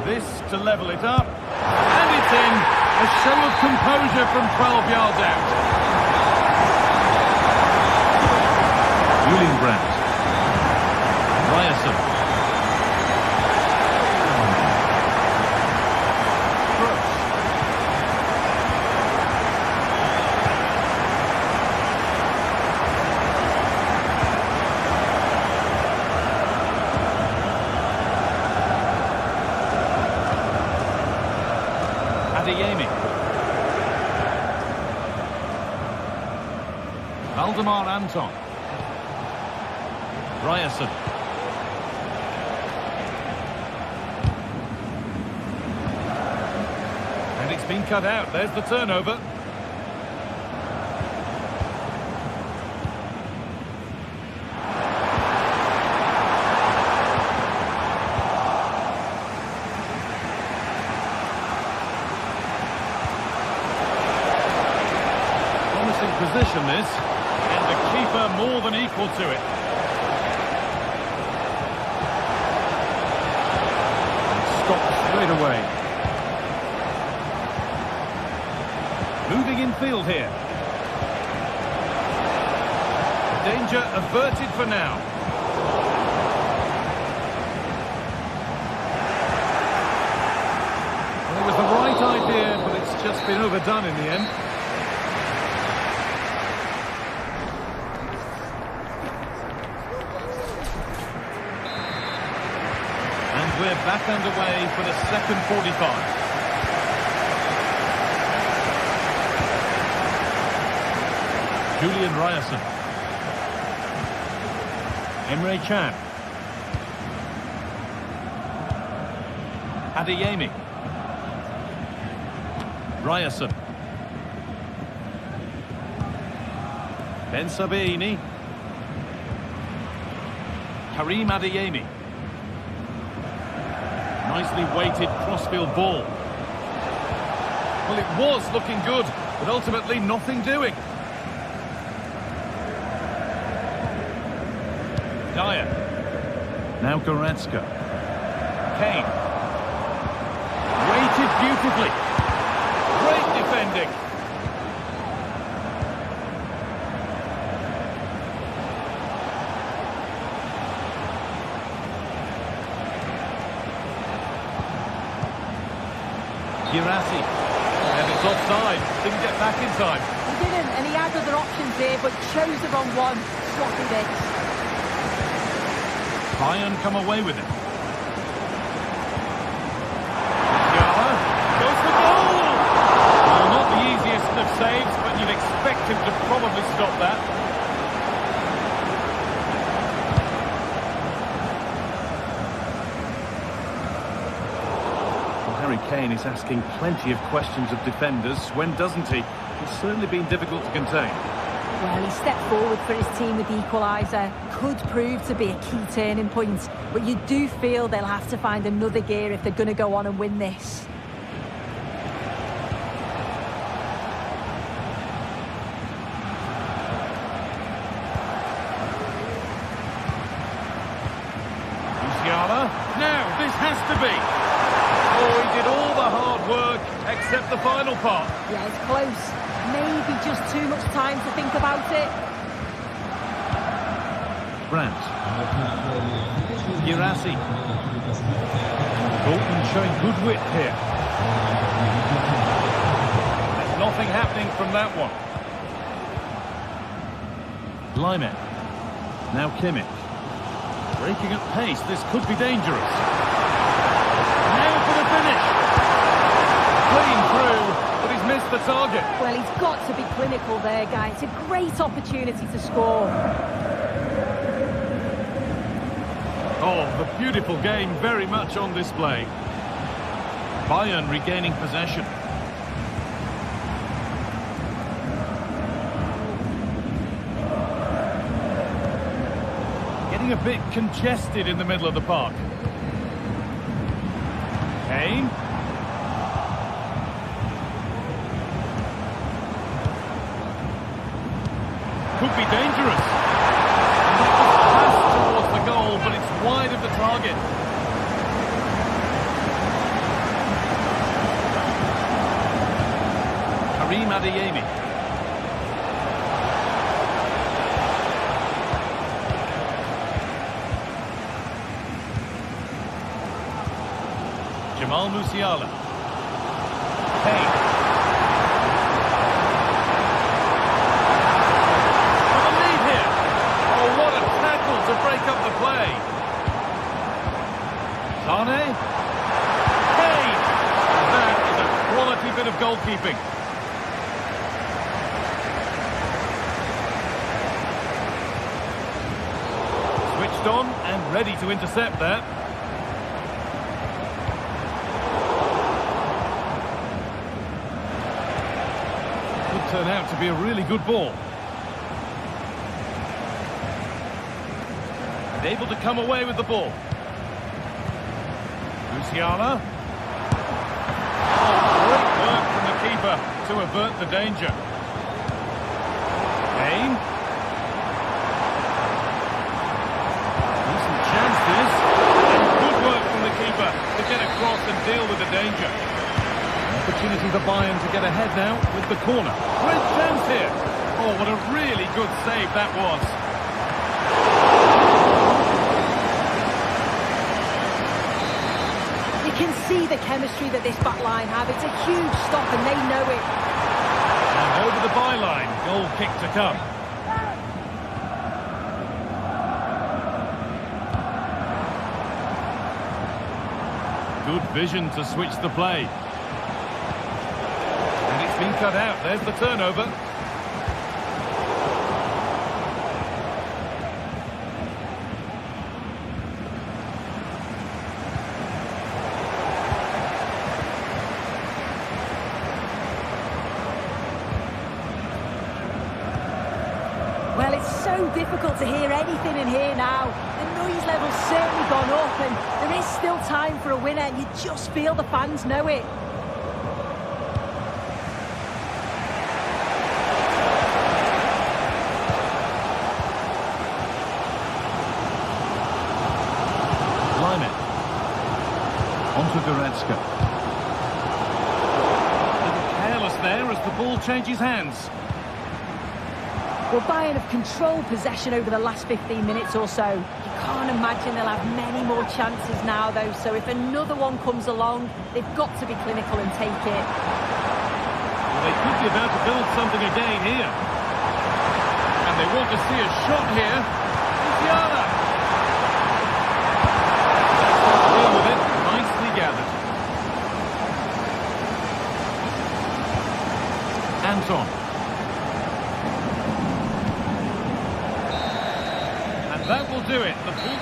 This to level it up. And it's in. A show of composure from 12 yards out. Julian Brandt. Ryerson. Adeyemi. Valdemar Anton. Ryerson. It's been cut out. There's the turnover. Promising position this, and the keeper more than equal to it. Straight away. Moving in field here. Danger averted for now. Well, it was the right idea, but it's just been overdone in the end. We're back underway for the second 45. Julian Ryerson. Emre Can. Adeyemi. Ryerson. Ben Sabini. Karim Adeyemi. Nicely weighted crossfield ball. Well, it was looking good, but ultimately nothing doing. Dyer. Now Goretzka. Kane. Weighted beautifully. Great defending. Girassi, and it's offside, didn't get back in time. He didn't, and he had other options there, but chose the wrong one. Sloppy this. Bayern come away with it. Musiala goes for goal! Well, not the easiest of saves, but you'd expect him to probably stop that. Kane is asking plenty of questions of defenders. When doesn't he? It's certainly been difficult to contain. Well, he stepped forward for his team with the equaliser. Could prove to be a key turning point. But you do feel they'll have to find another gear if they're going to go on and win this. Musiala. Now, this has to be. Oh, he did all the hard work, except the final part. Yeah, it's close. Maybe just too much time to think about it. Brandt. Girassi. Dortmund showing good wit here. There's nothing happening from that one. Lyman. Now Kimmich. Breaking at pace, this could be dangerous. Now for the finish. Playing through, but he's missed the target. Well, he's got to be clinical there, guys. It's a great opportunity to score. Oh, the beautiful game very much on display. Bayern regaining possession. Getting a bit congested in the middle of the park. Kane. Could be dangerous. And that was passed towards the goal, but it's wide of the target. Karim Adeyemi. Jamal Musiala. Kane. For the lead here. Oh, what a tackle to break up the play. Sane. Kane. That is a quality bit of goalkeeping. Switched on and ready to intercept that. turn out to be a really good ball. Able to come away with the ball. Musiala. Oh, great work from the keeper to avert the danger. Kane. Decent chances. And good work from the keeper to get across and deal with the danger. Opportunity for Bayern to get ahead now with the corner. Great chance here. Oh, what a really good save that was. You can see the chemistry that this back line have. It's a huge stop and they know it. And over the byline, goal kick to come. Good vision to switch the play. And it's been cut out. There's the turnover. Well, it's so difficult to hear anything in here now. The noise level's certainly gone up and there is still time for a winner and you just feel the fans know it. Line onto Goretzka. A little careless there as the ball changes hands. Well, Bayern have controlled possession over the last 15 minutes or so. You can't imagine they'll have many more chances now, though. So if another one comes along, they've got to be clinical and take it. Well, they could be about to build something again here. And they want to see a shot here. Musiala. Deal with it. Nicely gathered. Anton. That will do it. The ball.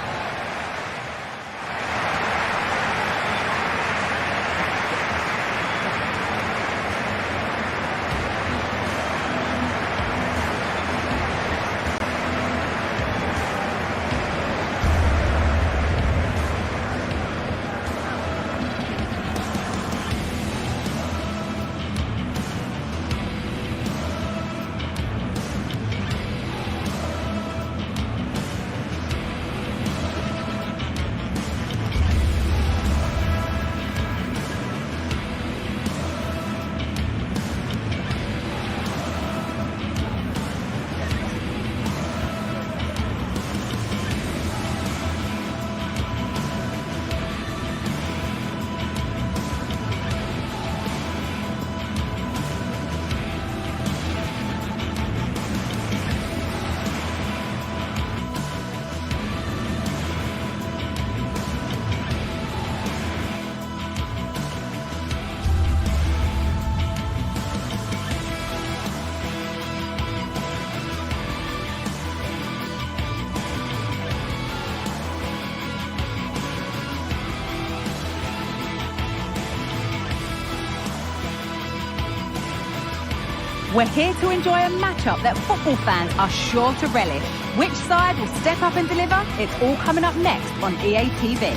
We're here to enjoy a matchup that football fans are sure to relish. Which side will step up and deliver? It's all coming up next on EA TV.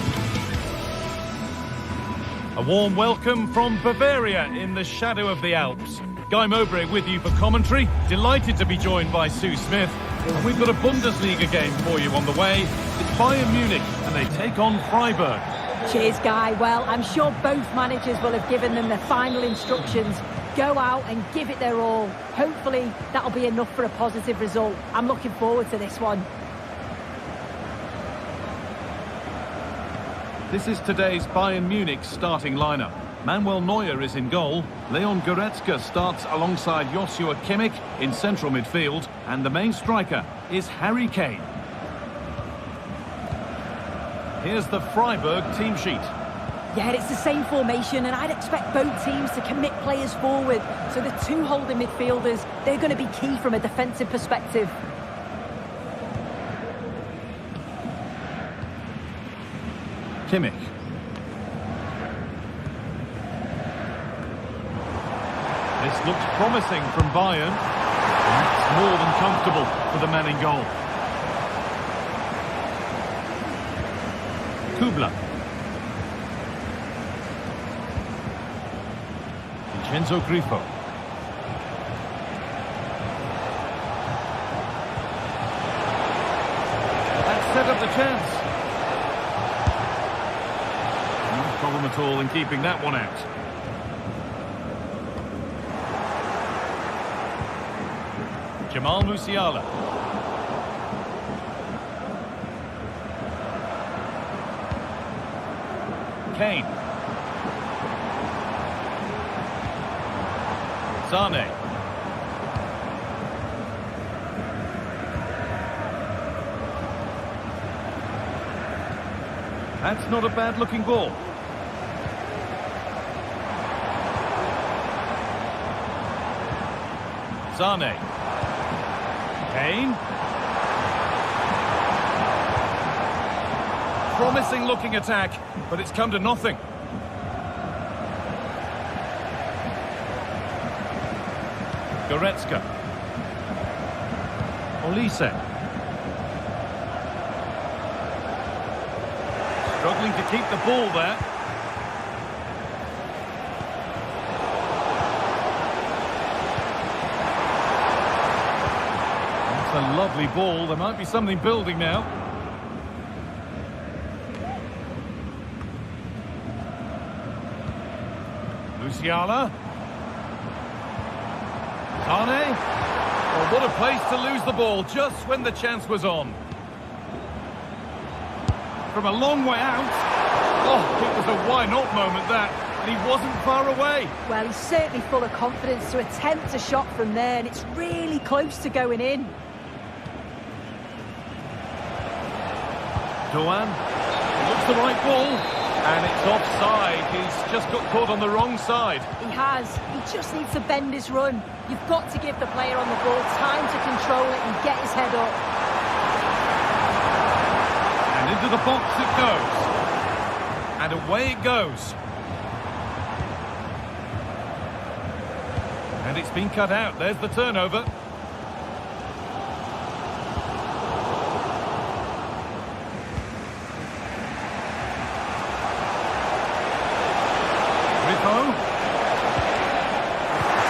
A warm welcome from Bavaria in the shadow of the Alps. Guy Mowbray with you for commentary. Delighted to be joined by Sue Smith. And we've got a Bundesliga game for you on the way. It's Bayern Munich and they take on Freiburg. Cheers, Guy. Well, I'm sure both managers will have given them the final instructions. Go out and give it their all. Hopefully, that'll be enough for a positive result. I'm looking forward to this one. This is today's Bayern Munich starting lineup. Manuel Neuer is in goal. Leon Goretzka starts alongside Joshua Kimmich in central midfield. And the main striker is Harry Kane. Here's the Freiburg team sheet. Yeah, it's the same formation, and I'd expect both teams to commit players forward. So the two holding midfielders, they're going to be key from a defensive perspective. Kimmich. This looks promising from Bayern. That's more than comfortable for the man in goal. Kubla. Vincenzo Grifo. That set up the chance. No problem at all in keeping that one out. Jamal Musiala. Kane. Sane. That's not a bad-looking ball. Sane. Kane. Promising looking attack, but it's come to nothing. Goretzka. Olise. Struggling to keep the ball there. That's a lovely ball. There might be something building now. Musiala. Sane. Oh, what a place to lose the ball just when the chance was on. From a long way out. Oh, it was a why-not moment, that. And he wasn't far away. Well, he's certainly full of confidence to attempt a shot from there, and it's really close to going in. Doan. Looks the right ball. And it's offside. He's just got caught on the wrong side. He has. He just needs to bend his run. You've got to give the player on the ball time to control it and get his head up. And into the box it goes. And away it goes. And it's been cut out. There's the turnover.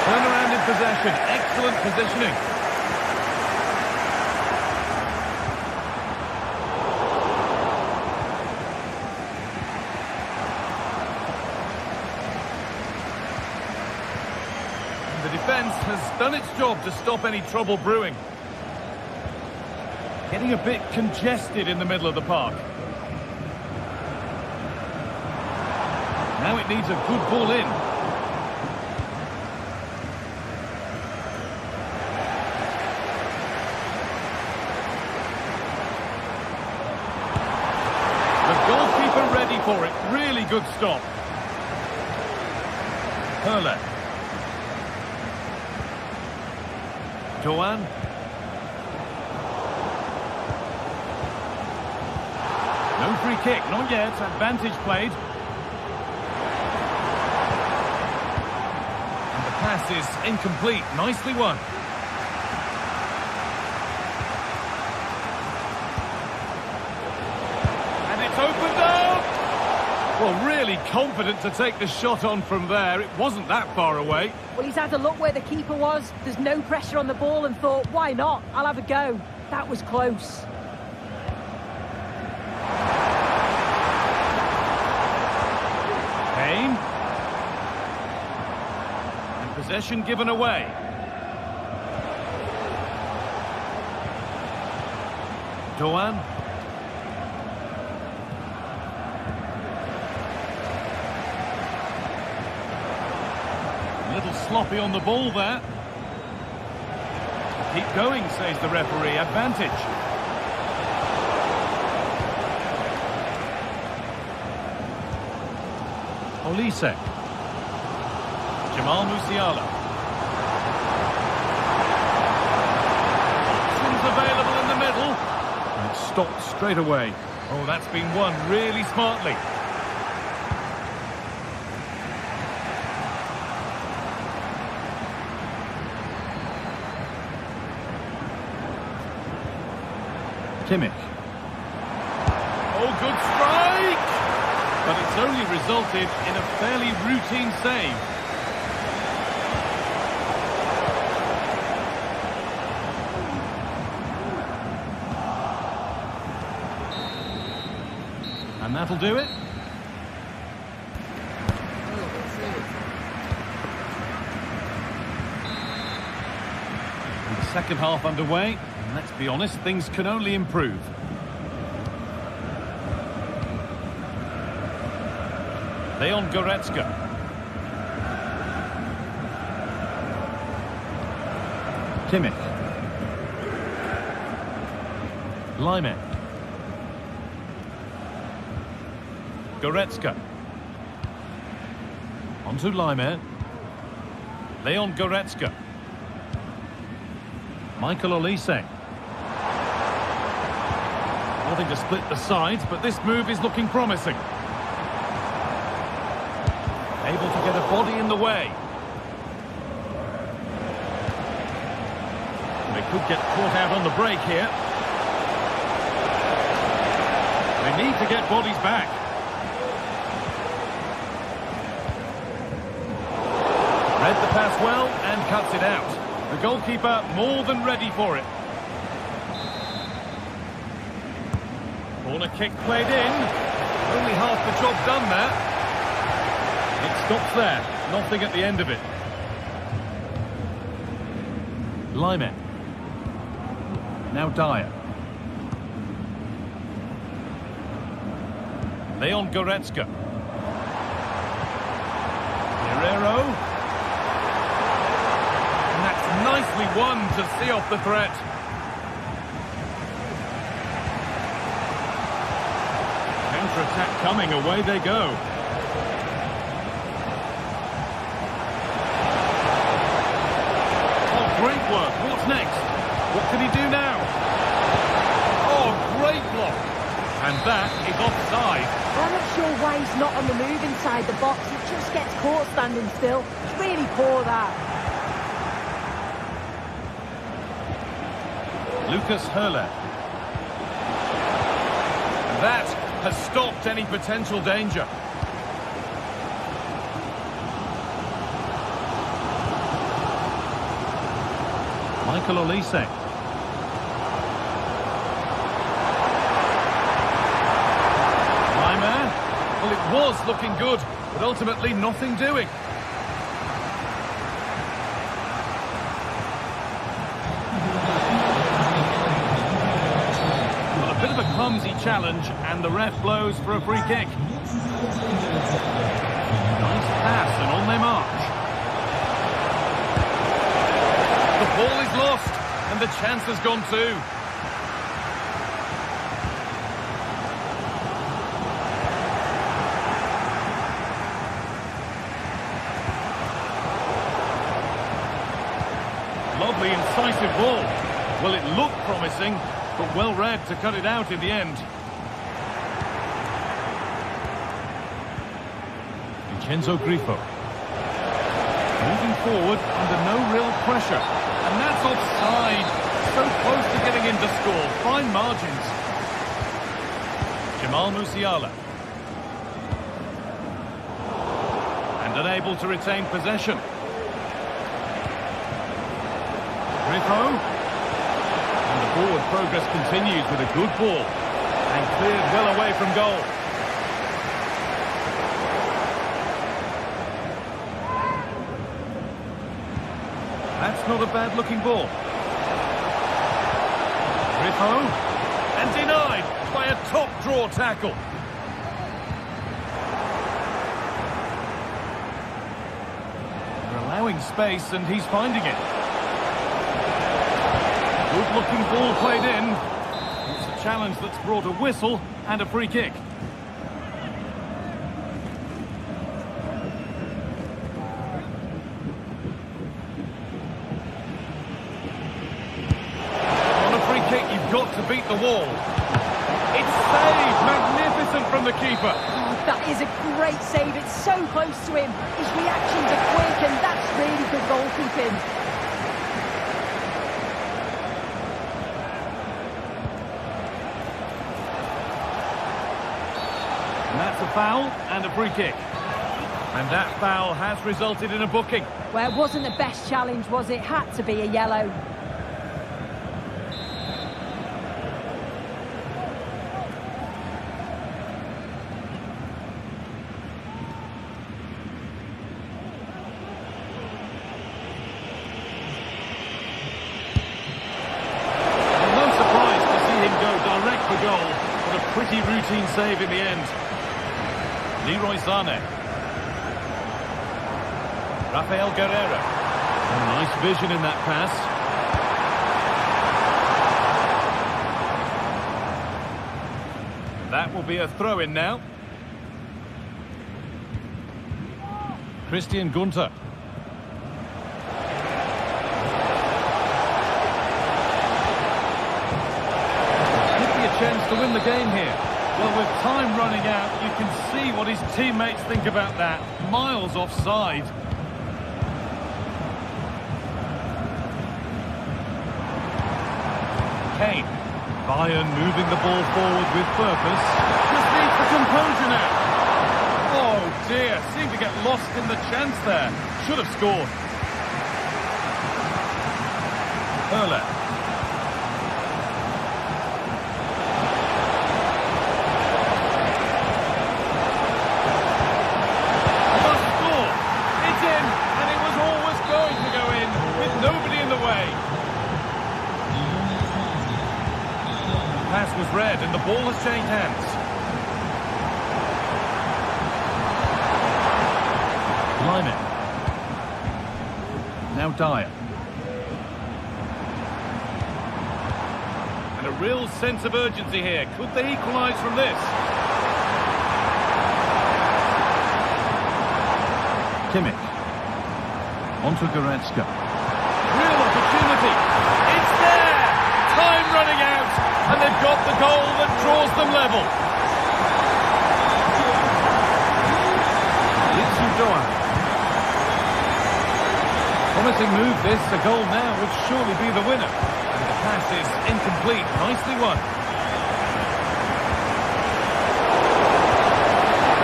Turnaround in possession. Excellent positioning. And the defence has done its job to stop any trouble brewing. Getting a bit congested in the middle of the park. Now it needs a good ball in. The goalkeeper ready for it. Really good stop. Hurler. Doan. No free kick, not yet. Advantage played. Pass is incomplete. Nicely won. And it's opened up! Well, really confident to take the shot on from there. It wasn't that far away. Well, he's had a look where the keeper was. There's no pressure on the ball and thought, why not? I'll have a go. That was close. Kane. Possession given away. Doan. A little sloppy on the ball there. Keep going, says the referee. Advantage. Olise. Jamal Musiala. Options available in the middle. And it's stopped straight away. Oh, that's been won really smartly. Kimmich. Oh, good strike! But it's only resulted in a fairly routine save. And that'll do it. The second half underway, and let's be honest, things can only improve. Leon Goretzka. Kimmich. Lyman. Goretzka. On to Lyman. Leon Goretzka. Michael Olise. Nothing to split the sides, but this move is looking promising. Able to get a body in the way. They could get caught out on the break here. They need to get bodies back. Read the pass well and cuts it out. The goalkeeper more than ready for it. Corner kick played in. Only half the job done there. It stops there. Nothing at the end of it. Lyman. Now Dyer. Leon Goretzka. Guerrero. And that's nicely won to see off the threat. Counter-attack coming, away they go. Great work. What's next? What can he do now? Oh, great block. And that is offside. I'm not sure why he's not on the move inside the box. He just gets caught standing still. It's really poor, that. Lucas Hurler. That has stopped any potential danger. Michael Olise. Lyman. Well, it was looking good, but ultimately nothing doing. Well, a bit of a clumsy challenge, and the ref blows for a free kick. Nice pass, and on they march. The ball is lost, and the chance has gone too. Lovely, incisive ball. Well, it looked promising, but well read to cut it out in the end. Vincenzo Grifo. Moving forward under no real pressure. And that's offside. So close to getting in to score. Fine margins. Jamal Musiala. And unable to retain possession. Grifo. And the forward progress continues with a good ball. And cleared well away from goal. That's not a bad-looking ball. Grifo. And denied by a top-draw tackle. They're allowing space, and he's finding it. Good-looking ball played in. It's a challenge that's brought a whistle and a free kick. Got to beat the wall. It's saved. Magnificent from the keeper. Oh, that is a great save. It's so close to him. His reactions are quick, and that's really good goalkeeping. foul and a free kick. And that foul has resulted in a booking. Well, it wasn't the best challenge, was it? Had to be a yellow. Pretty routine save in the end. Leroy Sané. Rafael Guerreiro. Oh, nice vision in that pass. That will be a throw-in now. Christian Gunter. Chance to win the game here. Well, with time running out, you can see what his teammates think about that. Miles offside. Kane. Bayern moving the ball forward with purpose. Just needs the composure now. Oh dear, seemed to get lost in the chance there. Should have scored. Hurler. Was red and the ball has changed hands. Lyman. Now Dyer. And a real sense of urgency here. Could they equalise from this? Kimmich. Onto Goretzka. Real opportunity. It's there! Time running out. And they've got the goal that draws them level. Litsudoa. Promising move this. A goal now would surely be the winner. And the pass is incomplete. Nicely won.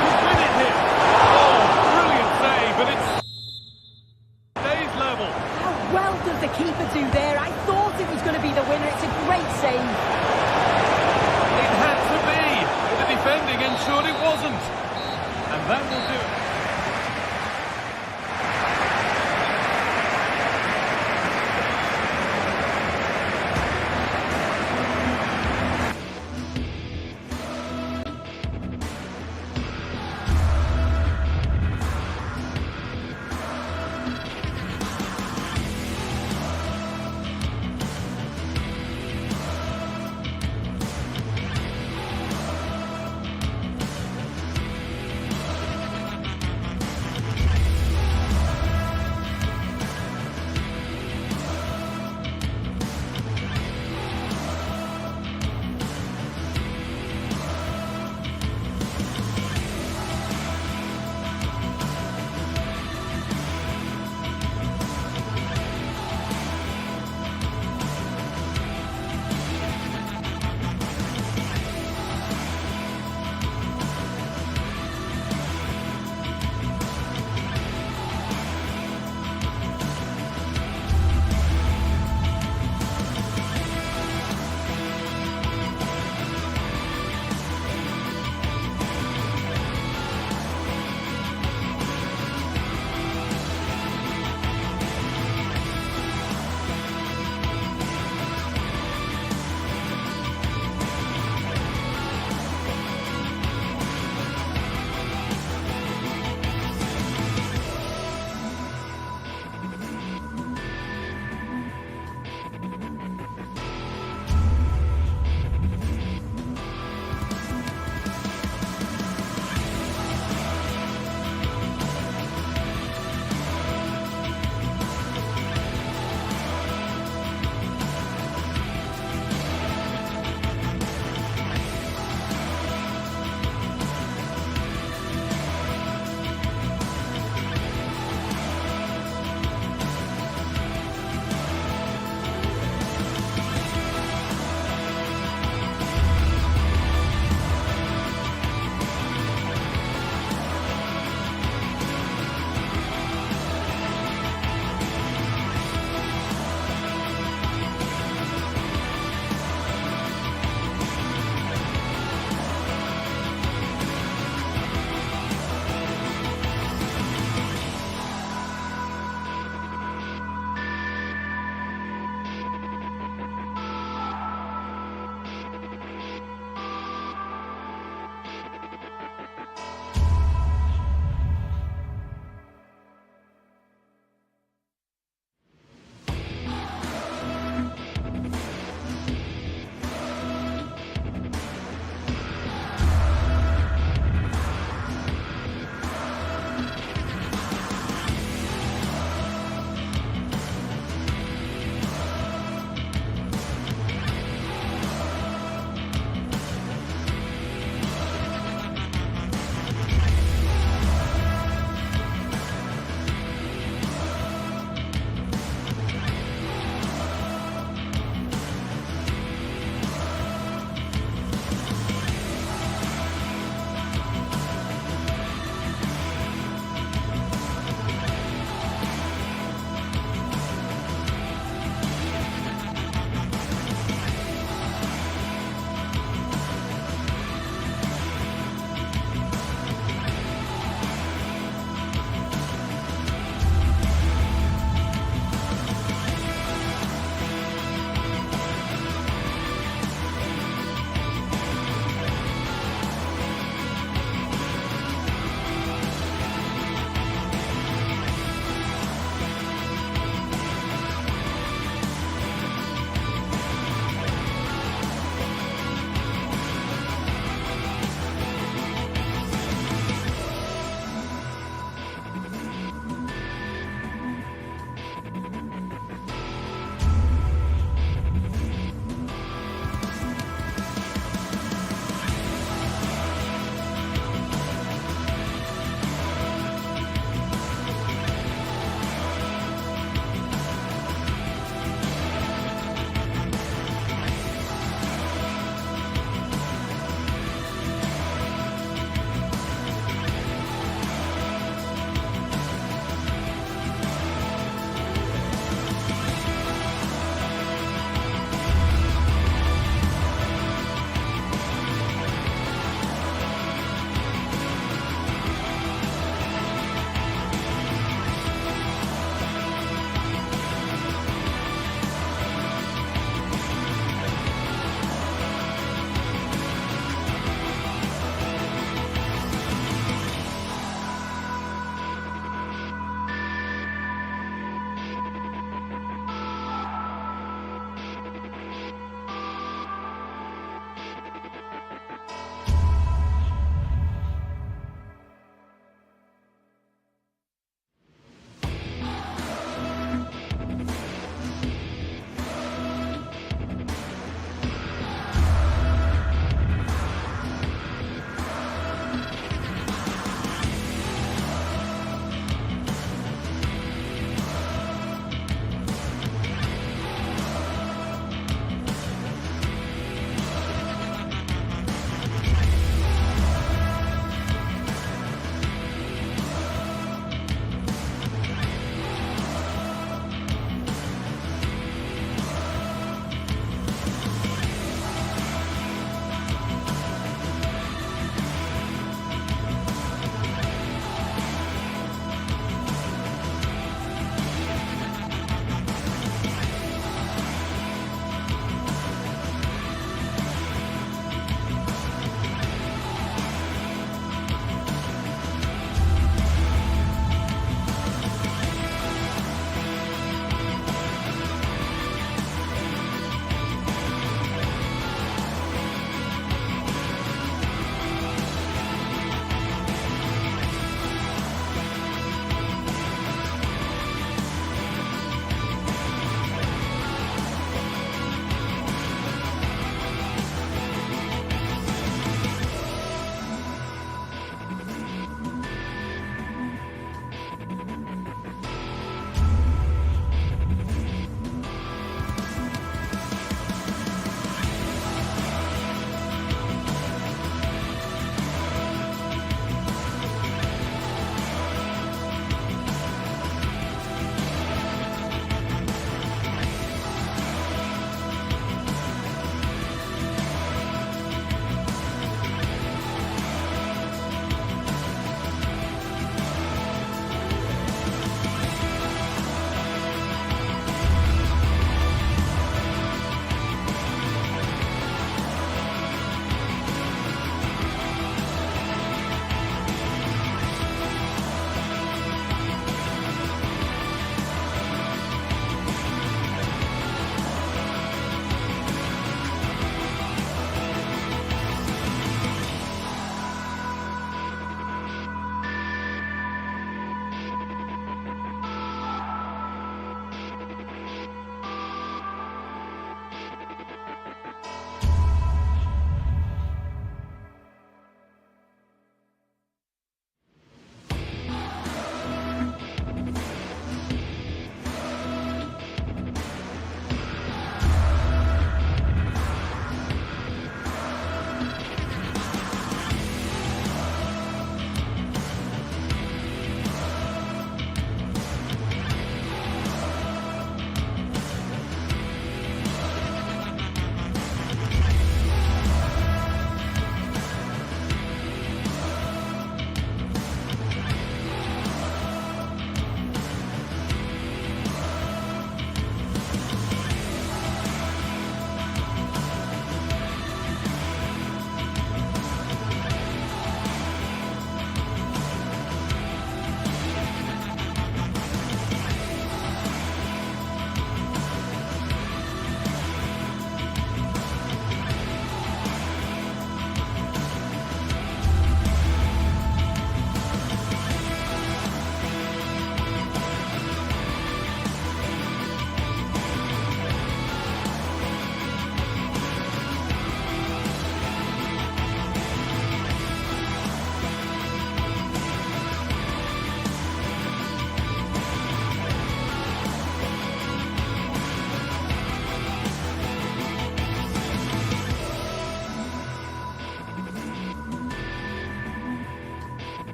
Could win it here. Oh, brilliant save, but it stays level. How well does the keeper do there? I thought it was going to be the winner. It's a great save. Defending ensured it wasn't. And that will do it.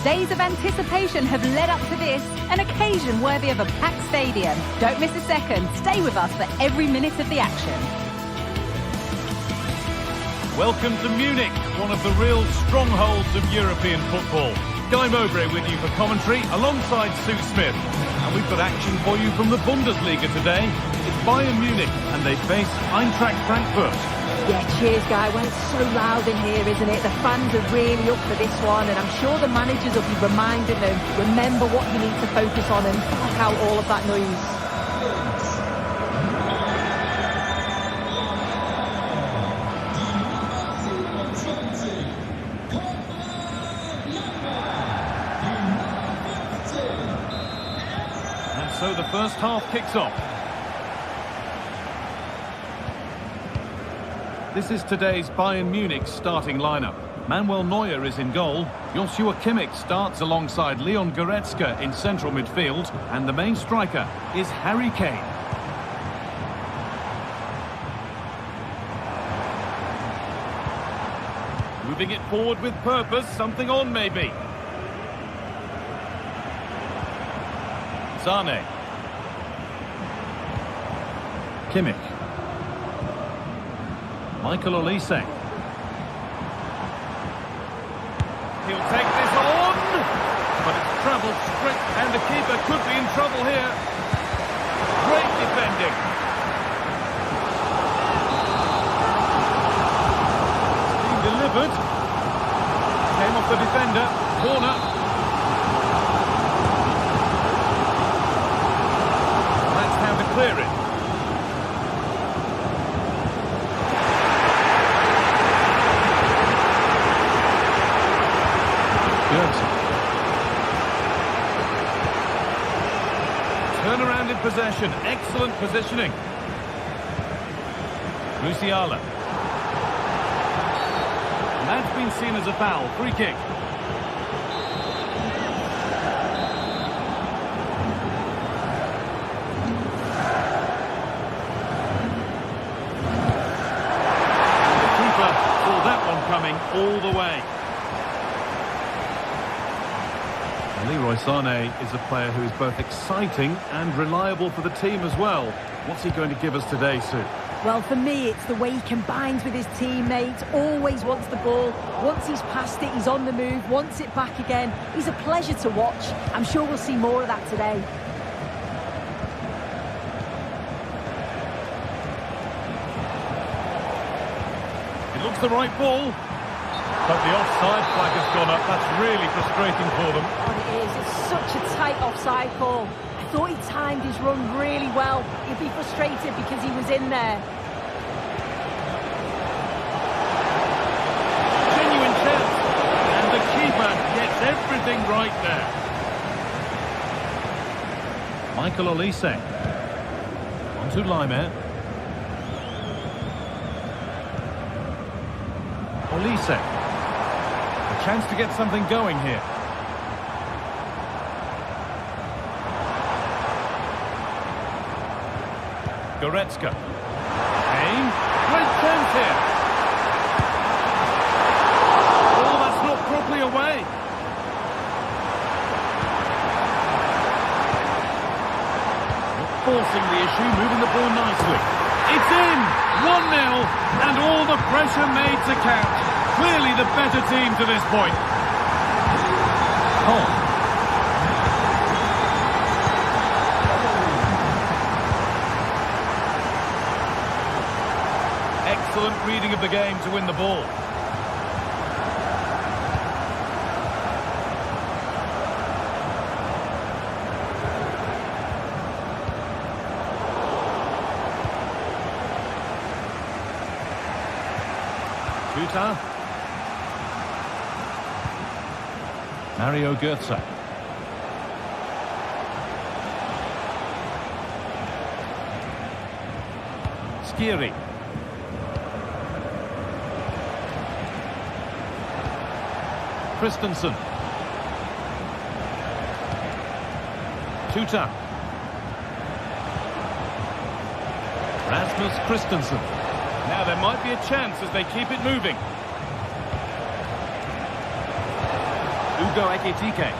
Days of anticipation have led up to this, an occasion worthy of a packed stadium. Don't miss a second. Stay with us for every minute of the action. Welcome to Munich, one of the real strongholds of European football. Guy Mowbray with you for commentary, alongside Sue Smith. And we've got action for you from the Bundesliga today. It's Bayern Munich, and they face Eintracht Frankfurt. Yeah, cheers, Guy. Well, it's so loud in here, isn't it? The fans are really up for this one, and I'm sure the managers will be reminding them, remember what you need to focus on and block out all of that noise. So the first half kicks off. This is today's Bayern Munich starting lineup. Manuel Neuer is in goal. Joshua Kimmich starts alongside Leon Goretzka in central midfield. And the main striker is Harry Kane. Moving it forward with purpose, something on maybe. Sane. Kimmich. Michael Olise. He'll take this on, but it's travelled straight, and the keeper could be in trouble here. Great defending. It's being delivered. Came off the defender. Corner. Clear it. Turn around in possession. Excellent positioning. Musiala. And that's been seen as a foul. Free kick. All the way. Leroy Sané is a player who is both exciting and reliable for the team as well. What's he going to give us today, Sue? Well, for me, it's the way he combines with his teammates, always wants the ball. Once he's passed it, he's on the move, wants it back again. He's a pleasure to watch. I'm sure we'll see more of that today. It looks the right ball. But the offside flag has gone up. That's really frustrating for them. Oh, it is. It's such a tight offside call. I thought he timed his run really well. He'd be frustrated because he was in there. Genuine chance. And the keeper gets everything right there. Michael Olise. On to Laimer. Olise. Chance to get something going here. Goretzka. Kane. Great chance here. Oh, that's not properly away. Not forcing the issue, moving the ball nicely. It's in! 1-0, and all the pressure made to count. Clearly the better team to this point. Cole. Excellent reading of the game to win the ball. Tuta. Mario Götze. Skiri. Christensen. Tuta. Rasmus Christensen. Now there might be a chance as they keep it moving. Ugo Ekitike.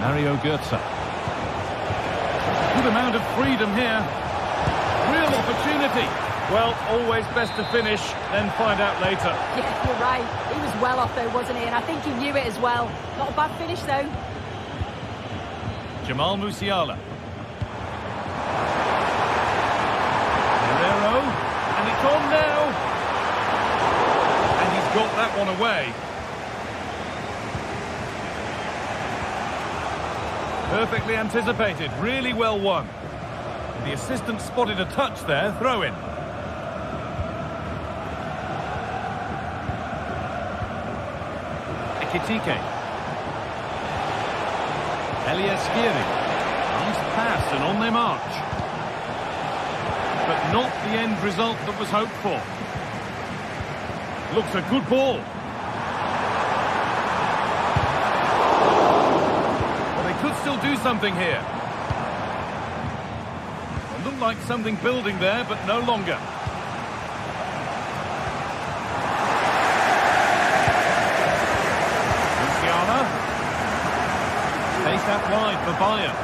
Mario Götze. Good amount of freedom here. Real opportunity. Well, always best to finish, then find out later. Yeah, you're right. He was well off though, wasn't he? And I think he knew it as well. Not a bad finish though. Jamal Musiala. Guerrero. And it's on now. And he's got that one away. Perfectly anticipated. Really well won. The assistant spotted a touch there. Throw in. Ekitike. Eliaskiri. Nice pass and on they march. But not the end result that was hoped for. Looks a good ball. Well, they could still do something here. It looked like something building there, but no longer. Space out wide for Bayern.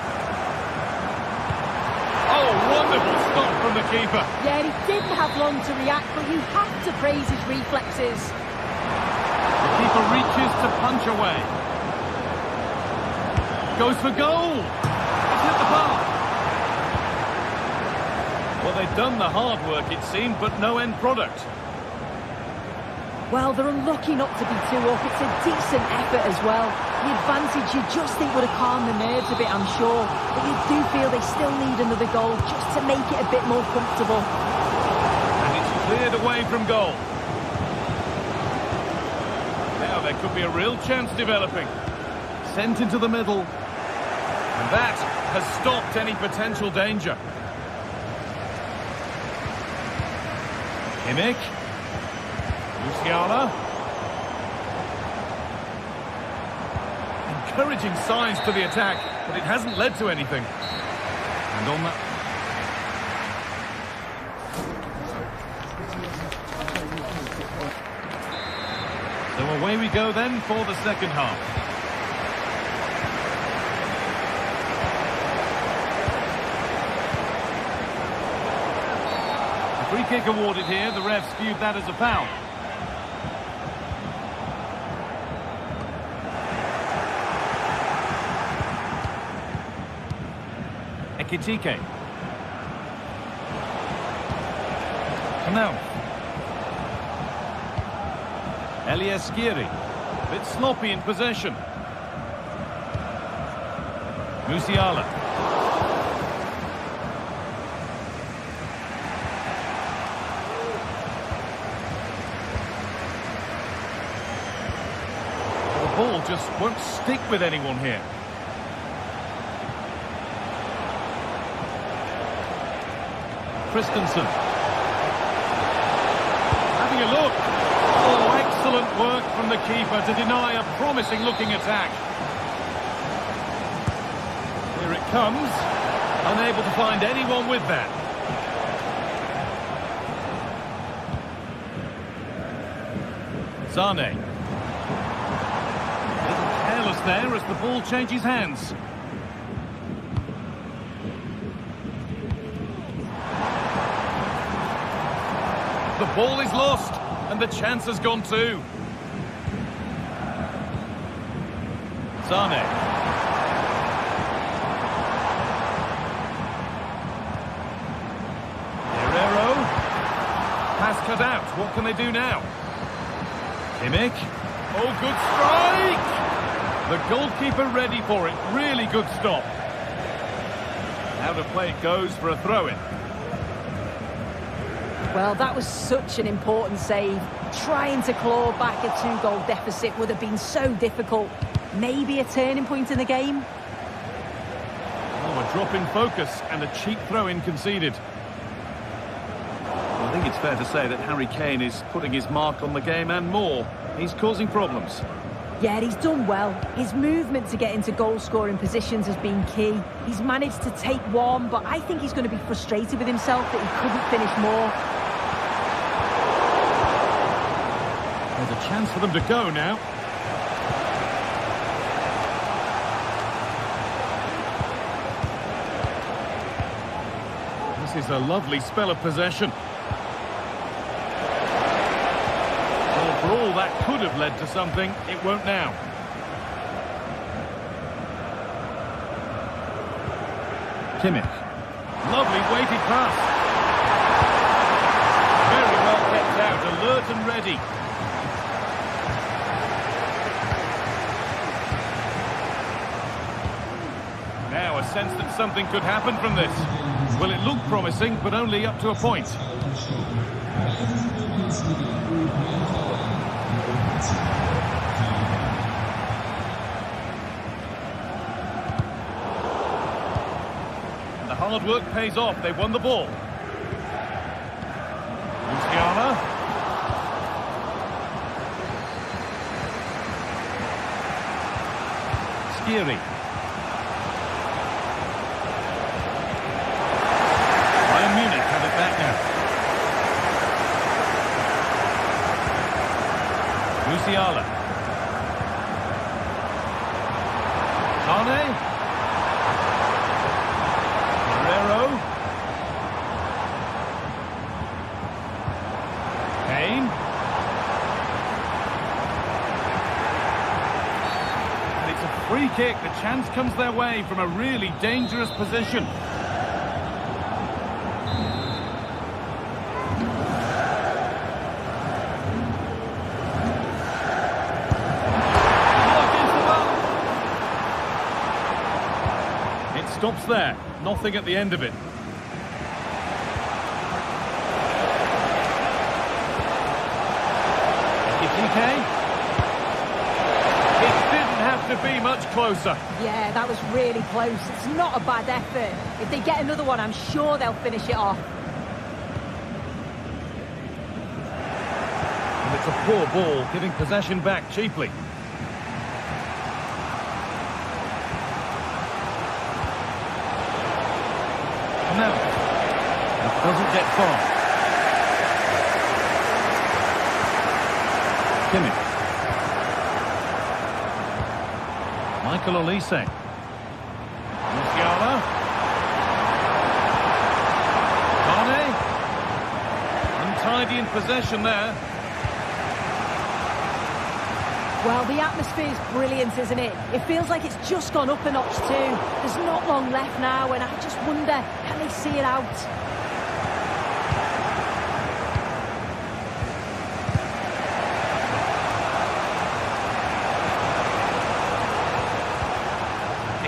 Oh, wonderful stop from the keeper. Yeah, he didn't have long to react, but you have to praise his reflexes. The keeper reaches to punch away. Goes for goal. It's hit the bar. Well, they've done the hard work, it seemed, but no end product. Well, they're unlucky not to be 2 up. It's a decent effort as well. The advantage you just think would have calmed the nerves a bit, I'm sure. But you do feel they still need another goal just to make it a bit more comfortable. And it's cleared away from goal. Now there could be a real chance developing. Sent into the middle. And that has stopped any potential danger. Kimmich. Musiala. Encouraging signs to the attack, but it hasn't led to anything. And on that... So away we go then for the second half. A free kick awarded here. The refs viewed that as a foul. Ekitike. Now. Eliaskiri. A bit sloppy in possession. Musiala. The ball just won't stick with anyone here. Christensen. Having a look. Oh, excellent work from the keeper to deny a promising-looking attack. Here it comes. Unable to find anyone with that. Sane. A little careless there as the ball changes hands. The ball is lost, and the chance has gone too. Sane. Guerrero. Pass cut out. What can they do now? Kimmich. Oh, good strike! The goalkeeper ready for it. Really good stop. Out of play it goes for a throw-in. Well, that was such an important save. Trying to claw back a 2-goal deficit would have been so difficult. Maybe a turning point in the game. Oh, a drop in focus and a cheap throw-in conceded. I think it's fair to say that Harry Kane is putting his mark on the game and more. He's causing problems. Yeah, he's done well. His movement to get into goal-scoring positions has been key. He's managed to take one, but I think he's going to be frustrated with himself that he couldn't finish more. There's a chance for them to go now. This is a lovely spell of possession. Well, for all that could have led to something, it won't now. Kimmich. Lovely weighted pass. Very well kept out, alert and ready. Now a sense that something could happen from this. Well, it looked promising, but only up to a point. The hard work pays off. They won the ball. Musiala. Skiri. Bayern Munich have it back now. Musiala. Kane. Kane. And it's a free kick. The chance comes their way from a really dangerous position. It stops there. Nothing at the end of it. It didn't have to be much closer. Yeah, that was really close. It's not a bad effort. If they get another one, I'm sure they'll finish it off. And it's a poor ball, giving possession back cheaply. No, it doesn't get far. Kimmich. Michael Olise. Musiala. Kane. Untidy in possession there. Well, the atmosphere is brilliant, isn't it? It feels like it's just gone up a notch too. There's not long left now, and I just wonder, can they see it out?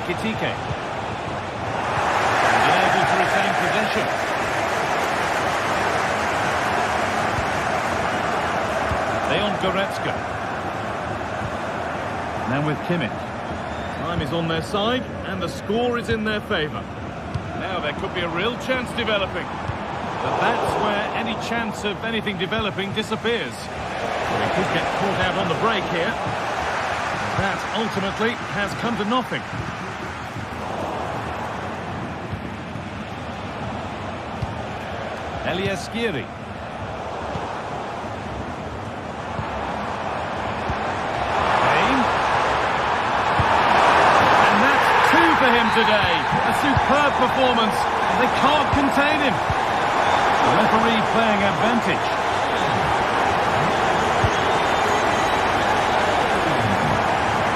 Ekitike. Unable to retain possession. Leon Goretzka. Now with Kimmich. Time is on their side, and the score is in their favour. Now there could be a real chance developing. But that's where any chance of anything developing disappears. So they could get caught out on the break here. That ultimately has come to nothing. Skiri. And that's 2 for him today. A superb performance. They can't contain him. The referee playing advantage.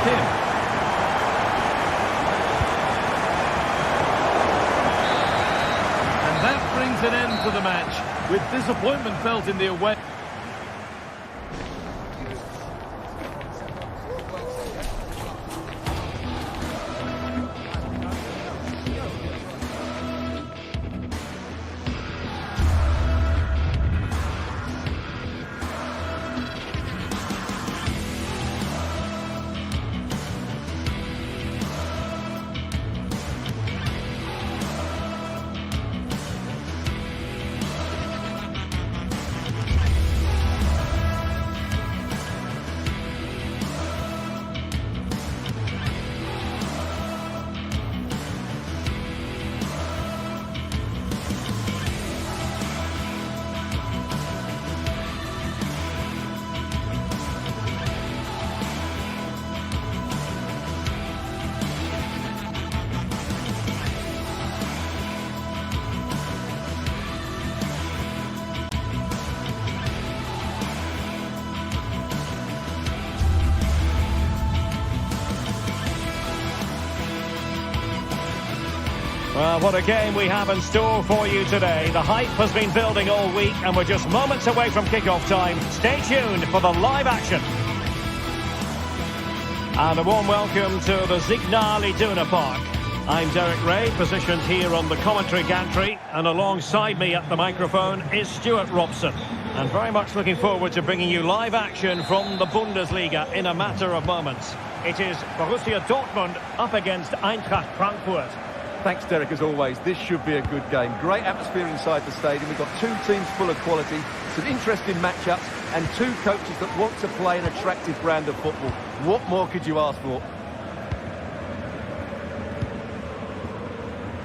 Kim. And that brings an end to the match, with disappointment felt in the away. Well, what a game we have in store for you today. The hype has been building all week and we're just moments away from kick-off time. Stay tuned for the live action. And a warm welcome to the Signal Iduna Park. I'm Derek Ray, positioned here on the commentary gantry, and alongside me at the microphone is Stuart Robson. And very much looking forward to bringing you live action from the Bundesliga in a matter of moments. It is Borussia Dortmund up against Eintracht Frankfurt. Thanks, Derek, as always. This should be a good game. Great atmosphere inside the stadium. We've got two teams full of quality, some interesting matchups, and two coaches that want to play an attractive brand of football. What more could you ask for?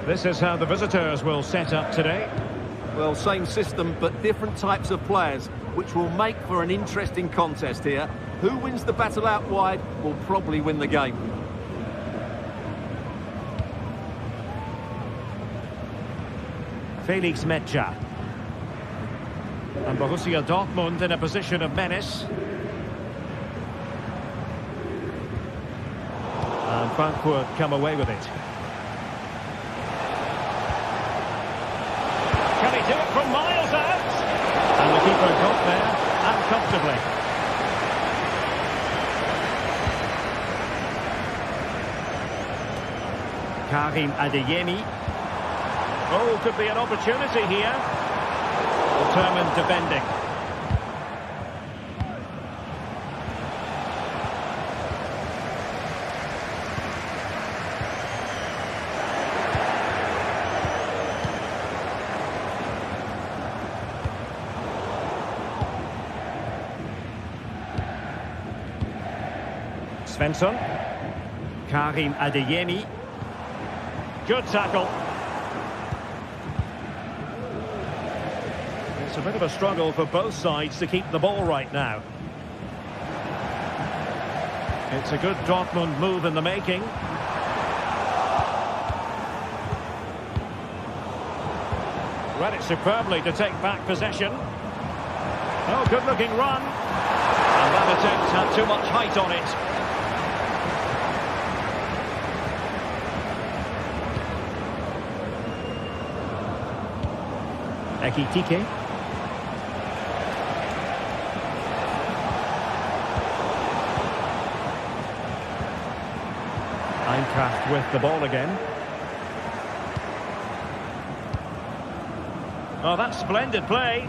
This is how the visitors will set up today. Well, same system, but different types of players, which will make for an interesting contest here. Who wins the battle out wide will probably win the game. Felix Metscher. And Borussia Dortmund in a position of menace. And Frankfurt come away with it. Can he do it from miles out? And the keeper got there, and comfortably. Karim Adeyemi. Oh, could be an opportunity here. Determined defending. Svensson. Karim Adeyemi. Good tackle. It's a bit of a struggle for both sides to keep the ball right now. It's a good Dortmund move in the making. Read it superbly to take back possession. Oh, good-looking run. And that attempt had too much height on it. Ekitike. Eintracht with the ball again. Oh, that's splendid play.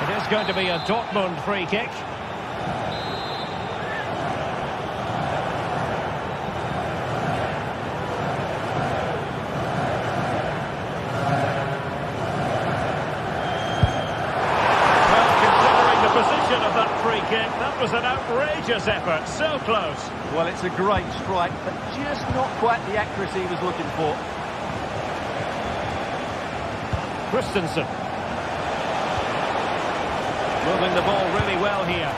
It is going to be a Dortmund free kick. That was an outrageous effort, so close. Well, it's a great strike, but just not quite the accuracy he was looking for. Christensen. Moving the ball really well here.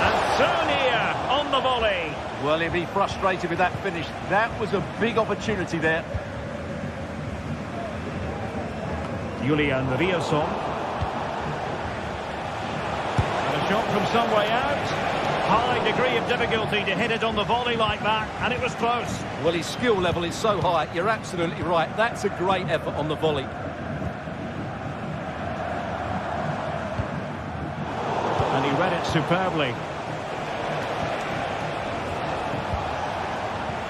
And so near on the volley. Well, he'll be frustrated with that finish. That was a big opportunity there. Julian Rierson. Shot from some way out. High degree of difficulty to hit it on the volley like that, and it was close. Well, his skill level is so high. You're absolutely right. That's a great effort on the volley. And he read it superbly.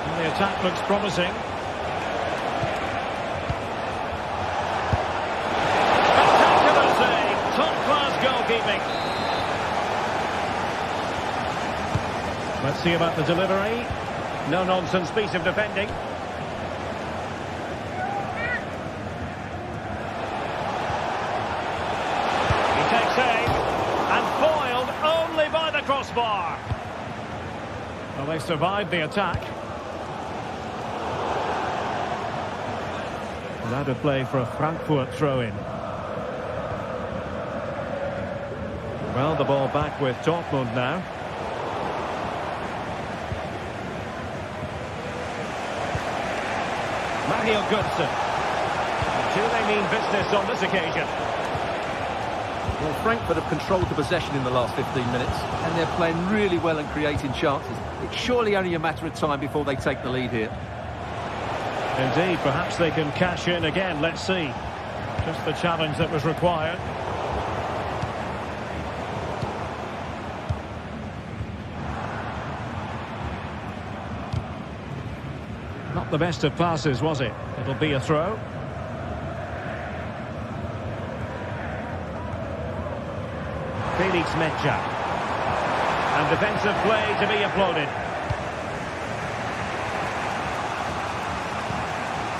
And the attack looks promising. Spectacular save. Top-class goalkeeping. Let's see about the delivery. No-nonsense piece of defending. He takes aim. And foiled only by the crossbar. Well, they survived the attack. And out of play for a Frankfurt throw-in. Well, the ball back with Dortmund now. Mario Götze. Do they mean business on this occasion? Well, Frankfurt have controlled the possession in the last 15 minutes, and they're playing really well and creating chances. It's surely only a matter of time before they take the lead here. Indeed, perhaps they can cash in again. Let's see. Just the challenge that was required. Not the best of passes, was it? It'll be a throw. Felix Mecha. And defensive play to be applauded.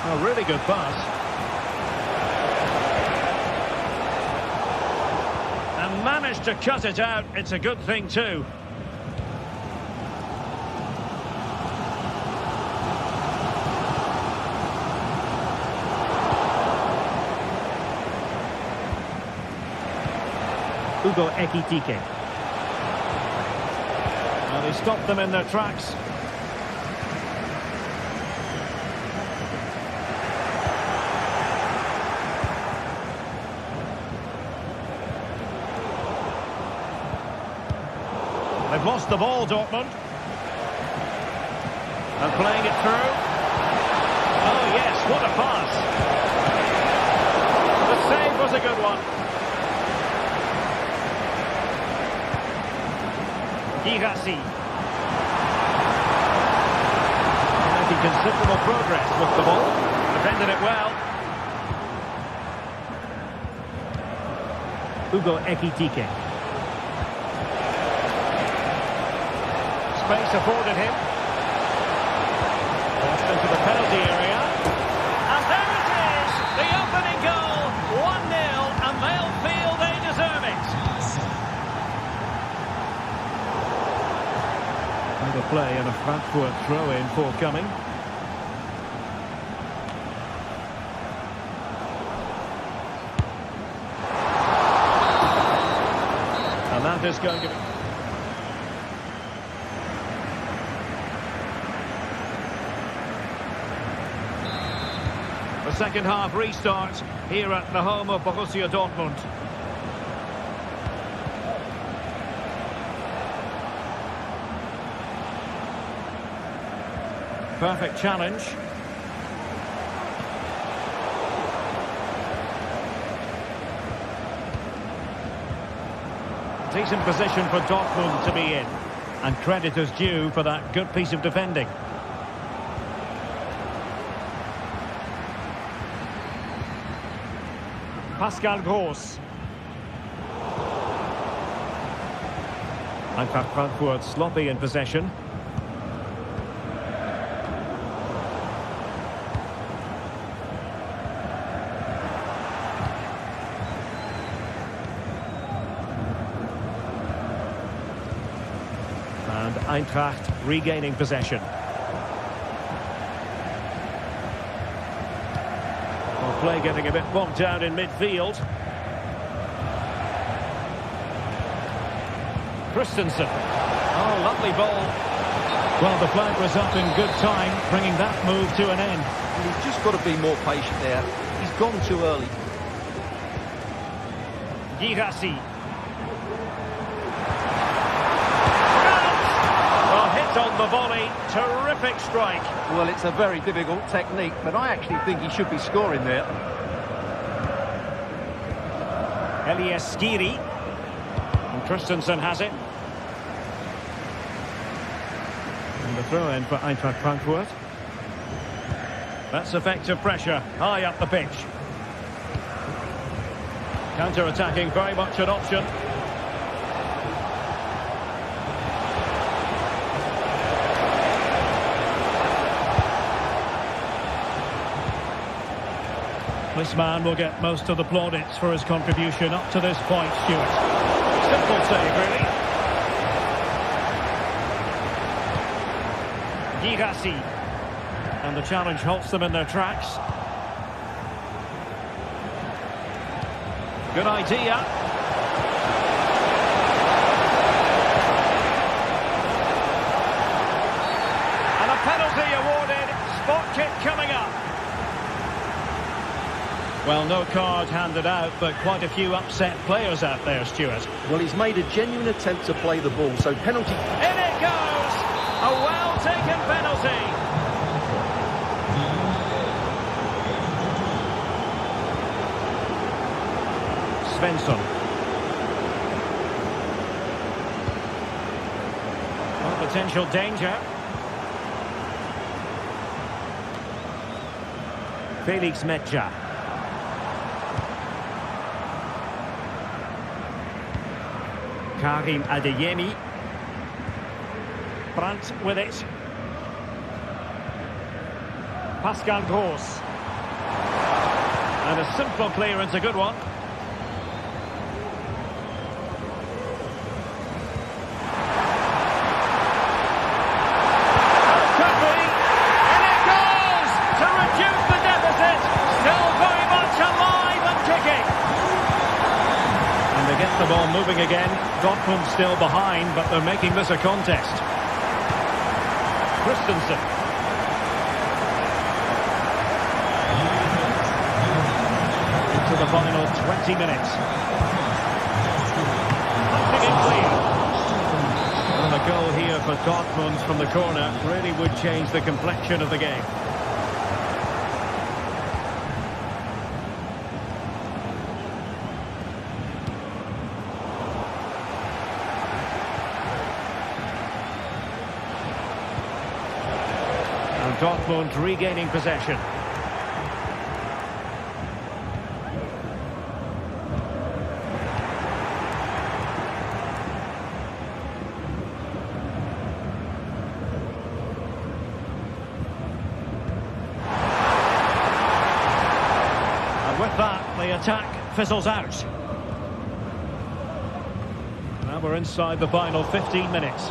A really good pass. And managed to cut it out. It's a good thing too. Hugo Ekitike. Well, he stopped them in their tracks. They've lost the ball, Dortmund. And playing it through. Oh, yes, what a pass. The save was a good one. Girassi. Making considerable progress with the ball. Defended it well. Hugo Ekitike. Space afforded him. Just into the penalty area. And there it is! The opening goal! 1-0, and they'll feel they deserve it. The play and a Frankfurt throw-in forthcoming. And that is going to be... The second half restarts here at the home of Borussia Dortmund. Perfect challenge. Decent position for Dortmund to be in. And credit is due for that good piece of defending. Pascal Gross. Eintracht Frankfurt sloppy in possession. And Eintracht regaining possession. Well, play getting a bit bogged down in midfield. Christensen. Oh, lovely ball. Well, the flag was up in good time, bringing that move to an end. And he's just got to be more patient there. He's gone too early. Girassi. On the volley, terrific strike. Well, it's a very difficult technique, but I actually think he should be scoring there. Elias Skiri. And Christensen has it. And the throw-in for Eintracht Frankfurt. That's effective pressure, high up the pitch. Counter-attacking, very much an option. This man will get most of the plaudits for his contribution up to this point, Stuart. Simple save, really. Girassi. And the challenge halts them in their tracks. Good idea. And a penalty awarded. Spot kick coming up. Well, no card handed out, but quite a few upset players out there, Stuart. Well, he's made a genuine attempt to play the ball, so penalty... In it goes! A well-taken penalty. Svensson. Well, potential danger. Felix Medja. Karim Adeyemi. Brandt with it. Pascal Gross. And a simple clearance, a good one. The ball moving again. Dortmund still behind, but they're making this a contest. Christensen. Into the final 20 minutes. Punching it clear. And a goal here for Dortmund from the corner really would change the complexion of the game. Dortmund regaining possession. And with that, the attack fizzles out. Now we're inside the final 15 minutes.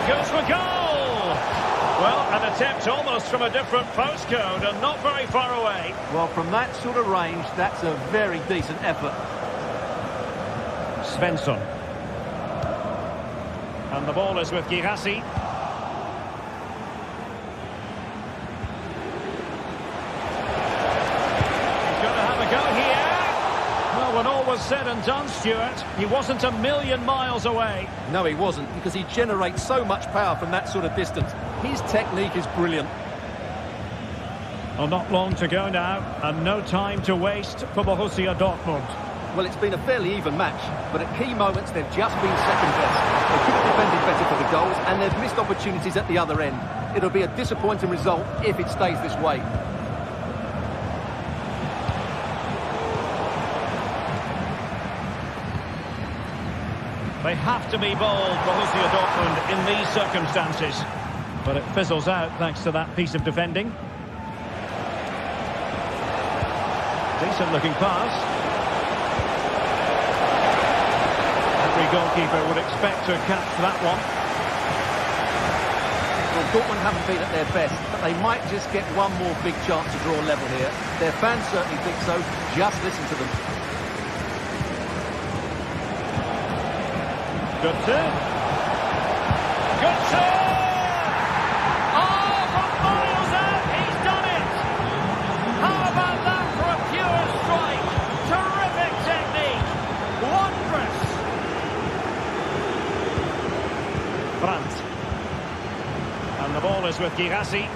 Goes for goal! Well, an attempt almost from a different postcode and not very far away. Well, from that sort of range, that's a very decent effort. Svensson. And the ball is with Girassi. He's going to have a go here. Well, when all was said and done, Stuart, he wasn't a million miles away. No, he wasn't, because he generates so much power from that sort of distance. His technique is brilliant. Well, not long to go now, and no time to waste for Borussia Dortmund. Well, it's been a fairly even match, but at key moments they've just been second best. They could have defended better for the goals, and they've missed opportunities at the other end. It'll be a disappointing result if it stays this way. They have to be bold, Borussia Dortmund, in these circumstances. But it fizzles out thanks to that piece of defending. Decent looking pass. Every goalkeeper would expect to catch that one. Well, Dortmund haven't been at their best, but they might just get one more big chance to draw level here. Their fans certainly think so. Just listen to them. Good turn. Good turn! Oh, from miles out, he's done it! How about that for a pure strike? Terrific technique! Wondrous! Brandt. And the ball is with Girassi.